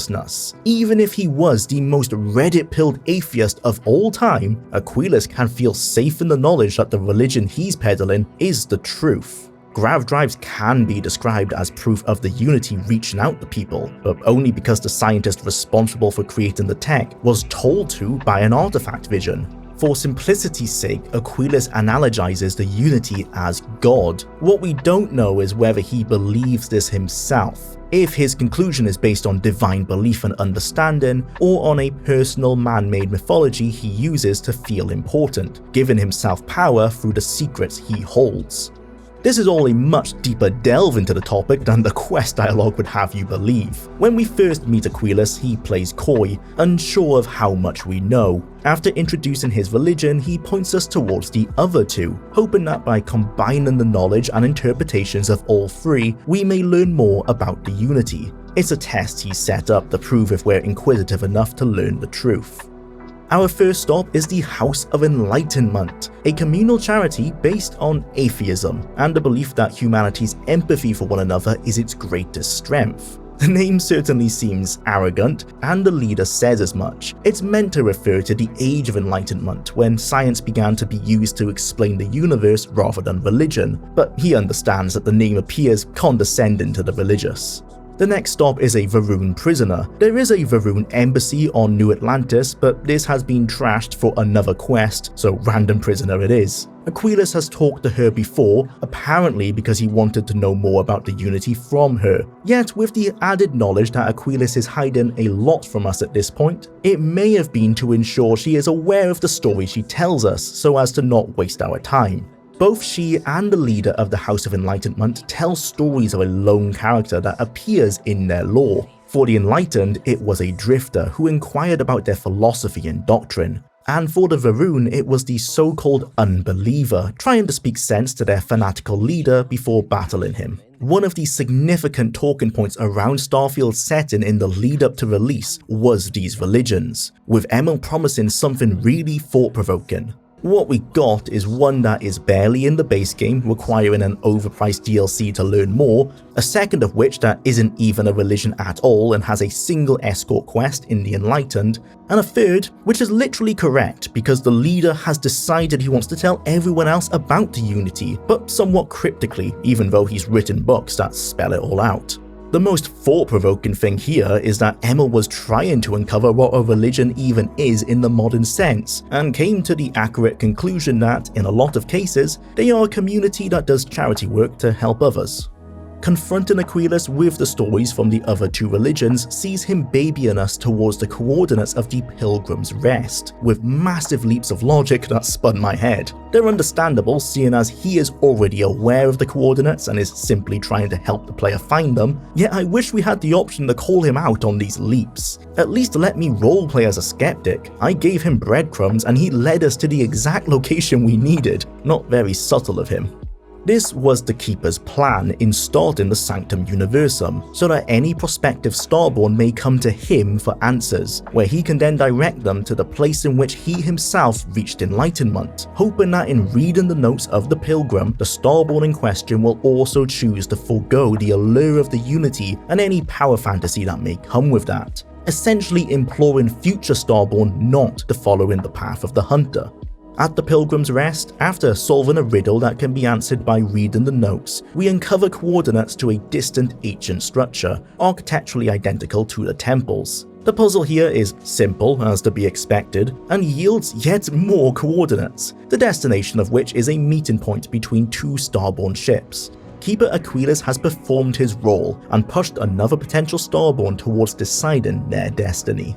Even if he was the most Reddit-pilled atheist of all time, Aquilus can feel safe in the knowledge that the religion he's peddling is the truth. Grav drives can be described as proof of the Unity reaching out to people, but only because the scientist responsible for creating the tech was told to by an artifact vision. For simplicity's sake, Aquilus analogizes the Unity as God. What we don't know is whether he believes this himself, if his conclusion is based on divine belief and understanding, or on a personal man-made mythology he uses to feel important, giving himself power through the secrets he holds. This is all a much deeper delve into the topic than the quest dialogue would have you believe. When we first meet Aquilus, he plays coy, unsure of how much we know. After introducing his religion, he points us towards the other two, hoping that by combining the knowledge and interpretations of all three, we may learn more about the Unity. It's a test he's set up to prove if we're inquisitive enough to learn the truth. Our first stop is the House of Enlightenment, a communal charity based on atheism and the belief that humanity's empathy for one another is its greatest strength. The name certainly seems arrogant, and the leader says as much. It's meant to refer to the Age of Enlightenment, when science began to be used to explain the universe rather than religion, but he understands that the name appears condescending to the religious. The next stop is a Varun prisoner. There is a Varun embassy on New Atlantis, but this has been trashed for another quest, so random prisoner it is. Aquilus has talked to her before, apparently because he wanted to know more about the Unity from her. Yet with the added knowledge that Aquilus is hiding a lot from us at this point, it may have been to ensure she is aware of the story she tells us, so as to not waste our time. Both she and the leader of the House of Enlightenment tell stories of a lone character that appears in their lore. For the Enlightened, it was a drifter who inquired about their philosophy and doctrine. And for the Varun, it was the so-called unbeliever, trying to speak sense to their fanatical leader before battling him. One of the significant talking points around Starfield's setting in the lead-up to release was these religions, with Emil promising something really thought-provoking. What we got is one that is barely in the base game, requiring an overpriced DLC to learn more, a second of which that isn't even a religion at all and has a single escort quest in the Enlightened, and a third which is literally correct because the leader has decided he wants to tell everyone else about the Unity, but somewhat cryptically, even though he's written books that spell it all out. The most thought-provoking thing here is that Emil was trying to uncover what a religion even is in the modern sense, and came to the accurate conclusion that, in a lot of cases, they are a community that does charity work to help others. Confronting Aquilus with the stories from the other two religions sees him babying us towards the coordinates of the Pilgrim's Rest, with massive leaps of logic that spun my head. They're understandable, seeing as he is already aware of the coordinates and is simply trying to help the player find them, yet I wish we had the option to call him out on these leaps. At least let me roleplay as a skeptic. I gave him breadcrumbs and he led us to the exact location we needed. Not very subtle of him. This was the Keeper's plan in starting the Sanctum Universum, so that any prospective Starborn may come to him for answers, where he can then direct them to the place in which he himself reached enlightenment, hoping that in reading the notes of the Pilgrim, the Starborn in question will also choose to forego the allure of the Unity and any power fantasy that may come with that, essentially imploring future Starborn not to follow in the path of the Hunter. At the Pilgrim's Rest, after solving a riddle that can be answered by reading the notes, we uncover coordinates to a distant ancient structure, architecturally identical to the temples. The puzzle here is simple, as to be expected, and yields yet more coordinates, the destination of which is a meeting point between two Starborn ships. Keeper Aquilus has performed his role and pushed another potential Starborn towards deciding their destiny.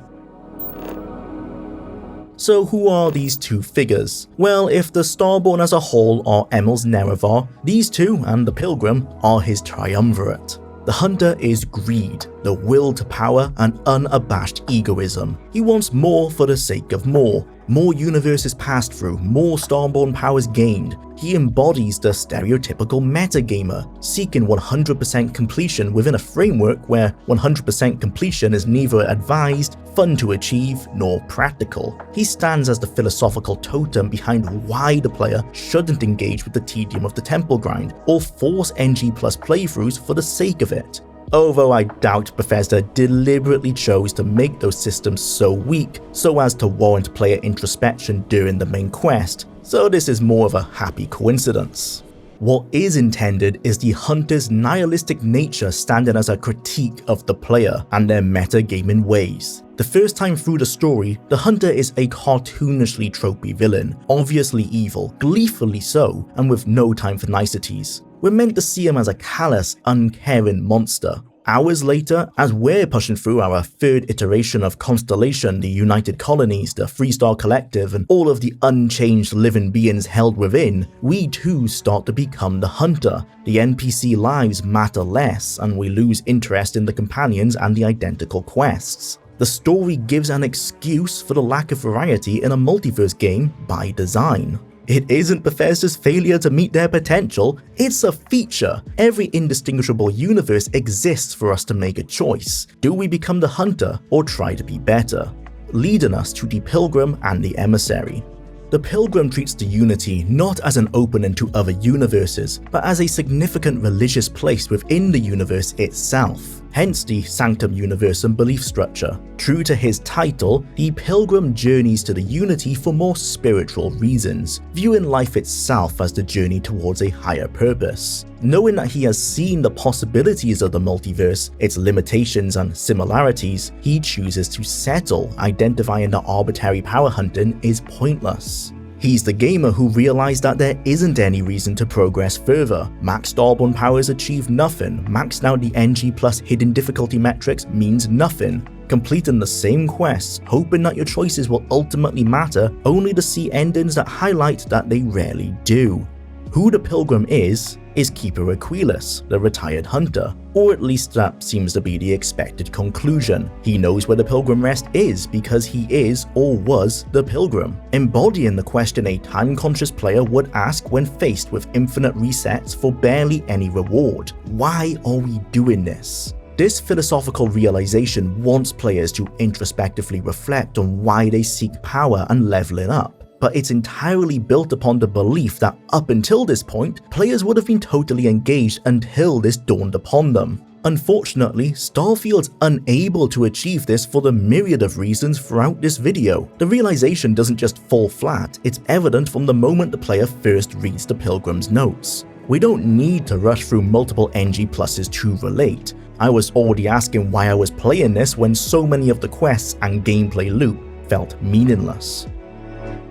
So who are these two figures? Well, if the Starborn as a whole are Emil's Nerevar, these two and the Pilgrim are his triumvirate. The hunter is greed, the will to power, and unabashed egoism. He wants more for the sake of more universes passed through, more Starborn powers gained. He embodies the stereotypical metagamer, seeking 100% completion within a framework where 100% completion is neither advised, fun to achieve, nor practical. He stands as the philosophical totem behind why the player shouldn't engage with the tedium of the temple grind, or force NG+ playthroughs for the sake of it. Although I doubt Bethesda deliberately chose to make those systems so weak so as to warrant player introspection during the main quest, so this is more of a happy coincidence. What is intended is the hunter's nihilistic nature standing as a critique of the player and their metagaming ways. The first time through the story, the hunter is a cartoonishly tropey villain, obviously evil, gleefully so, and with no time for niceties. We're meant to see him as a callous, uncaring monster. Hours later, as we're pushing through our third iteration of Constellation, the United Colonies, the Freestar Collective, and all of the unchanged living beings held within, we too start to become the hunter. The NPC lives matter less, and we lose interest in the companions and the identical quests. The story gives an excuse for the lack of variety in a multiverse game by design. It isn't Bethesda's failure to meet their potential, it's a feature. Every indistinguishable universe exists for us to make a choice. Do we become the hunter or try to be better? Leading us to the Pilgrim and the Emissary. The Pilgrim treats the Unity not as an opening to other universes, but as a significant religious place within the universe itself, hence the Sanctum Universum belief structure. True to his title, the Pilgrim journeys to the Unity for more spiritual reasons, viewing life itself as the journey towards a higher purpose. Knowing that he has seen the possibilities of the multiverse, its limitations and similarities, he chooses to settle, identifying that arbitrary power hunting is pointless. He's the gamer who realized that there isn't any reason to progress further. Max Starborn powers achieve nothing, maxed out the NG+ hidden difficulty metrics means nothing. Completing the same quests, hoping that your choices will ultimately matter, only to see endings that highlight that they rarely do. Who the Pilgrim is Keeper Aquilus, the retired hunter, or at least that seems to be the expected conclusion. He knows where the Pilgrim Rest is because he is or was the Pilgrim, embodying the question a time-conscious player would ask when faced with infinite resets for barely any reward. Why are we doing this? This philosophical realization wants players to introspectively reflect on why they seek power and leveling up. But it's entirely built upon the belief that up until this point, players would have been totally engaged until this dawned upon them. Unfortunately, Starfield's unable to achieve this for the myriad of reasons throughout this video. The realization doesn't just fall flat, it's evident from the moment the player first reads the Pilgrim's notes. We don't need to rush through multiple NG+ to relate. I was already asking why I was playing this when so many of the quests and gameplay loop felt meaningless.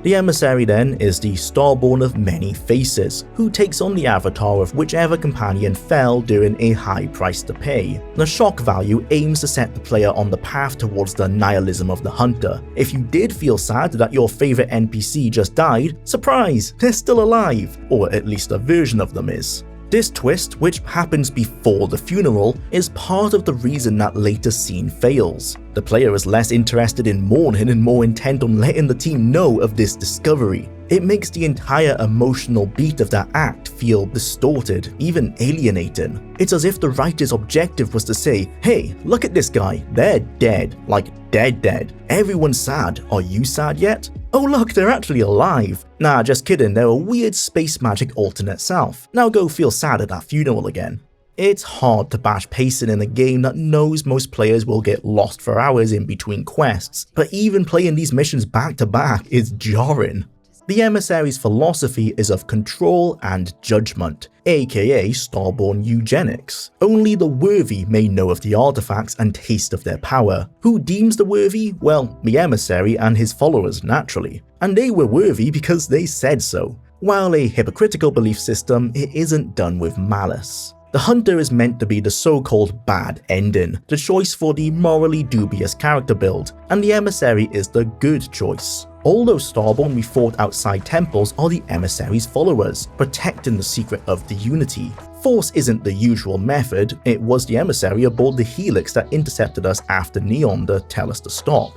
The Emissary then is the Starborn of many faces, who takes on the avatar of whichever companion fell during a high price to pay. The shock value aims to set the player on the path towards the nihilism of the hunter. If you did feel sad that your favorite NPC just died, surprise, they're still alive, or at least a version of them is. This twist, which happens before the funeral, is part of the reason that later scene fails. The player is less interested in mourning and more intent on letting the team know of this discovery. It makes the entire emotional beat of that act feel distorted, even alienating. It's as if the writer's objective was to say, hey, look at this guy, they're dead, like dead. Everyone's sad, are you sad yet? Oh look, they're actually alive. Nah, just kidding, they're a weird space magic alternate self. Now go feel sad at that funeral again. It's hard to bash pacing in a game that knows most players will get lost for hours in between quests, but even playing these missions back to back is jarring. The Emissary's philosophy is of control and judgment, aka Starborn eugenics. Only the worthy may know of the artifacts and taste of their power. Who deems the worthy? Well, the Emissary and his followers naturally. And they were worthy because they said so. While a hypocritical belief system, it isn't done with malice. The hunter is meant to be the so-called bad ending, the choice for the morally dubious character build, and the Emissary is the good choice. All those Starborn we fought outside temples are the Emissary's followers, protecting the secret of the Unity. Force isn't the usual method, it was the Emissary aboard the Helix that intercepted us after Neon to tell us to stop.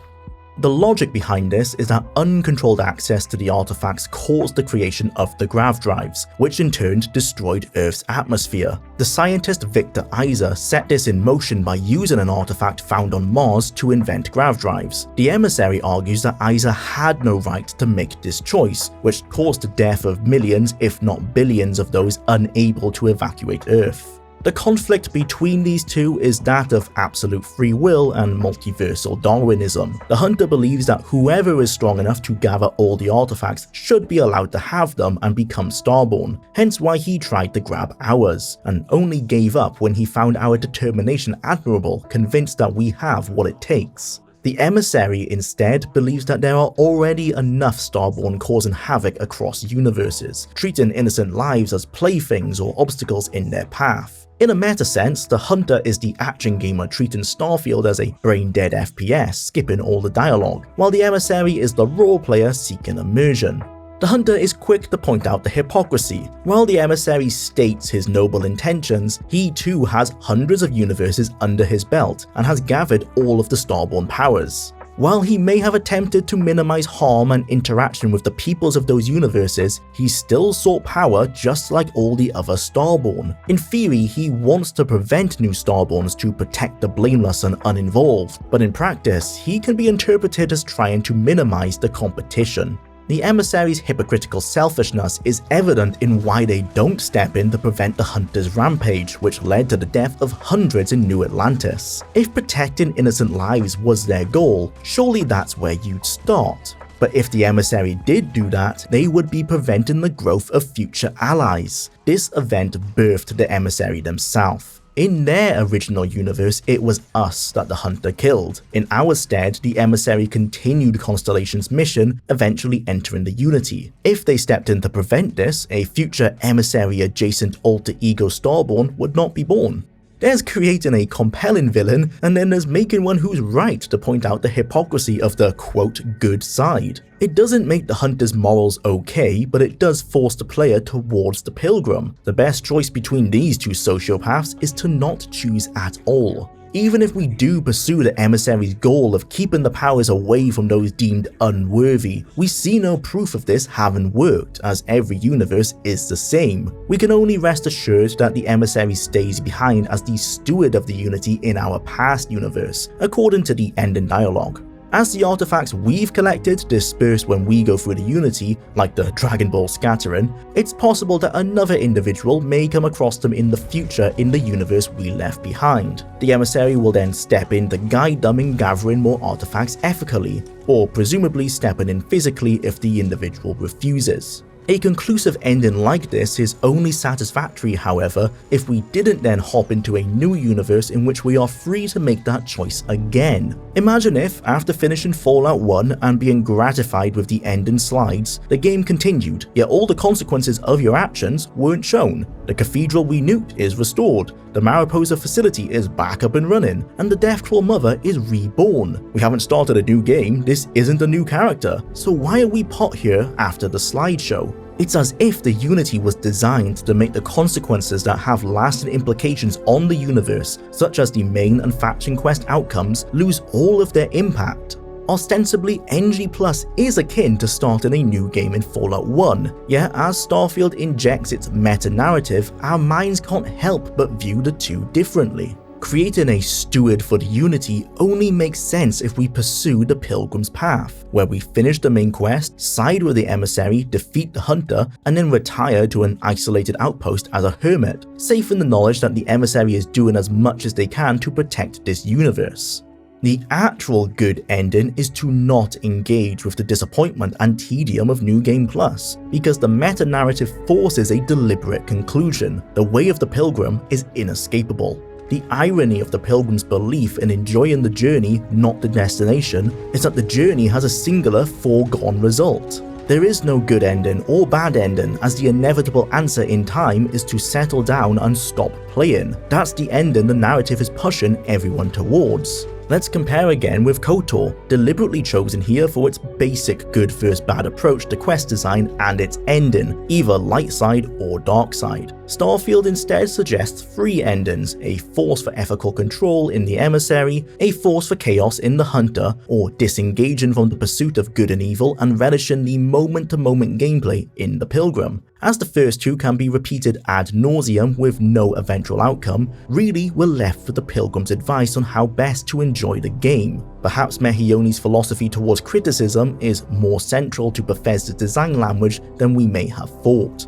The logic behind this is that uncontrolled access to the artifacts caused the creation of the grav drives, which in turn destroyed Earth's atmosphere. The scientist Victor Isa set this in motion by using an artifact found on Mars to invent grav drives. The Emissary argues that Isa had no right to make this choice, which caused the death of millions if not billions of those unable to evacuate Earth. The conflict between these two is that of absolute free will and multiversal Darwinism. The Hunter believes that whoever is strong enough to gather all the artifacts should be allowed to have them and become Starborn, hence why he tried to grab ours, and only gave up when he found our determination admirable, convinced that we have what it takes. The Emissary instead believes that there are already enough Starborn causing havoc across universes, treating innocent lives as playthings or obstacles in their path. In a meta sense, the Hunter is the action gamer treating Starfield as a brain-dead FPS, skipping all the dialogue, while the Emissary is the role player seeking immersion. The Hunter is quick to point out the hypocrisy. While the Emissary states his noble intentions, he too has hundreds of universes under his belt and has gathered all of the Starborn powers. While he may have attempted to minimize harm and interaction with the peoples of those universes, he still sought power just like all the other Starborn. In theory, he wants to prevent new Starborns to protect the blameless and uninvolved, but in practice, he can be interpreted as trying to minimize the competition. The Emissary's hypocritical selfishness is evident in why they don't step in to prevent the Hunter's rampage, which led to the death of hundreds in New Atlantis. If protecting innocent lives was their goal, surely that's where you'd start. But if the Emissary did do that, they would be preventing the growth of future allies. This event birthed the Emissary themselves. In their original universe, it was us that the Hunter killed. In our stead, the Emissary continued Constellation's mission, eventually entering the Unity. If they stepped in to prevent this, a future Emissary-adjacent alter ego Starborn would not be born. There's creating a compelling villain, and then there's making one who's right to point out the hypocrisy of the quote good side. It doesn't make the Hunter's morals okay, but it does force the player towards the Pilgrim. The best choice between these two sociopaths is to not choose at all. Even if we do pursue the Emissary's goal of keeping the powers away from those deemed unworthy, we see no proof of this having worked, as every universe is the same. We can only rest assured that the Emissary stays behind as the steward of the Unity in our past universe, according to the ending dialogue. As the artifacts we've collected disperse when we go through the Unity, like the Dragon Ball scattering, it's possible that another individual may come across them in the future in the universe we left behind. The Emissary will then step in to guide them in gathering more artifacts ethically, or presumably stepping in physically if the individual refuses. A conclusive ending like this is only satisfactory, however, if we didn't then hop into a new universe in which we are free to make that choice again. Imagine if, after finishing Fallout 1 and being gratified with the ending slides, the game continued, yet all the consequences of your actions weren't shown. The cathedral we nuked is restored, the Mariposa facility is back up and running, and the Deathclaw Mother is reborn. We haven't started a new game, this isn't a new character, so why are we pot here after the slideshow? It's as if the Unity was designed to make the consequences that have lasting implications on the universe, such as the main and faction quest outcomes, lose all of their impact. Ostensibly, NG Plus is akin to starting a new game in Fallout 1, yet as Starfield injects its meta-narrative, our minds can't help but view the two differently. Creating a steward for the Unity only makes sense if we pursue the Pilgrim's path, where we finish the main quest, side with the Emissary, defeat the Hunter, and then retire to an isolated outpost as a hermit, safe in the knowledge that the Emissary is doing as much as they can to protect this universe. The actual good ending is to not engage with the disappointment and tedium of New Game Plus, because the meta-narrative forces a deliberate conclusion. The way of the Pilgrim is inescapable. The irony of the Pilgrim's belief in enjoying the journey, not the destination, is that the journey has a singular foregone result. There is no good ending or bad ending, as the inevitable answer in time is to settle down and stop playing. That's the ending the narrative is pushing everyone towards. Let's compare again with KOTOR, deliberately chosen here for its basic good versus bad approach to quest design and its ending, either light side or dark side. Starfield instead suggests 3 endings, a force for ethical control in the Emissary, a force for chaos in the Hunter, or disengaging from the pursuit of good and evil and relishing the moment-to-moment gameplay in the Pilgrim. As the first 2 can be repeated ad nauseum with no eventual outcome, really we're left with the Pilgrim's advice on how best to enjoy the game. Perhaps Mehioni's philosophy towards criticism is more central to Bethesda's design language than we may have thought.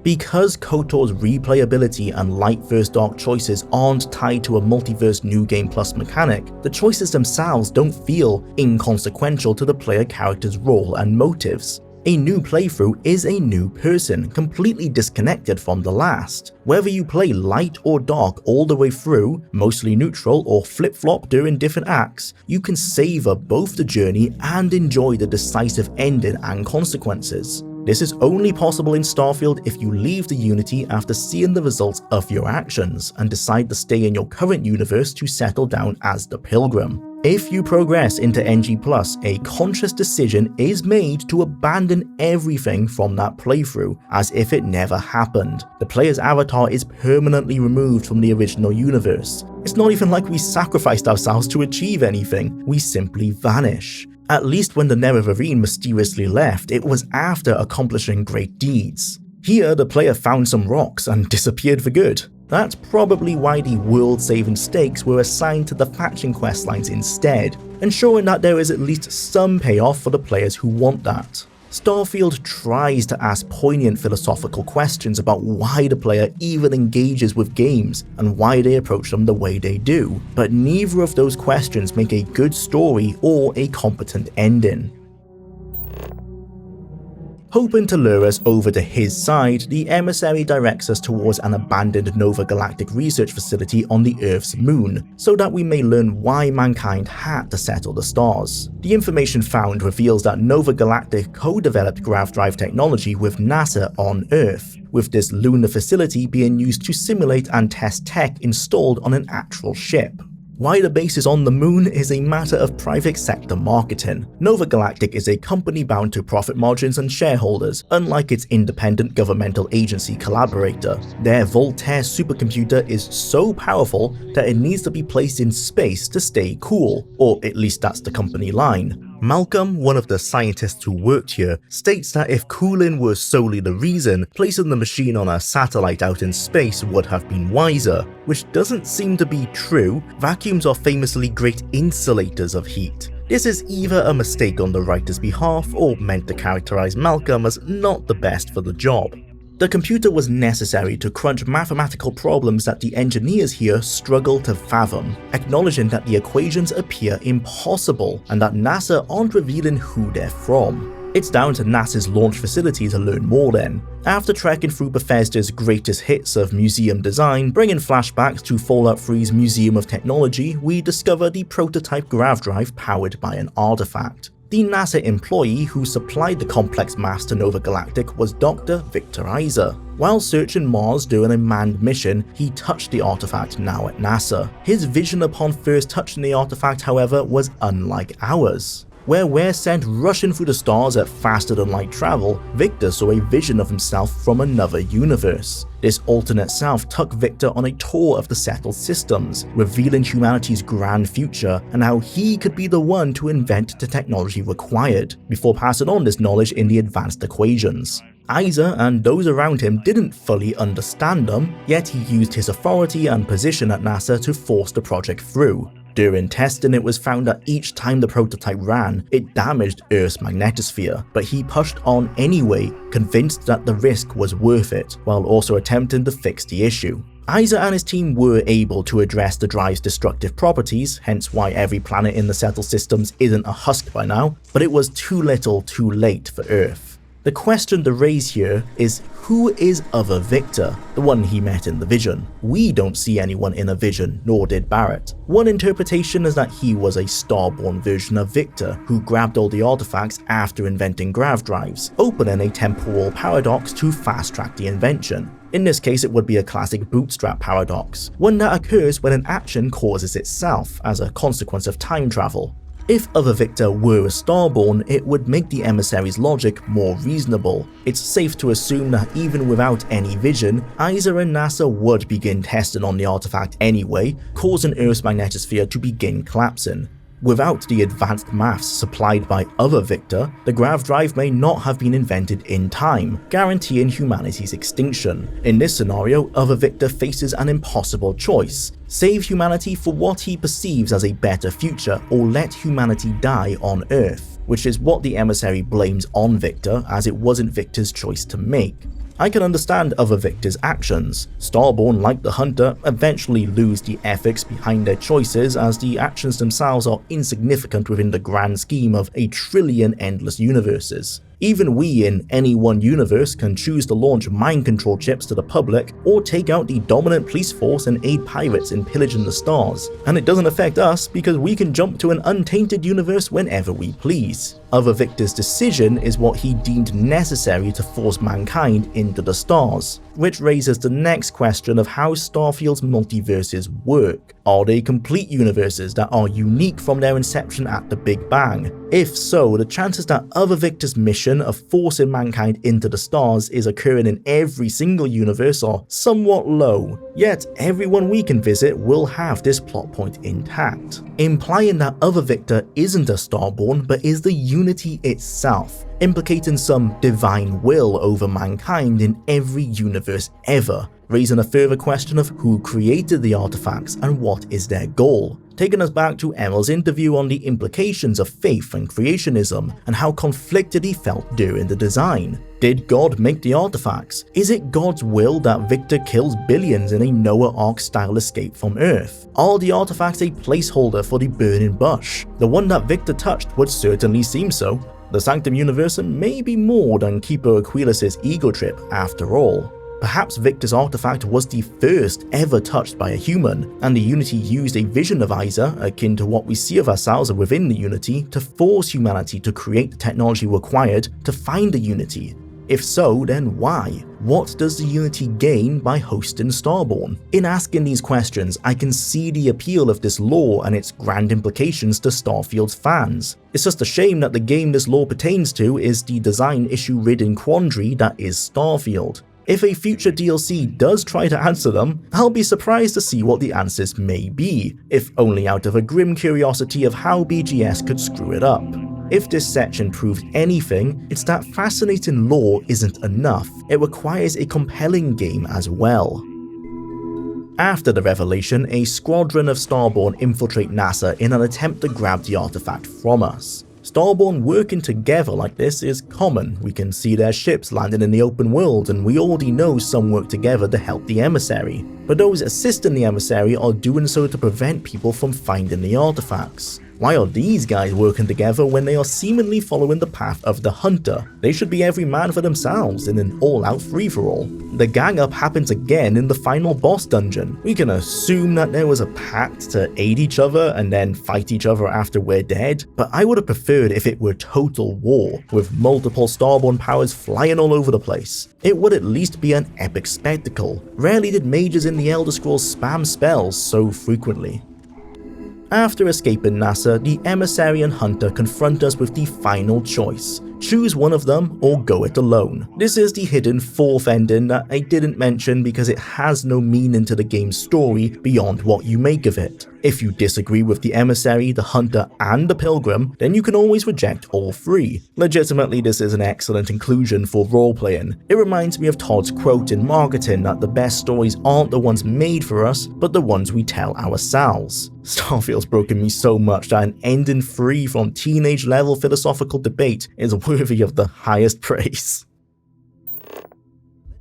Because KOTOR's replayability and light versus dark choices aren't tied to a multiverse new game plus mechanic, the choices themselves don't feel inconsequential to the player character's role and motives. A new playthrough is a new person, completely disconnected from the last. Whether you play light or dark all the way through, mostly neutral or flip-flop during different acts, you can savor both the journey and enjoy the decisive ending and consequences. This is only possible in Starfield if you leave the Unity after seeing the results of your actions and decide to stay in your current universe to settle down as the Pilgrim. If you progress into NG+, a conscious decision is made to abandon everything from that playthrough, as if it never happened. The player's avatar is permanently removed from the original universe. It's not even like we sacrificed ourselves to achieve anything, we simply vanish. At least when the Nerevarine mysteriously left, it was after accomplishing great deeds. Here, the player found some rocks and disappeared for good. That's probably why the world-saving stakes were assigned to the faction questlines instead, ensuring that there is at least some payoff for the players who want that. Starfield tries to ask poignant philosophical questions about why the player even engages with games and why they approach them the way they do, but neither of those questions make a good story or a competent ending. Hoping to lure us over to his side, the Emissary directs us towards an abandoned Nova Galactic research facility on the Earth's moon, so that we may learn why mankind had to settle the stars. The information found reveals that Nova Galactic co-developed grav drive technology with NASA on Earth, with this lunar facility being used to simulate and test tech installed on an actual ship. Why the base is on the moon is a matter of private sector marketing. Nova Galactic is a company bound to profit margins and shareholders, unlike its independent governmental agency collaborator. Their Voltaire supercomputer is so powerful that it needs to be placed in space to stay cool, or at least that's the company line. Malcolm, one of the scientists who worked here, states that if cooling were solely the reason, placing the machine on a satellite out in space would have been wiser, which doesn't seem to be true. Vacuums are famously great insulators of heat. This is either a mistake on the writer's behalf or meant to characterize Malcolm as not the best for the job. The computer was necessary to crunch mathematical problems that the engineers here struggle to fathom, acknowledging that the equations appear impossible and that NASA aren't revealing who they're from. It's down to NASA's launch facility to learn more then. After trekking through Bethesda's greatest hits of museum design, bringing flashbacks to Fallout 3's Museum of Technology, we discover the prototype grav drive powered by an artifact. The NASA employee who supplied the complex mass to Nova Galactic was Dr. Vectera. While searching Mars during a manned mission, he touched the artifact now at NASA. His vision upon first touching the artifact, however, was unlike ours. Where we're sent rushing through the stars at faster than light travel, Victor saw a vision of himself from another universe. This alternate self took Victor on a tour of the settled systems, revealing humanity's grand future and how he could be the one to invent the technology required, before passing on this knowledge in the advanced equations. Isa and those around him didn't fully understand them, yet he used his authority and position at NASA to force the project through. During testing, it was found that each time the prototype ran, it damaged Earth's magnetosphere, but he pushed on anyway, convinced that the risk was worth it, while also attempting to fix the issue. Isa and his team were able to address the drive's destructive properties, hence why every planet in the settled systems isn't a husk by now, but it was too little too late for Earth. The question to raise here is, who is other Victor, the one he met in the vision? We don't see anyone in a vision, nor did Barrett. One interpretation is that he was a Starborn version of Victor, who grabbed all the artifacts after inventing grav drives, opening a temporal paradox to fast-track the invention. In this case, it would be a classic bootstrap paradox, one that occurs when an action causes itself as a consequence of time travel. If Other Victor were a Starborn, it would make the Emissary's logic more reasonable. It's safe to assume that even without any vision, ISA and NASA would begin testing on the artifact anyway, causing Earth's magnetosphere to begin collapsing. Without the advanced maths supplied by Other Victor, the grav drive may not have been invented in time, guaranteeing humanity's extinction. In this scenario, Other Victor faces an impossible choice: save humanity for what he perceives as a better future, or let humanity die on Earth, which is what the Emissary blames on Victor, as it wasn't Victor's choice to make. I can understand Other Victor's actions. Starborn, like the Hunter, eventually lose the ethics behind their choices, as the actions themselves are insignificant within the grand scheme of a trillion endless universes. Even we in any one universe can choose to launch mind control chips to the public, or take out the dominant police force and aid pirates in pillaging the stars. And it doesn't affect us because we can jump to an untainted universe whenever we please. Other Victor's decision is what he deemed necessary to force mankind into the stars, which raises the next question of how Starfield's multiverses work. Are they complete universes that are unique from their inception at the Big Bang? If so, the chances that Other Victor's mission of forcing mankind into the stars is occurring in every single universe are somewhat low. Yet everyone we can visit will have this plot point intact, implying that Other Victor isn't a Starborn but is the Unity itself, implicating some divine will over mankind in every universe ever, raising a further question of who created the artifacts and what is their goal, taking us back to Emil's interview on the implications of faith and creationism and how conflicted he felt during the design. Did God make the artifacts? Is it God's will that Victor kills billions in a Noah Ark style escape from Earth? Are the artifacts a placeholder for the burning bush? The one that Victor touched would certainly seem so. The Sanctum Universum may be more than Keeper Aquilas's ego trip after all. Perhaps Victor's artifact was the first ever touched by a human, and the Unity used a vision of Isa, akin to what we see of ourselves within the Unity, to force humanity to create the technology required to find the Unity. If so, then why? What does the Unity gain by hosting Starborn? In asking these questions, I can see the appeal of this lore and its grand implications to Starfield's fans. It's just a shame that the game this lore pertains to is the design issue-ridden quandary that is Starfield. If a future DLC does try to answer them, I'll be surprised to see what the answers may be, if only out of a grim curiosity of how BGS could screw it up. If this section proves anything, it's that fascinating lore isn't enough, it requires a compelling game as well. After the revelation, a squadron of Starborn infiltrate NASA in an attempt to grab the artifact from us. Starborn working together like this is common. We can see their ships landing in the open world, and we already know some work together to help the Emissary. But those assisting the Emissary are doing so to prevent people from finding the artifacts. Why are these guys working together when they are seemingly following the path of the Hunter? They should be every man for themselves in an all-out free-for-all. The gang-up happens again in the final boss dungeon. We can assume that there was a pact to aid each other and then fight each other after we're dead, but I would have preferred if it were total war, with multiple Starborn powers flying all over the place. It would at least be an epic spectacle. Rarely did mages in the Elder Scrolls spam spells so frequently. After escaping NASA, the Emissary and Hunter confront us with the final choice. Choose one of them or go it alone. This is the hidden fourth ending that I didn't mention because it has no meaning to the game's story beyond what you make of it. If you disagree with the Emissary, the Hunter, and the Pilgrim, then you can always reject all three. Legitimately, this is an excellent inclusion for role-playing. It reminds me of Todd's quote in marketing that the best stories aren't the ones made for us, but the ones we tell ourselves. Starfield's broken me so much that an ending free from teenage-level philosophical debate is worthy of the highest praise.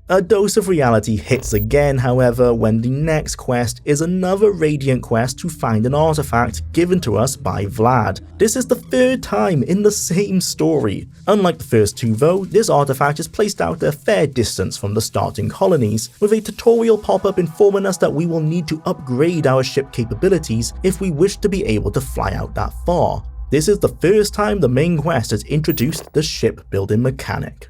A dose of reality hits again, however, when the next quest is another Radiant quest to find an artifact given to us by Vlad. This is the third time in the same story. Unlike the first two though, this artifact is placed out a fair distance from the starting colonies, with a tutorial pop-up informing us that we will need to upgrade our ship capabilities if we wish to be able to fly out that far. This is the first time the main quest has introduced the shipbuilding mechanic.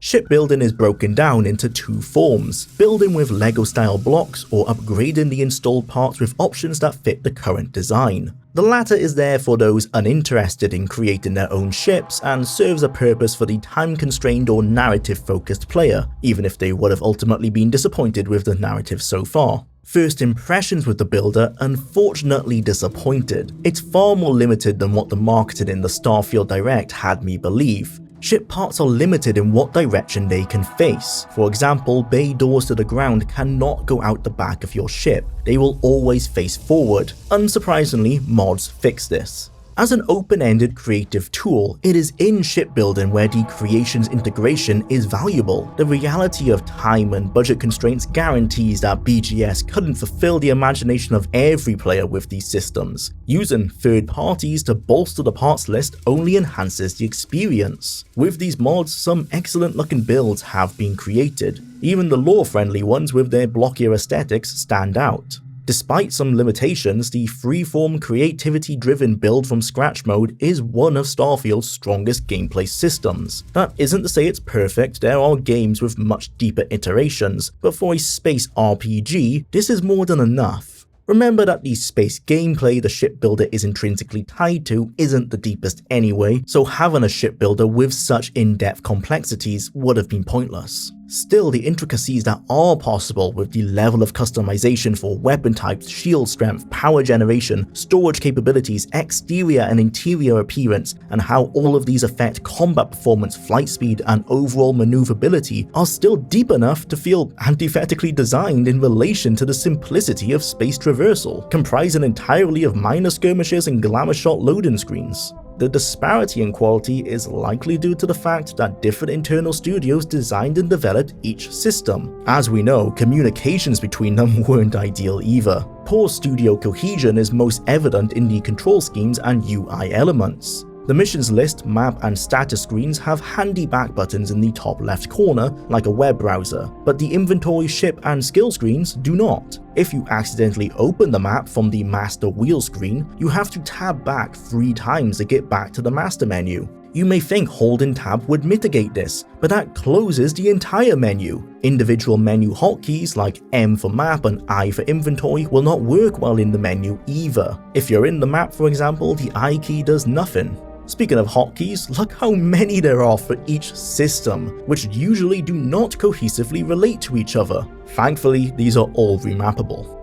Shipbuilding is broken down into two forms: building with Lego-style blocks or upgrading the installed parts with options that fit the current design. The latter is there for those uninterested in creating their own ships and serves a purpose for the time-constrained or narrative-focused player, even if they would have ultimately been disappointed with the narrative so far. First impressions with the builder unfortunately disappointed. It's far more limited than what the marketing in the Starfield Direct had me believe. Ship parts are limited in what direction they can face. For example, bay doors to the ground cannot go out the back of your ship. They will always face forward. Unsurprisingly, mods fix this. As an open-ended creative tool, it is in shipbuilding where the creation's integration is valuable. The reality of time and budget constraints guarantees that BGS couldn't fulfill the imagination of every player with these systems. Using third parties to bolster the parts list only enhances the experience. With these mods, some excellent looking builds have been created. Even the lore-friendly ones with their blockier aesthetics stand out. Despite some limitations, the freeform creativity-driven build from scratch mode is one of Starfield's strongest gameplay systems. That isn't to say it's perfect, there are games with much deeper iterations, but for a space RPG, this is more than enough. Remember that the space gameplay the shipbuilder is intrinsically tied to isn't the deepest anyway, so having a shipbuilder with such in-depth complexities would have been pointless. Still, the intricacies that are possible with the level of customization for weapon types, shield strength, power generation, storage capabilities, exterior and interior appearance, and how all of these affect combat performance, flight speed, and overall maneuverability are still deep enough to feel antithetically designed in relation to the simplicity of space traversal, comprising entirely of minor skirmishes and glamour shot loading screens. The disparity in quality is likely due to the fact that different internal studios designed and developed each system. As we know, communications between them weren't ideal either. Poor studio cohesion is most evident in the control schemes and UI elements. The missions list, map, and status screens have handy back buttons in the top left corner like a web browser, but the inventory, ship, and skill screens do not. If you accidentally open the map from the master wheel screen, you have to tab back 3 times to get back to the master menu. You may think holding tab would mitigate this, but that closes the entire menu. Individual menu hotkeys like M for map and I for inventory will not work well in the menu either. If you're in the map, for example, the I key does nothing. Speaking of hotkeys, look how many there are for each system, which usually do not cohesively relate to each other. Thankfully, these are all remappable.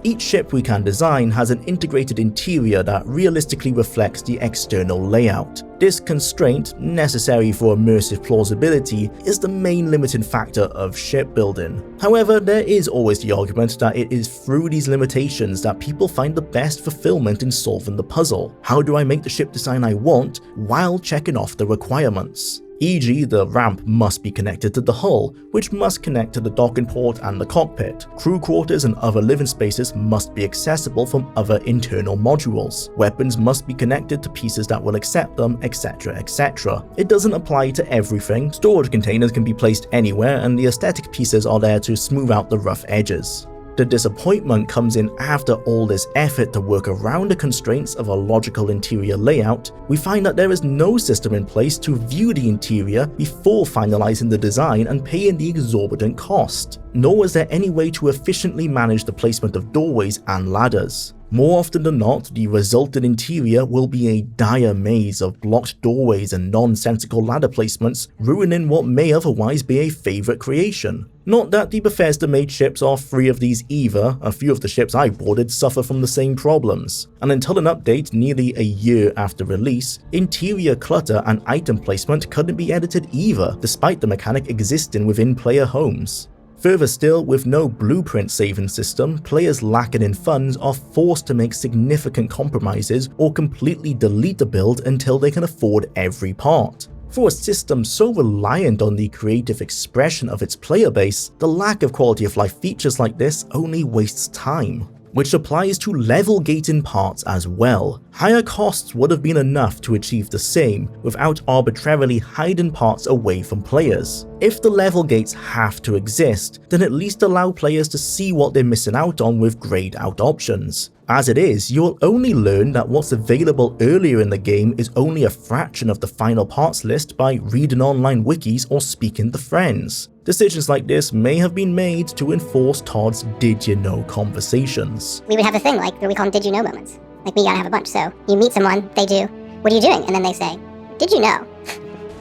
Each ship we can design has an integrated interior that realistically reflects the external layout. This constraint, necessary for immersive plausibility, is the main limiting factor of shipbuilding. However, there is always the argument that it is through these limitations that people find the best fulfillment in solving the puzzle. How do I make the ship design I want while checking off the requirements? E.g., the ramp must be connected to the hull, which must connect to the docking port and the cockpit. Crew quarters and other living spaces must be accessible from other internal modules. Weapons must be connected to pieces that will accept them, etc, etc. It doesn't apply to everything. Storage containers can be placed anywhere, and the aesthetic pieces are there to smooth out the rough edges. The disappointment comes in after all this effort to work around the constraints of a logical interior layout. We find that there is no system in place to view the interior before finalizing the design and paying the exorbitant cost. Nor is there any way to efficiently manage the placement of doorways and ladders. More often than not, the resultant interior will be a dire maze of blocked doorways and nonsensical ladder placements, ruining what may otherwise be a favourite creation. Not that the Bethesda-made ships are free of these either. A few of the ships I boarded suffer from the same problems. And until an update nearly a year after release, interior clutter and item placement couldn't be edited either, despite the mechanic existing within player homes. Further still, with no blueprint saving system, players lacking in funds are forced to make significant compromises or completely delete the build until they can afford every part. For a system so reliant on the creative expression of its player base, the lack of quality of life features like this only wastes time. Which applies to level gating parts as well. Higher costs would have been enough to achieve the same without arbitrarily hiding parts away from players. If the level gates have to exist, then at least allow players to see what they're missing out on with grayed out options. As it is, you'll only learn that what's available earlier in the game is only a fraction of the final parts list by reading online wikis or speaking to friends. Decisions like this may have been made to enforce Todd's did you know conversations. We would have a thing like, we call them did you know moments. Like, we gotta have a bunch. So you meet someone, they do, what are you doing? And then they say, did you know?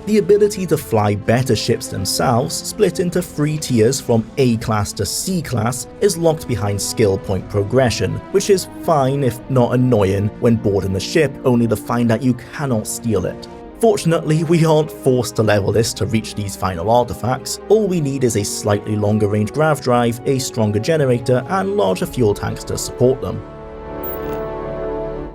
The ability to fly better ships themselves, split into 3 tiers from A class to C class, is locked behind skill point progression, which is fine if not annoying when boarding the ship only to find out you cannot steal it. Fortunately, we aren't forced to level this to reach these final artifacts. All we need is a slightly longer range grav drive, a stronger generator, and larger fuel tanks to support them.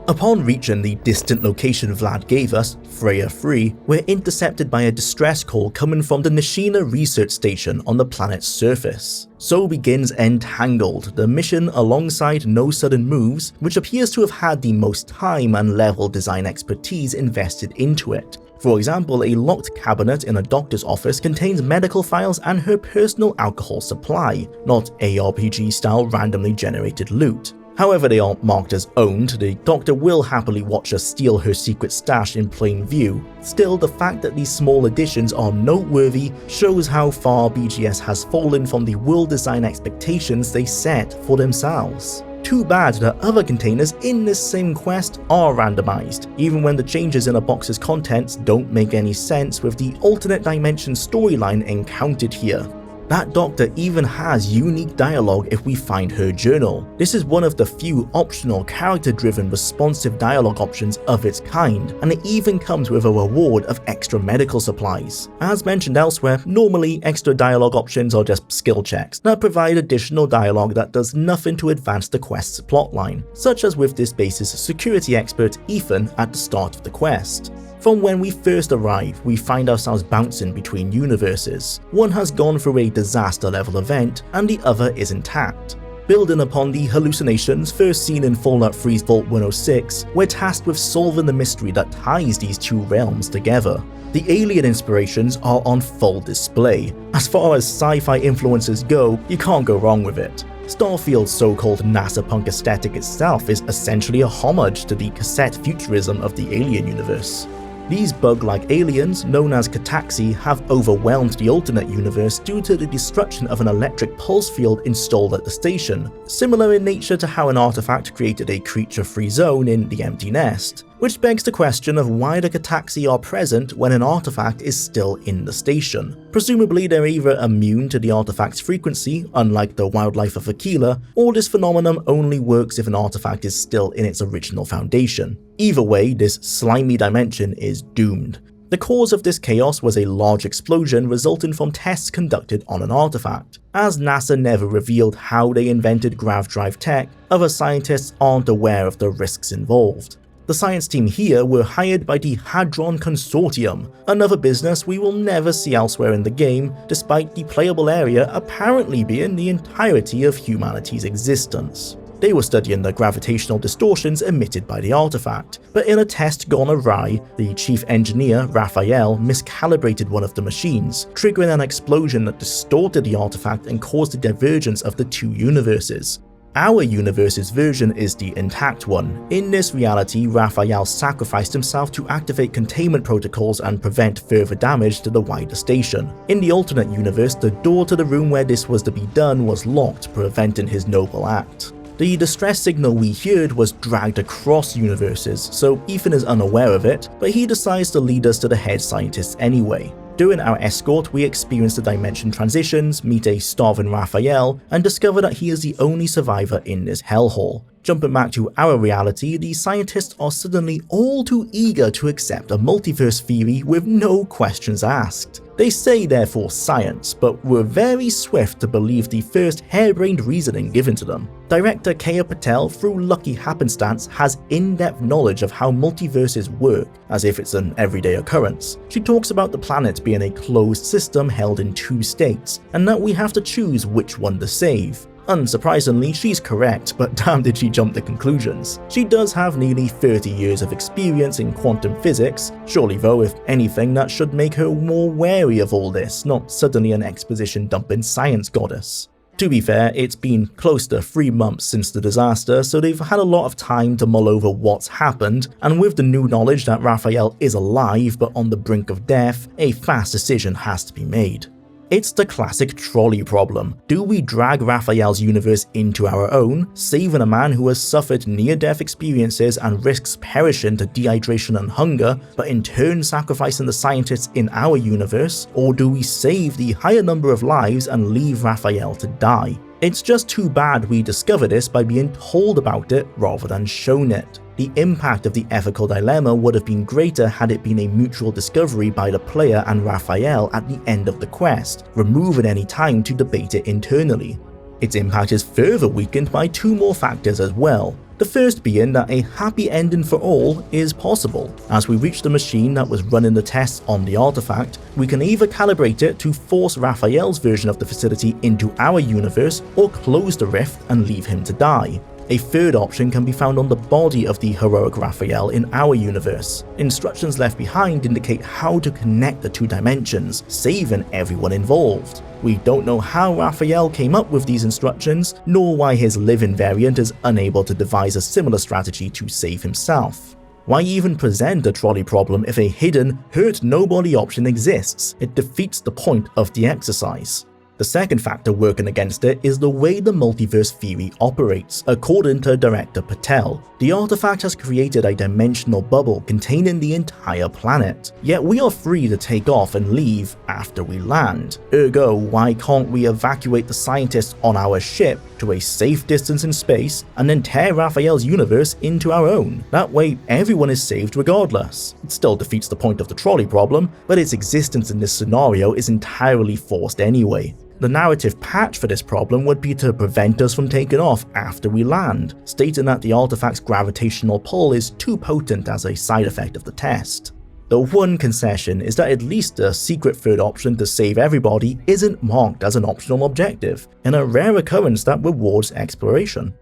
Upon reaching the distant location Vlad gave us, Freya 3, we're intercepted by a distress call coming from the Nishina research station on the planet's surface. So begins Entangled, the mission alongside No Sudden Moves, which appears to have had the most time and level design expertise invested into it. For example, a locked cabinet in a doctor's office contains medical files and her personal alcohol supply, not ARPG-style randomly generated loot. However they aren't marked as owned, the Doctor will happily watch us steal her secret stash in plain view. Still, the fact that these small additions are noteworthy shows how far BGS has fallen from the world design expectations they set for themselves. Too bad that other containers in this same quest are randomized, even when the changes in a box's contents don't make any sense with the alternate dimension storyline encountered here. That doctor even has unique dialogue if we find her journal. This is one of the few optional character-driven responsive dialogue options of its kind, and it even comes with a reward of extra medical supplies. As mentioned elsewhere, normally extra dialogue options are just skill checks that provide additional dialogue that does nothing to advance the quest's plotline, such as with this base's security expert Ethan at the start of the quest. From when we first arrive, we find ourselves bouncing between universes. One has gone through a disaster-level event, and the other is intact. Building upon the hallucinations first seen in Fallout 3's Vault 106, we're tasked with solving the mystery that ties these two realms together. The alien inspirations are on full display. As far as sci-fi influences go, you can't go wrong with it. Starfield's so-called NASA punk aesthetic itself is essentially a homage to the cassette futurism of the Alien universe. These bug-like aliens, known as Cataxi, have overwhelmed the alternate universe due to the destruction of an electric pulse field installed at the station, similar in nature to how an artifact created a creature-free zone in The Empty Nest, which begs the question of why the Cataxi are present when an artifact is still in the station. Presumably they're either immune to the artifact's frequency, unlike the wildlife of Aquila, or this phenomenon only works if an artifact is still in its original foundation. Either way, this slimy dimension is doomed. The cause of this chaos was a large explosion resulting from tests conducted on an artifact. As NASA never revealed how they invented grav drive tech, other scientists aren't aware of the risks involved. The science team here were hired by the Hadron Consortium, another business we will never see elsewhere in the game, despite the playable area apparently being the entirety of humanity's existence. They were studying the gravitational distortions emitted by the artifact, but in a test gone awry, the chief engineer, Raphael, miscalibrated one of the machines, triggering an explosion that distorted the artifact and caused the divergence of the two universes. Our universe's version is the intact one. In this reality, Raphael sacrificed himself to activate containment protocols and prevent further damage to the wider station. In the alternate universe, the door to the room where this was to be done was locked, preventing his noble act. The distress signal we heard was dragged across universes, so Ethan is unaware of it, but he decides to lead us to the head scientists anyway. During our escort, we experience the dimension transitions, meet a starving Raphael, and discover that he is the only survivor in this hellhole. Jumping back to our reality, the scientists are suddenly all too eager to accept a multiverse theory with no questions asked. They say they're for science, but were very swift to believe the first harebrained reasoning given to them. Director Kaya Patel, through lucky happenstance, has in-depth knowledge of how multiverses work, as if it's an everyday occurrence. She talks about the planet being a closed system held in two states, and that we have to choose which one to save. Unsurprisingly, she's correct, but damn did she jump to conclusions. She does have nearly 30 years of experience in quantum physics, surely though if anything that should make her more wary of all this, not suddenly an exposition dumping science goddess. To be fair, it's been close to 3 months since the disaster, so they've had a lot of time to mull over what's happened, and with the new knowledge that Raphael is alive but on the brink of death, a fast decision has to be made. It's the classic trolley problem. Do we drag Raphael's universe into our own, saving a man who has suffered near-death experiences and risks perishing to dehydration and hunger, but in turn sacrificing the scientists in our universe? Or do we save the higher number of lives and leave Raphael to die? It's just too bad we discover this by being told about it rather than shown it. The impact of the ethical dilemma would have been greater had it been a mutual discovery by the player and Raphael at the end of the quest, removing any time to debate it internally. Its impact is further weakened by 2 more factors as well. The first being that a happy ending for all is possible. As we reach the machine that was running the tests on the artifact, we can either calibrate it to force Raphael's version of the facility into our universe or close the rift and leave him to die. A third option can be found on the body of the heroic Raphael in our universe. Instructions left behind indicate how to connect the 2 dimensions, saving everyone involved. We don't know how Raphael came up with these instructions, nor why his living variant is unable to devise a similar strategy to save himself. Why even present a trolley problem if a hidden, hurt nobody option exists? It defeats the point of the exercise. The second factor working against it is the way the multiverse theory operates. According to Director Patel, the artifact has created a dimensional bubble containing the entire planet, yet we are free to take off and leave after we land. Ergo, why can't we evacuate the scientists on our ship to a safe distance in space and then tear Raphael's universe into our own? That way everyone is saved regardless. It still defeats the point of the trolley problem, but its existence in this scenario is entirely forced anyway. The narrative patch for this problem would be to prevent us from taking off after we land, stating that the artifact's gravitational pull is too potent as a side effect of the test. The one concession is that at least the secret third option to save everybody isn't marked as an optional objective, in a rare occurrence that rewards exploration.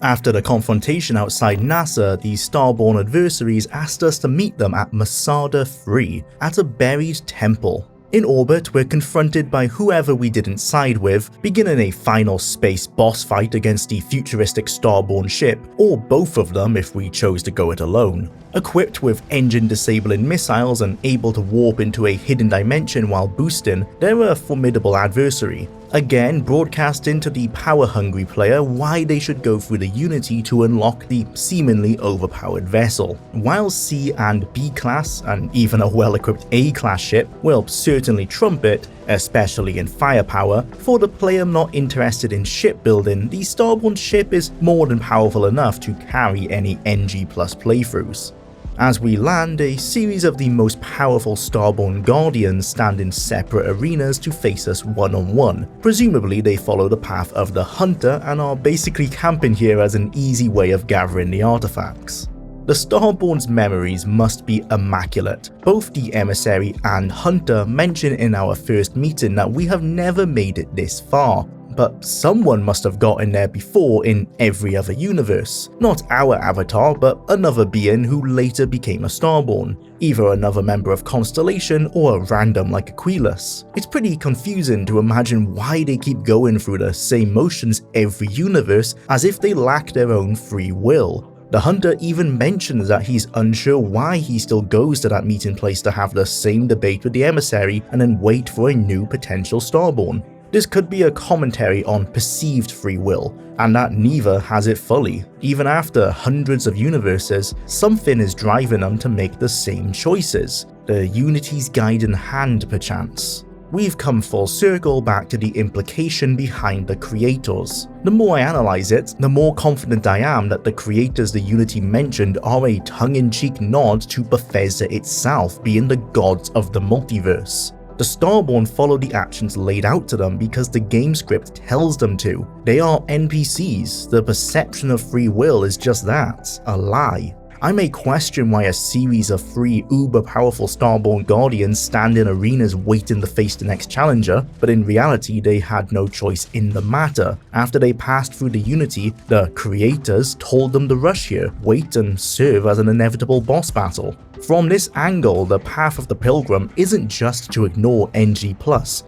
After the confrontation outside NASA, the Starborn adversaries asked us to meet them at Masada 3, at a buried temple. In orbit, we're confronted by whoever we didn't side with, beginning a final space boss fight against the futuristic Starborn ship, or both of them if we chose to go it alone. Equipped with engine-disabling missiles and able to warp into a hidden dimension while boosting, they're a formidable adversary. Again, broadcasting to the power-hungry player why they should go through the Unity to unlock the seemingly overpowered vessel. While C and B class, and even a well-equipped A class ship, will certainly trump it, especially in firepower, for the player not interested in shipbuilding, the Starborn ship is more than powerful enough to carry any NG+ playthroughs. As we land, a series of the most powerful Starborn Guardians stand in separate arenas to face us one-on-one. Presumably they follow the path of the Hunter and are basically camping here as an easy way of gathering the artifacts. The Starborn's memories must be immaculate. Both the Emissary and Hunter mention in our first meeting that we have never made it this far. But someone must have gotten there before in every other universe. Not our avatar, but another being who later became a Starborn. Either another member of Constellation or a random like Aquilus. It's pretty confusing to imagine why they keep going through the same motions every universe as if they lack their own free will. The Hunter even mentions that he's unsure why he still goes to that meeting place to have the same debate with the Emissary and then wait for a new potential Starborn. This could be a commentary on perceived free will, and that neither has it fully. Even after hundreds of universes, something is driving them to make the same choices. The Unity's guiding hand, perchance. We've come full circle back to the implication behind the creators. The more I analyze it, the more confident I am that the creators the Unity mentioned are a tongue-in-cheek nod to Bethesda itself being the gods of the multiverse. The Starborn follow the actions laid out to them because the game script tells them to. They are NPCs, the perception of free will is just that, a lie. I may question why a series of 3 uber-powerful Starborn Guardians stand in arenas waiting to face the next challenger, but in reality they had no choice in the matter. After they passed through the Unity, the creators told them to rush here, wait and serve as an inevitable boss battle. From this angle, the path of the Pilgrim isn't just to ignore NG+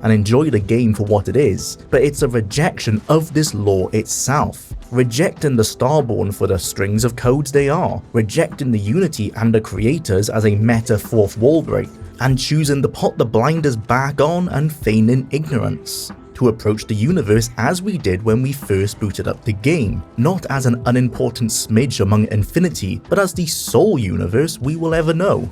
and enjoy the game for what it is, but it's a rejection of this lore itself. Rejecting the Starborn for the strings of codes they are, rejecting the Unity and the creators as a meta fourth wall break, and choosing to put the blinders back on and feigning ignorance. To approach the universe as we did when we first booted up the game, not as an unimportant smidge among infinity, but as the sole universe we will ever know.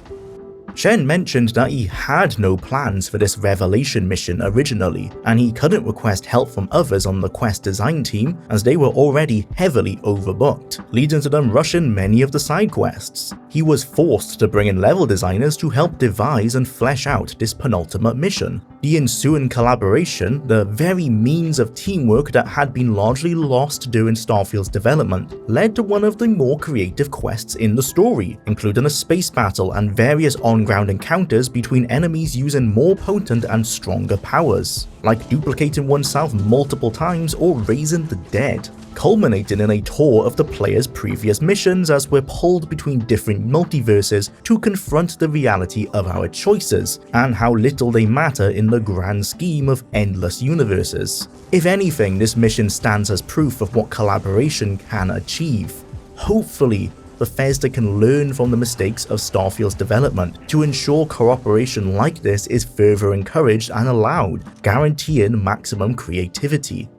Shen mentioned that he had no plans for this Revelation mission originally, and he couldn't request help from others on the quest design team as they were already heavily overbooked, leading to them rushing many of the side quests. He was forced to bring in level designers to help devise and flesh out this penultimate mission. The ensuing collaboration, the very means of teamwork that had been largely lost during Starfield's development, led to one of the more creative quests in the story, including a space battle and various on-ground encounters between enemies using more potent and stronger powers, like duplicating oneself multiple times or raising the dead, culminating in a tour of the player's previous missions as we're pulled between different multiverses to confront the reality of our choices and how little they matter in the grand scheme of endless universes. If anything, this mission stands as proof of what collaboration can achieve. Hopefully, Bethesda can learn from the mistakes of Starfield's development to ensure cooperation like this is further encouraged and allowed, guaranteeing maximum creativity.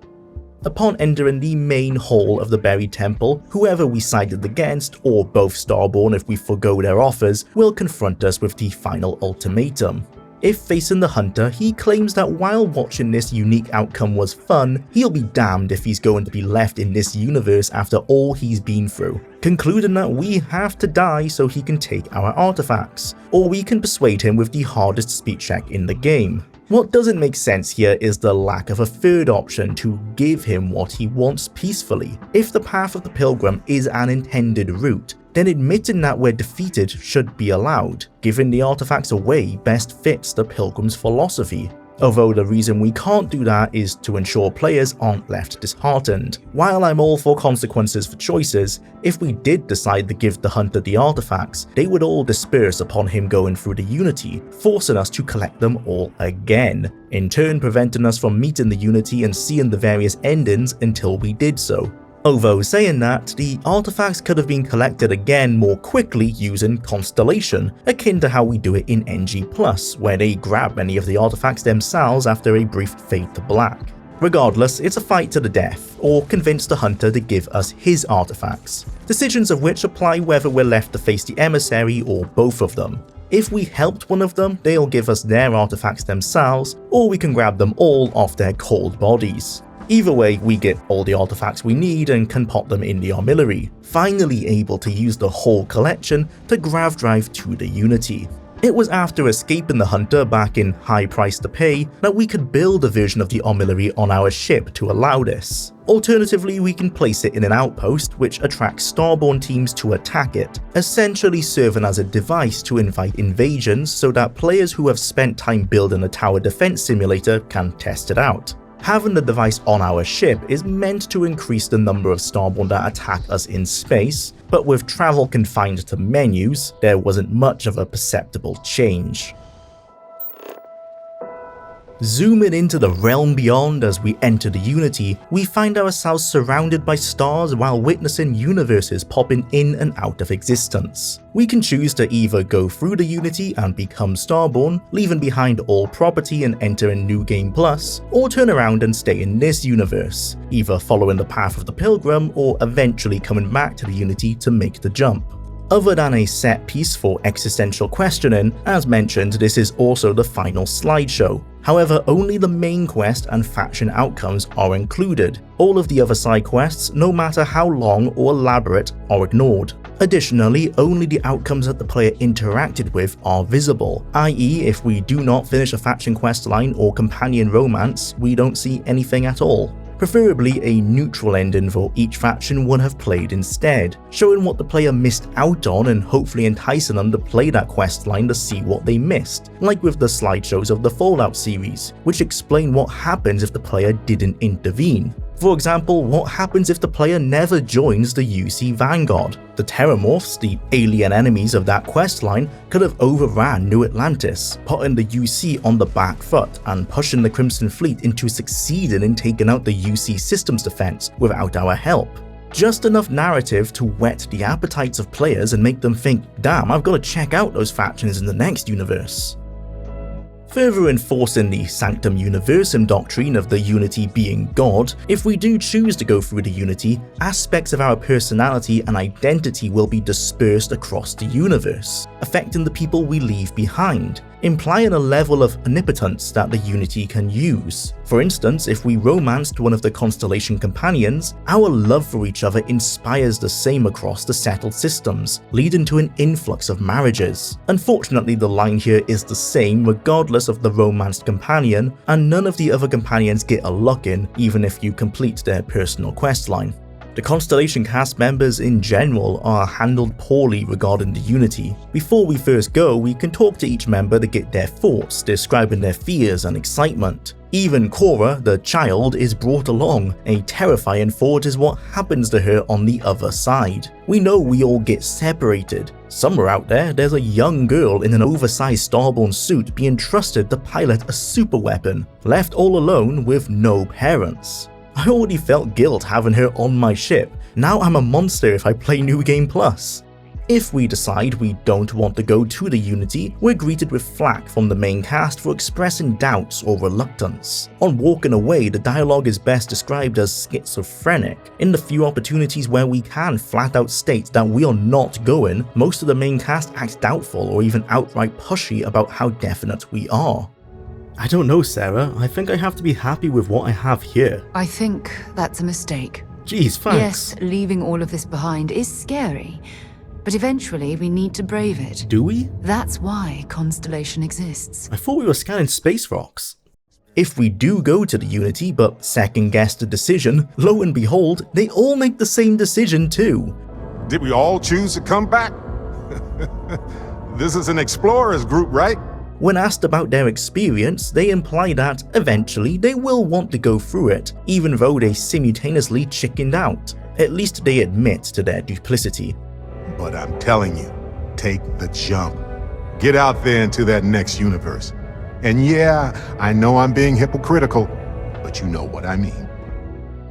Upon entering the main hall of the Buried Temple, whoever we sided against, or both Starborn if we forgo their offers, will confront us with the final ultimatum. If facing the Hunter, he claims that while watching this unique outcome was fun, he'll be damned if he's going to be left in this universe after all he's been through, concluding that we have to die so he can take our artifacts, or we can persuade him with the hardest speech check in the game. What doesn't make sense here is the lack of a third option to give him what he wants peacefully. If the path of the Pilgrim is an intended route, then admitting that we're defeated should be allowed, giving the artifacts away best fits the Pilgrim's philosophy. Although the reason we can't do that is to ensure players aren't left disheartened. While I'm all for consequences for choices, if we did decide to give the Hunter the artifacts, they would all disperse upon him going through the Unity, forcing us to collect them all again, in turn preventing us from meeting the Unity and seeing the various endings until we did so. Although saying that, the artifacts could have been collected again more quickly using Constellation, akin to how we do it in NG+, where they grab many of the artifacts themselves after a brief fade to black. Regardless, it's a fight to the death, or convince the Hunter to give us his artifacts, decisions of which apply whether we're left to face the Emissary or both of them. If we helped one of them, they'll give us their artifacts themselves, or we can grab them all off their cold bodies. Either way, we get all the artifacts we need and can pop them in the armillary, finally able to use the whole collection to grav drive to the Unity. It was after escaping the Hunter back in High Price to Pay that we could build a version of the armillary on our ship to allow this. Alternatively, we can place it in an outpost which attracts Starborn teams to attack it, essentially serving as a device to invite invasions so that players who have spent time building a tower defense simulator can test it out. Having the device on our ship is meant to increase the number of Starborn that attack us in space, but with travel confined to menus, there wasn't much of a perceptible change. Zooming into the realm beyond as we enter the Unity, we find ourselves surrounded by stars while witnessing universes popping in and out of existence. We can choose to either go through the Unity and become Starborn, leaving behind all property and enter in New Game Plus, or turn around and stay in this universe, either following the path of the Pilgrim or eventually coming back to the Unity to make the jump. Other than a set piece for existential questioning, as mentioned, this is also the final slideshow. However, only the main quest and faction outcomes are included. All of the other side quests, no matter how long or elaborate, are ignored. Additionally, only the outcomes that the player interacted with are visible, i.e. if we do not finish a faction questline or companion romance, we don't see anything at all. Preferably a neutral ending for each faction would have played instead, showing what the player missed out on and hopefully enticing them to play that questline to see what they missed, like with the slideshows of the Fallout series, which explain what happens if the player didn't intervene. For example, what happens if the player never joins the UC Vanguard? The Terramorphs, the alien enemies of that questline, could have overran New Atlantis, putting the UC on the back foot and pushing the Crimson Fleet into succeeding in taking out the UC systems defense without our help. Just enough narrative to whet the appetites of players and make them think, damn, I've got to check out those factions in the next universe. Further enforcing the Sanctum Universum doctrine of the Unity being God, if we do choose to go through the Unity, aspects of our personality and identity will be dispersed across the universe, affecting the people we leave behind, implying a level of omnipotence that the Unity can use. For instance, if we romanced one of the Constellation companions, our love for each other inspires the same across the settled systems, leading to an influx of marriages. Unfortunately, the line here is the same regardless of the romanced companion, and none of the other companions get a lock-in even if you complete their personal questline. The Constellation cast members in general are handled poorly regarding the Unity. Before we first go, we can talk to each member to get their thoughts, describing their fears and excitement. Even Cora, the child, is brought along. A terrifying thought is what happens to her on the other side. We know we all get separated. Somewhere out there, there's a young girl in an oversized Starborn suit being trusted to pilot a superweapon, left all alone with no parents. I already felt guilt having her on my ship, now I'm a monster if I play New Game Plus. If we decide we don't want to go to the Unity, we're greeted with flack from the main cast for expressing doubts or reluctance. On walking away, the dialogue is best described as schizophrenic. In the few opportunities where we can flat out state that we are not going, most of the main cast act doubtful or even outright pushy about how definite we are. I don't know, Sarah. I think I have to be happy with what I have here. I think that's a mistake. Geez, thanks. Yes, leaving all of this behind is scary, but eventually we need to brave it. Do we? That's why Constellation exists. I thought we were scanning space rocks. If we do go to the Unity but second guess the decision, lo and behold, they all make the same decision too. Did we all choose to come back? This is an explorers group, right? When asked about their experience, they imply that eventually they will want to go through it, even though they simultaneously chickened out. At least they admit to their duplicity. But I'm telling you, take the jump. Get out there into that next universe. And yeah, I know I'm being hypocritical, but you know what I mean.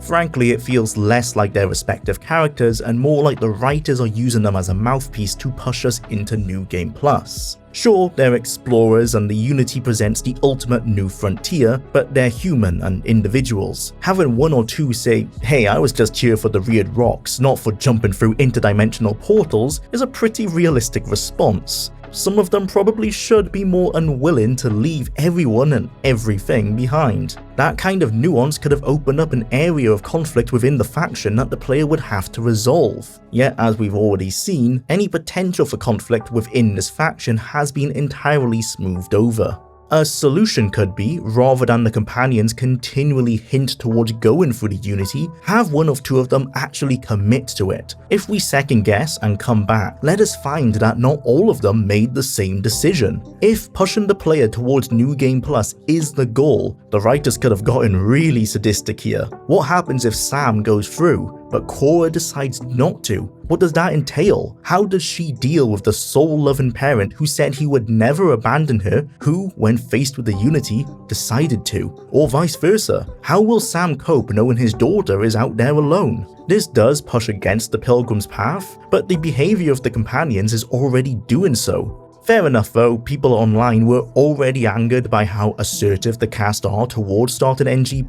Frankly, it feels less like their respective characters and more like the writers are using them as a mouthpiece to push us into New Game Plus. Sure, they're explorers and the Unity presents the ultimate new frontier, but they're human and individuals. Having one or two say, hey, I was just here for the weird rocks, not for jumping through interdimensional portals, is a pretty realistic response. Some of them probably should be more unwilling to leave everyone and everything behind. That kind of nuance could have opened up an area of conflict within the faction that the player would have to resolve. Yet, as we've already seen, any potential for conflict within this faction has been entirely smoothed over. A solution could be, rather than the companions continually hint towards going for the Unity, have one or two of them actually commit to it. If we second guess and come back, let us find that not all of them made the same decision. If pushing the player towards New Game Plus is the goal, the writers could have gotten really sadistic here. What happens if Sam goes through, but Cora decides not to? What does that entail? How does she deal with the soul-loving parent who said he would never abandon her, who, when faced with the Unity, decided to? Or vice versa? How will Sam cope knowing his daughter is out there alone? This does push against the Pilgrim's path, but the behavior of the companions is already doing so. Fair enough though, people online were already angered by how assertive the cast are towards starting NG+.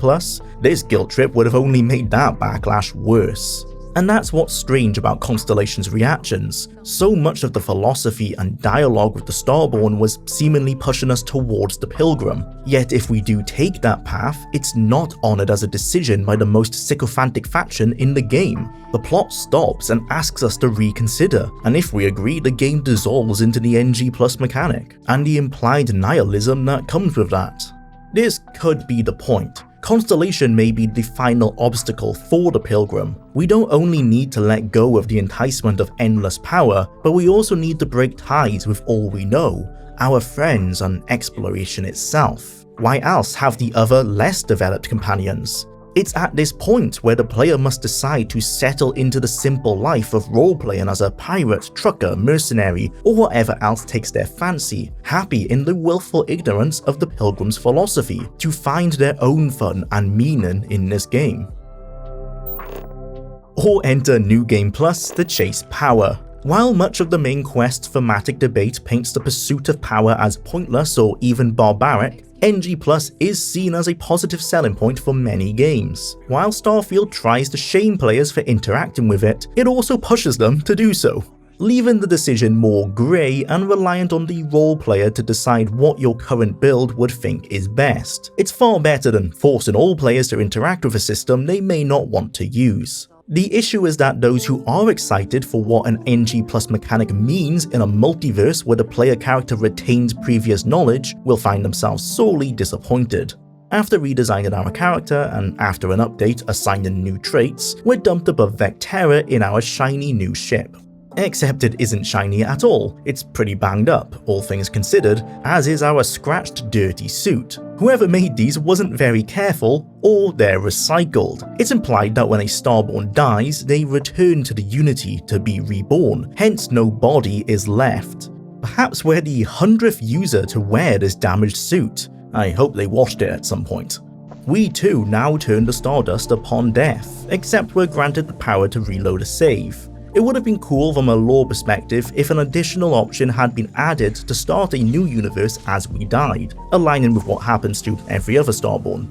This guilt trip would have only made that backlash worse. And that's what's strange about Constellation's reactions. So much of the philosophy and dialogue with the Starborn was seemingly pushing us towards the Pilgrim. Yet if we do take that path, it's not honoured as a decision by the most sycophantic faction in the game. The plot stops and asks us to reconsider, and if we agree, the game dissolves into the NG+ mechanic, and the implied nihilism that comes with that. This could be the point. Constellation may be the final obstacle for the Pilgrim. We don't only need to let go of the enticement of endless power, but we also need to break ties with all we know, our friends and exploration itself. Why else have the other less developed companions? It's at this point where the player must decide to settle into the simple life of role-playing as a pirate, trucker, mercenary, or whatever else takes their fancy, happy in the willful ignorance of the Pilgrim's philosophy, to find their own fun and meaning in this game. Or enter New Game Plus to chase power. While much of the main quest thematic debate paints the pursuit of power as pointless or even barbaric, NG Plus is seen as a positive selling point for many games. While Starfield tries to shame players for interacting with it, it also pushes them to do so, leaving the decision more grey and reliant on the role player to decide what your current build would think is best. It's far better than forcing all players to interact with a system they may not want to use. The issue is that those who are excited for what an NG Plus mechanic means in a multiverse where the player character retains previous knowledge will find themselves sorely disappointed. After redesigning our character and after an update assigning new traits, we're dumped above Vectera in our shiny new ship. Except it isn't shiny at all, it's pretty banged up, all things considered, as is our scratched, dirty suit. Whoever made these wasn't very careful, or they're recycled. It's implied that when a Starborn dies, they return to the Unity to be reborn, hence no body is left. Perhaps we're the 100th user to wear this damaged suit. I hope they washed it at some point. We too now turn to Stardust upon death, except we're granted the power to reload a save. It would have been cool from a lore perspective if an additional option had been added to start a new universe as we died, aligning with what happens to every other Starborn.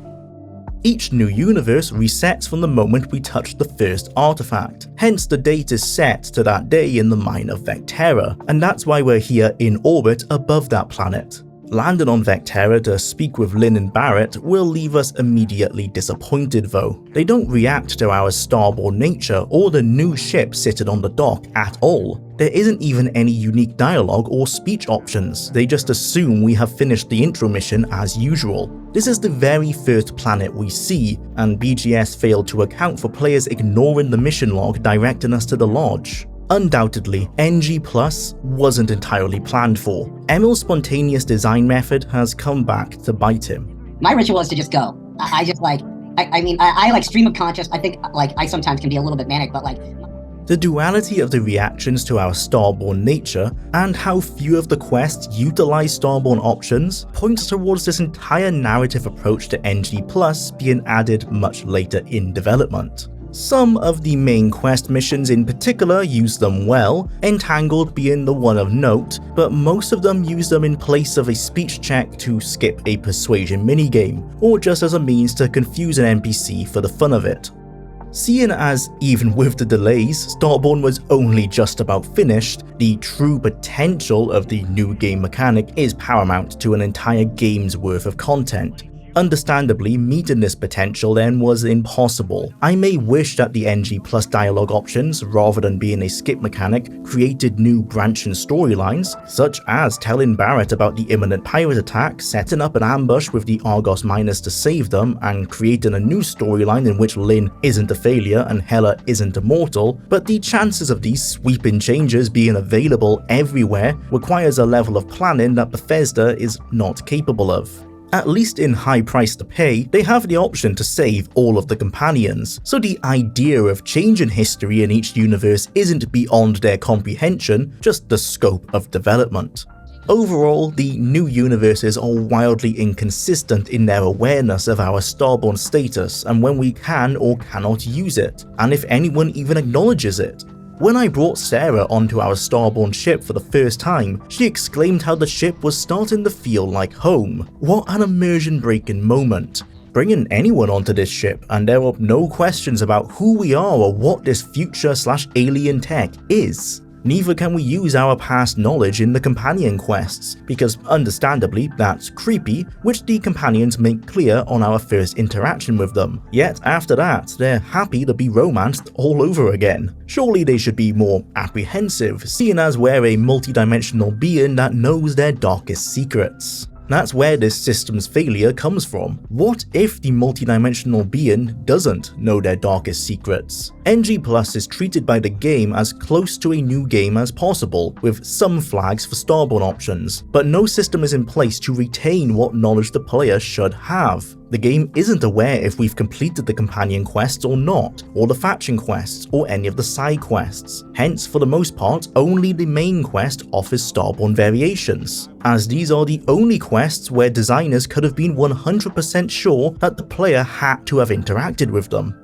Each new universe resets from the moment we touch the first artifact, hence the date is set to that day in the mine of Vectera, and that's why we're here in orbit above that planet. Landing on Vectera to speak with Lynn and Barrett will leave us immediately disappointed though. They don't react to our Starborn nature or the new ship sitting on the dock at all. There isn't even any unique dialogue or speech options, they just assume we have finished the intro mission as usual. This is the very first planet we see, and BGS failed to account for players ignoring the mission log directing us to the lodge. Undoubtedly, NG Plus wasn't entirely planned for. Emil's spontaneous design method has come back to bite him. My ritual is to just go. I just like, I like stream of conscious. I think like I sometimes can be a little bit manic, but like. The duality of the reactions to our Starborn nature and how few of the quests utilize Starborn options points towards this entire narrative approach to NG Plus being added much later in development. Some of the main quest missions in particular use them well, Entangled being the one of note, but most of them use them in place of a speech check to skip a persuasion minigame, or just as a means to confuse an NPC for the fun of it. Seeing as, even with the delays, Starborn was only just about finished, the true potential of the new game mechanic is paramount to an entire game's worth of content. Understandably, meeting this potential then was impossible. I may wish that the NG Plus dialogue options, rather than being a skip mechanic, created new branching storylines, such as telling Barrett about the imminent pirate attack, setting up an ambush with the Argos miners to save them, and creating a new storyline in which Lynn isn't a failure and Hela isn't immortal, but the chances of these sweeping changes being available everywhere requires a level of planning that Bethesda is not capable of. At least in High Price to Pay, they have the option to save all of the companions, so the idea of changing history in each universe isn't beyond their comprehension, just the scope of development. Overall, the new universes are wildly inconsistent in their awareness of our Starborn status and when we can or cannot use it, and if anyone even acknowledges it. When I brought Sarah onto our Starborn ship for the first time, she exclaimed how the ship was starting to feel like home. What an immersion-breaking moment. Bringing anyone onto this ship and there are no questions about who we are or what this future/alien tech is. Neither can we use our past knowledge in the companion quests, because understandably that's creepy, which the companions make clear on our first interaction with them. Yet after that, they're happy to be romanced all over again. Surely they should be more apprehensive, seeing as we're a multidimensional being that knows their darkest secrets. That's where this system's failure comes from. What if the multidimensional being doesn't know their darkest secrets? NG Plus is treated by the game as close to a new game as possible, with some flags for Starborn options, but no system is in place to retain what knowledge the player should have. The game isn't aware if we've completed the companion quests or not, or the faction quests, or any of the side quests. Hence, for the most part, only the main quest offers Starborn variations, as these are the only quests where designers could have been 100% sure that the player had to have interacted with them.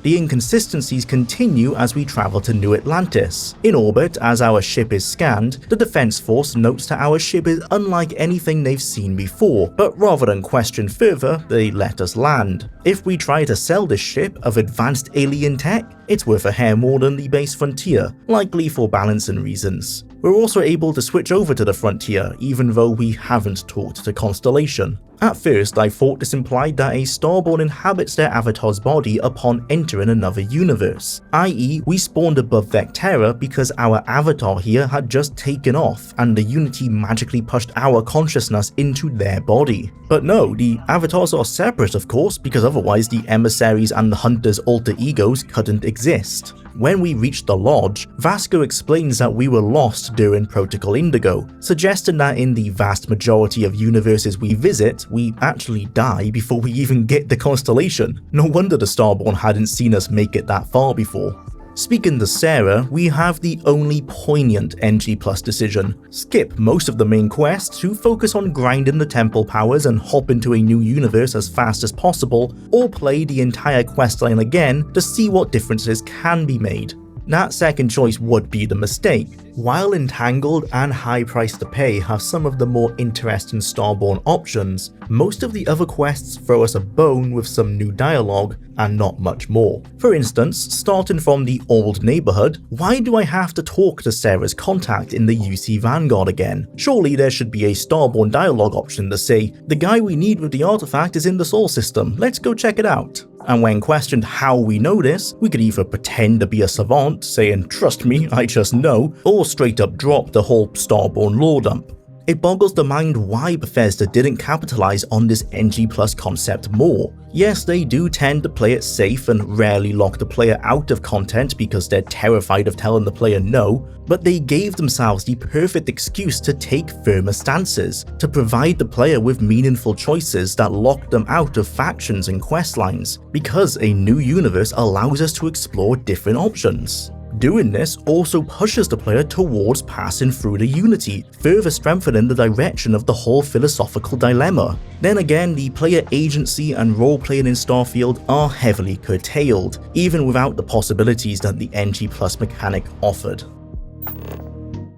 The inconsistencies continue as we travel to New Atlantis. In orbit, as our ship is scanned, the Defense Force notes that our ship is unlike anything they've seen before, but rather than question further, they let us land. If we try to sell this ship of advanced alien tech, it's worth a hair more than the base Frontier, likely for balancing reasons. We're also able to switch over to the Frontier, even though we haven't talked to Constellation. At first, I thought this implied that a Starborn inhabits their avatar's body upon entering another universe, i.e. we spawned above Vectera because our avatar here had just taken off and the Unity magically pushed our consciousness into their body. But no, the avatars are separate of course, because otherwise the emissaries and the hunters' alter egos couldn't exist. When we reached the lodge, Vasco explains that we were lost during Protocol Indigo, suggesting that in the vast majority of universes we visit, we actually die before we even get the Constellation. No wonder the Starborn hadn't seen us make it that far before. Speaking to Sarah, we have the only poignant NG+ decision. Skip most of the main quests to focus on grinding the temple powers and hop into a new universe as fast as possible, or play the entire questline again to see what differences can be made. That second choice would be the mistake. While Entangled and High Price to Pay have some of the more interesting Starborn options, most of the other quests throw us a bone with some new dialogue and not much more. For instance, starting from the Old Neighbourhood, why do I have to talk to Sarah's contact in the UC Vanguard again? Surely there should be a Starborn dialogue option to say, the guy we need with the artifact is in the Sol system, let's go check it out. And when questioned how we know this, we could either pretend to be a savant, saying trust me, I just know, or straight up drop the whole Starborn lore dump. It boggles the mind why Bethesda didn't capitalize on this NG+ concept more. Yes, they do tend to play it safe and rarely lock the player out of content because they're terrified of telling the player no, but they gave themselves the perfect excuse to take firmer stances, to provide the player with meaningful choices that lock them out of factions and questlines, because a new universe allows us to explore different options. Doing this also pushes the player towards passing through the Unity, further strengthening the direction of the whole philosophical dilemma. Then again, the player agency and role-playing in Starfield are heavily curtailed, even without the possibilities that the NG+ mechanic offered.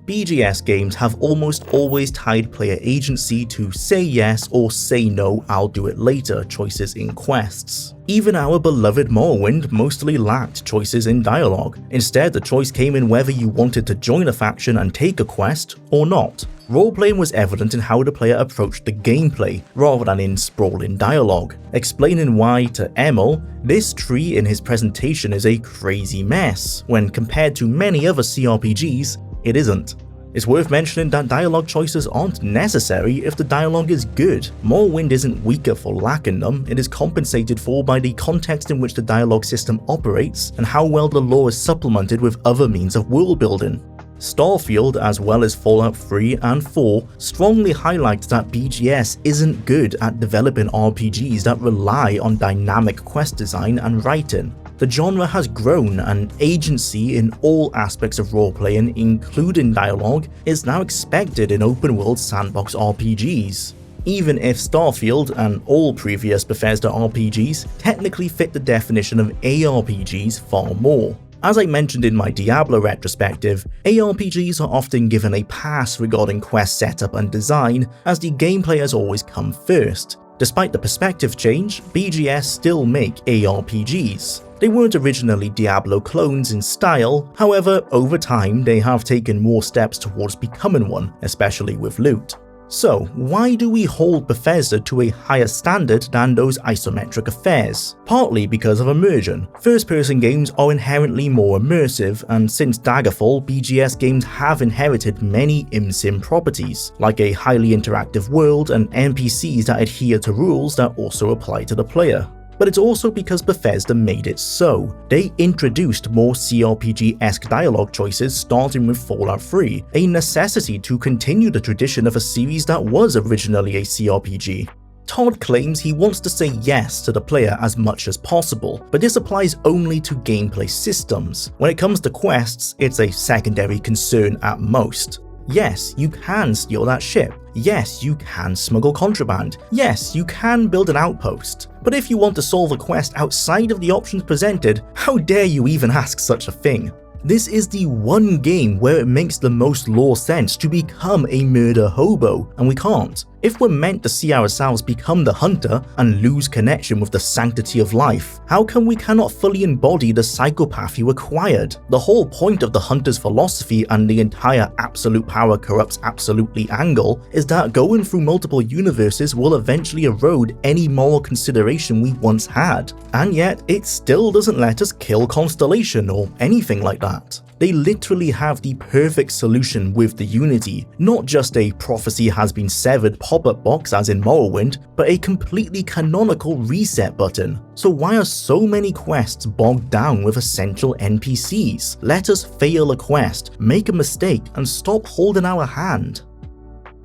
BGS games have almost always tied player agency to say yes or say no, I'll do it later choices in quests. Even our beloved Morrowind mostly lacked choices in dialogue. Instead, the choice came in whether you wanted to join a faction and take a quest or not. Roleplaying was evident in how the player approached the gameplay, rather than in sprawling dialogue, explaining why, to Emil, this tree in his presentation is a crazy mess, when compared to many other CRPGs, it isn't. It's worth mentioning that dialogue choices aren't necessary if the dialogue is good. Morrowind isn't weaker for lacking them, it is compensated for by the context in which the dialogue system operates and how well the lore is supplemented with other means of world building. Starfield, as well as Fallout 3 and 4, strongly highlights that BGS isn't good at developing RPGs that rely on dynamic quest design and writing. The genre has grown, and agency in all aspects of role-playing, including dialogue, is now expected in open-world sandbox RPGs. Even if Starfield and all previous Bethesda RPGs technically fit the definition of ARPGs far more. As I mentioned in my Diablo retrospective, ARPGs are often given a pass regarding quest setup and design, as the gameplay has always come first. Despite the perspective change, BGS still make ARPGs. They weren't originally Diablo clones in style, however, over time they have taken more steps towards becoming one, especially with loot. So, why do we hold Bethesda to a higher standard than those isometric affairs? Partly because of immersion. First-person games are inherently more immersive, and since Daggerfall, BGS games have inherited many ImSim properties, like a highly interactive world and NPCs that adhere to rules that also apply to the player. But it's also because Bethesda made it so. They introduced more CRPG-esque dialogue choices starting with Fallout 3, a necessity to continue the tradition of a series that was originally a CRPG. Todd claims he wants to say yes to the player as much as possible, but this applies only to gameplay systems. When it comes to quests, it's a secondary concern at most. Yes, you can steal that ship. Yes, you can smuggle contraband. Yes, you can build an outpost. But if you want to solve a quest outside of the options presented, how dare you even ask such a thing? This is the one game where it makes the most lore sense to become a murder hobo, and we can't. If we're meant to see ourselves become the hunter and lose connection with the sanctity of life, how come we cannot fully embody the psychopathy required? The whole point of the hunter's philosophy and the entire absolute power corrupts absolutely angle is that going through multiple universes will eventually erode any moral consideration we once had. And yet, it still doesn't let us kill Constellation or anything like that. They literally have the perfect solution with the Unity, not just a prophecy has been severed pop-up box as in Morrowind, but a completely canonical reset button. So why are so many quests bogged down with essential NPCs? Let us fail a quest, make a mistake, and stop holding our hand.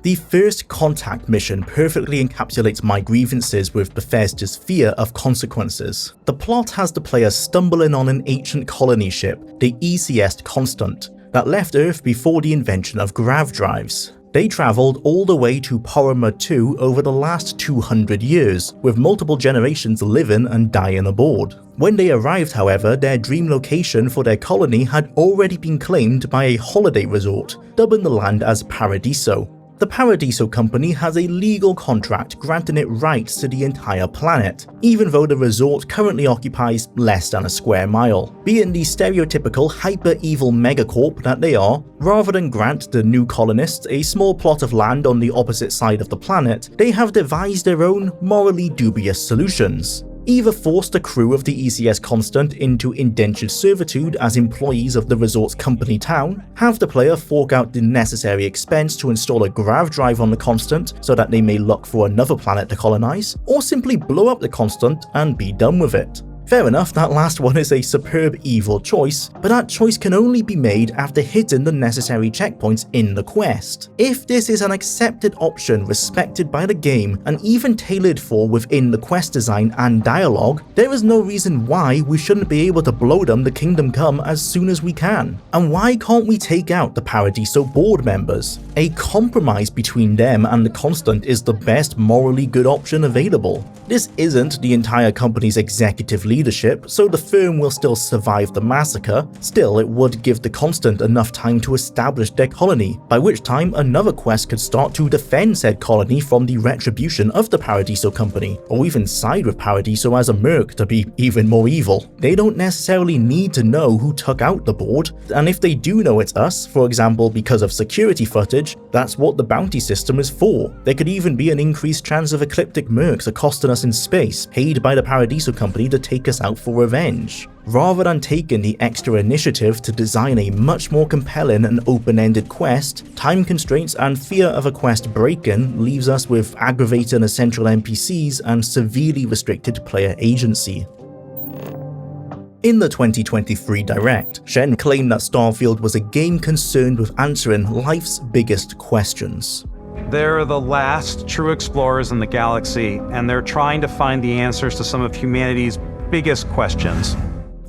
The First Contact mission perfectly encapsulates my grievances with Bethesda's fear of consequences. The plot has the player stumbling on an ancient colony ship, the ECS Constant, that left Earth before the invention of grav drives. They travelled all the way to Poroma 2 over the last 200 years, with multiple generations living and dying aboard. When they arrived, however, their dream location for their colony had already been claimed by a holiday resort, dubbing the land as Paradiso. The Paradiso company has a legal contract granting it rights to the entire planet, even though the resort currently occupies less than a square mile. Being the stereotypical hyper-evil megacorp that they are, rather than grant the new colonists a small plot of land on the opposite side of the planet, they have devised their own morally dubious solutions. Either force the crew of the ECS Constant into indentured servitude as employees of the resort's company town, have the player fork out the necessary expense to install a grav drive on the Constant so that they may look for another planet to colonize, or simply blow up the Constant and be done with it. Fair enough, that last one is a superb evil choice, but that choice can only be made after hitting the necessary checkpoints in the quest. If this is an accepted option respected by the game and even tailored for within the quest design and dialogue, there is no reason why we shouldn't be able to blow them the Kingdom Come as soon as we can. And why can't we take out the Paradiso board members? A compromise between them and the Constant is the best morally good option available. This isn't the entire company's executive leadership, so the firm will still survive the massacre. Still, it would give the Constant enough time to establish their colony, by which time another quest could start to defend said colony from the retribution of the Paradiso company, or even side with Paradiso as a merc to be even more evil. They don't necessarily need to know who took out the board, and if they do know it's us, for example because of security footage, that's what the bounty system is for. There could even be an increased chance of ecliptic mercs accosting us in space, paid by the Paradiso company to take us out for revenge. Rather than taking the extra initiative to design a much more compelling and open-ended quest, time constraints and fear of a quest break-in leaves us with aggravating essential NPCs and severely restricted player agency. In the 2023 Direct, Shen claimed that Starfield was a game concerned with answering life's biggest questions. They're the last true explorers in the galaxy, and they're trying to find the answers to some of humanity's biggest questions.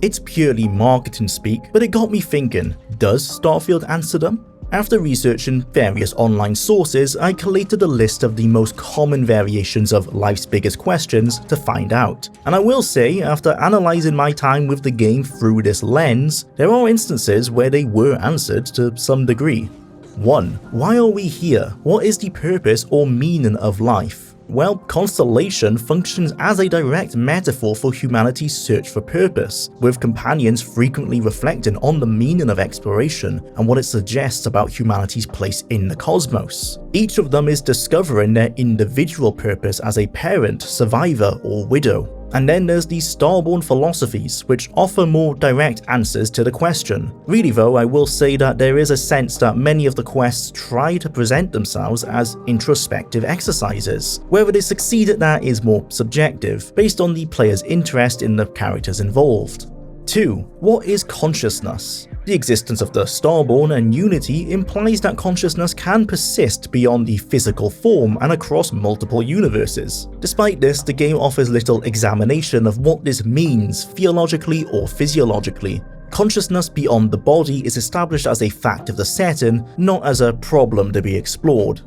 It's purely marketing speak, but it got me thinking, does Starfield answer them? After researching various online sources, I collated a list of the most common variations of life's biggest questions to find out. And I will say, after analysing my time with the game through this lens, there are instances where they were answered to some degree. 1. Why are we here? What is the purpose or meaning of life? Well, Constellation functions as a direct metaphor for humanity's search for purpose, with companions frequently reflecting on the meaning of exploration and what it suggests about humanity's place in the cosmos. Each of them is discovering their individual purpose as a parent, survivor, or widow. And then there's the Starborn philosophies, which offer more direct answers to the question. Really though, I will say that there is a sense that many of the quests try to present themselves as introspective exercises. Whether they succeed at that is more subjective, based on the player's interest in the characters involved. 2. What is consciousness? The existence of the Starborn and Unity implies that consciousness can persist beyond the physical form and across multiple universes. Despite this, the game offers little examination of what this means theologically or physiologically. Consciousness beyond the body is established as a fact of the setting, not as a problem to be explored.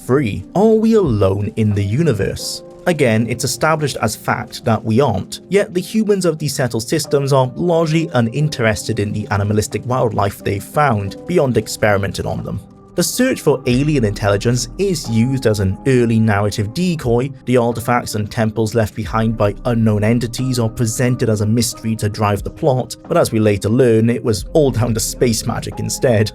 3. Are we alone in the universe? Again, it's established as fact that we aren't, yet the humans of these settled systems are largely uninterested in the animalistic wildlife they've found, beyond experimenting on them. The search for alien intelligence is used as an early narrative decoy. The artifacts and temples left behind by unknown entities are presented as a mystery to drive the plot, but as we later learn, it was all down to space magic instead.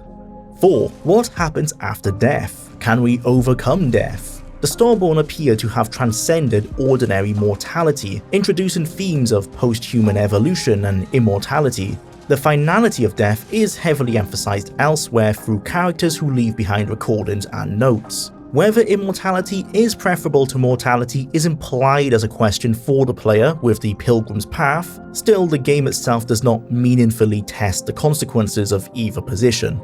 4. What happens after death? Can we overcome death? The Starborn appear to have transcended ordinary mortality, introducing themes of post-human evolution and immortality. The finality of death is heavily emphasized elsewhere through characters who leave behind recordings and notes. Whether immortality is preferable to mortality is implied as a question for the player with the Pilgrim's Path. Still, the game itself does not meaningfully test the consequences of either position.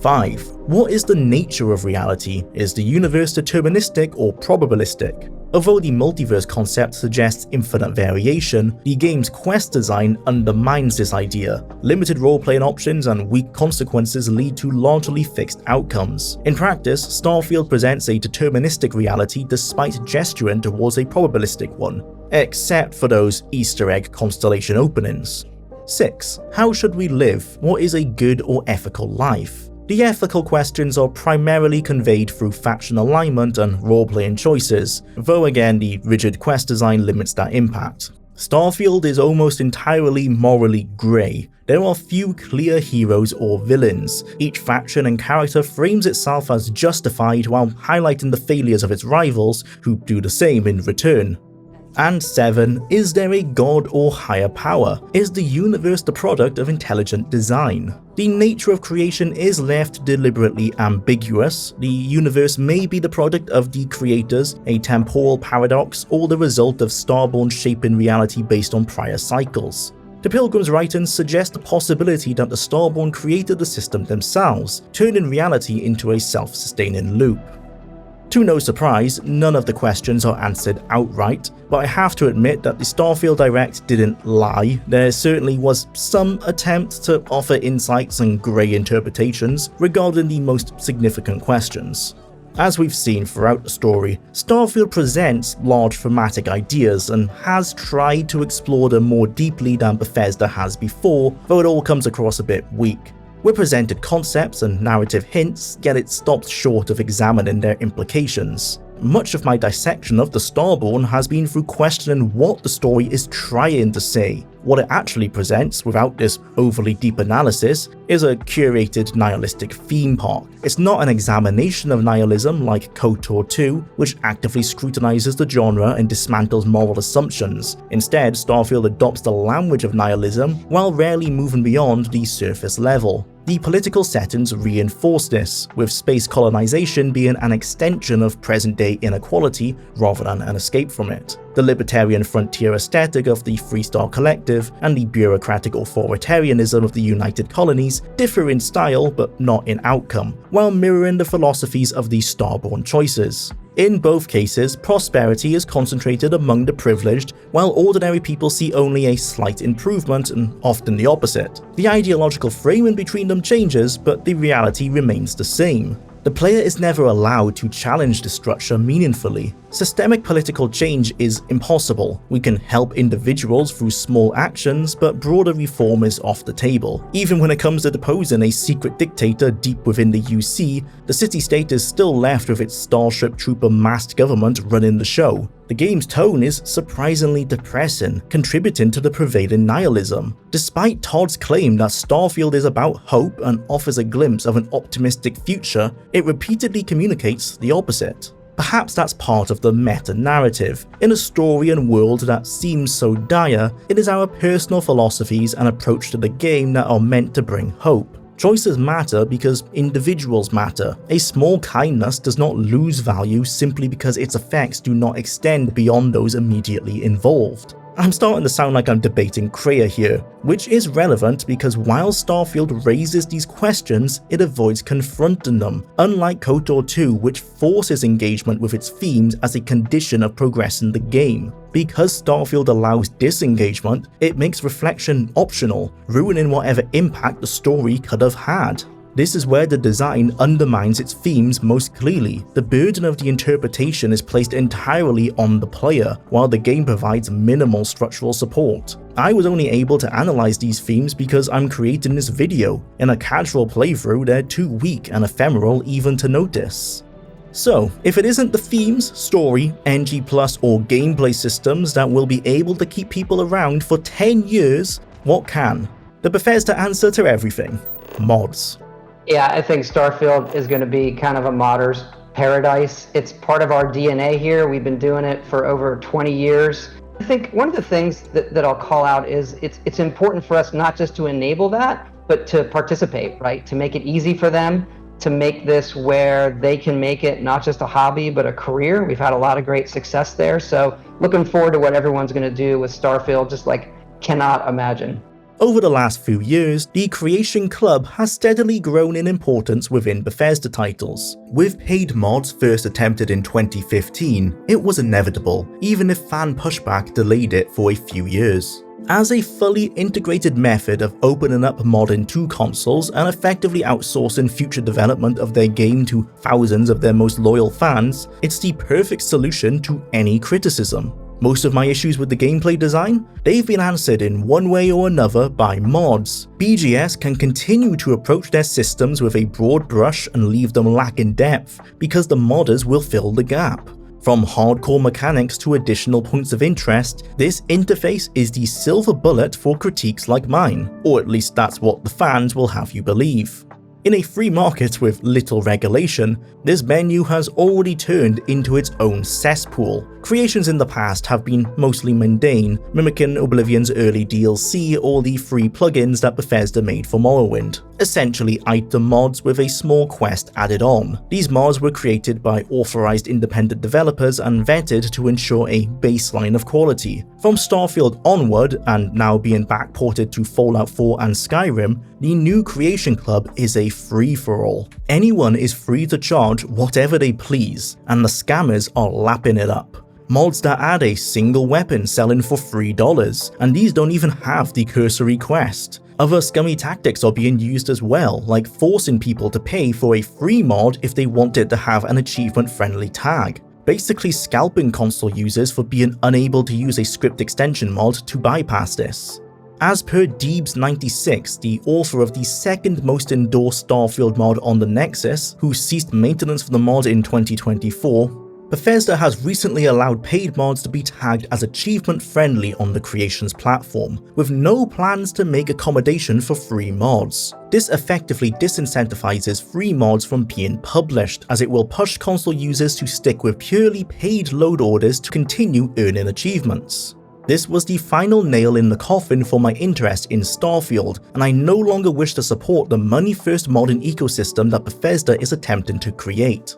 5. What is the nature of reality? Is the universe deterministic or probabilistic? Although the multiverse concept suggests infinite variation, the game's quest design undermines this idea. Limited role-playing options and weak consequences lead to largely fixed outcomes. In practice, Starfield presents a deterministic reality despite gesturing towards a probabilistic one, except for those Easter egg Constellation openings. 6. How should we live? What is a good or ethical life? The ethical questions are primarily conveyed through faction alignment and role-playing choices, though again the rigid quest design limits that impact. Starfield is almost entirely morally grey. There are few clear heroes or villains. Each faction and character frames itself as justified while highlighting the failures of its rivals, who do the same in return. And 7. Is there a god or higher power? Is the universe the product of intelligent design? The nature of creation is left deliberately ambiguous. The universe may be the product of the creators, a temporal paradox, or the result of Starborn shaping reality based on prior cycles. The Pilgrim's writings suggest the possibility that the Starborn created the system themselves, turning reality into a self-sustaining loop. To no surprise, none of the questions are answered outright, but I have to admit that the Starfield Direct didn't lie. There certainly was some attempt to offer insights and grey interpretations regarding the most significant questions. As we've seen throughout the story, Starfield presents large thematic ideas and has tried to explore them more deeply than Bethesda has before, though it all comes across a bit weak. We're presented concepts and narrative hints, yet it stops short of examining their implications. Much of my dissection of the Starborn has been through questioning what the story is trying to say. What it actually presents, without this overly deep analysis, is a curated nihilistic theme park. It's not an examination of nihilism like KOTOR 2, which actively scrutinizes the genre and dismantles moral assumptions. Instead, Starfield adopts the language of nihilism while rarely moving beyond the surface level. The political settings reinforce this, with space colonization being an extension of present-day inequality rather than an escape from it. The libertarian frontier aesthetic of the Freestar Collective and the bureaucratic authoritarianism of the United Colonies differ in style but not in outcome, while mirroring the philosophies of the Starborn choices. In both cases, prosperity is concentrated among the privileged, while ordinary people see only a slight improvement and often the opposite. The ideological framing between them changes, but the reality remains the same. The player is never allowed to challenge the structure meaningfully. Systemic political change is impossible. We can help individuals through small actions, but broader reform is off the table. Even when it comes to deposing a secret dictator deep within the UC, the city-state is still left with its Starship Trooper masked government running the show. The game's tone is surprisingly depressing, contributing to the prevailing nihilism. Despite Todd's claim that Starfield is about hope and offers a glimpse of an optimistic future, it repeatedly communicates the opposite. Perhaps that's part of the meta-narrative. In a story and world that seems so dire, it is our personal philosophies and approach to the game that are meant to bring hope. Choices matter because individuals matter. A small kindness does not lose value simply because its effects do not extend beyond those immediately involved. I'm starting to sound like I'm debating Kreia here, which is relevant because while Starfield raises these questions, it avoids confronting them, unlike KOTOR 2, which forces engagement with its themes as a condition of progressing the game. Because Starfield allows disengagement, it makes reflection optional, ruining whatever impact the story could have had. This is where the design undermines its themes most clearly. The burden of the interpretation is placed entirely on the player, while the game provides minimal structural support. I was only able to analyze these themes because I'm creating this video. In a casual playthrough, they're too weak and ephemeral even to notice. So, if it isn't the themes, story, NG+, or gameplay systems that will be able to keep people around for 10 years, what can? The Bethesda answer to everything: mods. Yeah, I think Starfield is going to be kind of a modder's paradise. It's part of our DNA here. We've been doing it for over 20 years. I think one of the things that I'll call out is it's important for us not just to enable that, but to participate, right? To make it easy for them, to make this where they can make it not just a hobby, but a career. We've had a lot of great success there. So looking forward to what everyone's going to do with Starfield, just like cannot imagine. Over the last few years, the Creation Club has steadily grown in importance within Bethesda titles. With paid mods first attempted in 2015, it was inevitable, even if fan pushback delayed it for a few years. As a fully integrated method of opening up modding to consoles and effectively outsourcing future development of their game to thousands of their most loyal fans, it's the perfect solution to any criticism. Most of my issues with the gameplay design, they've been answered in one way or another by mods. BGS can continue to approach their systems with a broad brush and leave them lacking depth, because the modders will fill the gap. From hardcore mechanics to additional points of interest, this interface is the silver bullet for critiques like mine, or at least that's what the fans will have you believe. In a free market with little regulation, this menu has already turned into its own cesspool. Creations in the past have been mostly mundane, mimicking Oblivion's early DLC or the free plugins that Bethesda made for Morrowind. Essentially item mods with a small quest added on. These mods were created by authorized independent developers and vetted to ensure a baseline of quality. From Starfield onward, and now being backported to Fallout 4 and Skyrim, the new Creation Club is a free-for-all. Anyone is free to charge whatever they please, and the scammers are lapping it up. Mods that add a single weapon selling for $3, and these don't even have the cursory quest. Other scummy tactics are being used as well, like forcing people to pay for a free mod if they wanted to have an achievement-friendly tag. Basically scalping console users for being unable to use a script extension mod to bypass this. As per Deebs96, the author of the second most endorsed Starfield mod on the Nexus, who ceased maintenance for the mod in 2024, Bethesda has recently allowed paid mods to be tagged as achievement-friendly on the Creations platform, with no plans to make accommodation for free mods. This effectively disincentivizes free mods from being published, as it will push console users to stick with purely paid load orders to continue earning achievements. This was the final nail in the coffin for my interest in Starfield, and I no longer wish to support the money-first modding ecosystem that Bethesda is attempting to create.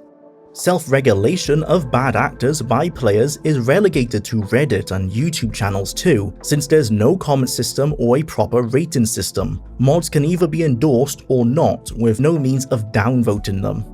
Self-regulation of bad actors by players is relegated to Reddit and YouTube channels too, since there's no comment system or a proper rating system. Mods can either be endorsed or not, with no means of downvoting them.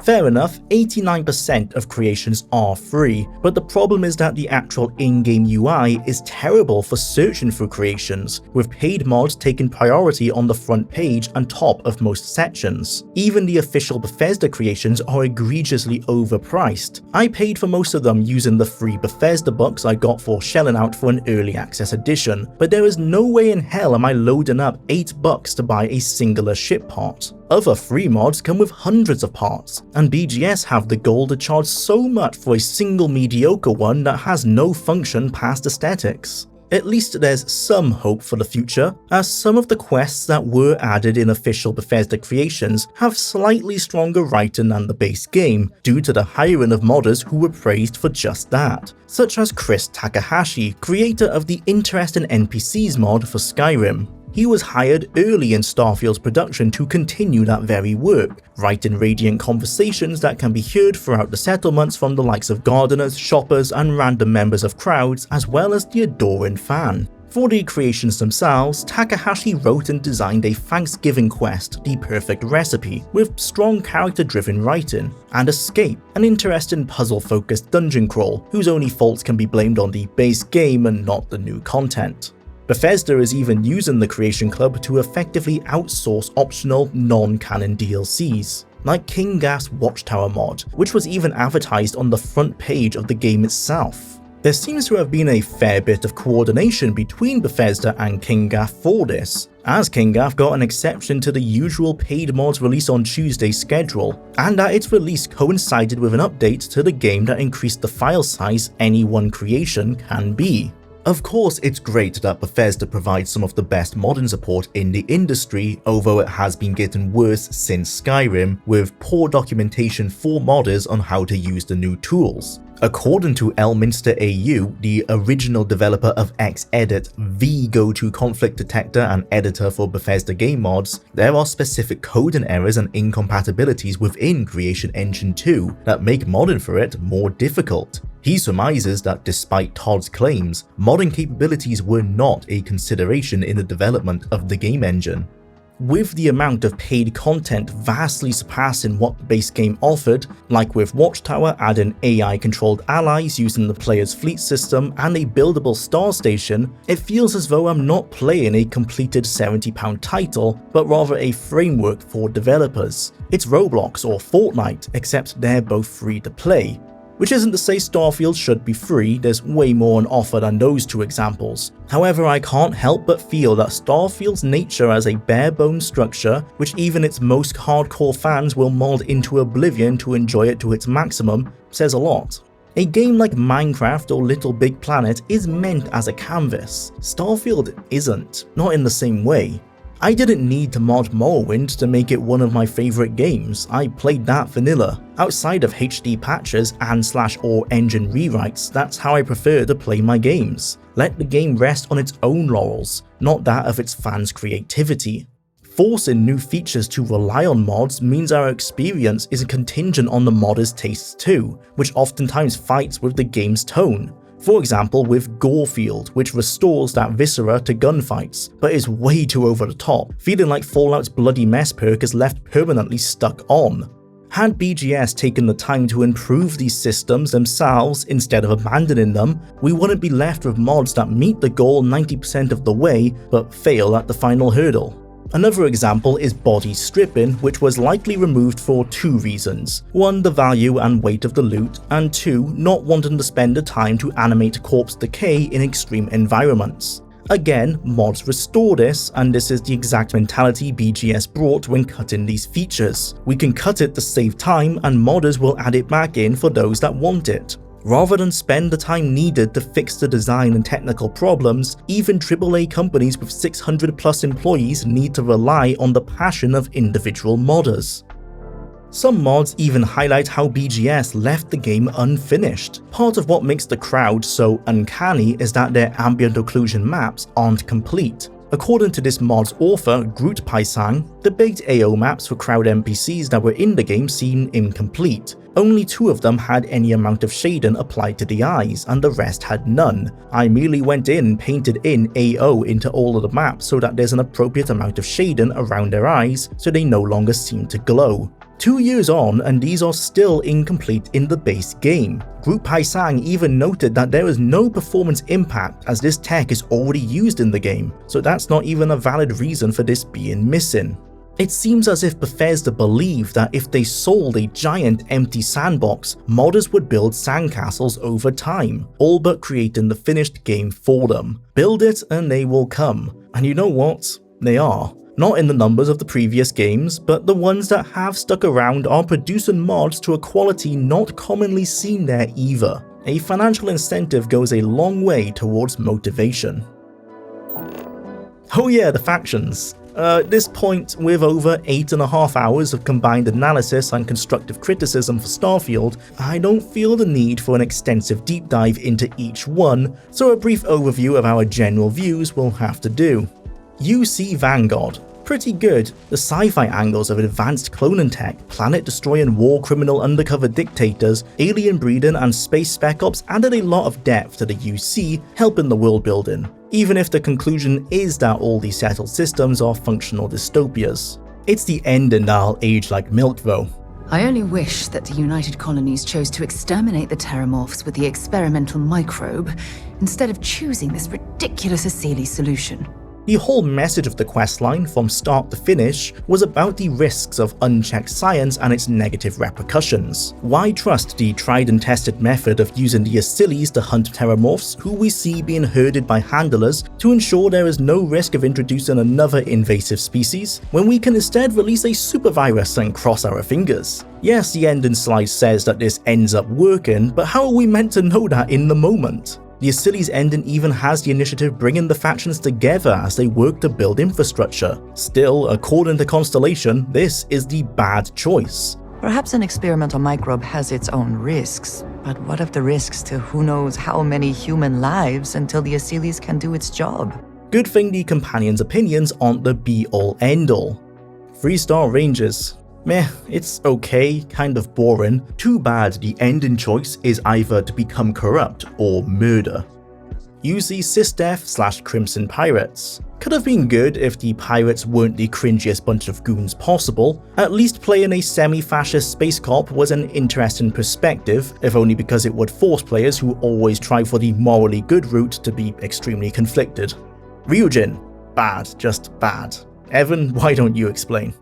Fair enough, 89% of creations are free, but the problem is that the actual in-game UI is terrible for searching for creations, with paid mods taking priority on the front page and top of most sections. Even the official Bethesda creations are egregiously overpriced. I paid for most of them using the free Bethesda bucks I got for shelling out for an early access edition, but there is no way in hell am I loading up $8 to buy a singular ship part. Other free mods come with hundreds of parts, and BGS have the gall to charge so much for a single mediocre one that has no function past aesthetics. At least there's some hope for the future, as some of the quests that were added in official Bethesda creations have slightly stronger writing than the base game, due to the hiring of modders who were praised for just that, such as Chris Takahashi, creator of the Interesting NPCs mod for Skyrim. He was hired early in Starfield's production to continue that very work, writing radiant conversations that can be heard throughout the settlements from the likes of gardeners, shoppers, and random members of crowds, as well as the adoring fan. For the creations themselves, Takahashi wrote and designed a Thanksgiving quest, the perfect recipe, with strong character-driven writing, and Escape, an interesting puzzle-focused dungeon crawl, whose only faults can be blamed on the base game and not the new content. Bethesda is even using the Creation Club to effectively outsource optional, non-canon DLCs, like King Gaff's Watchtower mod, which was even advertised on the front page of the game itself. There seems to have been a fair bit of coordination between Bethesda and King Gaff for this, as King Gaff got an exception to the usual paid mods release on Tuesday's schedule, and at its release coincided with an update to the game that increased the file size any one creation can be. Of course, it's great that Bethesda provides some of the best modding support in the industry, although it has been getting worse since Skyrim, with poor documentation for modders on how to use the new tools. According to Elminster AU, the original developer of Xedit, the go-to conflict detector and editor for Bethesda game mods, there are specific coding errors and incompatibilities within Creation Engine 2 that make modding for it more difficult. He surmises that despite Todd's claims, modding capabilities were not a consideration in the development of the game engine. With the amount of paid content vastly surpassing what the base game offered, like with Watchtower adding AI-controlled allies using the player's fleet system and a buildable star station, it feels as though I'm not playing a completed £70 title, but rather a framework for developers. It's Roblox or Fortnite, except they're both free to play. Which isn't to say Starfield should be free, there's way more on offer than those two examples. However, I can't help but feel that Starfield's nature as a bare-bones structure, which even its most hardcore fans will mod into oblivion to enjoy it to its maximum, says a lot. A game like Minecraft or Little Big Planet is meant as a canvas. Starfield isn't, not in the same way. I didn't need to mod Morrowind to make it one of my favourite games. I played that vanilla. Outside of HD patches and/or engine rewrites, that's how I prefer to play my games. Let the game rest on its own laurels, not that of its fans' creativity. Forcing new features to rely on mods means our experience is contingent on the modder's tastes too, which oftentimes fights with the game's tone. For example with Gorefield, which restores that viscera to gunfights, but is way too over the top, feeling like Fallout's bloody mess perk is left permanently stuck on. Had BGS taken the time to improve these systems themselves instead of abandoning them, we wouldn't be left with mods that meet the goal 90% of the way, but fail at the final hurdle. Another example is body stripping, which was likely removed for two reasons. One, the value and weight of the loot, and two, not wanting to spend the time to animate corpse decay in extreme environments. Again, mods restore this, and this is the exact mentality BGS brought when cutting these features. We can cut it to save time, and modders will add it back in for those that want it. Rather than spend the time needed to fix the design and technical problems, even AAA companies with 600 plus employees need to rely on the passion of individual modders. Some mods even highlight how BGS left the game unfinished. Part of what makes the crowd so uncanny is that their ambient occlusion maps aren't complete. According to this mod's author, Groot Paisang, the baked AO maps for crowd NPCs that were in the game seem incomplete. Only 2 of them had any amount of shading applied to the eyes, and the rest had none. I merely went in and painted in AO into all of the maps so that there's an appropriate amount of shading around their eyes so they no longer seem to glow. 2 years on, and these are still incomplete in the base game. Groot Paisang even noted that there is no performance impact as this tech is already used in the game, so that's not even a valid reason for this being missing. It seems as if Bethesda believed that if they sold a giant empty sandbox, modders would build sandcastles over time, all but creating the finished game for them. Build it and they will come. And you know what? They are. Not in the numbers of the previous games, but the ones that have stuck around are producing mods to a quality not commonly seen there either. A financial incentive goes a long way towards motivation. Oh yeah, the factions. At this point, with over 8.5 hours of combined analysis and constructive criticism for Starfield, I don't feel the need for an extensive deep dive into each one, so a brief overview of our general views will have to do. UC Vanguard. Pretty good. The sci-fi angles of advanced cloning tech, planet-destroying war criminal undercover dictators, alien breeding, and space spec ops added a lot of depth to the UC, helping the world building, even if the conclusion is that all these settled systems are functional dystopias. It's the ending that'll age like milk though. I only wish that the United Colonies chose to exterminate the Terramorphs with the experimental microbe, instead of choosing this ridiculous Asili solution. The whole message of the questline, from start to finish, was about the risks of unchecked science and its negative repercussions. Why trust the tried and tested method of using the Asilis to hunt Terramorphs, who we see being herded by handlers, to ensure there is no risk of introducing another invasive species, when we can instead release a super virus and cross our fingers? Yes, the ending slide says that this ends up working, but how are we meant to know that in the moment? The Asili's ending even has the initiative bringing the factions together as they work to build infrastructure. Still, according to Constellation, this is the bad choice. Perhaps an experimental microbe has its own risks, but what of the risks to who knows how many human lives until the Asilis can do its job? Good thing the companions' opinions aren't the be-all end-all. 3-star Rangers. Meh, it's okay, kind of boring. Too bad the ending choice is either to become corrupt or murder. UC Sysdef / Crimson Pirates. Could have been good if the pirates weren't the cringiest bunch of goons possible. At least playing a semi-fascist space cop was an interesting perspective, if only because it would force players who always try for the morally good route to be extremely conflicted. Ryujin. Bad, just bad. Evan, why don't you explain?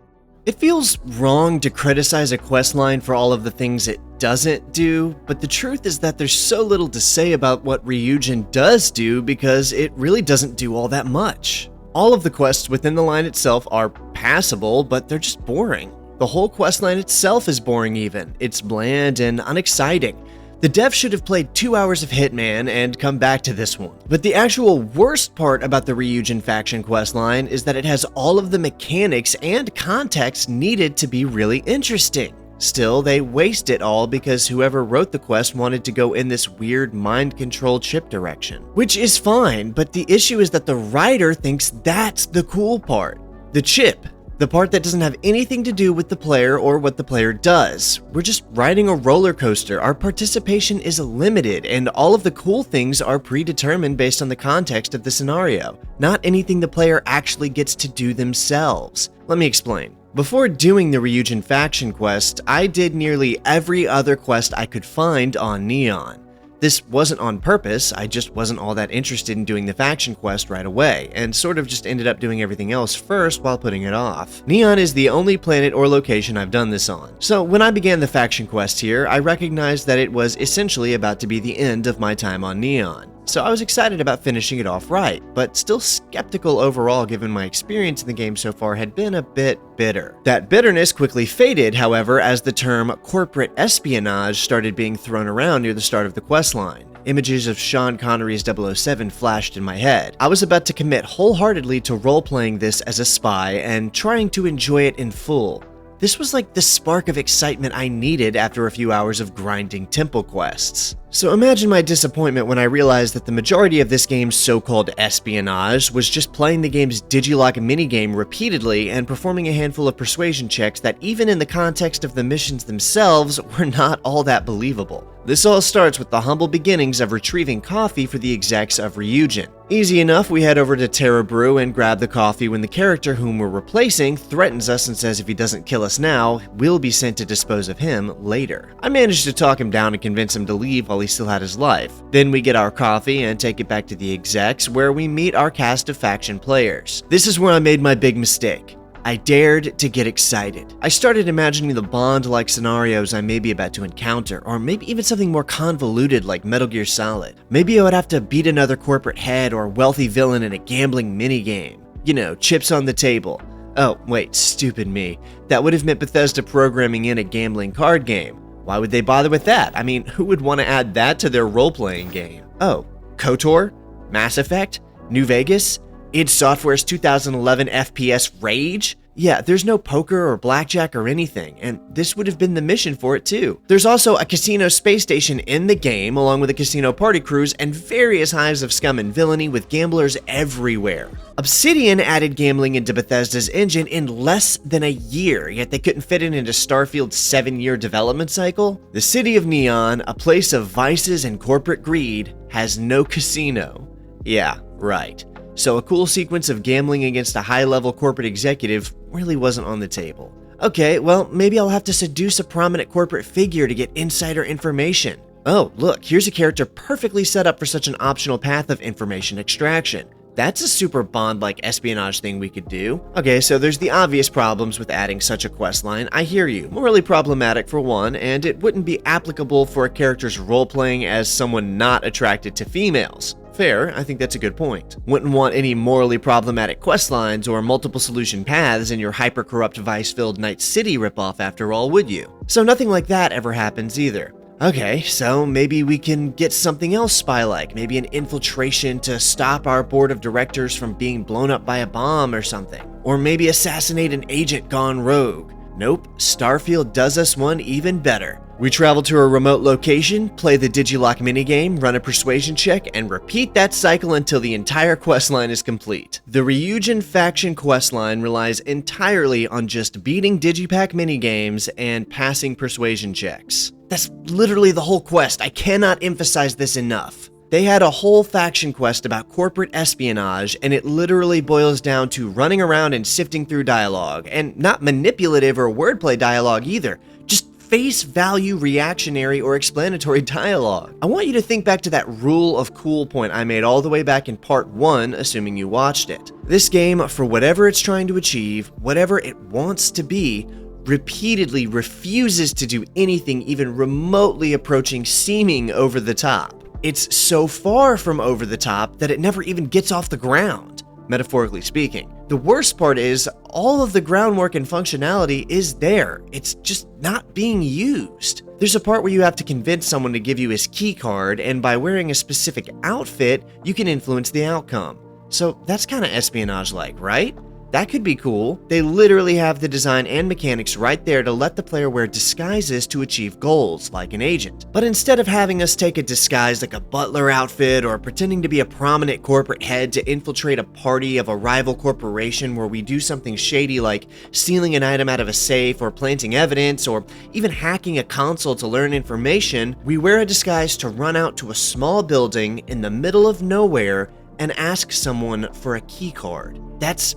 It feels wrong to criticize a questline for all of the things it doesn't do, but the truth is that there's so little to say about what Ryujin does do because it really doesn't do all that much. All of the quests within the line itself are passable, but they're just boring. The whole questline itself is boring even. It's bland and unexciting. The dev should have played 2 hours of Hitman and come back to this one. But the actual worst part about the Ryujin faction questline is that it has all of the mechanics and context needed to be really interesting. Still, they waste it all because whoever wrote the quest wanted to go in this weird mind-controlled chip direction. Which is fine, but the issue is that the writer thinks that's the cool part. The chip. The part that doesn't have anything to do with the player or what the player does. We're just riding a roller coaster. Our participation is limited, and all of the cool things are predetermined based on the context of the scenario, not anything the player actually gets to do themselves. Let me explain. Before doing the Ryujin faction quest, I did nearly every other quest I could find on Neon. This wasn't on purpose, I just wasn't all that interested in doing the faction quest right away, and sort of just ended up doing everything else first while putting it off. Neon is the only planet or location I've done this on. So when I began the faction quest here, I recognized that it was essentially about to be the end of my time on Neon. So I was excited about finishing it off right, but still skeptical overall given my experience in the game so far had been a bit bitter. That bitterness quickly faded, however, as the term corporate espionage started being thrown around near the start of the questline. Images of Sean Connery's 007 flashed in my head. I was about to commit wholeheartedly to role-playing this as a spy and trying to enjoy it in full. This was like the spark of excitement I needed after a few hours of grinding temple quests. So imagine my disappointment when I realized that the majority of this game's so-called espionage was just playing the game's Digilock minigame repeatedly and performing a handful of persuasion checks that even in the context of the missions themselves were not all that believable. This all starts with the humble beginnings of retrieving coffee for the execs of Ryujin. Easy enough, we head over to Terra Brew and grab the coffee when the character whom we're replacing threatens us and says if he doesn't kill us now, we'll be sent to dispose of him later. I managed to talk him down and convince him to leave while he still had his life. Then we get our coffee and take it back to the execs where we meet our cast of faction players. This is where I made my big mistake. I dared to get excited. I started imagining the Bond-like scenarios I may be about to encounter, or maybe even something more convoluted like Metal Gear Solid. Maybe I would have to beat another corporate head or wealthy villain in a gambling minigame. You know, chips on the table. Oh, wait, stupid me. That would have meant Bethesda programming in a gambling card game. Why would they bother with that? I mean, who would want to add that to their role-playing game? Oh, KOTOR? Mass Effect? New Vegas? id Software's 2011 FPS Rage? Yeah, there's no poker or blackjack or anything, and this would have been the mission for it too. There's also a casino space station in the game, along with a casino party cruise and various hives of scum and villainy with gamblers everywhere. Obsidian added gambling into Bethesda's engine in less than a year, yet they couldn't fit it into Starfield's 7-year development cycle. The city of Neon, a place of vices and corporate greed, has no casino. Yeah, right. So a cool sequence of gambling against a high-level corporate executive really wasn't on the table. Okay, well, maybe I'll have to seduce a prominent corporate figure to get insider information. Oh, look, here's a character perfectly set up for such an optional path of information extraction. That's a super Bond-like espionage thing we could do. Okay, so there's the obvious problems with adding such a questline. I hear you. Morally problematic for one, and it wouldn't be applicable for a character's role-playing as someone not attracted to females. Fair, I think that's a good point. Wouldn't want any morally problematic questlines or multiple solution paths in your hyper-corrupt vice-filled Night City ripoff after all, would you? So nothing like that ever happens either. Okay, so maybe we can get something else spy-like, maybe an infiltration to stop our board of directors from being blown up by a bomb or something. Or maybe assassinate an agent gone rogue. Nope, Starfield does us one even better. We travel to a remote location, play the Digilock minigame, run a persuasion check, and repeat that cycle until the entire questline is complete. The Ryujin faction questline relies entirely on just beating Digipack minigames and passing persuasion checks. That's literally the whole quest. I cannot emphasize this enough. They had a whole faction quest about corporate espionage, and it literally boils down to running around and sifting through dialogue, and not manipulative or wordplay dialogue either. Just face value reactionary or explanatory dialogue. I want you to think back to that rule of cool point I made all the way back in part 1, assuming you watched it. This game, for whatever it's trying to achieve, whatever it wants to be, repeatedly refuses to do anything even remotely approaching seeming over the top. It's so far from over the top that it never even gets off the ground, metaphorically speaking. The worst part is, all of the groundwork and functionality is there. It's just not being used. There's a part where you have to convince someone to give you his key card, and by wearing a specific outfit, you can influence the outcome. So that's kind of espionage-like, right? That could be cool. They literally have the design and mechanics right there to let the player wear disguises to achieve goals, like an agent. But instead of having us take a disguise like a butler outfit or pretending to be a prominent corporate head to infiltrate a party of a rival corporation where we do something shady like stealing an item out of a safe or planting evidence or even hacking a console to learn information, we wear a disguise to run out to a small building in the middle of nowhere and ask someone for a key card. That's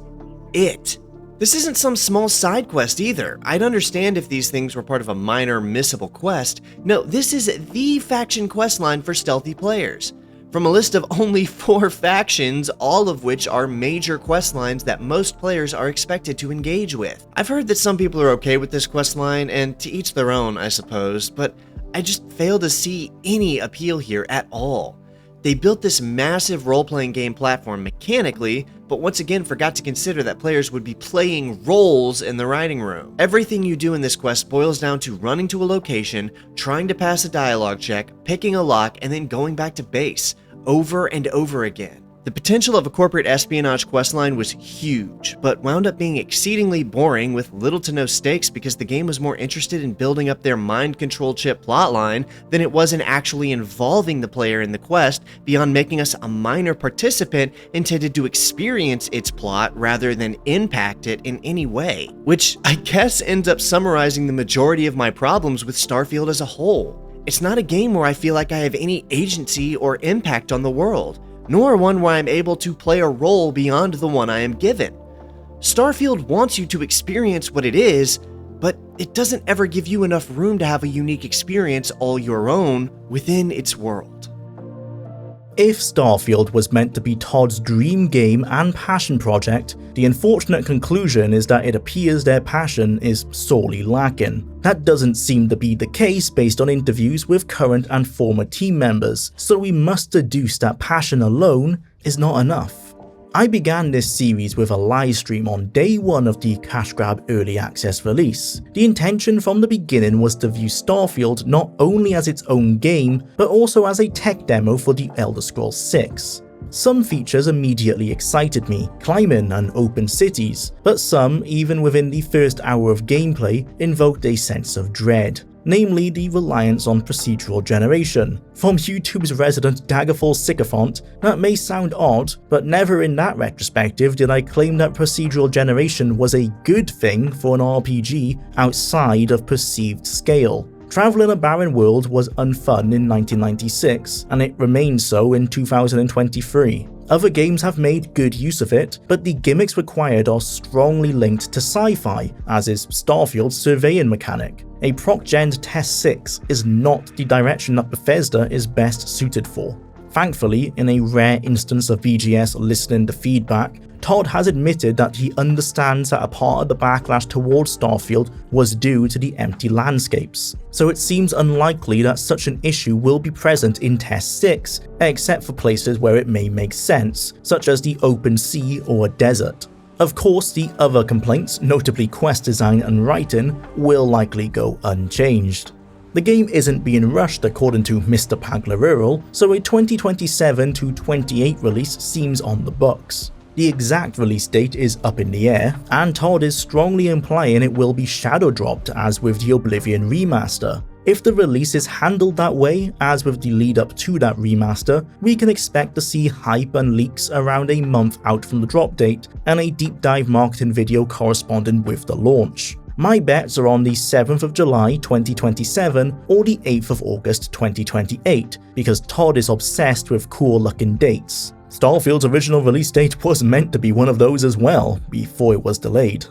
it. This isn't some small side quest either. I'd understand if these things were part of a minor missable quest. No, this is the faction questline for stealthy players. From a list of only 4 factions, all of which are major questlines that most players are expected to engage with. I've heard that some people are okay with this questline, and to each their own, I suppose, but I just fail to see any appeal here at all. They built this massive role-playing game platform mechanically, but once again forgot to consider that players would be playing roles in the writing room. Everything you do in this quest boils down to running to a location, trying to pass a dialogue check, picking a lock, and then going back to base, over and over again. The potential of a corporate espionage questline was huge, but wound up being exceedingly boring with little to no stakes because the game was more interested in building up their mind control chip plotline than it was in actually involving the player in the quest beyond making us a minor participant intended to experience its plot rather than impact it in any way. Which I guess ends up summarizing the majority of my problems with Starfield as a whole. It's not a game where I feel like I have any agency or impact on the world, nor one where I'm able to play a role beyond the one I am given. Starfield wants you to experience what it is, but it doesn't ever give you enough room to have a unique experience all your own within its world. If Starfield was meant to be Todd's dream game and passion project, the unfortunate conclusion is that it appears their passion is sorely lacking. That doesn't seem to be the case based on interviews with current and former team members, so we must deduce that passion alone is not enough. I began this series with a live stream on day 1 of the cash grab early access release. The intention from the beginning was to view Starfield not only as its own game, but also as a tech demo for the Elder Scrolls 6. Some features immediately excited me, climbing and open cities, but some, even within the first hour of gameplay, invoked a sense of dread. Namely the reliance on procedural generation. From YouTube's resident Daggerfall sycophant, that may sound odd, but never in that retrospective did I claim that procedural generation was a good thing for an RPG outside of perceived scale. Traveling a barren world was unfun in 1996, and it remains so in 2023. Other games have made good use of it, but the gimmicks required are strongly linked to sci-fi, as is Starfield's surveying mechanic. A proc-gen Test 6 is not the direction that Bethesda is best suited for. Thankfully, in a rare instance of BGS listening to feedback, Todd has admitted that he understands that a part of the backlash towards Starfield was due to the empty landscapes, so it seems unlikely that such an issue will be present in Test 6, except for places where it may make sense, such as the open sea or a desert. Of course, the other complaints, notably quest design and writing, will likely go unchanged. The game isn't being rushed according to Mr. Pagler, so a 2027 to 28 release seems on the books. The exact release date is up in the air, and Todd is strongly implying it will be shadow dropped as with the Oblivion remaster. If the release is handled that way, as with the lead up to that remaster, we can expect to see hype and leaks around a month out from the drop date, and a deep dive marketing video corresponding with the launch. My bets are on the 7th of July 2027 or the 8th of August 2028, because Todd is obsessed with cool looking dates. Starfield's original release date was meant to be one of those as well, before it was delayed.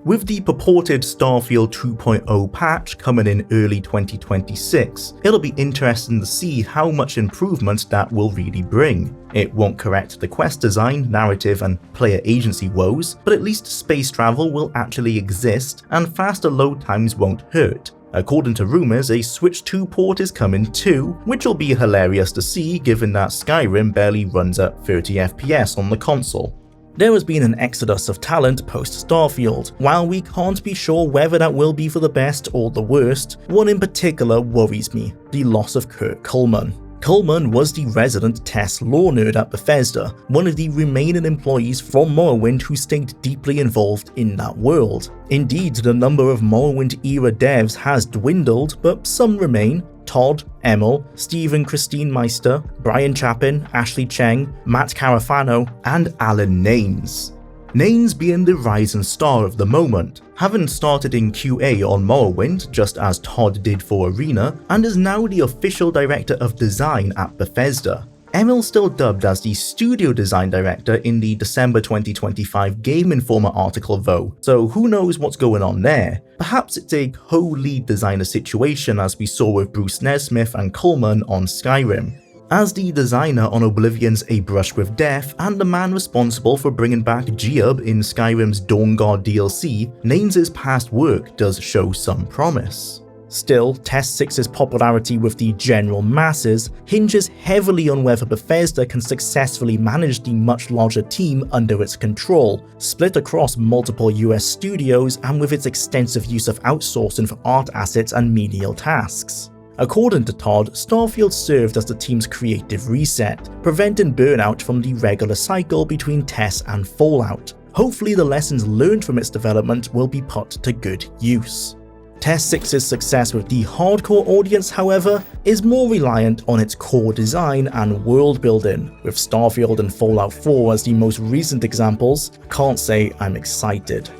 With the purported Starfield 2.0 patch coming in early 2026, it'll be interesting to see how much improvement that will really bring. It won't correct the quest design, narrative, and player agency woes, but at least space travel will actually exist, and faster load times won't hurt. According to rumours, a Switch 2 port is coming too, which will be hilarious to see given that Skyrim barely runs at 30 FPS on the console. There has been an exodus of talent post-Starfield. While we can't be sure whether that will be for the best or the worst, one in particular worries me: the loss of Kurt Coleman. Coleman was the resident Tess lore nerd at Bethesda, one of the remaining employees from Morrowind who stayed deeply involved in that world. Indeed, the number of Morrowind-era devs has dwindled, but some remain. Todd, Emil, Stephen Christine Meister, Brian Chapin, Ashley Cheng, Matt Carafano, and Alan Naines. Naines being the rising star of the moment, having started in QA on Morrowind just as Todd did for Arena, and is now the official director of design at Bethesda. Emil still dubbed as the studio design director in the December 2025 Game Informer article though, so who knows what's going on there. Perhaps it's a co-lead designer situation as we saw with Bruce Nesmith and Coleman on Skyrim. As the designer on Oblivion's A Brush with Death and the man responsible for bringing back Geob in Skyrim's Dawnguard DLC, Naines' past work does show some promise. Still, Test 6's popularity with the general masses hinges heavily on whether Bethesda can successfully manage the much larger team under its control, split across multiple US studios and with its extensive use of outsourcing for art assets and menial tasks. According to Todd, Starfield served as the team's creative reset, preventing burnout from the regular cycle between Tess and Fallout. Hopefully the lessons learned from its development will be put to good use. Test 6's success with the hardcore audience, however, is more reliant on its core design and world building. With Starfield and Fallout 4 as the most recent examples, I can't say I'm excited.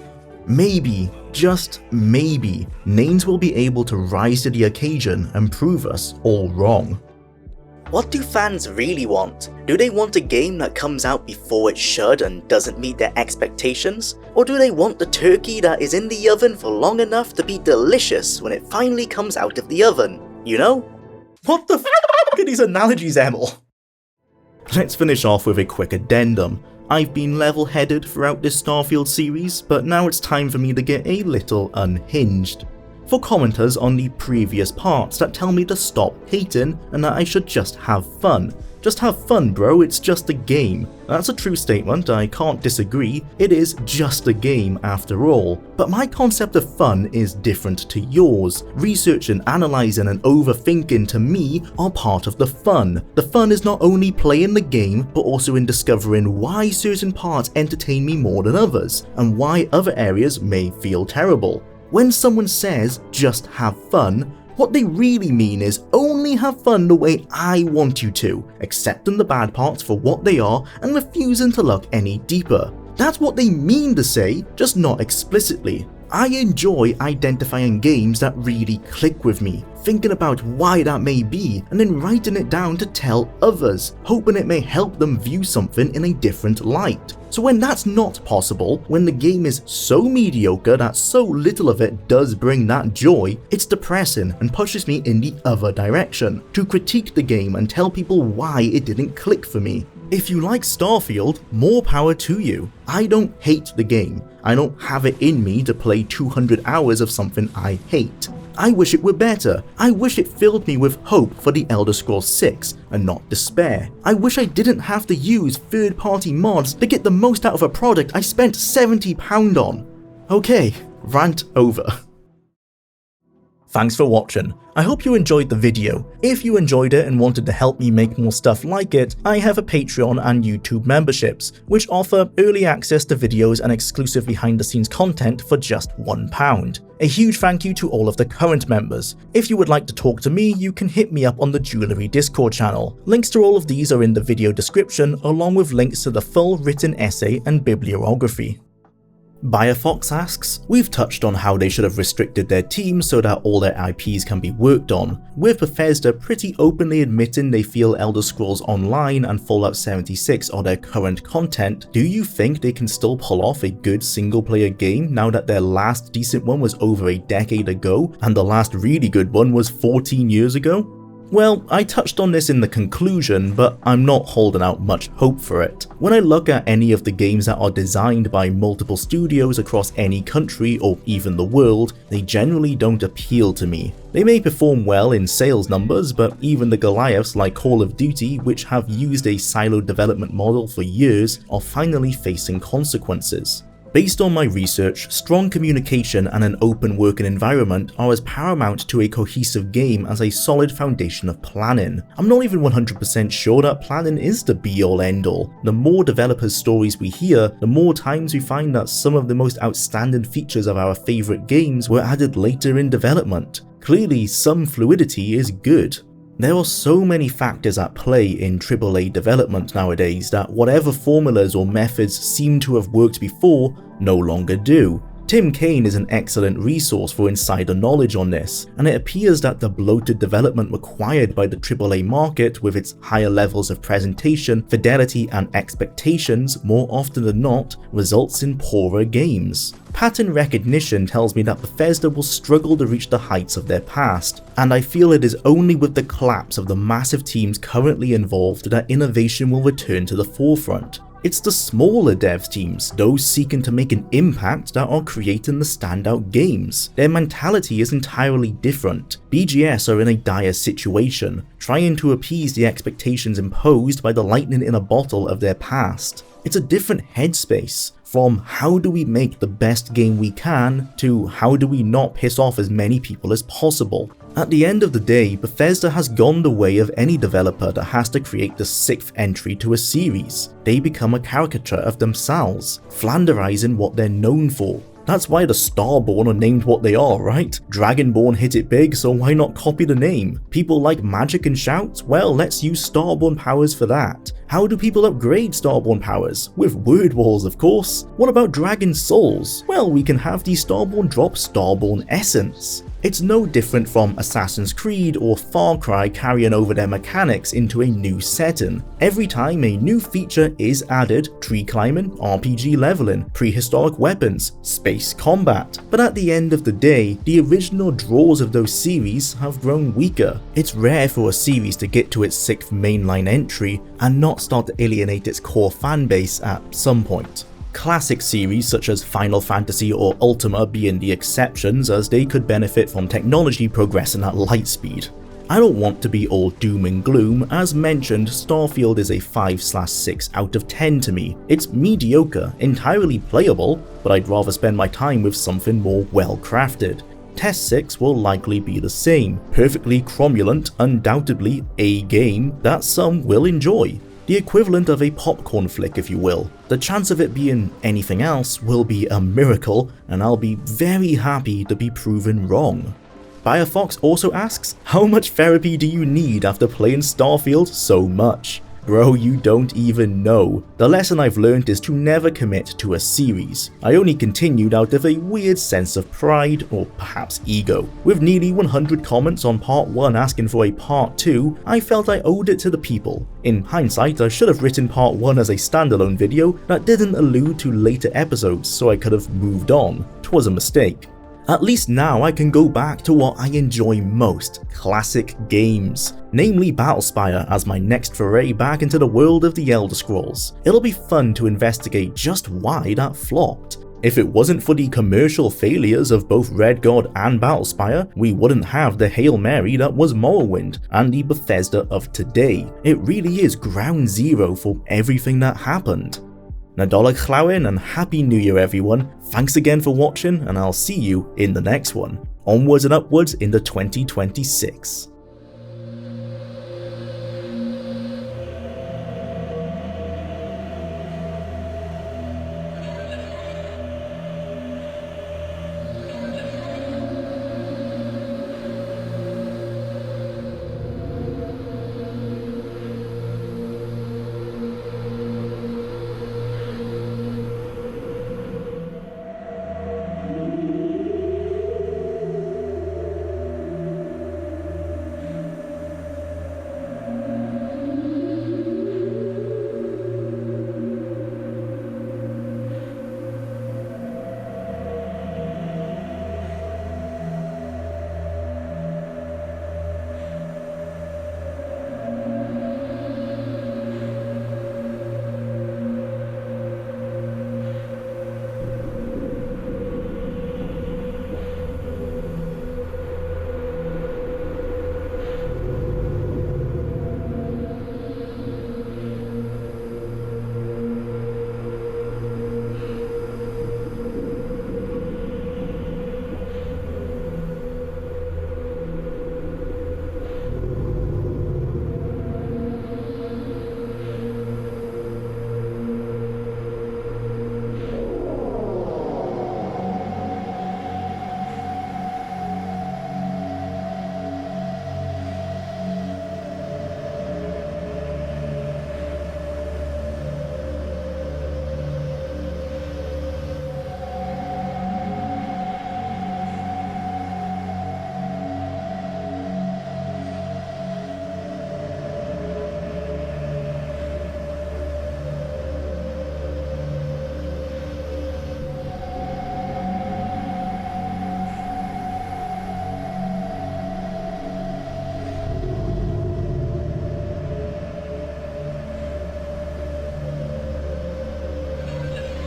Maybe, just maybe, Naines will be able to rise to the occasion and prove us all wrong. What do fans really want? Do they want a game that comes out before it should and doesn't meet their expectations? Or do they want the turkey that is in the oven for long enough to be delicious when it finally comes out of the oven? You know? What the f*** are these analogies, Emil? Let's finish off with a quick addendum. I've been level-headed throughout this Starfield series, but now it's time for me to get a little unhinged. for commenters on the previous parts that tell me to stop hating and that I should just have fun. Just have fun, bro, it's just a game. That's a true statement, I can't disagree, it is just a game after all. But my concept of fun is different to yours. Researching, analysing and overthinking to me are part of the fun. The fun is not only playing the game, but also in discovering why certain parts entertain me more than others, and why other areas may feel terrible. When someone says, just have fun, what they really mean is only have fun the way I want you to, accepting the bad parts for what they are and refusing to look any deeper. That's what they mean to say, just not explicitly. I enjoy identifying games that really click with me, thinking about why that may be, and then writing it down to tell others, hoping it may help them view something in a different light. So when that's not possible, when the game is so mediocre that so little of it does bring that joy, it's depressing and pushes me in the other direction, to critique the game and tell people why it didn't click for me. If you like Starfield, more power to you. I don't hate the game. I don't have it in me to play 200 hours of something I hate. I wish it were better. I wish it filled me with hope for the Elder Scrolls 6 and not despair. I wish I didn't have to use third-party mods to get the most out of a product I spent £70 on. Okay, rant over. Thanks for watching. I hope you enjoyed the video. If you enjoyed it and wanted to help me make more stuff like it, I have a Patreon and YouTube memberships, which offer early access to videos and exclusive behind the scenes content for just £1. A huge thank you to all of the current members. If you would like to talk to me, you can hit me up on the Jewelry Discord channel. Links to all of these are in the video description, along with links to the full written essay and bibliography. Biofox asks, we've touched on how they should have restricted their team so that all their IPs can be worked on, with Bethesda pretty openly admitting they feel Elder Scrolls Online and Fallout 76 are their current content. Do you think they can still pull off a good single player game now that their last decent one was over a decade ago and the last really good one was 14 years ago? Well, I touched on this in the conclusion, but I'm not holding out much hope for it. When I look at any of the games that are designed by multiple studios across any country or even the world, they generally don't appeal to me. They may perform well in sales numbers, but even the Goliaths like Call of Duty, which have used a siloed development model for years, are finally facing consequences. Based on my research, strong communication and an open working environment are as paramount to a cohesive game as a solid foundation of planning. I'm not even 100% sure that planning is the be-all end-all. The more developers' stories we hear, the more times we find that some of the most outstanding features of our favourite games were added later in development. Clearly, some fluidity is good. There are so many factors at play in AAA development nowadays that whatever formulas or methods seem to have worked before no longer do. Tim Kaine is an excellent resource for insider knowledge on this, and it appears that the bloated development required by the AAA market with its higher levels of presentation, fidelity and expectations more often than not results in poorer games. Pattern recognition tells me that Bethesda will struggle to reach the heights of their past, and I feel it is only with the collapse of the massive teams currently involved that innovation will return to the forefront. It's the smaller dev teams, those seeking to make an impact, that are creating the standout games. Their mentality is entirely different. BGS are in a dire situation, trying to appease the expectations imposed by the lightning in a bottle of their past. It's a different headspace, from how do we make the best game we can to how do we not piss off as many people as possible. At the end of the day, Bethesda has gone the way of any developer that has to create the 6th entry to a series. They become a caricature of themselves, flanderizing what they're known for. That's why the Starborn are named what they are, right? Dragonborn hit it big, so why not copy the name? People like magic and shouts? Well, let's use Starborn powers for that. How do people upgrade Starborn powers? With word walls, of course. What about Dragon Souls? Well, we can have the Starborn drop Starborn Essence. It's no different from Assassin's Creed or Far Cry carrying over their mechanics into a new setting. Every time a new feature is added, tree climbing, RPG leveling, prehistoric weapons, space combat. But at the end of the day, the original draws of those series have grown weaker. It's rare for a series to get to its 6th mainline entry and not start to alienate its core fanbase at some point. classic series such as Final Fantasy or Ultima being the exceptions, as they could benefit from technology progressing at light speed. I don't want to be all doom and gloom. As mentioned, Starfield is a 5/6 out of 10 to me. It's mediocre, entirely playable, but I'd rather spend my time with something more well crafted. Test 6 will likely be the same, perfectly cromulent, undoubtedly a game that some will enjoy. The equivalent of a popcorn flick, if you will. The chance of it being anything else will be a miracle, and I'll be very happy to be proven wrong. Firefox also asks, how much therapy do you need after playing Starfield so much? Bro, you don't even know. The lesson I've learned is to never commit to a series. I only continued out of a weird sense of pride, or perhaps ego. With nearly 100 comments on part 1 asking for a part 2, I felt I owed it to the people. In hindsight, I should have written part 1 as a standalone video that didn't allude to later episodes, so I could have moved on. 'Twas a mistake. At least now I can go back to what I enjoy most, classic games. Namely Battlespire as my next foray back into the world of the Elder Scrolls. It'll be fun to investigate just why that flopped. If it wasn't for the commercial failures of both Red God and Battlespire, we wouldn't have the Hail Mary that was Morrowind and the Bethesda of today. It really is ground zero for everything that happened. Nadolig Llawyn and Happy New Year everyone. Thanks again for watching, and I'll see you in the next one. Onwards and upwards into 2026.